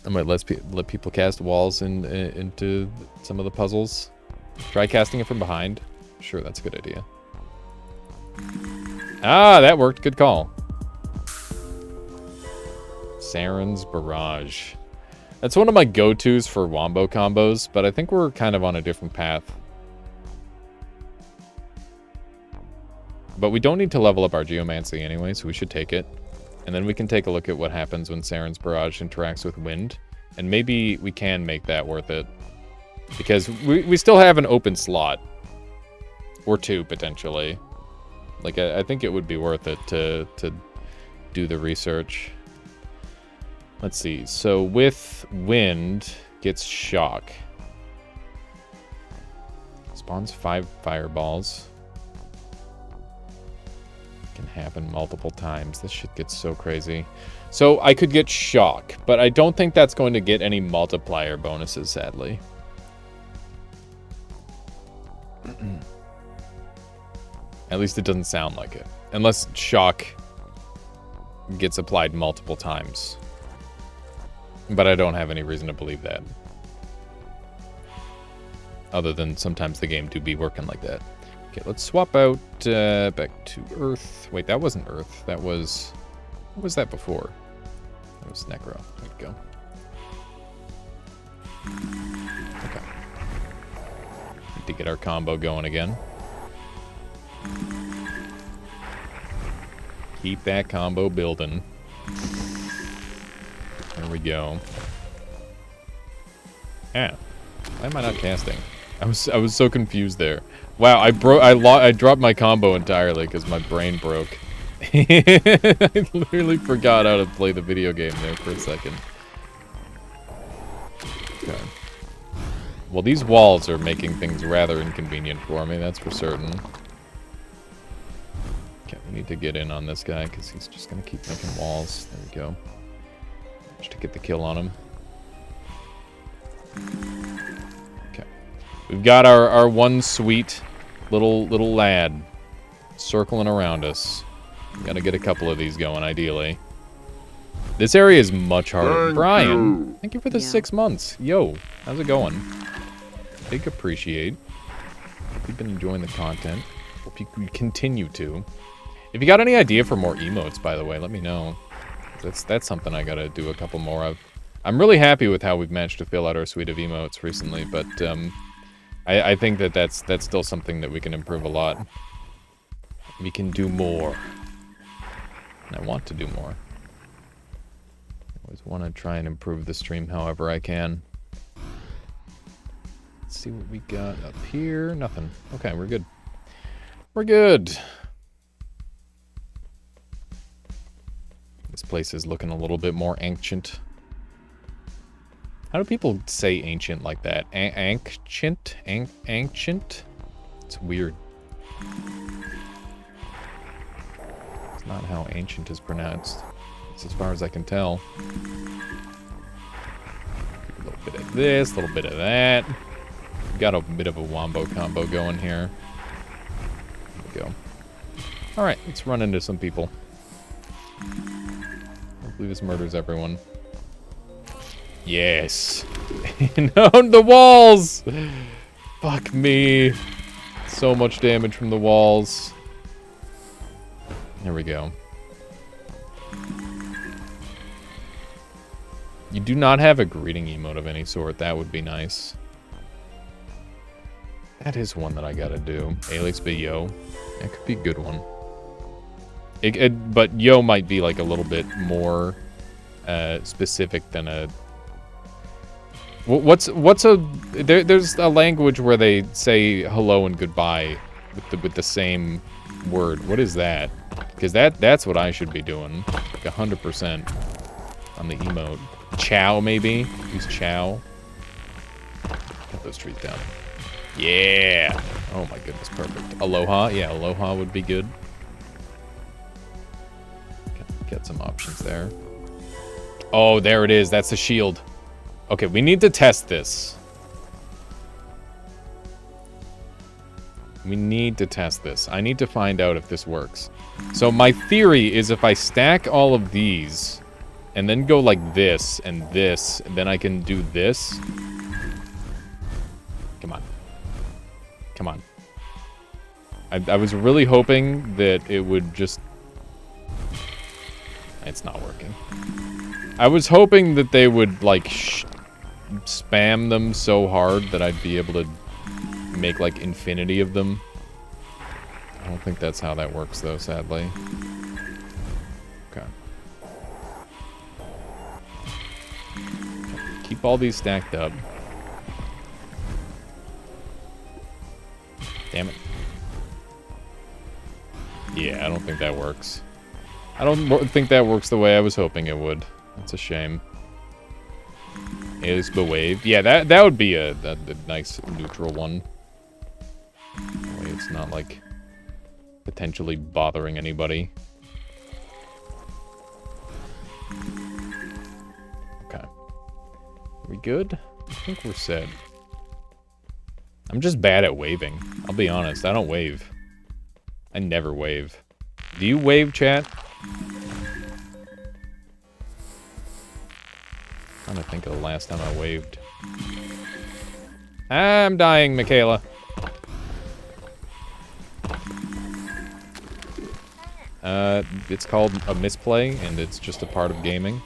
Speaker 3: I might let people cast walls into some of the puzzles. Try casting it from behind. Sure, that's a good idea. Ah, that worked. Good call. Saren's Barrage. That's one of my go-tos for wombo combos, but I think we're kind of on a different path. But we don't need to level up our Geomancy anyway, so we should take it. And then we can take a look at what happens when Saren's Barrage interacts with wind. And maybe we can make that worth it. Because we still have an open slot. Or two, potentially. Like, I think it would be worth it to do the research. Let's see. So with wind, gets shock. Spawns 5 fireballs. Can happen multiple times. This shit gets so crazy. So I could get shock, but I don't think that's going to get any multiplier bonuses, sadly. At least it doesn't sound like it. Unless shock gets applied multiple times. But I don't have any reason to believe that. Other than sometimes the game do be working like that. Okay, let's swap out back to Earth. Wait, that wasn't Earth. That was... What was that before? That was Necro. There we go. Okay. Need to get our combo going again. Keep that combo building. There we go. Ah. Why am I not casting? I was so confused there. Wow, I dropped my combo entirely because my brain broke. I literally forgot how to play the video game there for a second. Okay. Well, these walls are making things rather inconvenient for me, that's for certain. Okay, we need to get in on this guy because he's just going to keep making walls. There we go. Just to get the kill on him. Okay. We've got our one sweet little lad circling around us. Gotta get a couple of these going, ideally. This area is much harder. Brian, thank you for the 6 months. Yo, how's it going? Big appreciate. Hope you've been enjoying the content. Hope you continue to. If you got any idea for more emotes, by the way, let me know. That's something I gotta do a couple more of. I'm really happy with how we've managed to fill out our suite of emotes recently, but I think that's still something that we can improve a lot. We can do more. And I want to do more. I always want to try and improve the stream however I can. Let's see what we got up here. Nothing. Okay, we're good. We're good. This place is looking a little bit more ancient. How do people say ancient like that? Ancient? Ancient? It's weird. It's not how ancient is pronounced. It's as far as I can tell. A little bit of this, a little bit of that. We've got a bit of a wombo combo going here. There we go. Alright, let's run into some people. Hopefully this murders everyone. Yes. No, the walls! Fuck me. So much damage from the walls. There we go. You do not have a greeting emote of any sort. That would be nice. That is one that I gotta do. Alex be yo. That could be a good one. But yo might be like a little bit more specific than a... What's a... There's a language where they say hello and goodbye with the same word. What is that? Because that's what I should be doing. Like 100% on the emote. Chow, maybe? Use chow. Cut those trees down. Yeah! Oh my goodness, perfect. Aloha? Yeah, aloha would be good. Get some options there. Oh, there it is. That's the shield. Okay, we need to test this. We need to test this. I need to find out if this works. So my theory is if I stack all of these and then go like this, and then I can do this. Come on. Come on. I was really hoping that it would just... It's not working. I was hoping that they would, like, spam them so hard that I'd be able to make, like, infinity of them. I don't think that's how that works, though, sadly. Okay. Keep all these stacked up. Damn it. Yeah, I don't think that works. I don't think that works the way I was hoping it would. That's a shame. Is the wave? Yeah, that would be a nice neutral one. That way it's not like potentially bothering anybody. Okay. Are we good? I think we're set. I'm just bad at waving. I'll be honest, I don't wave. I never wave. Do you wave, chat? I'm trying to think of the last time I waved. I'm dying, Michaela. It's called a misplay, and it's just a part of gaming.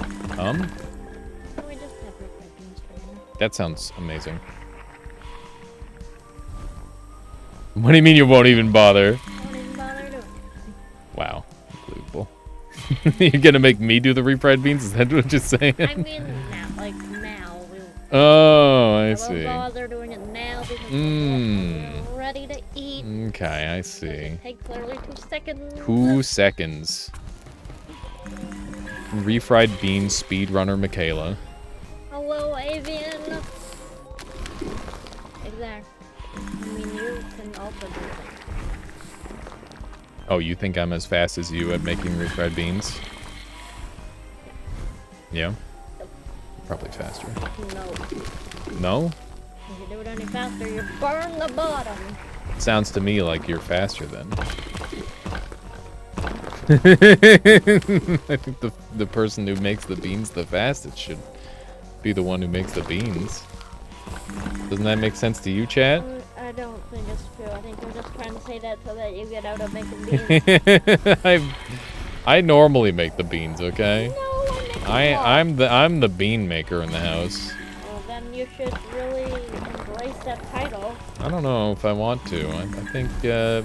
Speaker 1: We just have reflections for him.
Speaker 3: That sounds amazing. What do you mean you won't even bother?
Speaker 1: Won't even bother doing it.
Speaker 3: Wow, unbelievable. You're gonna make me do the refried beans? Is that what you're saying?
Speaker 1: I mean, now, like now.
Speaker 3: Oh, I
Speaker 1: I
Speaker 3: see.
Speaker 1: won't bother doing it now because we're ready to eat.
Speaker 3: Okay, I see.
Speaker 1: It takes literally 2 seconds.
Speaker 3: 2 seconds. Refried beans speedrunner Michaela.
Speaker 1: Hello, Avian. Exactly. I mean, you can also do that.
Speaker 3: Oh, you think I'm as fast as you at making refried beans? Yeah? Probably faster.
Speaker 1: No.
Speaker 3: No?
Speaker 1: If you do it any faster, you burn the bottom.
Speaker 3: Sounds to me like you're faster then. I think the person who makes the beans the fastest should be the one who makes the beans. Doesn't that make sense to you, chat?
Speaker 1: I don't think it's true. I think you're just trying to say that so that you get out of making beans.
Speaker 3: I normally make the beans, okay?
Speaker 1: No,
Speaker 3: I'm the bean maker in the house.
Speaker 1: Well, then you should really embrace that title.
Speaker 3: I don't know if I want to. I think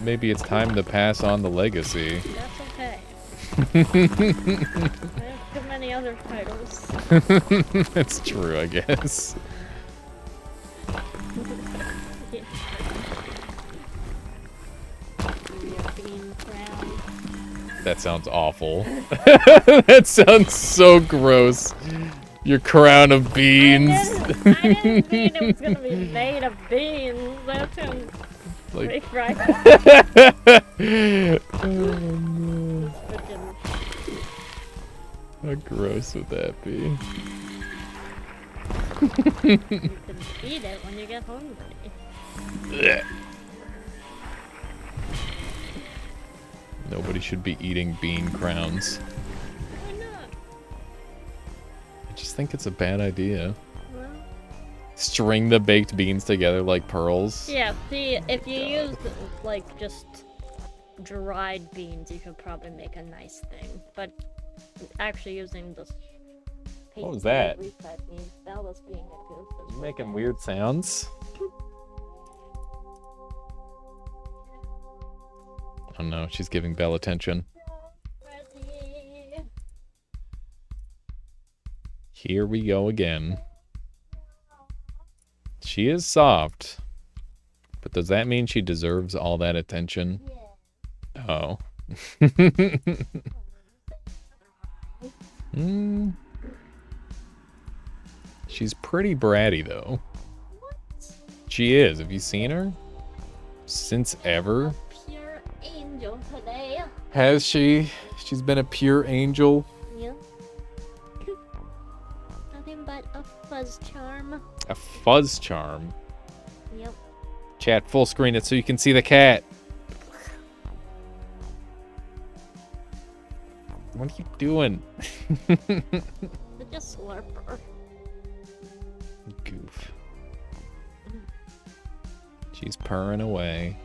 Speaker 3: maybe it's time to pass on the legacy.
Speaker 1: That's okay. I have too many other titles.
Speaker 3: That's true, I guess. That sounds awful. That sounds so gross. Your crown of beans.
Speaker 1: I didn't mean it was gonna be made of beans. That sounds like right.
Speaker 3: Oh no. How gross would that be?
Speaker 1: You can eat it when you get hungry.
Speaker 3: Nobody should be eating bean crowns.
Speaker 1: Why not?
Speaker 3: I just think it's a bad idea.
Speaker 1: Well,
Speaker 3: String the baked beans together like pearls.
Speaker 1: yeah, see, if you use, like, just dried beans, you could probably make a nice thing. But actually using this...
Speaker 3: What was that?
Speaker 1: Reset means Bella's being a goof.
Speaker 3: You making weird sounds? Oh no, she's giving Belle attention.
Speaker 1: Ready.
Speaker 3: Here we go again. She is soft. But does that mean she deserves all that attention?
Speaker 1: Yeah.
Speaker 3: Oh. She's pretty bratty, though.
Speaker 1: What?
Speaker 3: She is. Have you seen her? Since ever?
Speaker 1: Pure angel today.
Speaker 3: Has she? She's been a pure angel.
Speaker 1: Yeah. Nothing but a fuzz charm.
Speaker 3: A fuzz charm.
Speaker 1: Yep.
Speaker 3: Chat, full screen it so you can see the cat. What are you doing?
Speaker 1: Just slurper.
Speaker 3: Goof. She's purring away.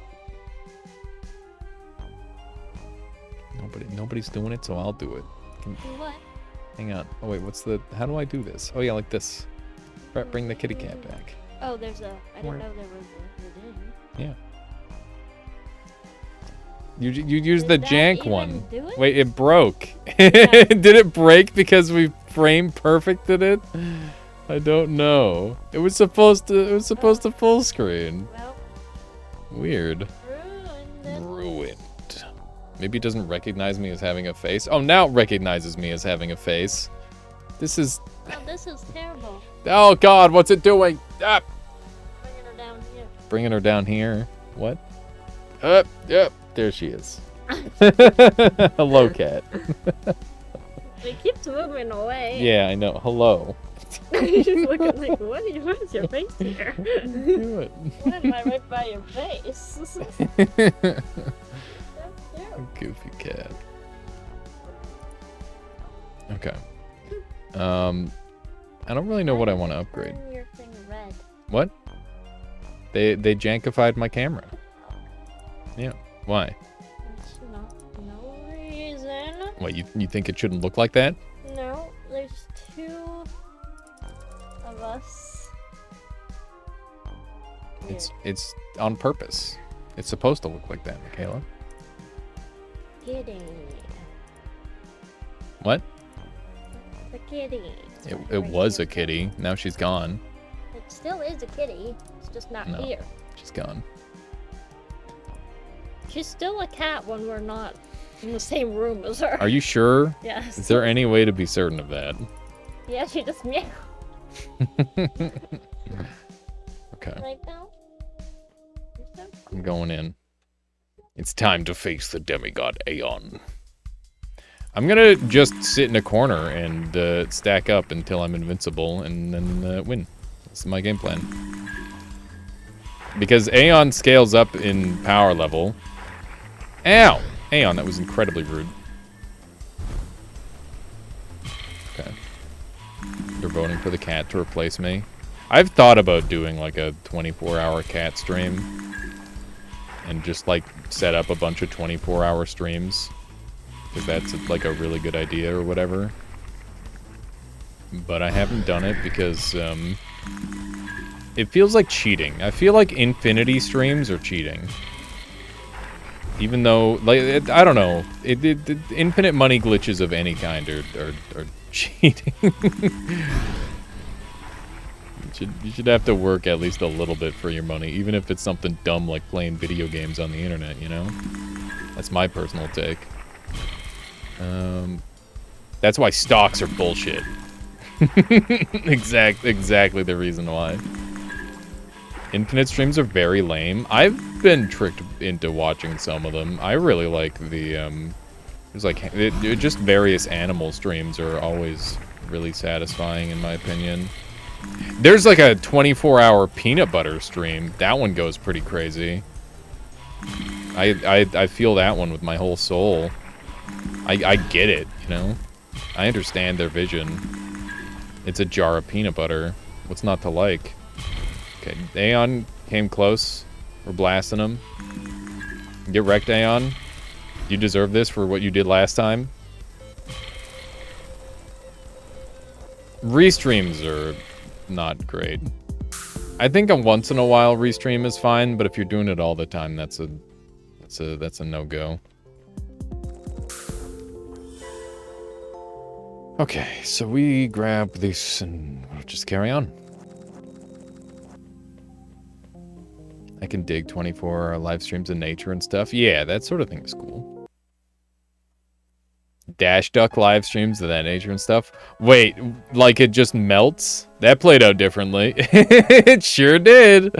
Speaker 3: Nobody's doing it, so I'll do it.
Speaker 1: What?
Speaker 3: Hang on. Oh wait, how do I do this? Oh yeah, like this. Bring the kitty cat back.
Speaker 1: Oh, there's a... I didn't know there was a hidden.
Speaker 3: Yeah. You used the
Speaker 1: Did that
Speaker 3: jank
Speaker 1: even
Speaker 3: one.
Speaker 1: do it?
Speaker 3: Wait, it broke.
Speaker 1: Yeah.
Speaker 3: Did it break because we frame perfected it? I don't know. It was supposed to full screen.
Speaker 1: Well,
Speaker 3: Weird.
Speaker 1: ruined it.
Speaker 3: Ruined. Maybe it doesn't recognize me as having a face. Oh, now it recognizes me as having a face. This is...
Speaker 1: Oh, this is terrible.
Speaker 3: Oh god, what's it doing? Ah!
Speaker 1: Bringing her down here.
Speaker 3: Bringing her down here. What? Yep. There she is. Hello, cat.
Speaker 1: It keeps moving away.
Speaker 3: Yeah, I know. Hello.
Speaker 1: She's looking like, what is your face here?
Speaker 3: Do it.
Speaker 1: Why am I right by your face? That's cute.
Speaker 3: Goofy cat. Okay. I don't really know what I want to upgrade.
Speaker 1: Turn your thing red.
Speaker 3: What? They jankified my camera. Yeah. Why?
Speaker 1: There's no reason.
Speaker 3: What, you think it shouldn't look like that?
Speaker 1: No, there's two of us.
Speaker 3: It's on purpose. It's supposed to look like that, Michaela.
Speaker 1: Kidding.
Speaker 3: What?
Speaker 1: The kitty.
Speaker 3: It was a kitty. Now she's gone.
Speaker 1: It still is a kitty. It's just not
Speaker 3: No.
Speaker 1: here.
Speaker 3: She's gone.
Speaker 1: She's still a cat when we're not in the same room as her.
Speaker 3: Are you sure?
Speaker 1: Yes.
Speaker 3: Is there any way to be certain of that?
Speaker 1: Yeah, she just meow.
Speaker 3: Okay.
Speaker 1: Like that.
Speaker 3: I'm going in. It's time to face the demigod Aeon. I'm gonna just sit in a corner and stack up until I'm invincible and then win. That's my game plan. Because Aeon scales up in power level. Ow! Aeon, that was incredibly rude. Okay. They're voting for the cat to replace me. I've thought about doing like a 24-hour cat stream. And just like set up a bunch of 24-hour streams. Because that's like a really good idea or whatever. But I haven't done it because it feels like cheating. I feel like infinity streams are cheating. Even though, like, I don't know. Infinite money glitches of any kind are cheating. You should have to work at least a little bit for your money, even if it's something dumb like playing video games on the internet, you know? That's my personal take. That's why stocks are bullshit. Exactly the reason why. Infinite streams are very lame. I've been tricked into watching some of them. I really like the, there's like, just various animal streams are always really satisfying in my opinion. There's like a 24-hour peanut butter stream. That one goes pretty crazy. I feel that one with my whole soul. I get it, you know? I understand their vision. It's a jar of peanut butter. What's not to like? Okay, Aeon came close. We're blasting him. Get wrecked, Aeon. You deserve this for what you did last time. Restreams are not great. I think a once in a while restream is fine, but if you're doing it all the time, that's a no-go. Okay, so we grab this and we'll just carry on. I can dig 24-hour live streams of nature and stuff. Yeah, that sort of thing is cool. Dash Duck live streams of that nature and stuff. Wait, like it just melts? That played out differently. It sure did.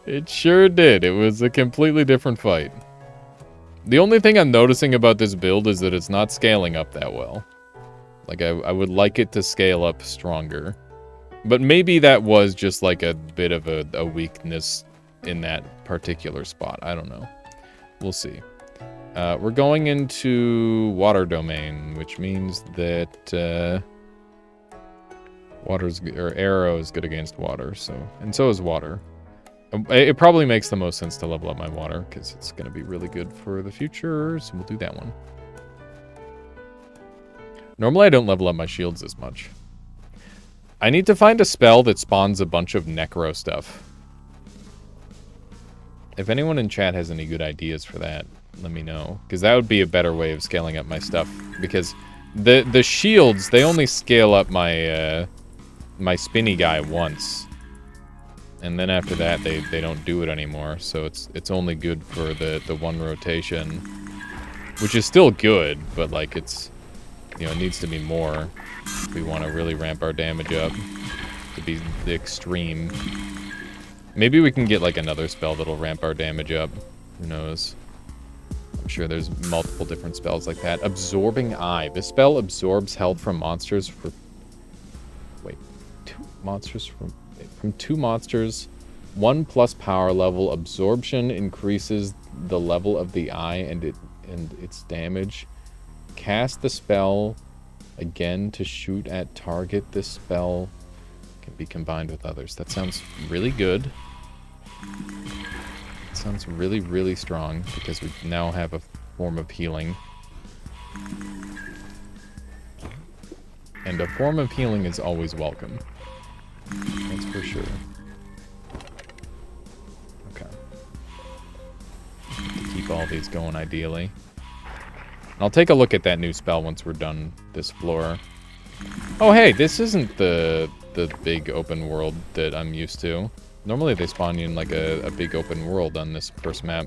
Speaker 3: It sure did. It was a completely different fight. The only thing I'm noticing about this build is that it's not scaling up that well. Like, I would like it to scale up stronger. But maybe that was just like a bit of a weakness in that particular spot. I don't know. We'll see. We're going into water domain, which means that arrow is good against water. And so is water. It probably makes the most sense to level up my water because it's going to be really good for the future. So we'll do that one. Normally I don't level up my shields as much. I need to find a spell that spawns a bunch of necro stuff. If anyone in chat has any good ideas for that, let me know. Because that would be a better way of scaling up my stuff. Because the shields, they only scale up my my spinny guy once. And then after that, they don't do it anymore. So it's only good for the one rotation. Which is still good, but like it's... You know, it needs to be more if we want to really ramp our damage up to be the extreme. Maybe we can get like another spell that'll ramp our damage up. Who knows? I'm sure there's multiple different spells like that. Absorbing Eye. This spell absorbs health from monsters for... Wait. From two monsters. 1+ power level. Absorption increases the level of the eye and its damage. Cast the spell again to shoot at target. This spell can be combined with others. That sounds really good. It sounds really, really strong because we now have a form of healing. And a form of healing is always welcome. That's for sure. Okay. To keep all these going ideally. I'll take a look at that new spell once we're done this floor. Oh, hey, this isn't the big open world that I'm used to. Normally they spawn you in like a big open world on this first map.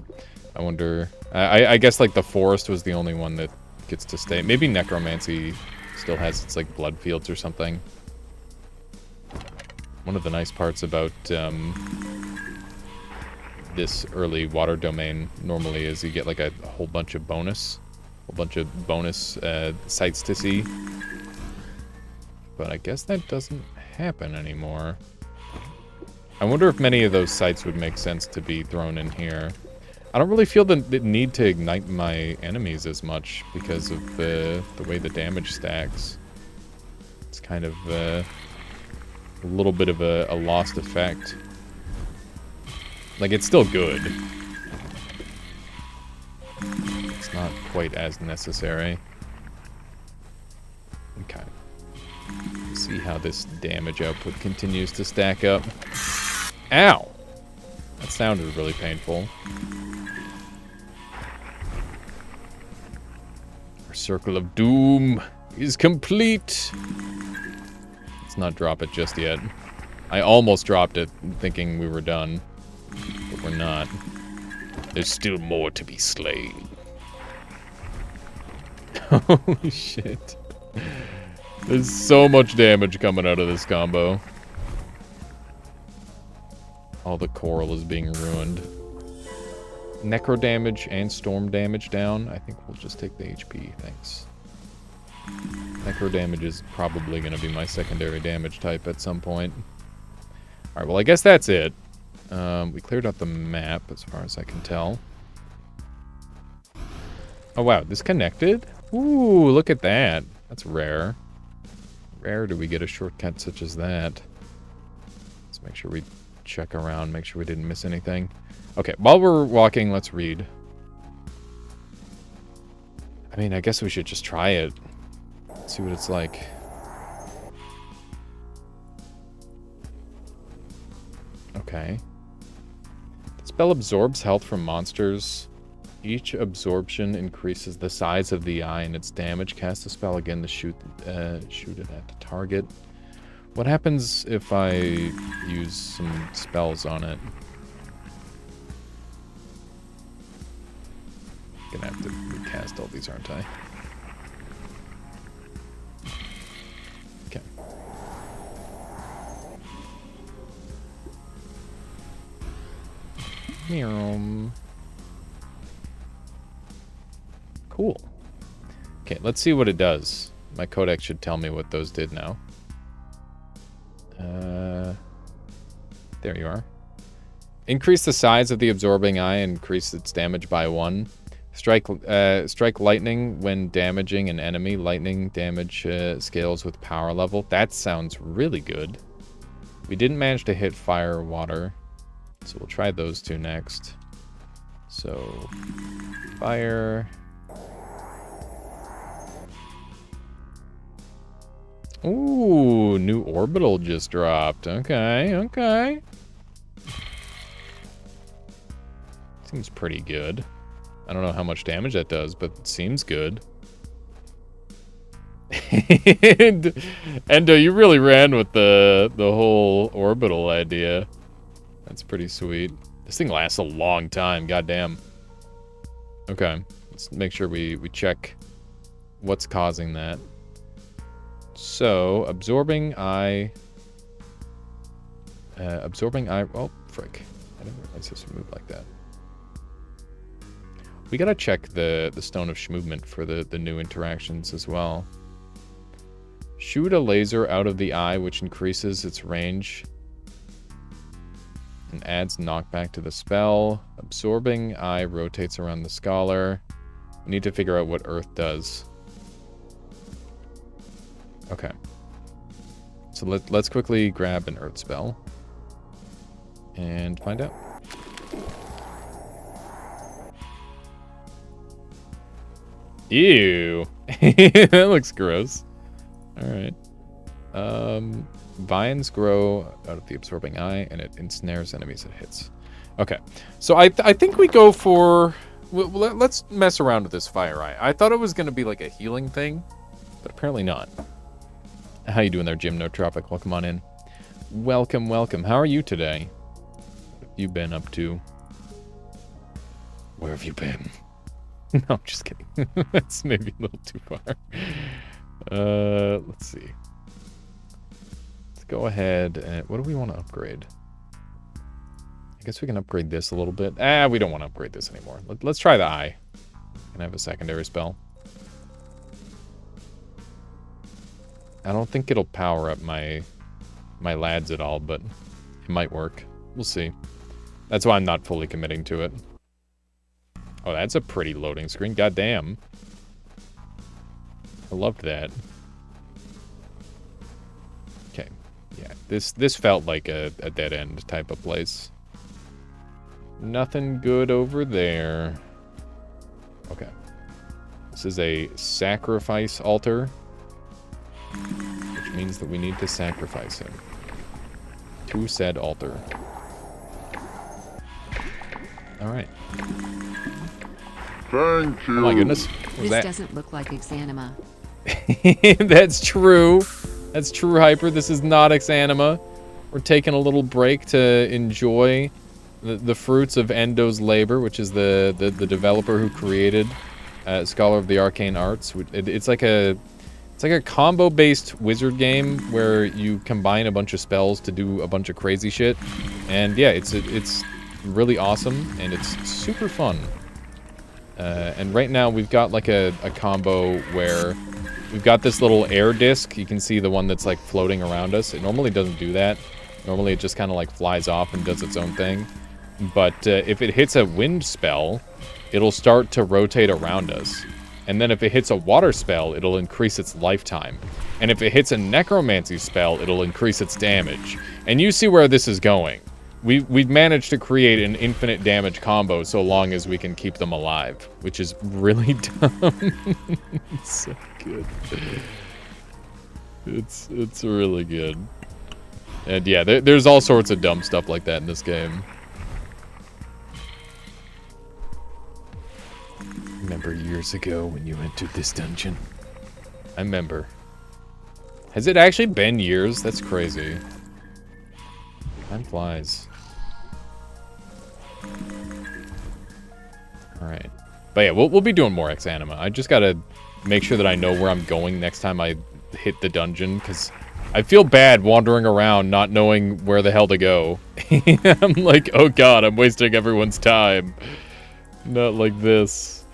Speaker 3: I wonder... I guess like the forest was the only one that gets to stay. Maybe Necromancy still has its like blood fields or something. One of the nice parts about this early water domain normally is you get like a whole bunch of bonus. A bunch of bonus sights to see. But I guess that doesn't happen anymore. I wonder if many of those sights would make sense to be thrown in here. I don't really feel the need to ignite my enemies as much because of the way the damage stacks. It's kind of a little bit of a lost effect. Like, it's still good. It's not quite as necessary. Okay. Let's see how this damage output continues to stack up. Ow! That sounded really painful. Our circle of doom is complete. Let's not drop it just yet. I almost dropped it thinking we were done, but we're not. There's still more to be slain. Holy shit. There's so much damage coming out of this combo. All the coral is being ruined. Necro damage and storm damage down. I think we'll just take the HP, thanks. Necro damage is probably going to be my secondary damage type at some point. Alright, well I guess that's it. We cleared out the map as far as I can tell. Oh, wow. This connected? Ooh, look at that. That's rare. Rare do we get a shortcut such as that. Let's make sure we check around, make sure we didn't miss anything. Okay, while we're walking, let's read. I mean, I guess we should just try it. See what it's like. Okay. The spell absorbs health from monsters. Each absorption increases the size of the eye and its damage. Cast the spell again to shoot it at the target. What happens if I use some spells on it? Gonna have to recast all these, aren't I? Okay. Cool. Okay, let's see what it does. My codex should tell me what those did now. There you are. Increase the size of the absorbing eye and increase its damage by 1. Strike lightning when damaging an enemy. Lightning damage scales with power level. That sounds really good. We didn't manage to hit fire or water, so we'll try those two next. So, fire. Ooh, new orbital just dropped. Okay, okay. Seems pretty good. I don't know how much damage that does, but it seems good. Endo, you really ran with the whole orbital idea. That's pretty sweet. This thing lasts a long time, goddamn. Okay, let's make sure we check what's causing that. So, absorbing eye... oh, frick. I didn't realize this would move like that. We gotta check the Stone of Movement for the new interactions as well. Shoot a laser out of the eye, which increases its range and adds knockback to the spell. Absorbing eye rotates around the scholar. We need to figure out what Earth does. Okay. So let's quickly grab an Earth spell and find out. Ew. That looks gross. Alright. Vines grow out of the absorbing eye, and it ensnares enemies it hits. Okay. So I think we go for... let's mess around with this fire eye. I thought it was going to be like a healing thing, but apparently not. How you doing there, Jim Nootropic? Welcome on in. Welcome, welcome. How are you today? What have you been up to? Where have you been? No, I'm just kidding. That's maybe a little too far. Let's see. Let's go ahead and... what do we want to upgrade? I guess we can upgrade this a little bit. We don't want to upgrade this anymore. Let's try the eye. Can I have a secondary spell? I don't think it'll power up my lads at all, but it might work. We'll see. That's why I'm not fully committing to it. Oh, that's a pretty loading screen. Goddamn. I loved that. Okay. Yeah, this felt like a dead end type of place. Nothing good over there. Okay. This is a sacrifice altar, which means that we need to sacrifice him to said altar. Alright.
Speaker 4: Thank you.
Speaker 3: Oh my goodness. What was
Speaker 2: This
Speaker 3: that?
Speaker 2: doesn't look like Exanima.
Speaker 3: That's true. That's true, Hyper. This is not Exanima. We're taking a little break to enjoy the fruits of Endo's labor, which is the developer who created Scholar of the Arcane Arts. It's like a combo-based wizard game where you combine a bunch of spells to do a bunch of crazy shit. And yeah, it's really awesome and it's super fun. And right now we've got like a combo where we've got this little air disc. You can see the one that's like floating around us. It normally doesn't do that. Normally it just kind of like flies off and does its own thing. But if it hits a wind spell, it'll start to rotate around us. And then if it hits a water spell, it'll increase its lifetime. And if it hits a necromancy spell, it'll increase its damage. And you see where this is going. We've managed to create an infinite damage combo so long as we can keep them alive, which is really dumb. It's so good. It's really good. And yeah, there's all sorts of dumb stuff like that in this game. Remember years ago when you entered this dungeon? I remember. Has it actually been years? That's crazy. Time flies. Alright. But yeah, we'll be doing more Ex Anima. I just gotta make sure that I know where I'm going next time I hit the dungeon, because I feel bad wandering around not knowing where the hell to go. I'm like, oh god, I'm wasting everyone's time. Not like this.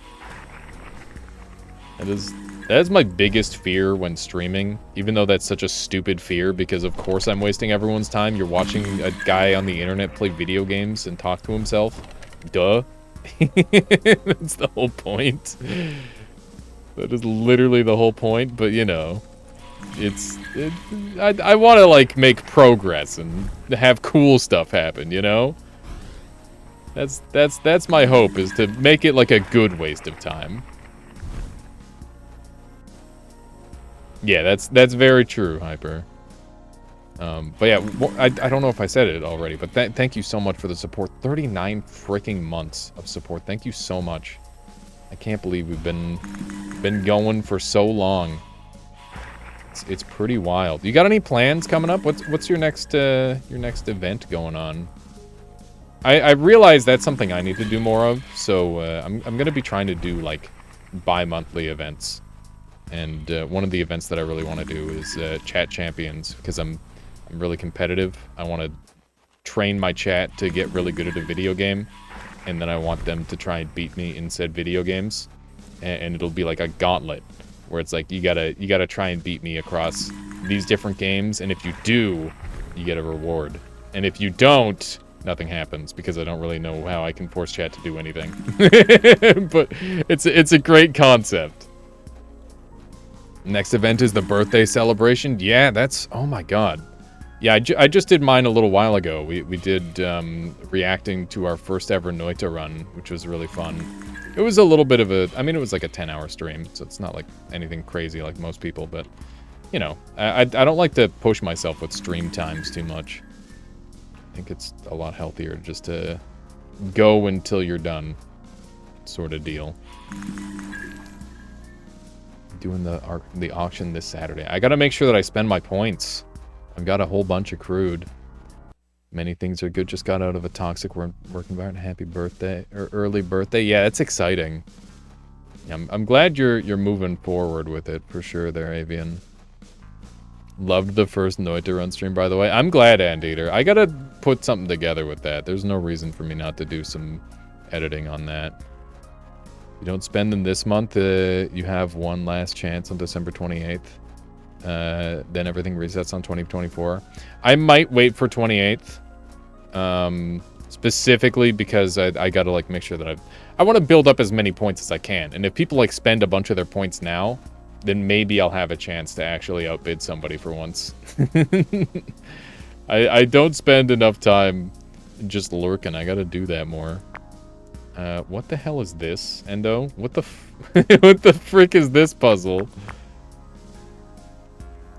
Speaker 3: That is my biggest fear when streaming, even though that's such a stupid fear, because of course I'm wasting everyone's time. You're watching a guy on the internet play video games and talk to himself. Duh. That's the whole point. That is literally the whole point, but you know, I want to like make progress and have cool stuff happen, you know? That's my hope, is to make it like a good waste of time. Yeah, that's very true, Hyper. But yeah, I don't know if I said it already, but thank you so much for the support. 39 freaking months of support. Thank you so much. I can't believe we've been going for so long. It's pretty wild. You got any plans coming up? What's your next event going on? I realize that's something I need to do more of, so I'm gonna be trying to do like bi-monthly events. And one of the events that I really want to do is chat champions, because I'm really competitive. I want to train my chat to get really good at a video game, and then I want them to try and beat me in said video games. And it'll be like a gauntlet, where it's like you gotta try and beat me across these different games, and if you do, you get a reward. And if you don't, nothing happens, because I don't really know how I can force chat to do anything. But it's a great concept. Next event is the birthday celebration. Yeah, that's... oh my god. Yeah, I just did mine a little while ago. We did reacting to our first ever Noita run, which was really fun. It was a little bit of a... I mean, it was like a 10-hour stream, so it's not like anything crazy like most people, but... you know, I don't like to push myself with stream times too much. I think it's a lot healthier just to go until you're done, sort of deal. Doing the auction this Saturday. I gotta make sure that I spend my points. I've got a whole bunch accrued. Many things are good. Just got out of a toxic work environment. Happy birthday, or early birthday. Yeah, it's exciting. Yeah, I'm glad you're moving forward with it for sure there, Avian. Loved the first Noita run stream, by the way. I'm glad, Anteater. I gotta put something together with that. There's no reason for me not to do some editing on that. You don't spend them this month, you have one last chance on December 28th. Then everything resets on 2024. I might wait for 28th. Specifically because I gotta like make sure that I want to build up as many points as I can. And if people like spend a bunch of their points now, then maybe I'll have a chance to actually outbid somebody for once. I don't spend enough time just lurking. I gotta do that more. What the hell is this, Endo? What the what the frick is this puzzle?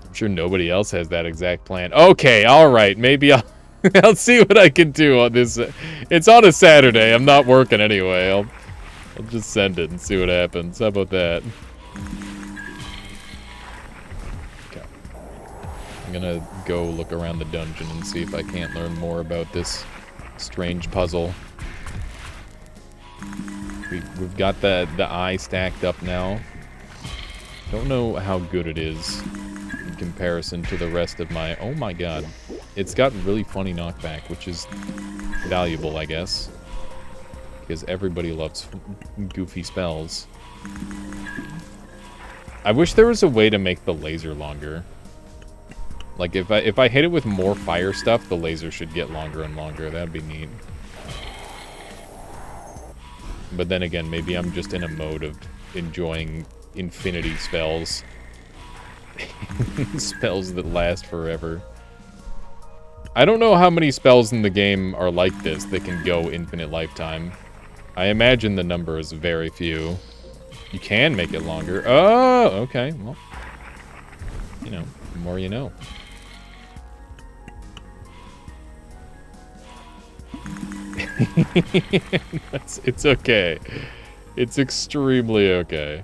Speaker 3: I'm sure nobody else has that exact plan. Okay, alright, maybe I'll see what I can do on this. It's on a Saturday, I'm not working anyway. I'll just send it and see what happens. How about that? Okay. I'm gonna go look around the dungeon and see if I can't learn more about this strange puzzle. We've got the eye stacked up now. Don't know how good it is in comparison to the rest of my... oh my god. It's got really funny knockback, which is valuable, I guess. Because everybody loves goofy spells. I wish there was a way to make the laser longer. Like, if I hit it with more fire stuff, the laser should get longer and longer. That'd be neat. But then again, maybe I'm just in a mode of enjoying infinity spells. Spells that last forever. I don't know how many spells in the game are like this that can go infinite lifetime. I imagine the number is very few. You can make it longer. Oh, okay. Well, you know, the more you know. It's okay. It's extremely okay.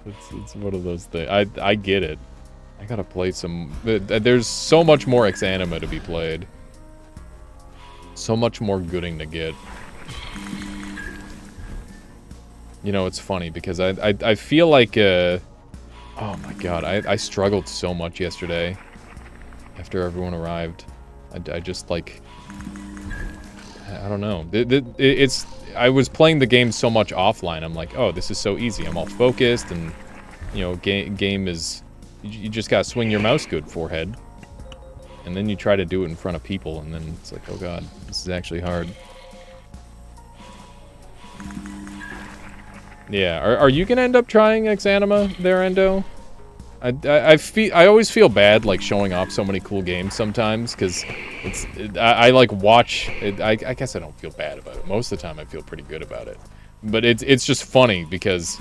Speaker 3: It's one of those things. I get it. I gotta play some... There's so much more X-Anima to be played. So much more gooding to get. You know, it's funny because I feel like... oh my god, I struggled so much yesterday. After everyone arrived. I just, like... I don't know. I was playing the game so much offline. I'm like, oh, this is so easy. I'm all focused and, you know, game is... You just gotta swing your mouse good, forehead. And then you try to do it in front of people, and then it's like, oh god, this is actually hard. Yeah, are you gonna end up trying X-Anima there, Endo? I always feel bad, like, showing off so many cool games sometimes, because I like, watch... I guess I don't feel bad about it. Most of the time, I feel pretty good about it. But it's just funny, because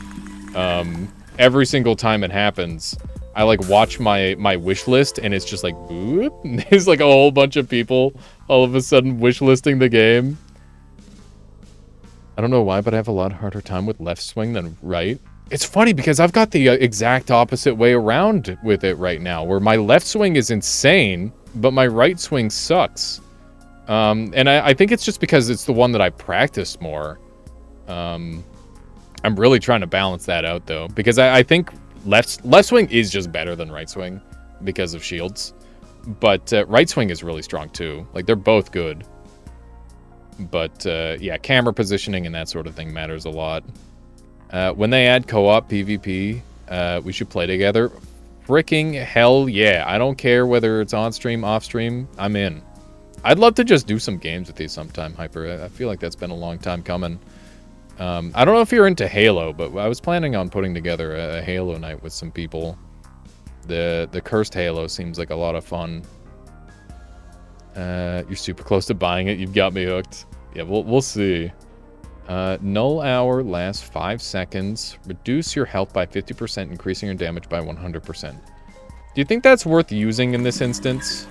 Speaker 3: every single time it happens... I, like, watch my wish list, and it's just like, boop. There's, like, a whole bunch of people all of a sudden wish listing the game. I don't know why, but I have a lot harder time with left swing than right. It's funny, because I've got the exact opposite way around with it right now, where my left swing is insane, but my right swing sucks. And I think it's just because it's the one that I practice more. I'm really trying to balance that out, though, because I think... Left swing is just better than right swing because of shields, but right swing is really strong too. Like, they're both good, but yeah, camera positioning and that sort of thing matters a lot. When they add co-op PvP, we should play together. Fricking hell yeah! I don't care whether it's on stream, off stream. I'm in. I'd love to just do some games with you sometime, Hyper. I feel like that's been a long time coming. I don't know if you're into Halo, but I was planning on putting together a Halo night with some people. The Cursed Halo seems like a lot of fun. You're super close to buying it. You've got me hooked. Yeah, we'll see. Null hour lasts 5 seconds. Reduce your health by 50%, increasing your damage by 100%. Do you think that's worth using in this instance?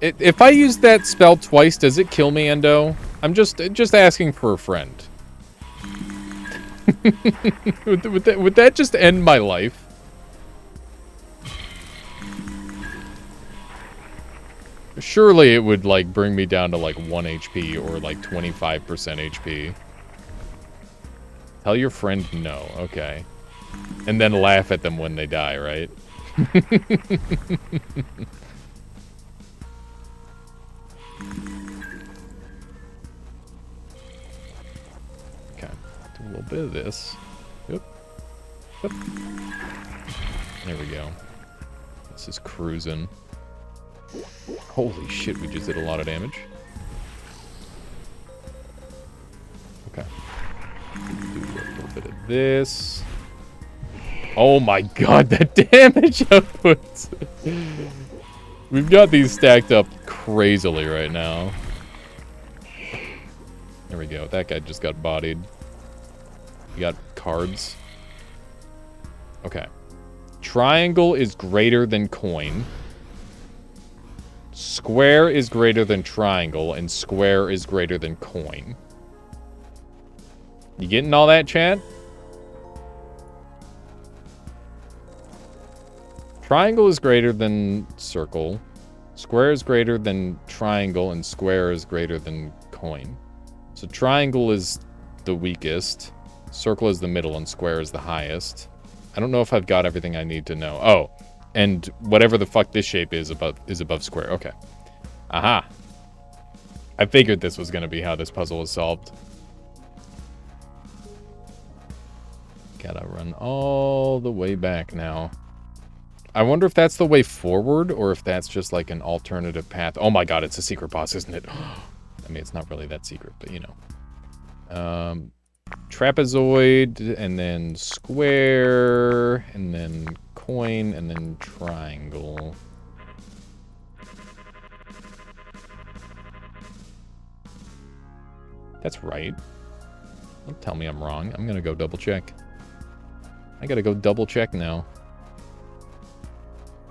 Speaker 3: If I use that spell twice, does it kill me, Endo? I'm just asking for a friend. would that just end my life? Surely it would, like, bring me down to, like, 1 HP or, like, 25% HP. Tell your friend no. Okay. And then laugh at them when they die, right? A little bit of this. Yep. Yep. There we go. This is cruising. Holy shit, we just did a lot of damage. Okay. Do a little bit of this. Oh my god, that damage output! We've got these stacked up crazily right now. There we go. That guy just got bodied. We got cards. Okay. Triangle is greater than coin. Square is greater than triangle, and square is greater than coin. You getting all that, chat? Triangle is greater than circle. Square is greater than triangle, and square is greater than coin. So triangle is the weakest. Circle is the middle, and square is the highest. I don't know if I've got everything I need to know. Oh, and whatever the fuck this shape is above square. Okay. Aha. I figured this was going to be how this puzzle was solved. Gotta run all the way back now. I wonder if that's the way forward, or if that's just like an alternative path. Oh my god, it's a secret boss, isn't it? I mean, it's not really that secret, but you know. Trapezoid, and then square, and then coin, and then triangle. That's right. Don't tell me I'm wrong. I'm gonna go double check. I gotta go double check now.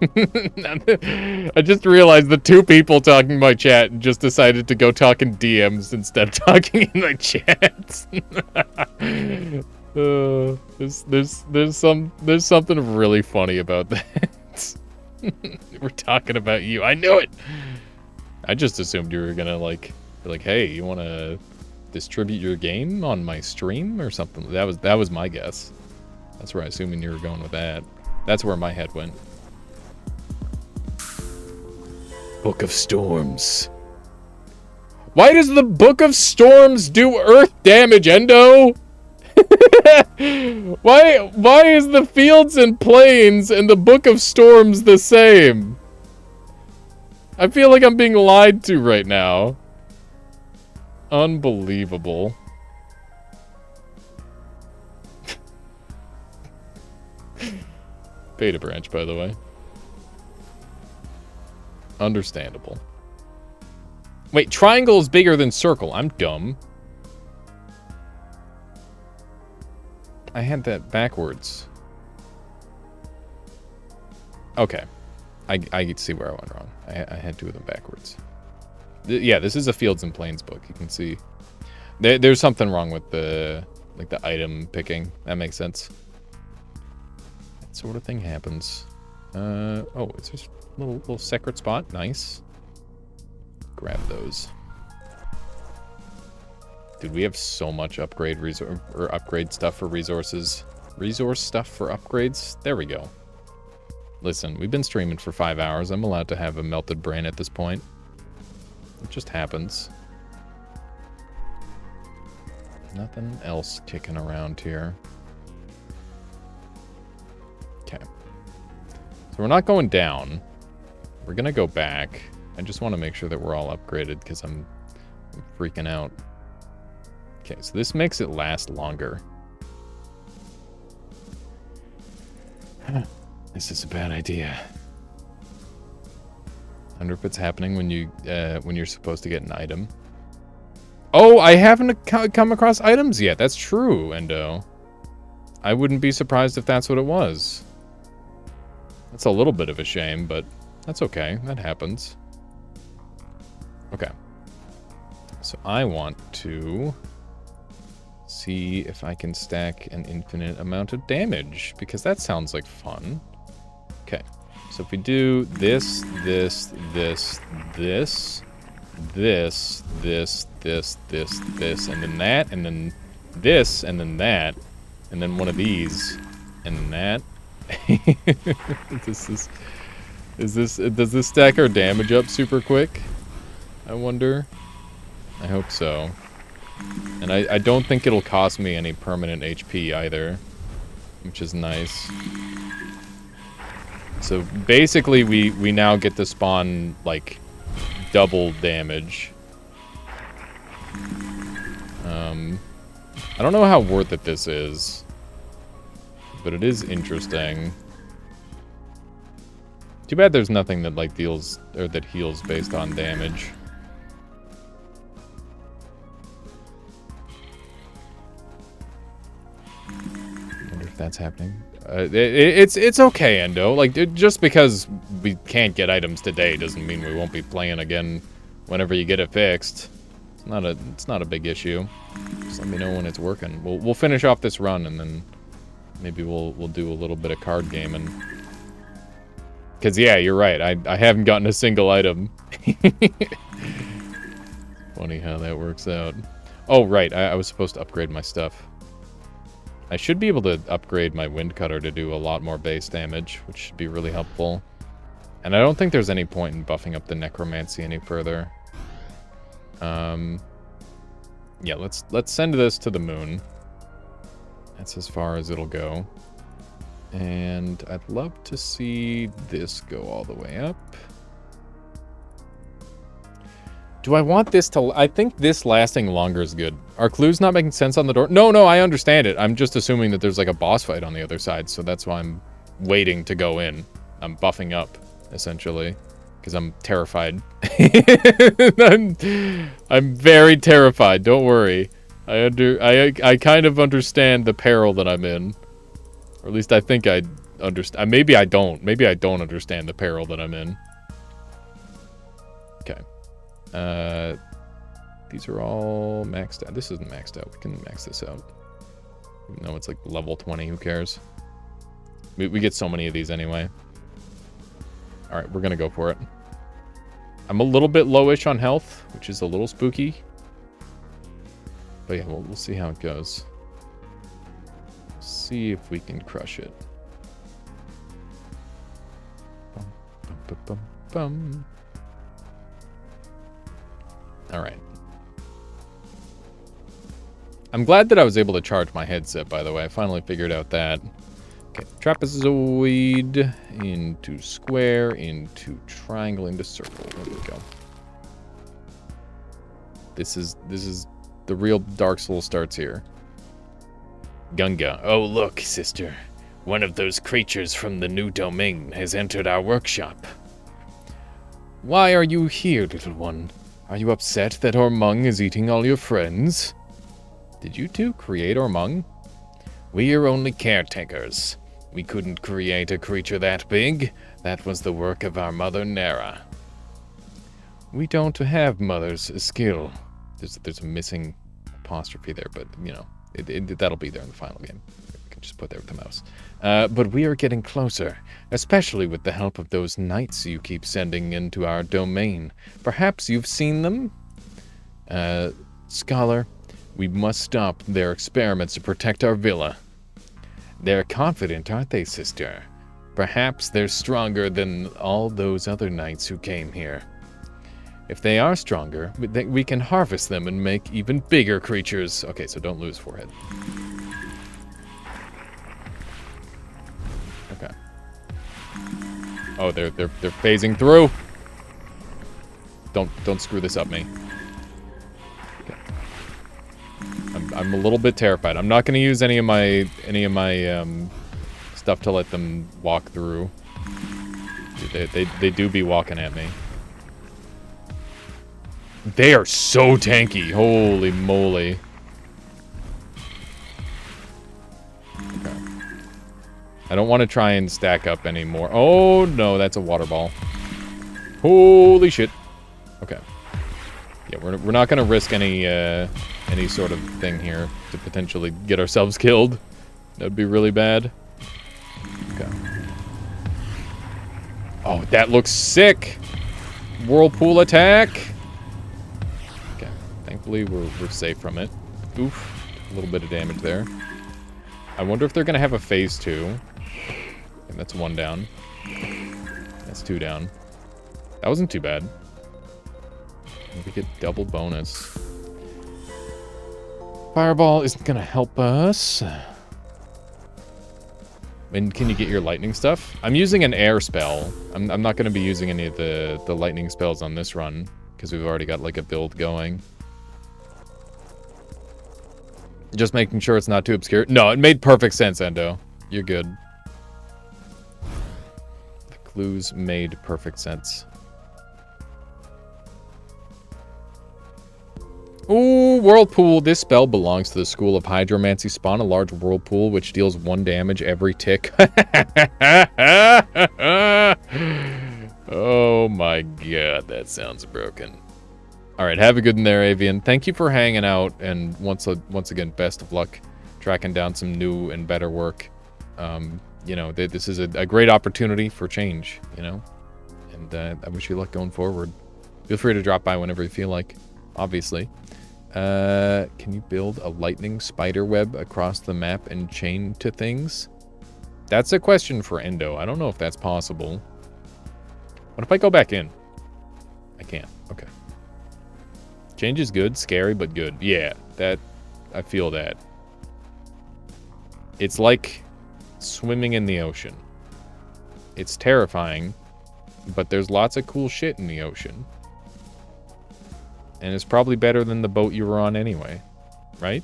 Speaker 3: I just realized the two people talking in my chat just decided to go talk in DMs instead of talking in my chats. There's something really funny about that. We're talking about you. I knew it. I just assumed you were gonna like be like, hey, you wanna distribute your game on my stream or something? That was my guess. That's where I assuming you were going with that. That's where my head went. Book of Storms. Why does the Book of Storms do earth damage, Endo? Why is the Fields and Plains and the Book of Storms the same? I feel like I'm being lied to right now. Unbelievable. Beta branch, by the way. Understandable. Wait, triangle is bigger than circle. I'm dumb. I had that backwards. Okay. I can see where I went wrong. I had two of them backwards. Yeah, this is a Fields and Plains book. You can see. There's something wrong with the item picking. That makes sense. That sort of thing happens. Oh, it's just a little secret spot. Nice. Grab those. Dude, we have so much upgrade stuff for resources. Resource stuff for upgrades. There we go. Listen, we've been streaming for 5 hours. I'm allowed to have a melted brain at this point. It just happens. Nothing else kicking around here. Okay. So we're not going down. We're gonna go back. I just want to make sure that we're all upgraded because I'm freaking out. Okay, so this makes it last longer. This is a bad idea. I wonder if it's happening when you're supposed to get an item. Oh, I haven't come across items yet. That's true, Endo. I wouldn't be surprised if that's what it was. That's a little bit of a shame, but that's okay. That happens. Okay. So I want to see if I can stack an infinite amount of damage, because that sounds like fun. Okay. So if we do this, this, this, this, this, this, this, this, and then that, and then this, and then that, and then one of these, and then that. Does this stack our damage up super quick? I wonder. I hope so. And I don't think it'll cost me any permanent HP either, which is nice. So basically we now get to spawn like double damage. I don't know how worth it this is, but it is interesting. Too bad there's nothing that like deals or that heals based on damage. Wonder if that's happening. It's okay, Endo. Like, just because we can't get items today doesn't mean we won't be playing again whenever you get it fixed. It's not a big issue. Just let me know when it's working. We'll finish off this run and then maybe we'll do a little bit of card gaming. Cause yeah, you're right. I haven't gotten a single item. Funny how that works out. Oh right, I was supposed to upgrade my stuff. I should be able to upgrade my wind cutter to do a lot more base damage, which should be really helpful. And I don't think there's any point in buffing up the necromancy any further. Yeah, let's send this to the moon. That's as far as it'll go. And I'd love to see this go all the way up. Do I want this to... I think this lasting longer is good. Are clues not making sense on the door? No, I understand it. I'm just assuming that there's like a boss fight on the other side, so that's why I'm waiting to go in. I'm buffing up, essentially, because I'm terrified. I'm very terrified, don't worry. I kind of understand the peril that I'm in. Or at least I think I understand. Maybe I don't. Maybe I don't understand the peril that I'm in. Okay. These are all maxed out. This isn't maxed out. We can max this out. Even though it's like level 20, who cares? We get so many of these anyway. Alright, we're gonna go for it. I'm a little bit lowish on health, which is a little spooky. But yeah, we'll see how it goes. See if we can crush it. Bum, bum, bum, bum. Alright. I'm glad that I was able to charge my headset, by the way. I finally figured out that. Okay, trapezoid into square, into triangle, into circle. There we go. This is the real Dark Souls starts here. Gunga. Oh, look, sister. One of those creatures from the new domain has entered our workshop. Why are you here, little one? Are you upset that Ormung is eating all your friends? Did you two create Ormung? We are only caretakers. We couldn't create a creature that big. That was the work of our mother, Nera. We don't have mother's skill. There's a missing apostrophe there, but, you know, that'll be there in the final game. I can just put there with the mouse. But we are getting closer, especially with the help of those knights you keep sending into our domain. Perhaps you've seen them? Scholar, we must stop their experiments to protect our villa. They're confident, aren't they, sister? Perhaps they're stronger than all those other knights who came here. If they are stronger, we can harvest them and make even bigger creatures. Okay, so don't lose forehead. Okay. Oh, they're phasing through. Don't screw this up, me. Okay. I'm a little bit terrified. I'm not going to use any of my stuff to let them walk through. They do be walking at me. They are so tanky. Holy moly. Okay. I don't want to try and stack up anymore. Oh, no, that's a water ball. Holy shit. Okay. Yeah, we're not going to risk any sort of thing here to potentially get ourselves killed. That'd be really bad. Okay. Oh, that looks sick. Whirlpool attack. Thankfully, we're safe from it. Oof. A little bit of damage there. I wonder if they're going to have a phase 2. And that's 1 down. That's 2 down. That wasn't too bad. We get double bonus. Fireball isn't going to help us. And can you get your lightning stuff? I'm using an air spell. I'm not going to be using any of the lightning spells on this run. Because we've already got like a build going. Just making sure it's not too obscure. No, it made perfect sense, Endo. You're good. The clues made perfect sense. Ooh, Whirlpool. This spell belongs to the School of Hydromancy. Spawn a large whirlpool, which deals 1 damage every tick. Oh my god, that sounds broken. Alright, have a good one there, Avian. Thank you for hanging out, and once again, best of luck tracking down some new and better work. You know, this is a great opportunity for change, you know? And I wish you luck going forward. Feel free to drop by whenever you feel like, obviously. Can you build a lightning spider web across the map and chain to things? That's a question for Endo. I don't know if that's possible. What if I go back in? I can't. Okay. Change is good, scary, but good. Yeah, I feel that. It's like swimming in the ocean. It's terrifying, but there's lots of cool shit in the ocean. And it's probably better than the boat you were on anyway. Right?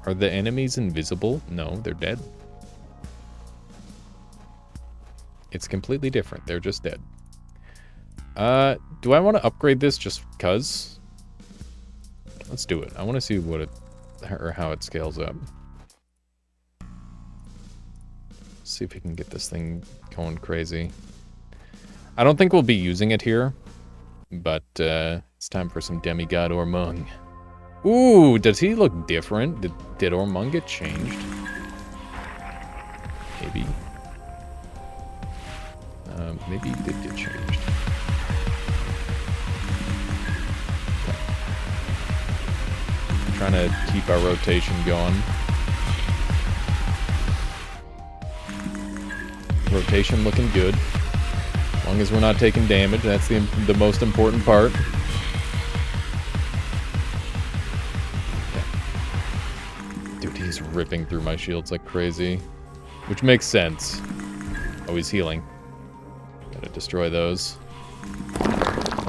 Speaker 3: Are the enemies invisible? No, they're dead. It's completely different. They're just dead. Do I want to upgrade this just because? Let's do it. I want to see what it, or how it scales up. See if we can get this thing going crazy. I don't think we'll be using it here, but it's time for some demigod Ormung. Ooh, does he look different? Did Ormung get changed? Maybe. Maybe he did get changed. Okay. Trying to keep our rotation going. Rotation looking good. As long as we're not taking damage, that's the most important part. Okay. Dude, he's ripping through my shields like crazy. Which makes sense. Oh, he's healing. Gotta destroy those.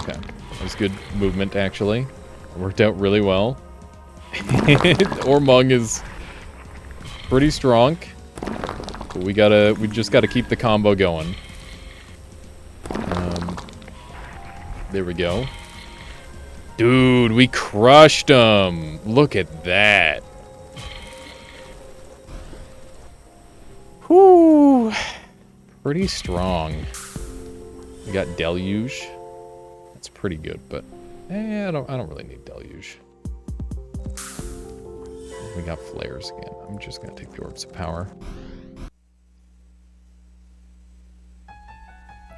Speaker 3: Okay. That was good movement, actually. It worked out really well. Ormung is pretty strong. But we just gotta keep the combo going. There we go. Dude, we crushed him. Look at that. Whew. Pretty strong. We got Deluge. That's pretty good, but I don't really need Deluge. We got Flares again. I'm just gonna take the Orbs of Power.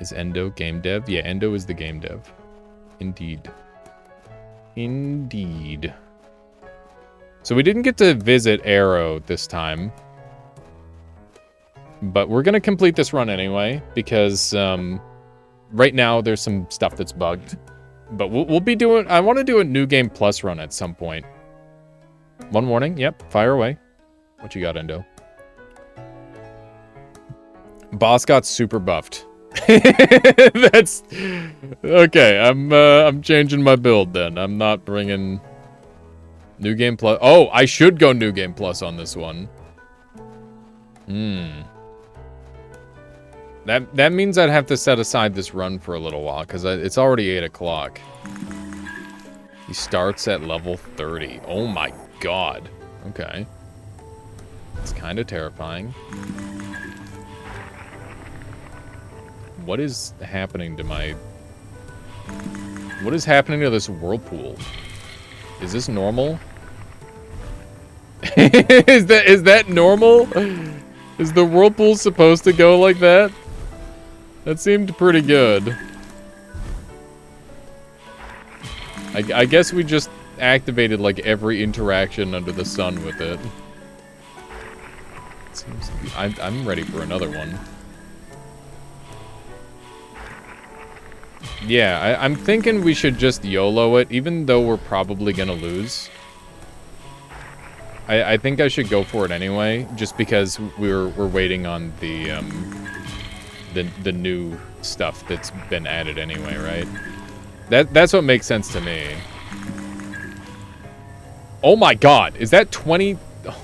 Speaker 3: Is Endo game dev? Yeah, Endo is the game dev. Indeed. Indeed. So we didn't get to visit Arrow this time. But we're going to complete this run anyway, because right now there's some stuff that's bugged. But we'll be doing... I want to do a New Game Plus run at some point. One warning. Yep, fire away. What you got, Endo? Boss got super buffed. That's okay. I'm changing my build then. I'm not bringing New Game Plus. Oh, I should go New Game Plus on this one. That means I'd have to set aside this run for a little while because it's already 8 o'clock. He starts at level 30. Oh my god. Okay. It's kind of terrifying. What is happening to my... What is happening to this whirlpool? Is this normal? is that normal? Is the whirlpool supposed to go like that? That seemed pretty good. I guess we just activated like every interaction under the sun with it. It seems to be... I'm ready for another one. Yeah, I'm thinking we should just YOLO it, even though we're probably gonna lose. I think I should go for it anyway, just because we're waiting on the new stuff that's been added anyway, right? That's what makes sense to me. Oh my god, is that 20? Oh,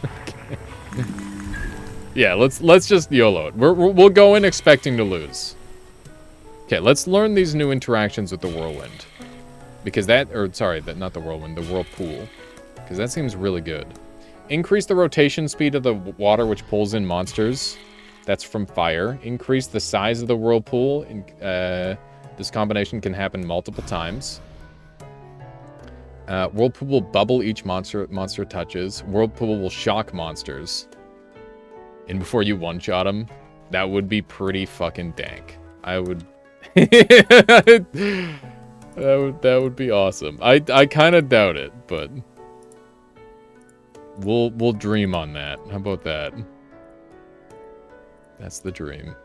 Speaker 3: okay. Yeah, let's just YOLO it. We'll go in expecting to lose. Okay, let's learn these new interactions with the whirlwind. Because not the whirlwind, the whirlpool. Because that seems really good. Increase the rotation speed of the water which pulls in monsters. That's from fire. Increase the size of the whirlpool. This combination can happen multiple times. Whirlpool will bubble each monster touches. Whirlpool will shock monsters. And before you one-shot them, that would be pretty fucking dank. I would... that would be awesome. I kind of doubt it, but we'll dream on that. How about that? That's the dream.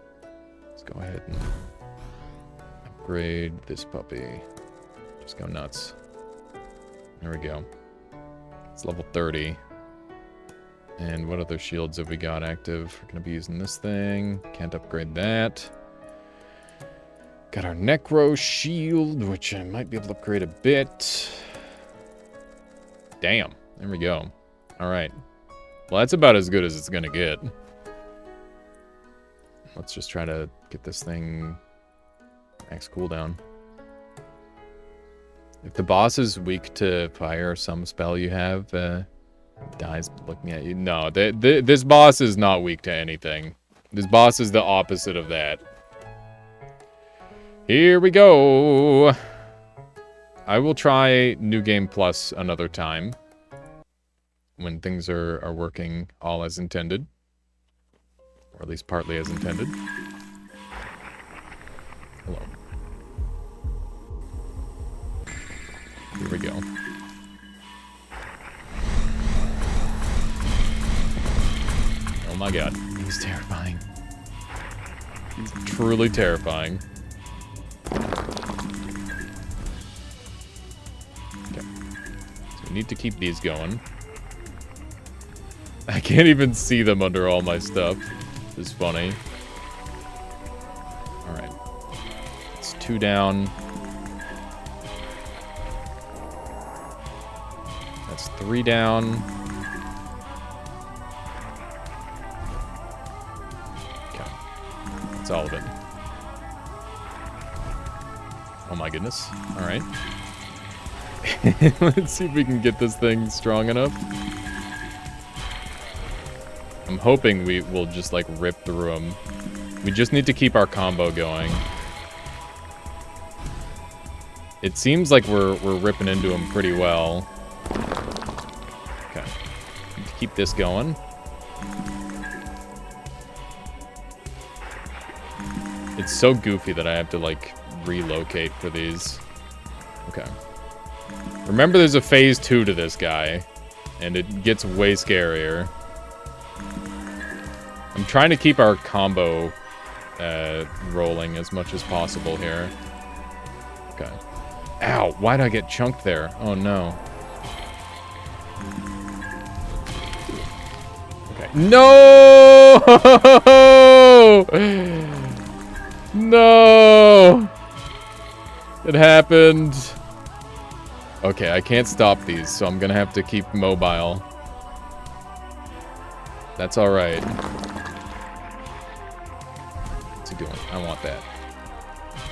Speaker 3: Let's go ahead and upgrade this puppy. Just go nuts. There we go. It's level 30. And what other shields have we got active? We're gonna be using this thing. Can't upgrade that. Got our Necro Shield, which I might be able to upgrade a bit. Damn. There we go. Alright. Well, that's about as good as it's gonna get. Let's just try to get this thing max cooldown. If the boss is weak to fire some spell you have, dies looking at you. No, this boss is not weak to anything. This boss is the opposite of that. Here we go. I will try New Game Plus another time. When things are working all as intended. Or at least partly as intended. Hello. Here we go. Oh my god. He's terrifying. He's truly terrifying. Okay. So we need to keep these going. I can't even see them under all my stuff. It's funny. Alright. It's 2 down. That's 3 down. Okay. That's all of it. Oh my goodness. Alright. Let's see if we can get this thing strong enough. I'm hoping we will just, like, rip through them. We just need to keep our combo going. It seems like we're ripping into them pretty well. Okay. Need to keep this going. It's so goofy that I have to, like, relocate for these. Okay. Remember, there's a phase 2 to this guy. And it gets way scarier. I'm trying to keep our combo rolling as much as possible here. Okay. Ow, why'd I get chunked there? Oh no. Okay. No! No! It happened. Okay, I can't stop these, so I'm gonna have to keep mobile. That's alright. What's he doing? I want that.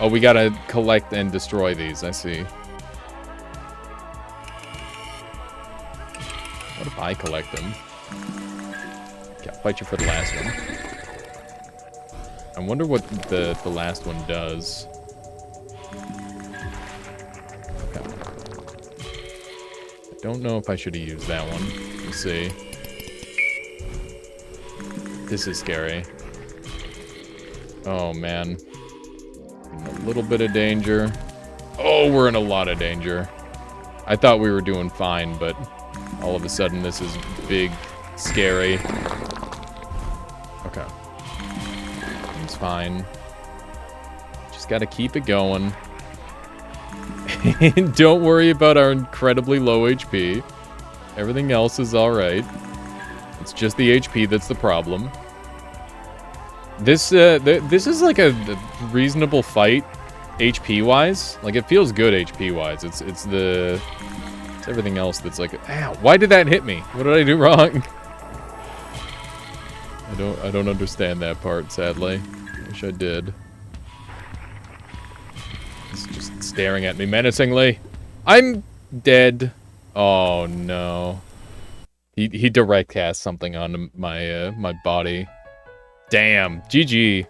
Speaker 3: Oh, we gotta collect and destroy these, I see. What if I collect them? Okay, I'll fight you for the last one. I wonder what the last one does. Okay. I don't know if I should have used that one. Let's see. This is scary. Oh, man. In a little bit of danger. Oh, we're in a lot of danger. I thought we were doing fine, but all of a sudden this is big, scary. Okay. It's fine. Just gotta keep it going. Don't worry about our incredibly low HP. Everything else is alright. It's just the HP that's the problem. This is like a reasonable fight, HP-wise. Like, it feels good HP-wise. It's everything else that's like, ow, why did that hit me? What did I do wrong? I don't understand that part, sadly. Wish I did. He's just staring at me menacingly. I'm dead. Oh no. He direct cast something onto my my body. Damn, GG.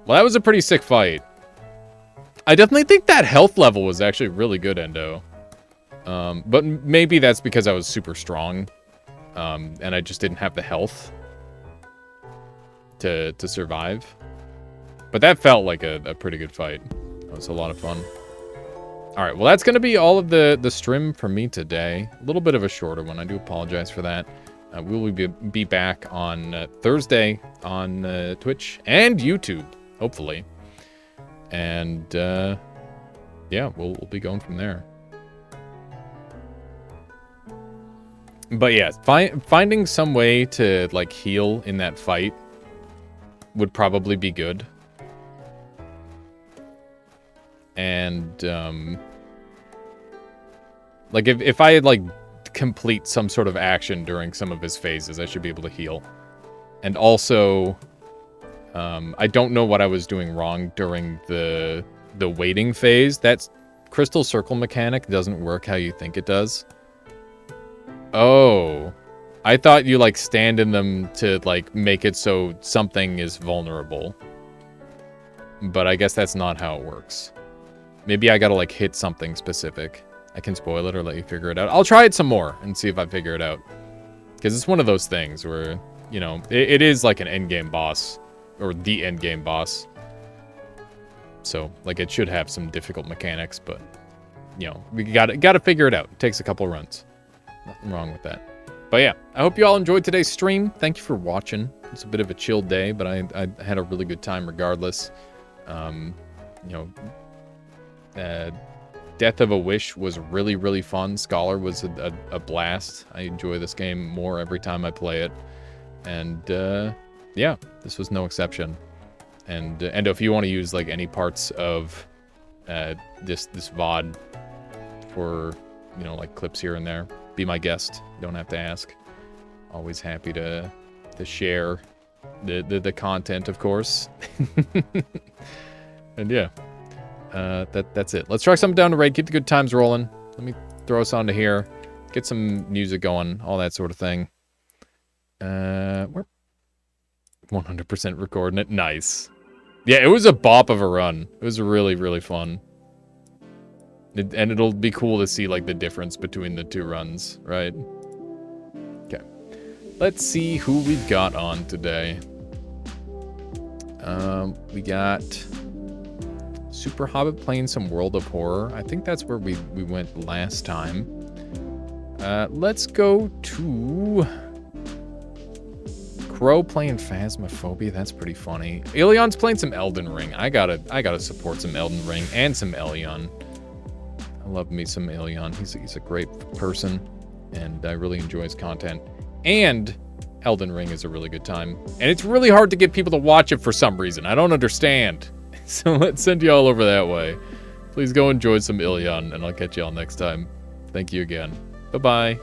Speaker 3: Well, that was a pretty sick fight. I definitely think that health level was actually really good, Endo. But maybe that's because I was super strong. And I just didn't have the health to survive. But that felt like a pretty good fight. It was a lot of fun. Alright, well that's going to be all of the stream for me today. A little bit of a shorter one. I do apologize for that. We will be back on Thursday on Twitch and YouTube, hopefully. And, yeah, we'll be going from there. But yeah, finding some way to, like, heal in that fight would probably be good. And, like, if I had, like, complete some sort of action during some of his phases, I should be able to heal. And also, I don't know what I was doing wrong during the waiting phase. That crystal circle mechanic doesn't work how you think it does. Oh. I thought you, like, stand in them to, like, make it so something is vulnerable. But I guess that's not how it works. Maybe I gotta, like, hit something specific. I can spoil it or let you figure it out. I'll try it some more and see if I figure it out. Because it's one of those things where, you know, it is like an endgame boss. Or the endgame boss. So, like, it should have some difficult mechanics, but, you know, we gotta figure it out. It takes a couple runs. Nothing wrong with that. But yeah, I hope you all enjoyed today's stream. Thank you for watching. It's a bit of a chill day, but I had a really good time regardless. You know, Death of a Wish was really, really fun. Scholar was a blast. I enjoy this game more every time I play it. And, yeah, this was no exception. And if you want to use, like, any parts of this VOD for, you know, like, clips here and there, be my guest. You don't have to ask. Always happy to share the content, of course. And yeah, that's it. Let's track something down to raid. Keep the good times rolling. Let me throw us onto here. Get some music going. All that sort of thing. We're 100% recording it. Nice. Yeah, it was a bop of a run. It was really, really fun. And it'll be cool to see, like, the difference between the two runs, right? Okay. Let's see who we've got on today. We got Super Hobbit playing some World of Horror. I think that's where we went last time. Let's go to Crow playing Phasmophobia. That's pretty funny. Elion's playing some Elden Ring. I gotta support some Elden Ring and some Elion. I love me some Elion. He's a great person, and I really enjoy his content. And Elden Ring is a really good time. And it's really hard to get people to watch it for some reason. I don't understand. So let's send you all over that way. Please go enjoy some Ilion, and I'll catch you all next time. Thank you again. Bye-bye.